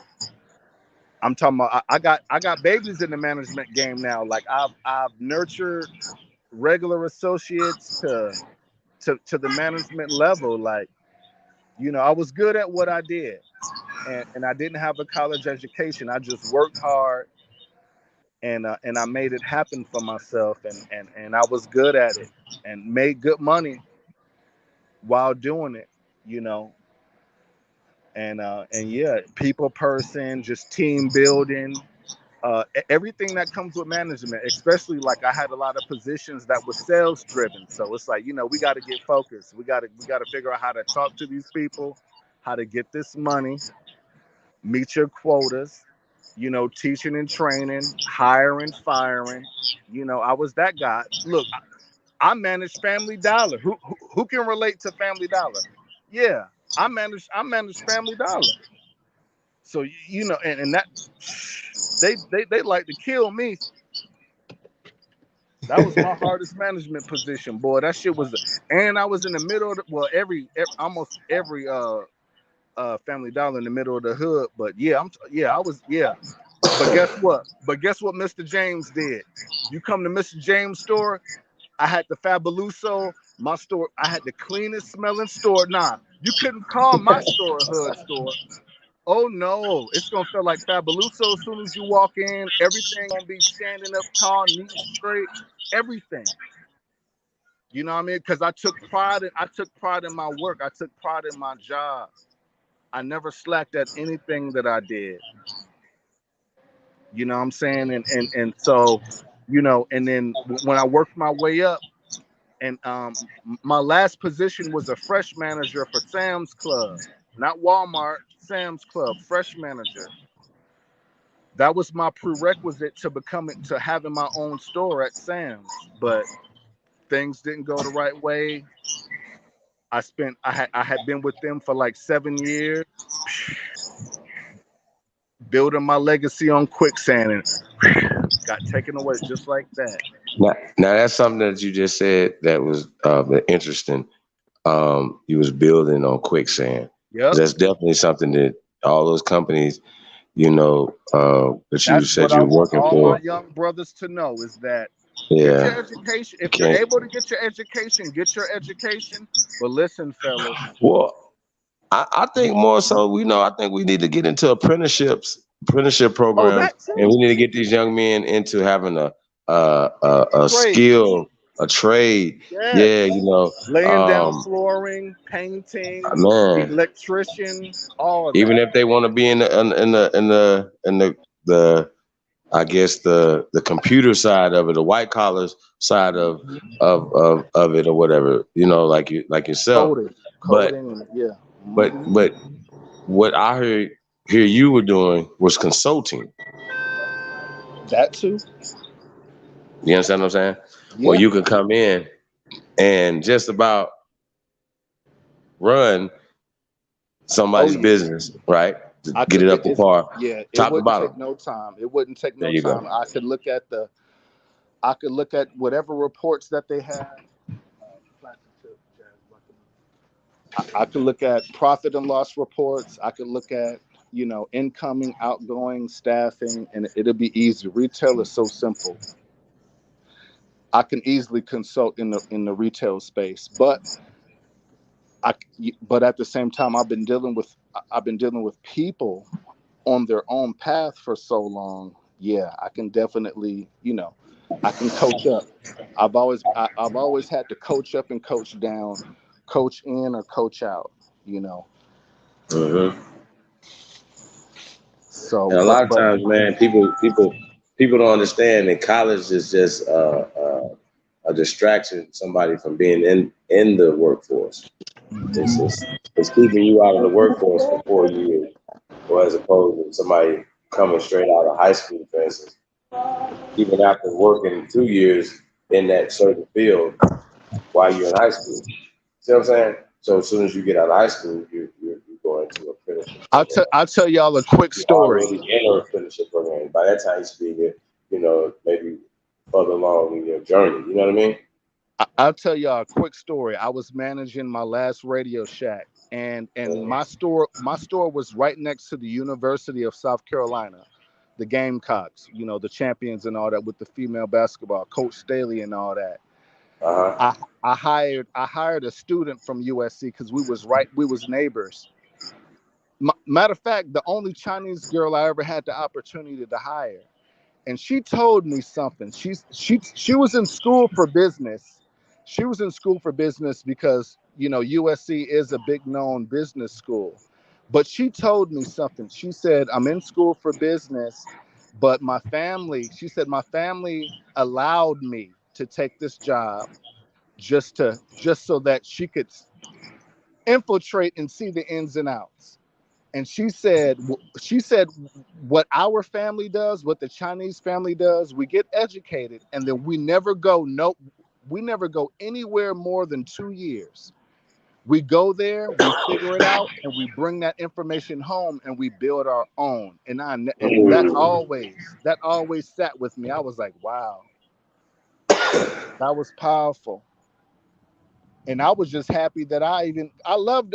I'm talking about. I got babies in the management game now. Like I've nurtured regular associates to the management level. Like, I was good at what I did, and I didn't have a college education. I just worked hard, and I made it happen for myself, and I was good at it and made good money while doing it. you know and yeah, people person, just team building, everything that comes with management. Especially like I had a lot of positions that was sales driven, so it's like, we got to get focused. We got to figure out how to talk to these people, how to get this money, meet your quotas, teaching and training, hiring, firing. I was that guy. Look, I managed Family Dollar. Who can relate to Family Dollar? Yeah, I managed Family Dollar. So and that they like to kill me. That was my hardest management position, boy. That shit was, and I was in the middle of almost every Family Dollar in the middle of the hood. But yeah, I was. But guess what? Mr. James did. You come to Mr. James' store, I had the Fabuloso. My store, I had the cleanest smelling store. Nah, you couldn't call my store a hood store. Oh no, it's gonna feel like Fabuloso as soon as you walk in. Everything gonna be standing up tall, neat, straight. Everything. You know what I mean? Because I took pride in my work. I took pride in my job. I never slacked at anything that I did. You know what I'm saying? And so, and then when I worked my way up, and my last position was a fresh manager for Sam's Club, not Walmart, Sam's Club, fresh manager. That was my prerequisite to having my own store at Sam's, but things didn't go the right way. I had been with them for like 7 years, building my legacy on quicksand, and got taken away just like that. Now that's something that you just said that was interesting. You was building on quicksand. Yep. That's definitely something that all those companies, that you That's said what I you're want working all for. my young brothers to know is that get your Yeah. education. You If you're can't. able to get your education, get your education. But listen, fellas. Well, I think more so, I think we need to get into apprenticeship Oh, programs, that and we too. need to get these young men into having a Trade. skill, a trade. Yes. Yeah, Laying down flooring, painting, man. electrician, all of Even that. if they want to be in the I guess the computer side of it, the white collars side of it or whatever, like yourself. But Coding, yeah. but but what I hear you were doing was consulting. That too. You understand what I'm saying? Where Yeah. you could come in and just about run Oh somebody's yeah. business, right? To I get could. it up to par, It top to wouldn't take bottom. no time. It wouldn't take There no you go. time. I could look at whatever reports that they have. I could look at profit and loss reports. I could look at, incoming, outgoing, staffing, and it'll be easy. Retail is so simple. I can easily consult in the retail space, but at the same time, I've been dealing with people on their own path for so long. Yeah, I can definitely, I can coach up. I've always had to coach up and coach down, coach in or coach out. Mm-hmm. So, And a but lot of times, man, people don't understand that college is just a distraction, somebody from being in the workforce. It's keeping you out of the workforce for 4 years, or as opposed to somebody coming straight out of high school, for instance, even after working 2 years in that certain field while you're in high school. See what I'm saying? So as soon as you get out of high school, you go into apprenticeship program. I'll tell y'all a quick You're story. already in an apprenticeship program. By that time, you should be, maybe further along in your journey. You know what I mean? I'll tell y'all a quick story. I was managing my last Radio Shack, and my store was right next to the University of South Carolina, the Gamecocks, the champions and all that with the female basketball, Coach Staley and all that. Uh-huh. I hired a student from USC because we was neighbors. Matter of fact, the only Chinese girl I ever had the opportunity to hire, and she told me something. She was in school for business. She was in school for business because USC is a big known business school. But she told me something. She said, I'm in school for business, but my family, she said, my family allowed me to take this job just so that she could infiltrate and see the ins and outs. And she said what our family does, what the Chinese family does, we get educated and then we never go anywhere more than 2 years. We go there, we figure it out, and we bring that information home and we build our own. And that always sat with me. I was like, wow, that was powerful. And I was just happy that I loved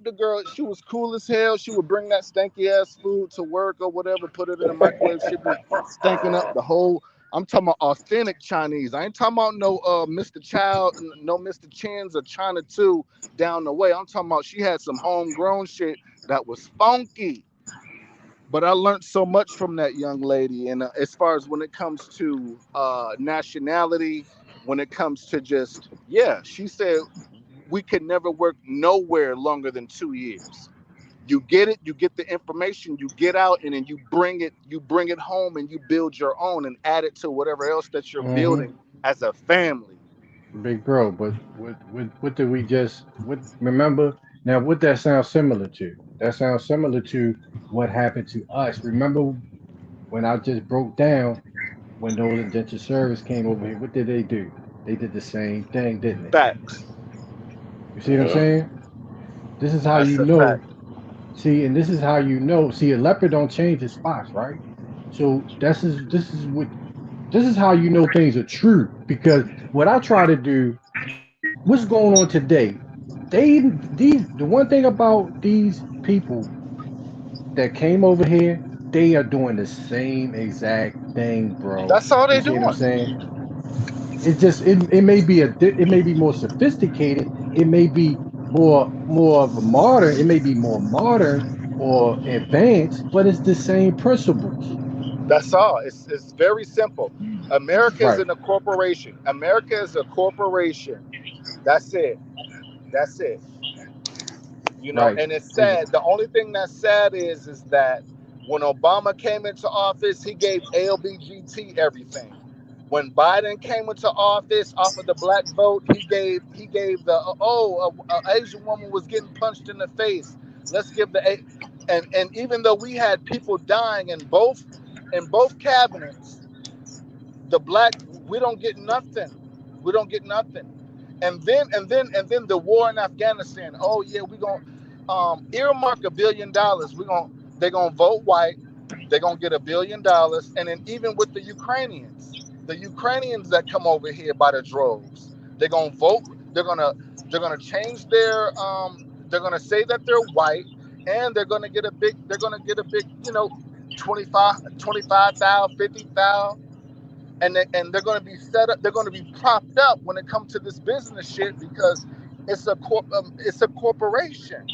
the girl. She was cool as hell. She would bring that stanky ass food to work or whatever, put it in the microwave. She'd be stanking up the whole. I'm talking about authentic Chinese. I ain't talking about no Mr. Child, no Mr. Chin's or China 2 down the way. I'm talking about she had some homegrown shit that was funky. But I learned so much from that young lady. And as far as when it comes to nationality, when it comes to just, yeah, she said we could never work nowhere longer than 2 years. You get it, you get the information, you get out, and then you bring it home and you build your own and add it to whatever else that you're Mm-hmm. building as a family. Big bro, but what did we just what remember now? What that sounds similar to? That sounds similar to what happened to us. Remember when I just broke down when those indentured servants came over here? What did they do? They did the same thing, didn't they? Facts. You see what I'm saying? This is how That's you a know. fact. See, and this is how you know. See, a leopard don't change his spots, right? So this is how you know things are true. Because what I try to do, what's going on today? The one thing about these people that came over here, they are doing the same exact thing, bro. That's all You they see what I'm doing. saying? It may be it may be more sophisticated. It may be more of a modern. It may be more modern or advanced, but it's the same principles. That's all. It's very simple. America is Right, in a corporation. America is a corporation. That's it. That's it. right. And it's Is sad. The only thing that's sad is that when Obama came into office, he gave LBGT everything. When Biden came into office, off of the black vote, he gave the Asian woman was getting punched in the face. Let's give and even though we had people dying in both cabinets, the black we don't get nothing. We don't get nothing. And then the war in Afghanistan. Oh yeah, we gonna earmark $1 billion. They're gonna vote white. They're gonna get $1 billion. And then even with the Ukrainians that come over here by the droves, they're gonna vote. They're gonna change their they're gonna say that they're white, and they're gonna get a big 25,000, 50,000, and they're going to be set up. They're going to be propped up when it comes to this business shit because it's a corporation.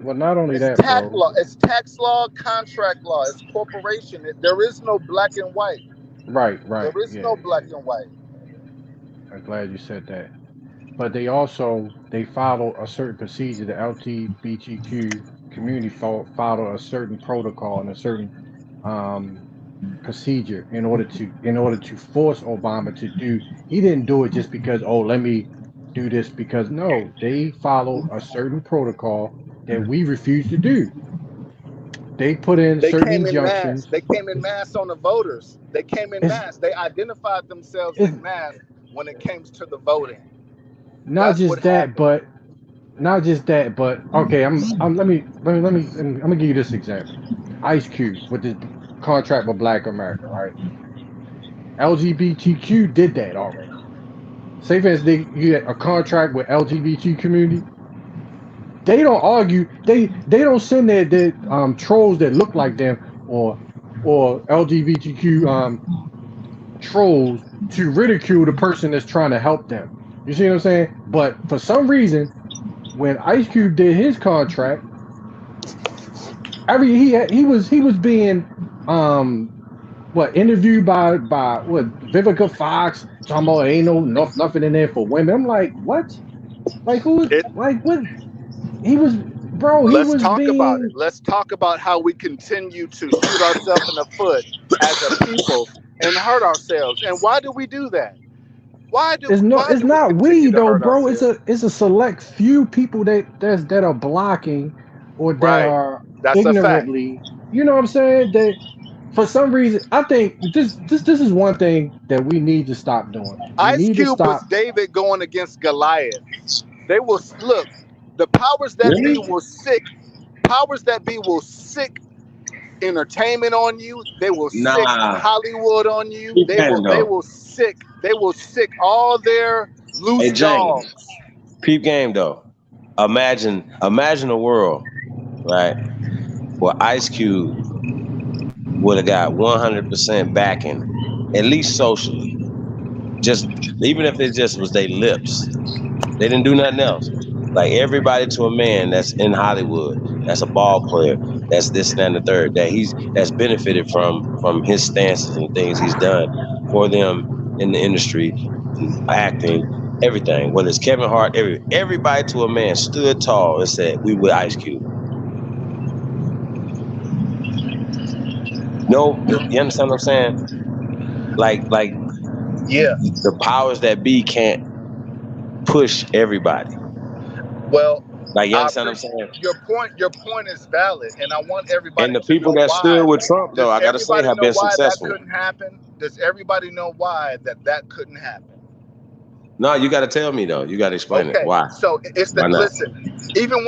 well, not only It's that, tax bro. law. It's tax law, contract law. It's corporation. There is no black and white. Right, There right. is Yeah, no black and white. I'm glad you said that. But they follow a certain procedure. The LGBTQ community follow a certain protocol and a certain um, procedure in order to force Obama to do. He didn't do it just because, oh, let me do this, because no, they followed a certain protocol that we refuse to do. They put in They certain came in mass. injunctions. They came in mass on the voters. They came in It's mass. They identified themselves it's in mass when it came to the voting. not That's what just that, happened. but okay, I'm gonna give you this example. Ice Cube with this contract with Black America, right? LGBTQ did that already. Say for instance, you get a contract with LGBT community. They don't argue. They don't send their trolls that look like them, or LGBTQ trolls to ridicule the person that's trying to help them. You see what I'm saying? But for some reason, when Ice Cube did his contract, he was being um interviewed by what, Vivica Fox, talking about ain't nothing in there for women. I'm like, what? Like, who is, It like, what? He was. bro, he Let's was talk about it. being. Let's talk about how we continue to shoot ourselves in the foot as a people and hurt ourselves. And why do we do that? Why It's do we not continue we to though, hurt bro. ourselves? It's a select few people that are blocking or that Right. are That's a fact. ignorantly. You know what I'm saying? That for some reason, I think this is one thing that we need to stop doing. We Ice need to Cube was stop. David going against Goliath. They will look. The powers that be Really? will sick. Powers that be will sick entertainment on you. They will sick Nah. Hollywood on you. Keep game They though. will sick. They will sick all their Hey loose James, dogs. peep game though. Imagine a world, right, where Ice Cube would have got 100% backing, at least socially. Just even if it just was their lips, they didn't do nothing else. Like everybody to a man that's in Hollywood, that's a ball player, that's this and that and the third, that's benefited from his stances and things he's done for them in the industry, acting, everything. Whether it's Kevin Hart, everybody to a man stood tall and said, "We with Ice Cube." No, you understand what I'm saying? Like Yeah. the powers that be can't push everybody. Well, Like you I understand what I'm appreciate saying? your point. Your point is valid, and I want everybody And the to people know that stood why. with Trump, though, Does I gotta say, everybody have know been why that successful. couldn't happen? Does everybody know why that couldn't happen? No, you got to tell me though. You got to explain it. Okay, Why? so it's Why that. not? Listen, even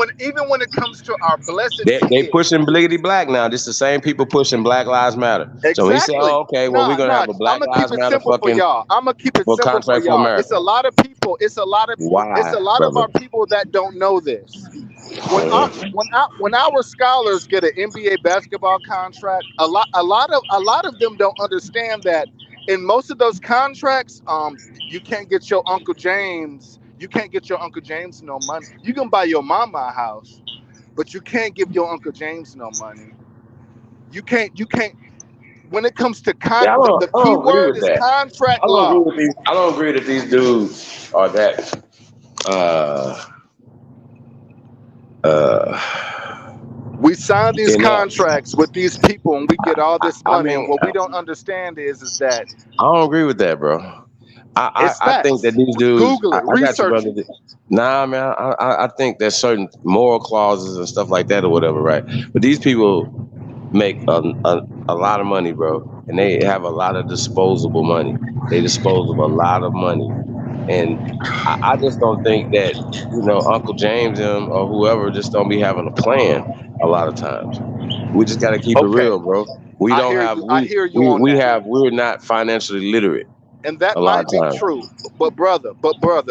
when it comes to our blessed They kids, pushing bliggity black now. This the same people pushing Black Lives Matter. So when he said, exactly. "Oh, okay, well, we're Nah, gonna nah. have a I'm Black gonna keep Lives it Matter simple for fucking y'all. I'm gonna keep it for simple for contract for y'all. It's America." a lot of people. It's Why, a lot of brother? our people that don't know this. Uh-huh. When our scholars get an NBA basketball contract, a lot of them don't understand that in most of those contracts, you can't get your Uncle James. You can't get your Uncle James no money. You can buy your mama a house, but you can't give your Uncle James no money. You can't. When it comes to Yeah, the I key don't agree word with is that. contract I don't agree law. with these. I don't agree that these dudes are that. Uh, We sign these inept. contracts with these people, and we get all this I money. And mean, what we don't understand is that I don't agree with that, bro. it's I think that facts. these dudes. Google it, I got you, research brother. it. Nah, man. I think there's certain moral clauses and stuff like that or whatever, right? But these people make a lot of money, bro, and they have a lot of disposable money. They dispose of a lot of money, and I just don't think that Uncle James them or whoever just don't be having a plan a lot of times. We just got to keep it Okay, real, bro. We I don't hear have you. I hear you on that, we're not financially literate and that a lot might of be times. true. But brother,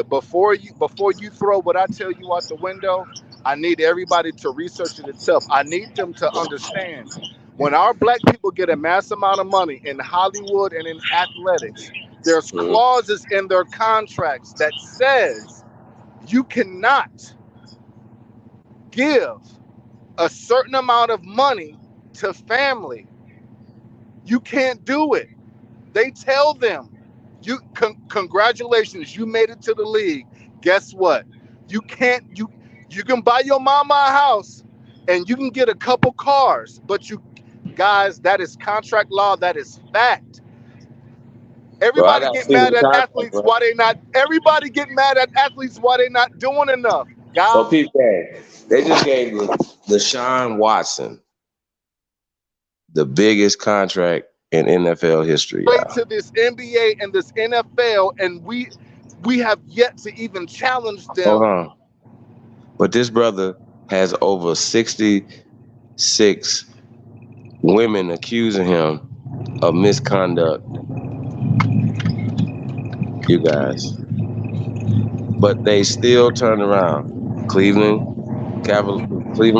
before you throw what I tell you out the window, I need everybody to research it itself. I need them to understand when our black people get a mass amount of money in Hollywood and in athletics, there's Mhm. clauses in their contracts that says you cannot give a certain amount of money to family. You can't do it. They tell them, congratulations, you made it to the league. Guess what? You can't you can buy your mama a house and you can get a couple cars, but you guys, that is contract law, that is fact. Bro, I Everybody got to get see mad the at contract, athletes bro. why they not everybody get mad at athletes why they not doing enough. So Guys, PK, they just gave Deshaun Watson the biggest contract in NFL history, play y'all. to this NBA and this NFL, and we have yet to even challenge Hold them. on. But this brother has over 66 women accusing him of misconduct, you guys. But they still turn around. Cleveland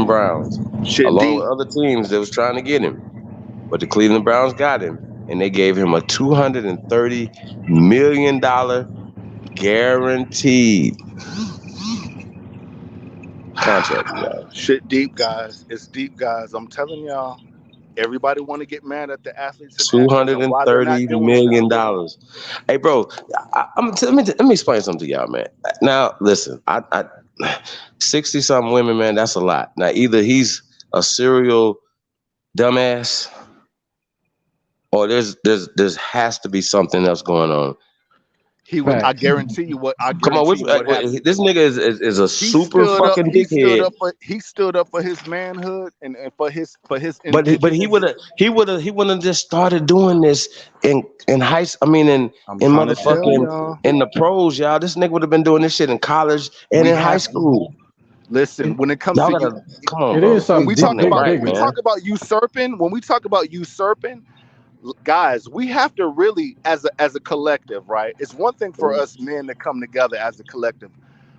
Browns, Shit, along D. with other teams that was trying to get him. But the Cleveland Browns got him, and they gave him a $230 million guaranteed contract, you guys. Shit deep, guys. It's deep, guys. I'm telling y'all. Everybody want to get mad at the athletes and actors and why they're not $230 doing enough. million. Hey, bro, let me explain something to y'all, man. Now, listen, 60-something women, man, that's a lot. Now, either he's a serial dumbass, or there's has to be something else going on. He would. I guarantee you what. I Come on, guarantee you what happened. this nigga is a He super stood up. fucking He stood dickhead. up for. He stood up for his manhood and for his But he indigenous. would have just started doing this in high school. I mean, in trying to tell motherfucking y'all. in the pros, y'all. This nigga would have been doing this shit in college and We in high have- school. Listen, when it comes Y'all to gotta come on, It bro. is something when we big, talk big, about big, when we man. talk about usurping, guys, we have to really, as a collective, right? It's one thing for us men to come together as a collective.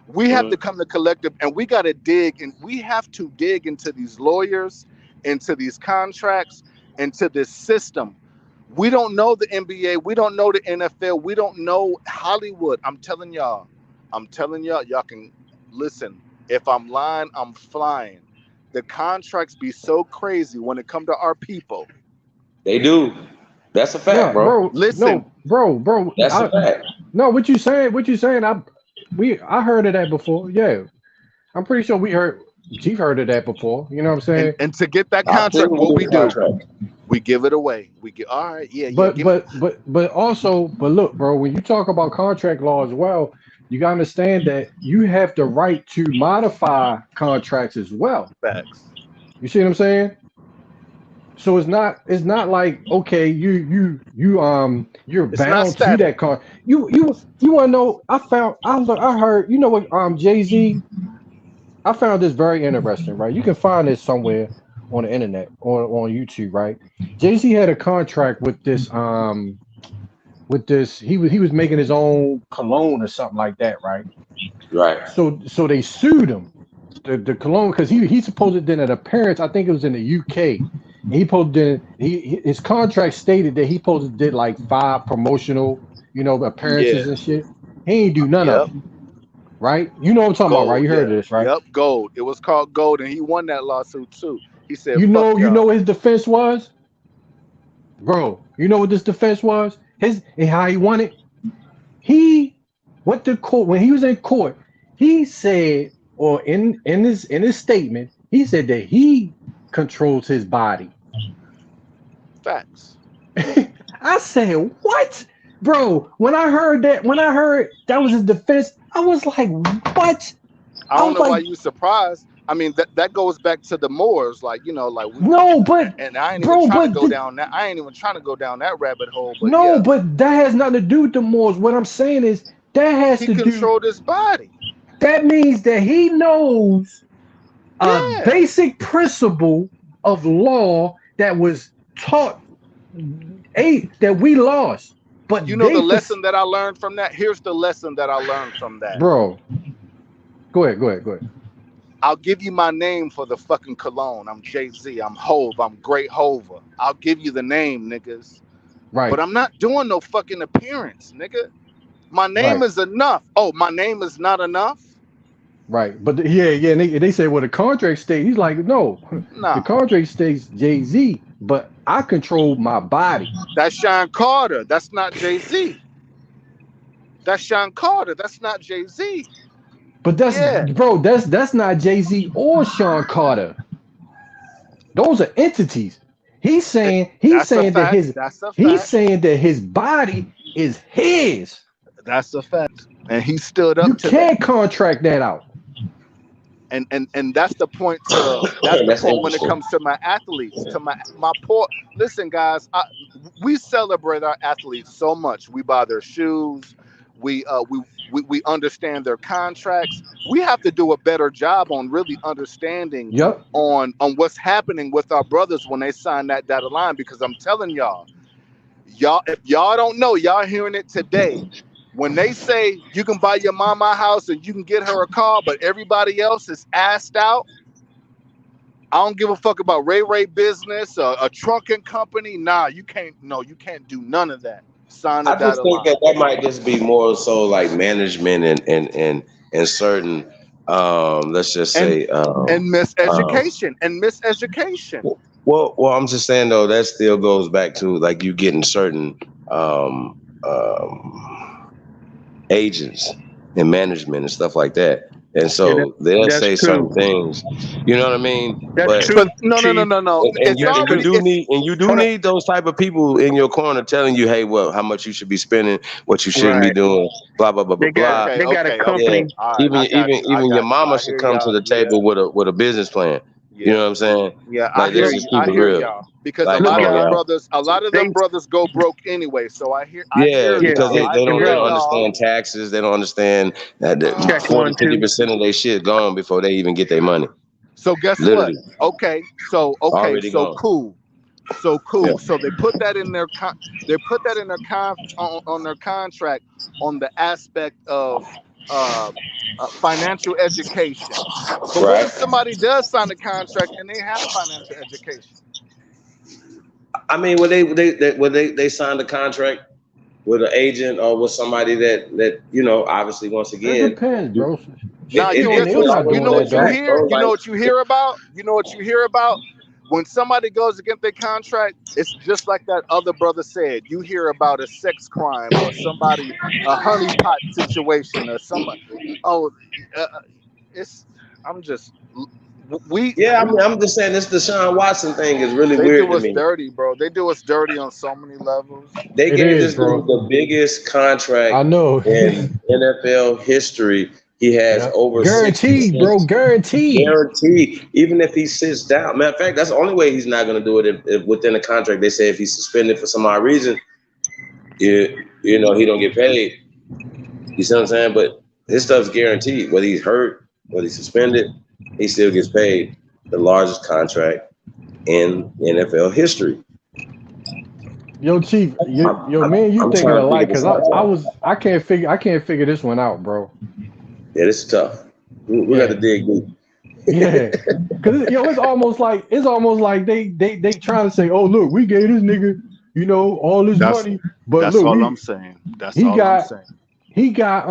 We have to come to collective, and we got to dig, and we have to dig into these lawyers, into these contracts, into this system. We don't know the NBA, we don't know the NFL, we don't know Hollywood. I'm telling y'all, y'all can listen. If I'm lying, I'm flying. The contracts be so crazy when it comes to our people. They do. That's a fact, No, bro. Listen, bro. That's a fact. No, what you saying? I heard of that before. Yeah, I'm pretty sure Chief heard of that before. You know what I'm saying? and to get that contract, what we do, we give it away. We get all right, But also, look, bro, when you talk about contract law as well, you gotta understand that you have the right to modify contracts as well. Facts. You see what I'm saying? So it's not like, okay, you're bound to that car. You wanna know? I heard, you know what, Jay-Z. I found this very interesting, right? You can find this somewhere on the internet or on YouTube, right? Jay-Z had a contract with this he was making his own cologne or something like that, right? Right. So they sued him, the cologne, because he supposed to did an appearance. I think it was in the UK. And he supposed to his contract stated that he supposed to did like 5 promotional, appearances and shit. He ain't do none of it. Right? You know what I'm talking about, right? You heard of this, right? Yep, Gold. It was called Gold, and he won that lawsuit too. He said, You know y'all. what his defense was? Bro, you know what this defense was? And how he won it? He went to court. When he was in court, he said, or in his statement, he said that he controls his body. Facts. I said, what? Bro, when I heard that was his defense, I was like, what? I don't know why you surprised. I mean, that goes back to the Moors, and I ain't even trying to go down that. I ain't even trying to go down that rabbit hole. But but that has nothing to do with the Moors. What I'm saying is that has to do. He controlled his body. That means that he knows a basic principle of law that was taught, that we lost. But you know the lesson that I learned from that? Here's the lesson that I learned from that. Bro, go ahead. I'll give you my name for the fucking cologne. I'm Jay-Z. I'm Hove. I'm Great Hova. I'll give you the name, niggas. Right. But I'm not doing no fucking appearance, nigga. My name is enough. Oh, my name is not enough? Right. But they say, well, the contract states, he's like, no. The contract states Jay-Z, but I control my body. That's Sean Carter. That's not Jay-Z. That's Sean Carter. That's not Jay-Z. But that's not Jay-Z or Sean Carter. Those are entities. He's saying that his body is his. That's a fact. And he stood up to that. You can't contract that out. And that's the point when it comes to my athletes, to my poor. Listen, guys, we celebrate our athletes so much. We buy their shoes. We understand their contracts. We have to do a better job on really understanding on what's happening with our brothers when they sign that dotted line. Because I'm telling y'all, if y'all don't know, y'all hearing it today. When they say you can buy your mama a house and you can get her a car, but everybody else is assed out, I don't give a fuck about Ray business, a trucking company. Nah, you can't do none of that. I just think that might just be more so like management and certain, let's just say, and miseducation. Well, I'm just saying though, that still goes back to like you getting certain agents and management and stuff like that. And so they'll That's say true. certain things, you know what I mean? That's But true, But no, Chief. and it's you already do it's Hold on. need those type of people in your corner telling you, hey, well, how much you should be spending, what you shouldn't be Right. doing, blah blah blah blah blah. They got a Yeah, company. all right. I even your got you. mama I should hear come to y'all. the table with a business plan. You Yeah. know what I'm saying? Yeah, I Like, let's hear just you. keep I it hear real. y'all because Like, come on, y'all. a lot of They them brothers go broke anyway. So I Yeah, yeah, because y'all. they I don't hear exactly. y'all. understand taxes. They don't understand that Check 40, 1, 2. 50% of their shit gone before they even get their money. So guess what? Literally, already So gone. cool. So Yeah. cool. So they put that in their on their contract on the aspect of uh, financial education. But what Right. if somebody does sign a contract and they have financial education? I mean, when they signed a contract with an agent or with somebody that obviously, once It again, depends, bro. Now you They guess they what not you doing know that what you though. hear. You know what you hear about. You know what you hear about when somebody goes against their contract. It's just like that other brother said. You hear about a sex crime or somebody a honeypot situation or somebody. Oh, it's. I'm just we. Yeah, I mean, I'm just saying this Deshaun Watson thing is really They weird do to us me. dirty, bro. They do us dirty on so many levels. They It gave is, this dude bro. the biggest contract I know. in NFL history. He has Yeah. over Guaranteed, bro. 66 Guaranteed. guaranteed. Even if he sits down, matter of fact, that's the only way he's not going to do it if within the contract. They say if he's suspended for some odd reason, he don't get paid. You see what I'm saying? But his stuff's guaranteed. Whether he's hurt, whether he's suspended, he still gets paid. The largest contract in NFL history. Yo, Chief, yo, man, you I'm thinking trying to figure alike? this Cause out, y'all. I can't figure this one out, bro. Yeah, this is tough. We got to Yeah, dig deep. yeah. Cause it's almost like they trying to say, oh look, we gave this nigga, all this That's money, but that's look, all I'm saying. That's he all I'm got saying. he got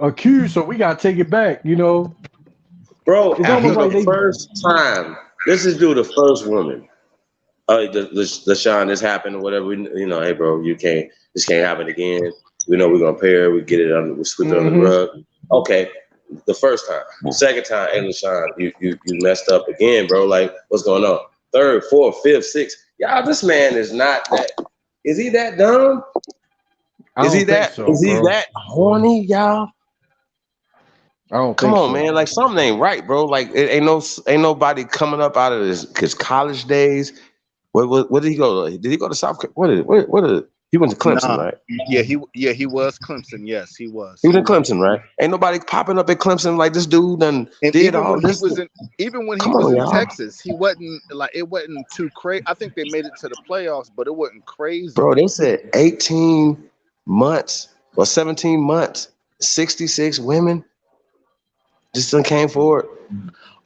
accused, so we gotta take it back. Bro, It's after almost like the they. first time, this is due the first woman. The Sean, this happened or whatever. Hey, bro, this can't happen again. We know we're gonna pay her. We get it under, we sweep it under the Mm-hmm. rug. Okay, the first time, second time, hey, LaShawn, you messed up again, bro. Like, what's going on? Third, fourth, fifth, sixth. Y'all, this man is not that. Is he that dumb? I don't think so, Is he bro. that horny, y'all? I don't Come think on, so. man. Like, something ain't right, bro. Like, it ain't nobody coming up out of his college days. Where did he go? Did he go to South? He went to Clemson, Nah, right? he was Clemson. Yes, he was. He was in Clemson, right? Ain't nobody popping up at Clemson like this dude done And did all this. even when he Come was on, in y'all, Texas, he wasn't like it wasn't too crazy. I think they made it to the playoffs, but it wasn't crazy. bro. They said 18 months or 17 months, 66 women just done came forward.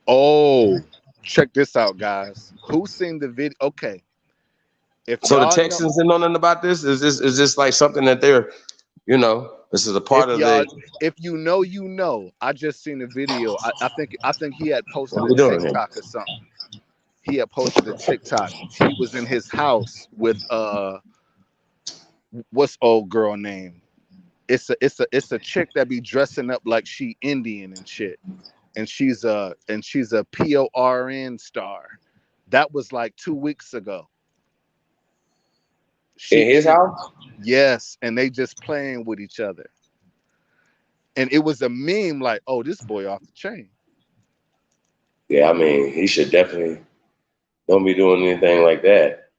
Oh, check this out, guys. Who seen the video? Okay, if So the y'all know, Texans didn't know nothing about this. Is this like something that they're, this is a part of the. if you know, you know. I just seen a video. I think he had posted What a we doing here? TikTok or something. He had posted a TikTok. He was in his house with what's old girl name? It's a chick that be dressing up like she Indian and shit. And she's a PORN star. That was like 2 weeks ago. In his house? Yes, and they just playing with each other. And it was a meme like, oh, this boy off the chain. Yeah, I mean, he should definitely don't be doing anything like that.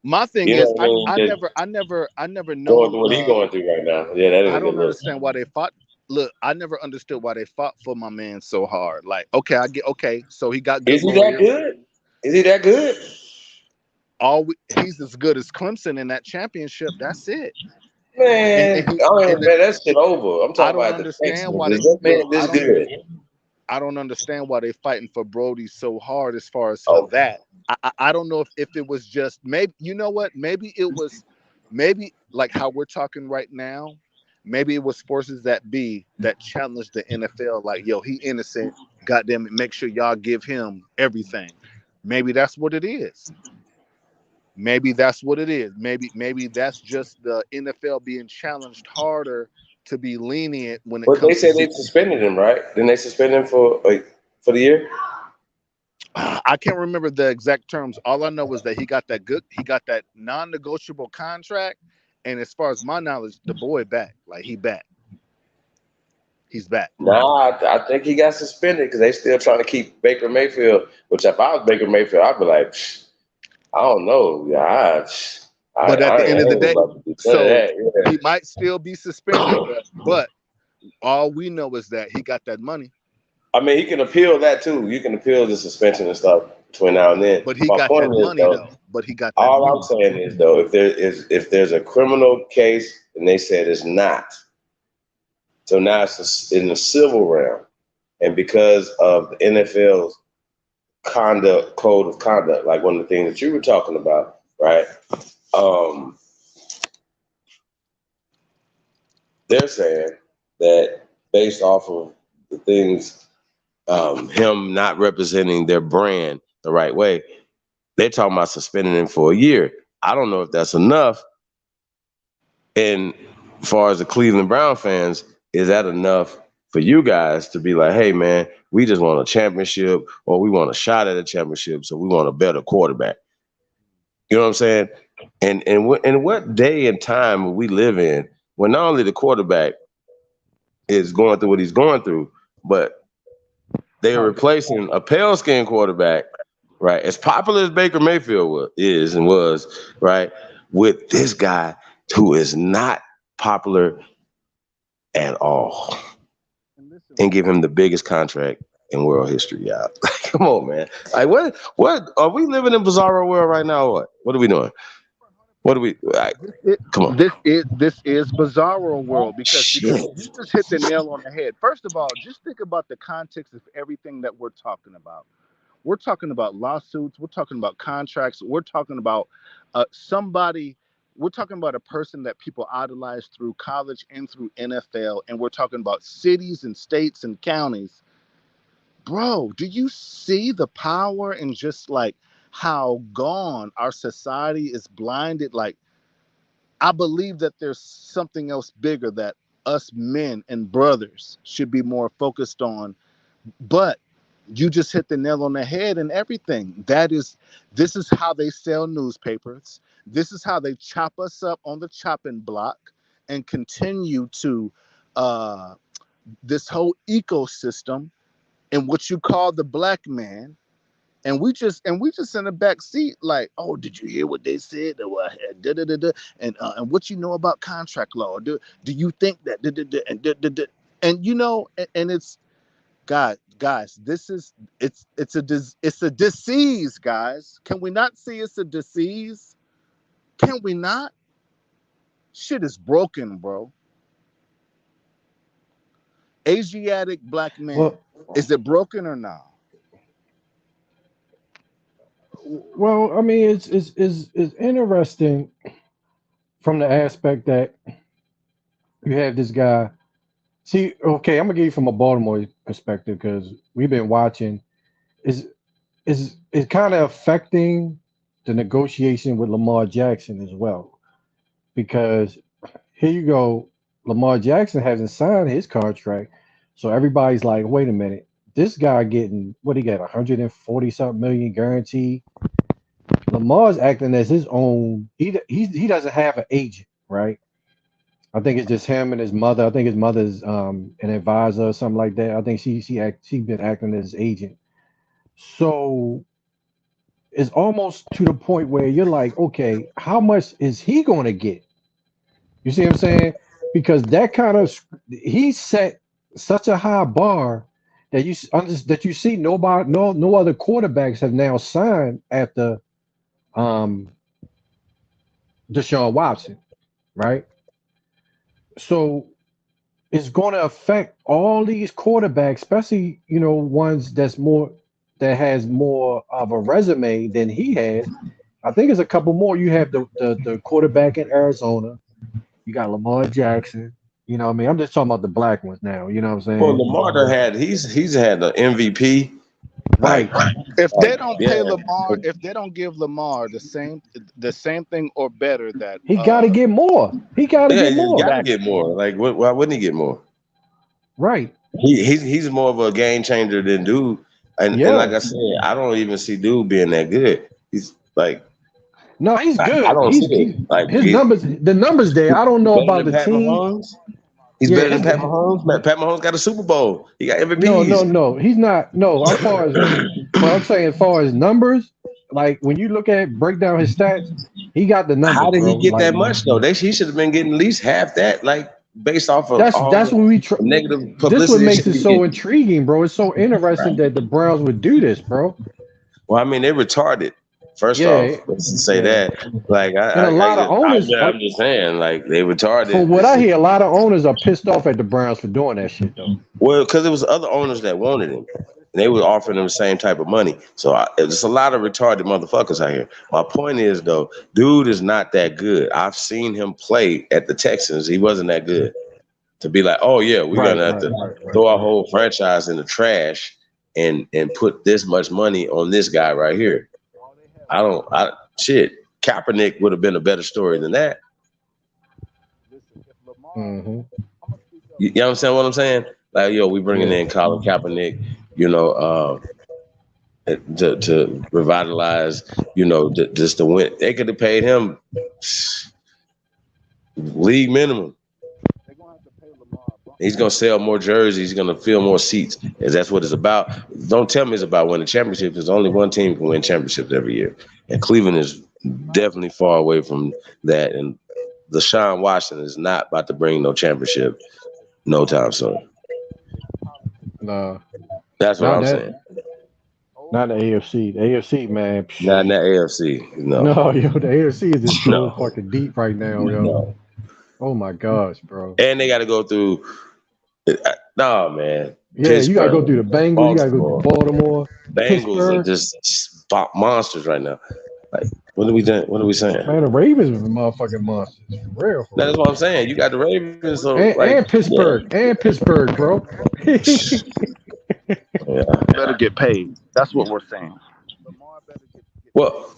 My thing You know is, what I mean? I never Going known. through what he going through right now. Yeah, that ain't I a good don't look. understand why they fought. Look, I never understood why they fought for my man so hard. Like, okay, so he got good Is he that lawyers. good? Is he that good? He's as good as Clemson in that championship. That's it. Man, man, that shit over. I'm I talking don't about the understand Texans. why Is they that look. man this good? I don't understand why they fighting for Brody so hard as far as for Oh, that. I don't know if it was just maybe you know what maybe it was like how we're talking right now. Maybe it was forces that challenged the NFL like yo he innocent. Goddamn it, make sure y'all give him everything. Maybe that's what it is. Maybe that's what it is. Maybe that's just the NFL being challenged harder to be lenient when it But they comes to said they suspended him, right? Didn't they suspend him for the year? I can't remember the exact terms. All I know is that he got that non-negotiable contract, and as far as my knowledge, the boy back. Like he's back. Nah, I think he got suspended because they still trying to keep Baker Mayfield. Which if I was Baker Mayfield, I'd be like, I don't know. Yeah, But at the end of the day, so yeah. he might still be suspended, but all we know is that he got that money. I mean, he can appeal that too. You can appeal the suspension and stuff between now and then. But he My got point that is, money though. But he got that all money. I'm saying is though, if there's a criminal case and they said it's not, so now it's in the civil realm, and because of the NFL's code of conduct, like one of the things that you were talking about, right? They're saying that based off of the things, him not representing their brand the right way, they're talking about suspending him for a year. I don't know if that's enough. And as far as the Cleveland Brown fans, is that enough for you guys to be like, hey, man, we just want a championship or we want a shot at a championship, so we want a better quarterback? You know what I'm saying? And what day and time we live in when not only the quarterback is going through what he's going through, but they are replacing a pale skinned quarterback, right? As popular as Baker Mayfield was, right, with this guy who is not popular at all, and give him the biggest contract in world history, y'all. Come on, man. Like, what are we living in bizarro world right now? Or what are we doing? What are we? Come on. This is bizarro world because you just hit the nail on the head. First of all, just think about the context of everything that we're talking about. We're talking about lawsuits. We're talking about contracts. We're talking about somebody. We're talking about a person that people idolize through college and through NFL, and we're talking about cities and states and counties. Bro, do you see the power and just like how gone our society is blinded? Like, I believe that there's something else bigger that us men and brothers should be more focused on. But you just hit the nail on the head and everything. This is how they sell newspapers. This is how they chop us up on the chopping block and continue to this whole ecosystem in what you call the black man. And we just in the back seat, like, oh, did you hear what they said? And what you know about contract law? Do you think that? And you know, and it's guys, this is it's a disease, guys. Can we not see it's a disease? Can we not? Shit is broken, bro. Asiatic black men, is it broken or not? Well, I mean, it's interesting from the aspect that you have this guy. See, okay, I'm gonna give you from a Baltimore perspective because we've been watching. Is kind of affecting the negotiation with Lamar Jackson as well, because here you go, Lamar Jackson hasn't signed his contract, so everybody's like, wait a minute, this guy getting what he got 140 something million guaranteed. Lamar's acting as his own. He doesn't have an agent, right? I think it's just him and his mother. I think his mother's an advisor or something like that. I think she been acting as his agent. So it's almost to the point where you're like, okay, how much is he going to get? You see what I'm saying? Because that kind of he set such a high bar that you see no other quarterbacks have now signed after Deshaun Watson, right? So it's going to affect all these quarterbacks, especially ones that has more of a resume than he has. I think there's a couple more. You have the quarterback in Arizona. You got Lamar Jackson. You know what I mean? I'm just talking about the black ones now. You know what I'm saying? Well, Lamar he's had the MVP. Right. If they don't Yeah. pay Lamar, if they don't give Lamar the same thing or better that He got to get more. He got to Yeah, get he's more. got to get more. Like, why wouldn't he get more? Right. He's more of a game changer than Dude. And like Yeah. I said, I don't even see Dude being that good. He's like, No, he's I good. don't see He's it. Like, his he's numbers. The numbers there. I don't know better about than the Pat team. Mahomes. He's Yeah. better than Pat Mahomes. Pat Mahomes got a Super Bowl. He got No. MVPs. No. He's not. No. As far as, but I'm saying, as far as numbers, like when you look at break down his stats, he got the How numbers, did he bro. get that Like much though? He should have been getting at least half that, like based off of all that's the what we negative This what publicity and makes shit it he's so getting. intriguing, bro. It's so interesting that the Browns would do this, bro. Well, I mean, they're retarded. First off, Yeah. let's just say Yeah. that. Like, And a lot of owners, I'm just saying, like, they from retarded. what I hear, a lot of owners are pissed off at the Browns for doing that shit, though. Well, because there was other owners that wanted him, and they were offering him the same type of money. So there's a lot of retarded motherfuckers out here. My point is, though, Dude is not that good. I've seen him play at the Texans. He wasn't that good. To be like, oh yeah, we're gonna have to throw our whole franchise in the trash and put this much money on this guy right here. Shit. Kaepernick would have been a better story than that. Mm-hmm. You understand what I'm saying? Like, yo, we bringing in Colin Kaepernick, to revitalize, just to win. They could have paid him league minimum. He's gonna sell more jerseys. He's gonna fill more seats, and that's what it's about. Don't tell me it's about winning championships. There's only one team can win championships every year, and Cleveland is definitely far away from that. And Deshaun Watson is not about to bring no championship no time soon. No, that's what I'm saying. Not the AFC. The AFC, man. Not in that AFC. No, yo, the AFC is just so fucking deep right now, yo. No. Oh my gosh, bro. And they got to go through. No, man. Yeah, Pittsburgh, you gotta go through the Bengals. You gotta go through Baltimore. Bengals Pittsburgh. are just monsters right now. Like, what are we doing? What are we saying? Man, the Ravens are motherfucking monsters. For real. That's what I'm saying. You got the Ravens, so and Pittsburgh, bro. Yeah. Better get paid. That's what we're saying. Well,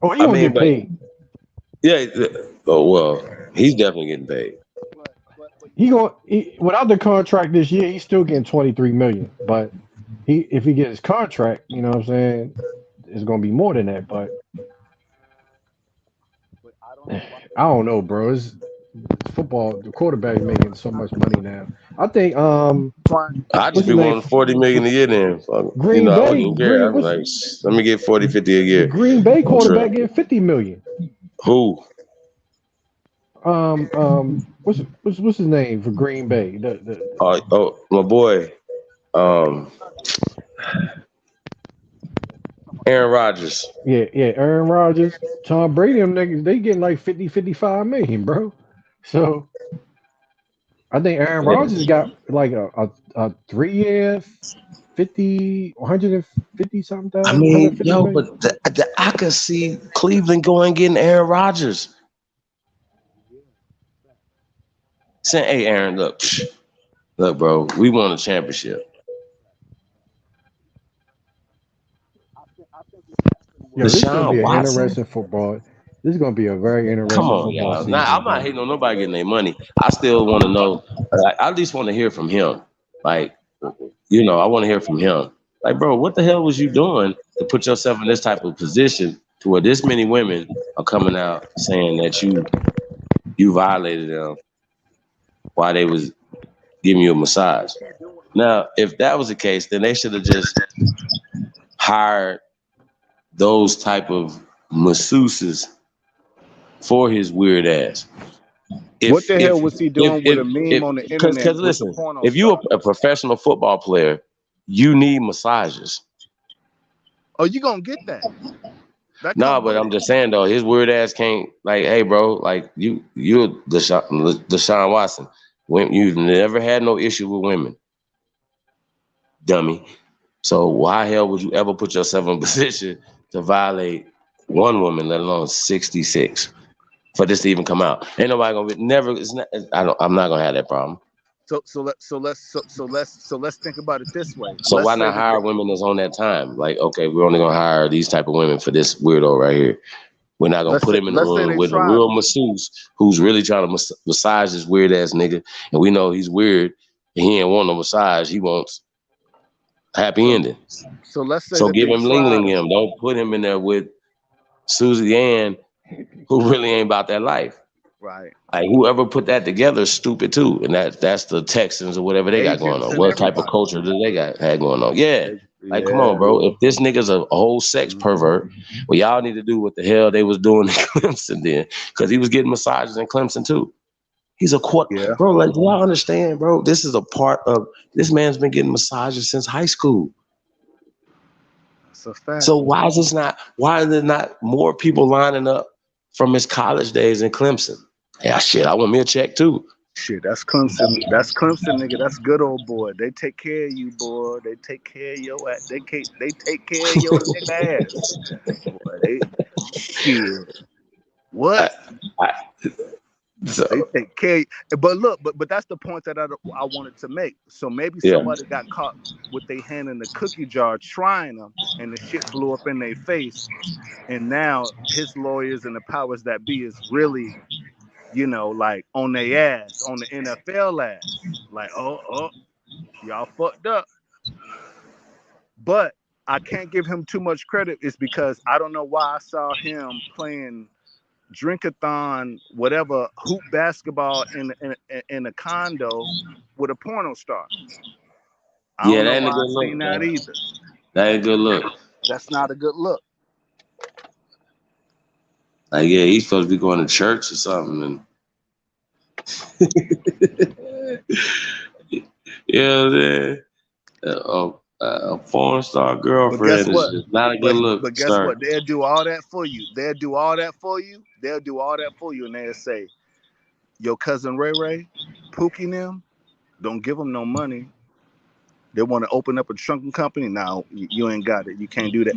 he gonna get paid. Yeah. Oh well, he's definitely getting paid. Without the contract this year, he's still getting $23 million. But if he gets his contract, you know what I'm saying, it's gonna be more than that. But I don't know, bro. It's football. The quarterback making so much money now. I think I just be wanting $40 million a year then. Green Bay. I wouldn't care. I'm like, let me get 40, 50 a year. Green Bay quarterback getting $50 million. Who? What's his name for Green Bay? My boy, Aaron Rodgers. Yeah, Aaron Rodgers, Tom Brady, them niggas, they getting like 50, 55 million, bro. So I think Aaron Rodgers got like a 3-year, 150 something thousand. I mean, but I could see Cleveland going and getting Aaron Rodgers. Saying, hey, Aaron, look, bro, we won a championship. Yo, this is gonna be an interesting football. This is gonna be a very interesting football season. Now, I'm not hating on nobody getting their money. I still want to know. I at least want to hear from him. Like, I want to hear from him. Like, bro, what the hell was you doing to put yourself in this type of position to where this many women are coming out saying that you violated them while they was giving you a massage? Now, if that was the case, then they should have just hired those type of masseuses for his weird ass. What the hell was he doing with a meme on the internet? Because listen, if you're a professional football player, you need massages. Oh, you gonna get that? No, but I'm just saying though, his weird ass can't, like, hey bro, like you're Deshaun Watson. You've never had no issue with women, dummy. So why hell would you ever put yourself in a position to violate one woman, let alone 66, for this to even come out? Ain't nobody gonna be I'm not gonna have that problem. let's think about it this way. So Let's why say not that hire women that's on that time? Like, okay, we're only gonna hire these type of women for this weirdo right here. We're not gonna put him in the let's say room they with a tried real them. masseuse who's really trying to massage this weird ass nigga, and we know he's weird and he ain't want no massage. He wants happy ending. So let's say So that give they him Ling tried Ling them. him. Don't put him in there with Susie Ann, who really ain't about that life. Right. Like whoever put that together is stupid too, and that's the Texans or whatever they got going Agents on. and What type of everybody. culture do they had going on? Yeah, like come on, Yeah. bro. If this nigga's a whole sex pervert, well, y'all need to do what the hell they was doing in Clemson then, because he was getting massages in Clemson too. He's a Yeah. bro. Like, do y'all understand, bro? This is a part of this man's been getting massages since high school. That's a fact. So why are there not more people lining up from his college days in Clemson? Yeah, shit, I want me a check too. Shit, that's Clemson. That's Clemson, nigga. That's good old boy. They take care of you, boy. They take care of your ass. They take care of your nigga ass. Boy, they shit. What? They take care. But look, but that's the point that I wanted to make. So maybe somebody got caught with their hand in the cookie jar trying them, and the shit blew up in their face. And now his lawyers and the powers that be is really, like on their ass, on the NFL ass. Like, oh, y'all fucked up. But I can't give him too much credit. It's because I don't know why I saw him playing drink-a-thon, whatever, hoop basketball in a condo with a porno star. I don't know that ain't a why I good look, seen that man. either. That ain't a good look. That's not a good look. Like, yeah, he's supposed to be going to church or something. And a porn star But guess girlfriend is what? just not a good look, But guess sir. what? They'll do all that for you. They'll do all that for you, and they'll say, your cousin Ray, Pookie and them, don't give them no money. They want to open up a trunking company. Now you ain't got it. You can't do that.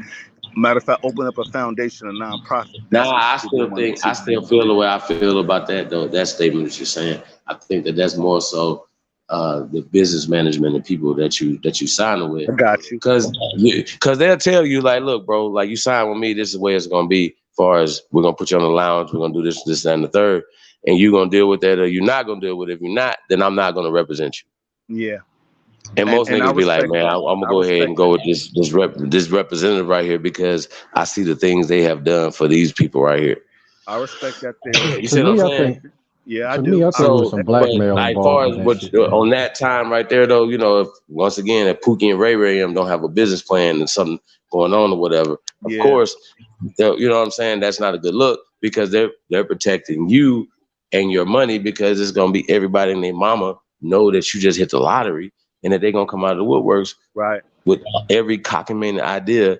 Matter of fact, open up a foundation, a nonprofit. That's what I people want to see. still feel the way I feel about that though. That statement that you're saying, I think that's more so the business management and people that you sign with. I got you. Because they'll tell you like, look, bro, like you sign with me, this is the way it's gonna be. As far as we're gonna put you on the lounge, we're gonna do this, that, and the third, and you're gonna deal with that, or you're not gonna deal with it. If you're not, then I'm not gonna represent you. Yeah. And most I niggas be like, respect man, that. I'm gonna go ahead and go with this representative right here because I see the things they have done for these people right here. I respect that theory. You see what I'm saying? Yeah, I To do. me, I think it was some blackmail like, involved far in as that what shit, man. on that time right there, though, if Pookie and Ray don't have a business plan and something going on or whatever, of course, you know what I'm saying? That's not a good look because they're protecting you and your money because it's gonna be everybody and their mama know that you just hit the lottery and that they're gonna come out of the woodworks right with every cockamamie idea.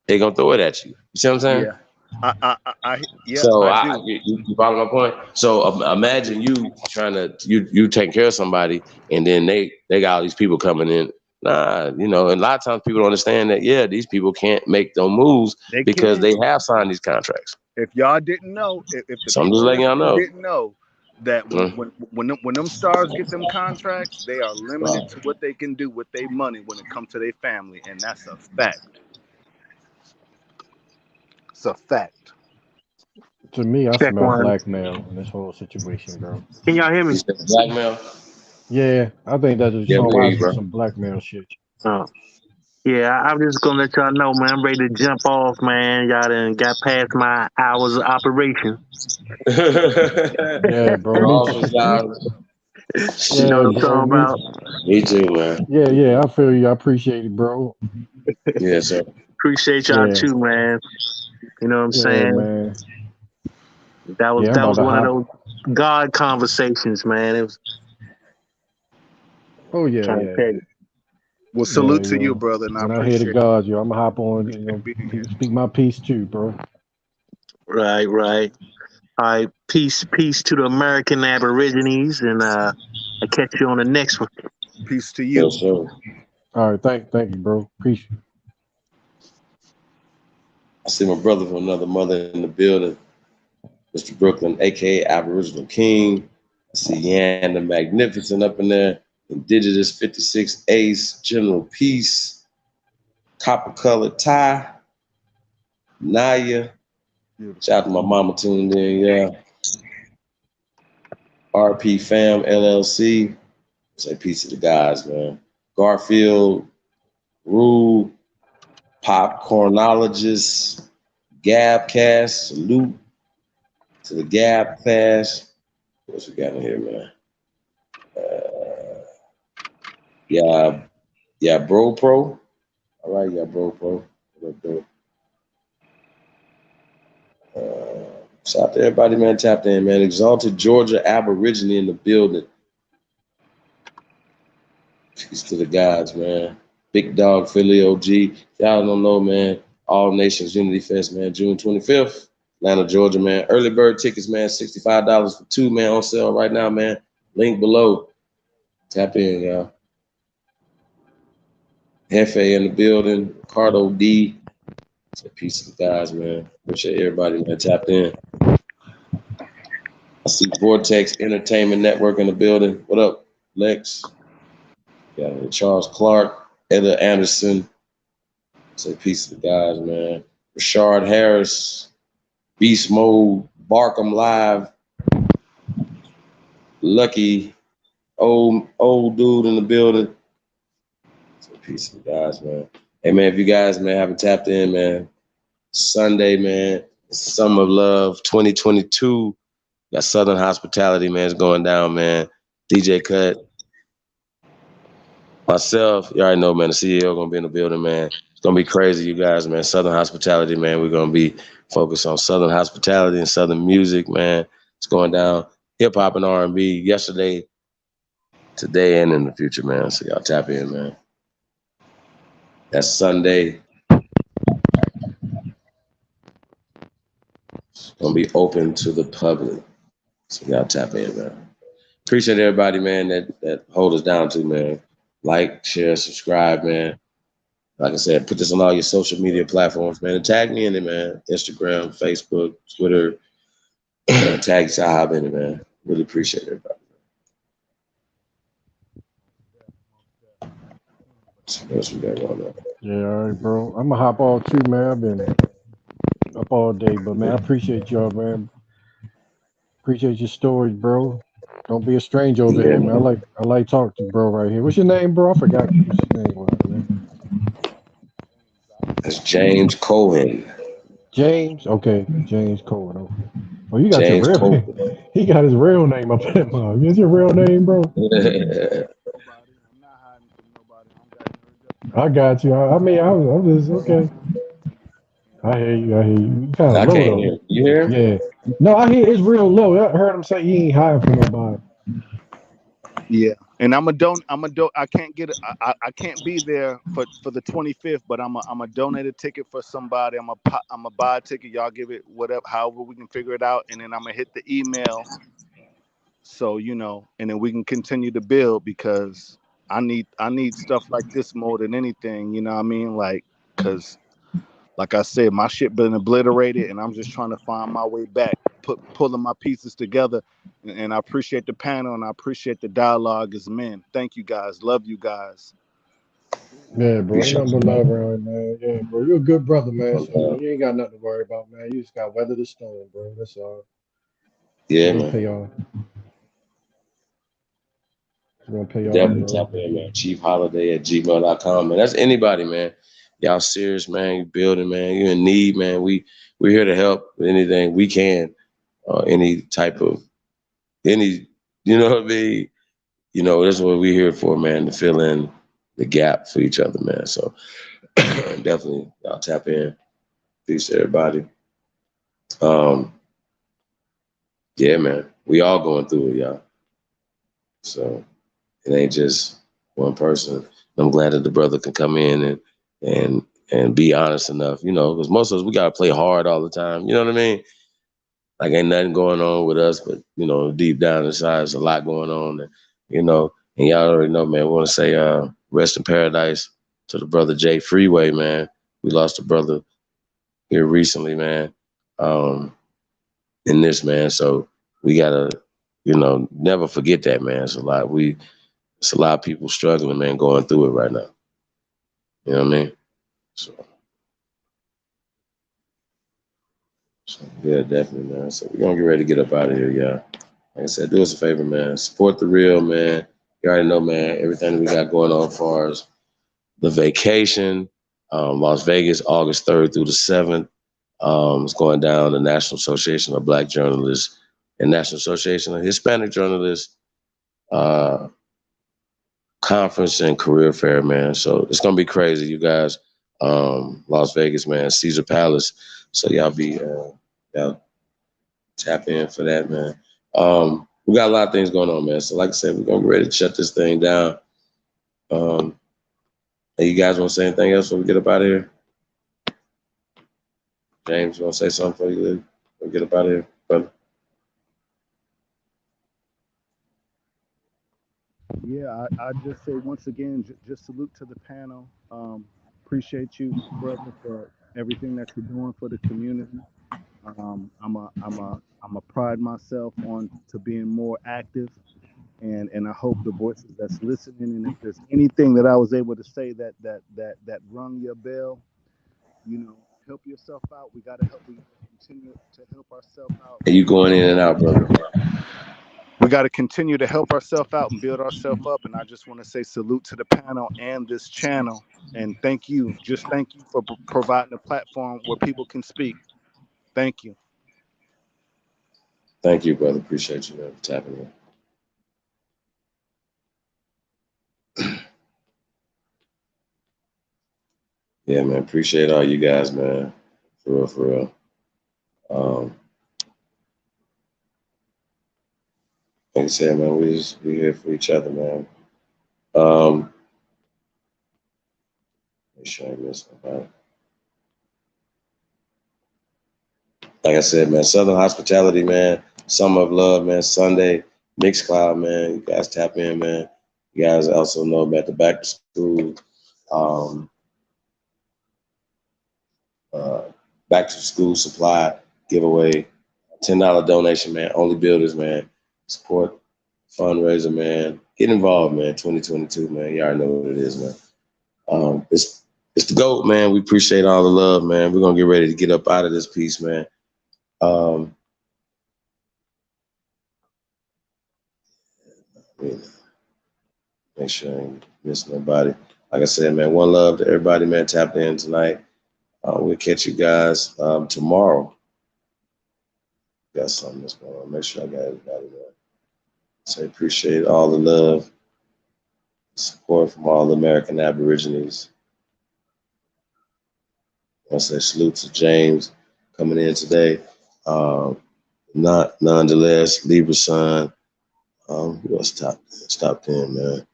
They're gonna throw it at you. You see what I'm saying? Yeah. I do. You follow my point. So imagine you trying to you take care of somebody, and then they got all these people coming in. Nah, and a lot of times people don't understand that. Yeah, these people can't make no moves because they have signed these contracts. If y'all didn't know, if the So I'm just people letting y'all know. didn't know that when them stars get them contracts, they are limited to what they can do with their money when it comes to their family, and that's a fact. It's a fact. To me, I Check smell one. blackmail in this whole situation, bro. Can y'all hear me? Blackmail? Yeah, I think that is some blackmail shit. Oh. Yeah, I'm just gonna let y'all know, man. I'm ready to jump off, man. Y'all done got past my hours of operation. Yeah, bro. Your Me office too. hours. You know what I'm talking about? Me too, man. Yeah, I feel you. I appreciate it, bro. Yes, sir. Appreciate y'all too, man. You know what I'm saying? Man. That was I'm about to one of hop. those God conversations, man. It was. Oh yeah, Trying to tell you. Well, salute to you, brother, and I when I hear the appreciate gods, I'm gonna hop on. Speak my piece too, bro. Right. All right, peace to the American Aborigines, and I catch you on the next one. Peace to you. Yes, sir. All right, thank you, bro. Appreciate it. I see my brother from another mother in the building, Mr. Brooklyn, aka Aboriginal King. I see Yan the Magnificent up in there. Indigenous 56 Ace, General Peace, Copper Colored Tie, Naya. Shout out to my mama tuned in, yeah. RP Fam LLC. Say peace to the guys, man. Garfield, Rule, Popcornologist, Gabcast, salute to the Gabcast. What's we got in here, man? Yeah, Bro Pro. All right, yeah, Bro Pro. What up, bro? Shout out to everybody, man. Tapped in, man. Exalted Georgia Aborigine in the building. Peace to the guys, man. Big Dog Philly OG. Y'all don't know, man. All Nations Unity Fest, man. June 25th. Atlanta, Georgia, man. Early bird tickets, man. $65 for two, man. On sale right now, man. Link below. Tap in, y'all. Hefe in the building. Ricardo D. Say peace to the guys, man. Appreciate everybody, man. Tapped in. I see Vortex Entertainment Network in the building. What up, Lex? Got Charles Clark, Ella Anderson. Say peace to the guys, man. Rashard Harris, Beast Mode, Barkham Live, Lucky, old dude in the building. Say peace to the guys, man. Hey, man, if you guys, man, haven't tapped in, man, Sunday, man, Summer of Love 2022. Got Southern Hospitality, man, it's going down, man. DJ Cut. Myself, you already know, man, the CEO gonna be in the building, man. It's gonna be crazy, you guys, man. Southern Hospitality, man. We're gonna be focused on Southern Hospitality and Southern music, man. It's going down. Hip hop and R&B yesterday, today, and in the future, man. So y'all tap in, man. That's Sunday. It's gonna be open to the public. So y'all tap in, man. Appreciate everybody, man, that hold us down to, man. Like, share, subscribe, man. Like I said, put this on all your social media platforms, man. And tag me in it, man. Instagram, Facebook, Twitter. Tag Sahab in it, man. Really appreciate everybody. What else we got going on? Yeah, all right, bro. I'm gonna hop on too, man. I've been up all day, but man, I appreciate y'all, man. Appreciate your stories, bro. Don't be a stranger over here, man. I like talking to bro right here. What's your name, bro? I forgot what your name was, man. That's James Cohen. James? Okay, James Cohen. Okay. Oh, you got James your real name. Cohen. He got his real name up there, man. Is your real name, bro? I got you. I mean, I'm just okay. I hear you. You kind of I low can't though. hear. You hear him? Yeah. No, I hear it's real low. I heard him say he ain't hiding from nobody. Yeah, and I can't get it. I can't be there for the 25th, but I'm a donate a ticket for somebody. I'm a buy a ticket. Y'all give it whatever, however we can figure it out, and then I'm gonna hit the email. So and then we can continue to build because I need stuff like this more than anything. You know what I mean? Like, cause like I said, my shit been obliterated, and I'm just trying to find my way back, pulling my pieces together. And I appreciate the panel, and I appreciate the dialogue as men. Thank you guys. Love you guys. Yeah, bro. Ain't nothing but love around, man. Yeah, bro. You're a good brother, man. So you ain't got nothing to worry about, man. You just got to weather the storm, bro. That's all. Yeah, It's gonna man. pay off. It's gonna pay off, Definitely bro. tap in, man. chiefholiday@gmail.com, man. That's anybody, man. Y'all serious, man. You building, man. You in need, man. We're here to help with anything we can. Any type of you know what I mean? That's what we're here for, man, to fill in the gap for each other, man. So definitely y'all tap in. Peace to everybody. Yeah, man. We all going through it, y'all. So it ain't just one person. I'm glad that the brother can come in and be honest enough, because most of us, we got to play hard all the time. You know what I mean? Like ain't nothing going on with us, but, deep down inside, there's a lot going on. And y'all already know, man, we want to say rest in paradise to the brother Jay Freeway, man. We lost a brother here recently, man, in this, man. So we got to you know, never forget that, man. It's a lot of people struggling, man, going through it right now. You know what I mean? So yeah, definitely, man. So we're gonna get ready to get up out of here, y'all. Like I said, do us a favor, man. Support the real, man. You already know, man, everything we got going on as far as the vacation, Las Vegas, August 3rd through the 7th. It's going down the National Association of Black Journalists and National Association of Hispanic Journalists conference and career fair, man. So it's gonna be crazy, you guys. Las Vegas, man, Caesar Palace. So y'all tap in for that, man. We got a lot of things going on, man. So like I said, we're gonna be ready to shut this thing down. Hey, you guys want to say anything else before we get up out of here? James, you want to say something before you leave? Before we get up out of here, brother? Yeah, I just say once again, just salute to the panel. Appreciate you, brother, for everything that you're doing for the community. I'm a pride myself on to being more active, and I hope the voices that's listening, and if there's anything that I was able to say that rung your bell, you know, help yourself out. We gotta continue to help ourselves out. Hey, you going in and out, brother? We got to continue to help ourselves out and build ourselves up. And I just want to say salute to the panel and this channel. And thank you. Just thank you for providing a platform where people can speak. Thank you. Thank you, brother. Appreciate you, man, for tapping in. Yeah, man. Appreciate all you guys, man. For real, for real. Like I said, man, we here for each other, man. Make sure I miss nobody. Like I said, man, Southern Hospitality, man. Summer of Love, man. Sunday, Mixcloud, man. You guys tap in, man. You guys also know about the back to school supply giveaway. $10 donation, man. Only builders, man. Support fundraiser, man. Get involved, man. 2022, man. You already know what it is, man. It's the GOAT, man. We appreciate all the love, man. We're gonna get ready to get up out of this piece, man. Make sure I ain't miss nobody. Like I said, man, one love to everybody, man. Tapped in tonight. We'll catch you guys tomorrow. Got something that's going on. Make sure I got everybody there. So I appreciate all the love, support from all the American Aborigines. I want to say salute to James coming in today. Nonetheless, Libra son. Who else stopped in, man?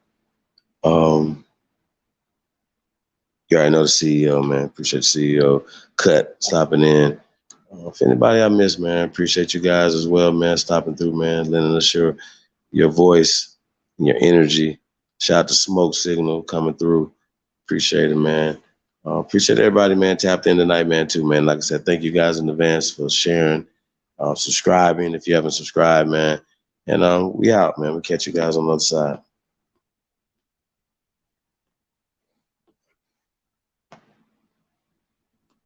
You already know the CEO, man. Appreciate the CEO. Cut, stopping in. If anybody I missed, man, appreciate you guys as well, man, stopping through, man, lending us your voice and your energy. Shout out to Smoke Signal coming through. Appreciate it, man. Appreciate everybody, man, tapped in tonight, man, too, man. Like I said, thank you guys in advance for sharing, subscribing if you haven't subscribed, man. And we out, man. We'll catch you guys on the other side.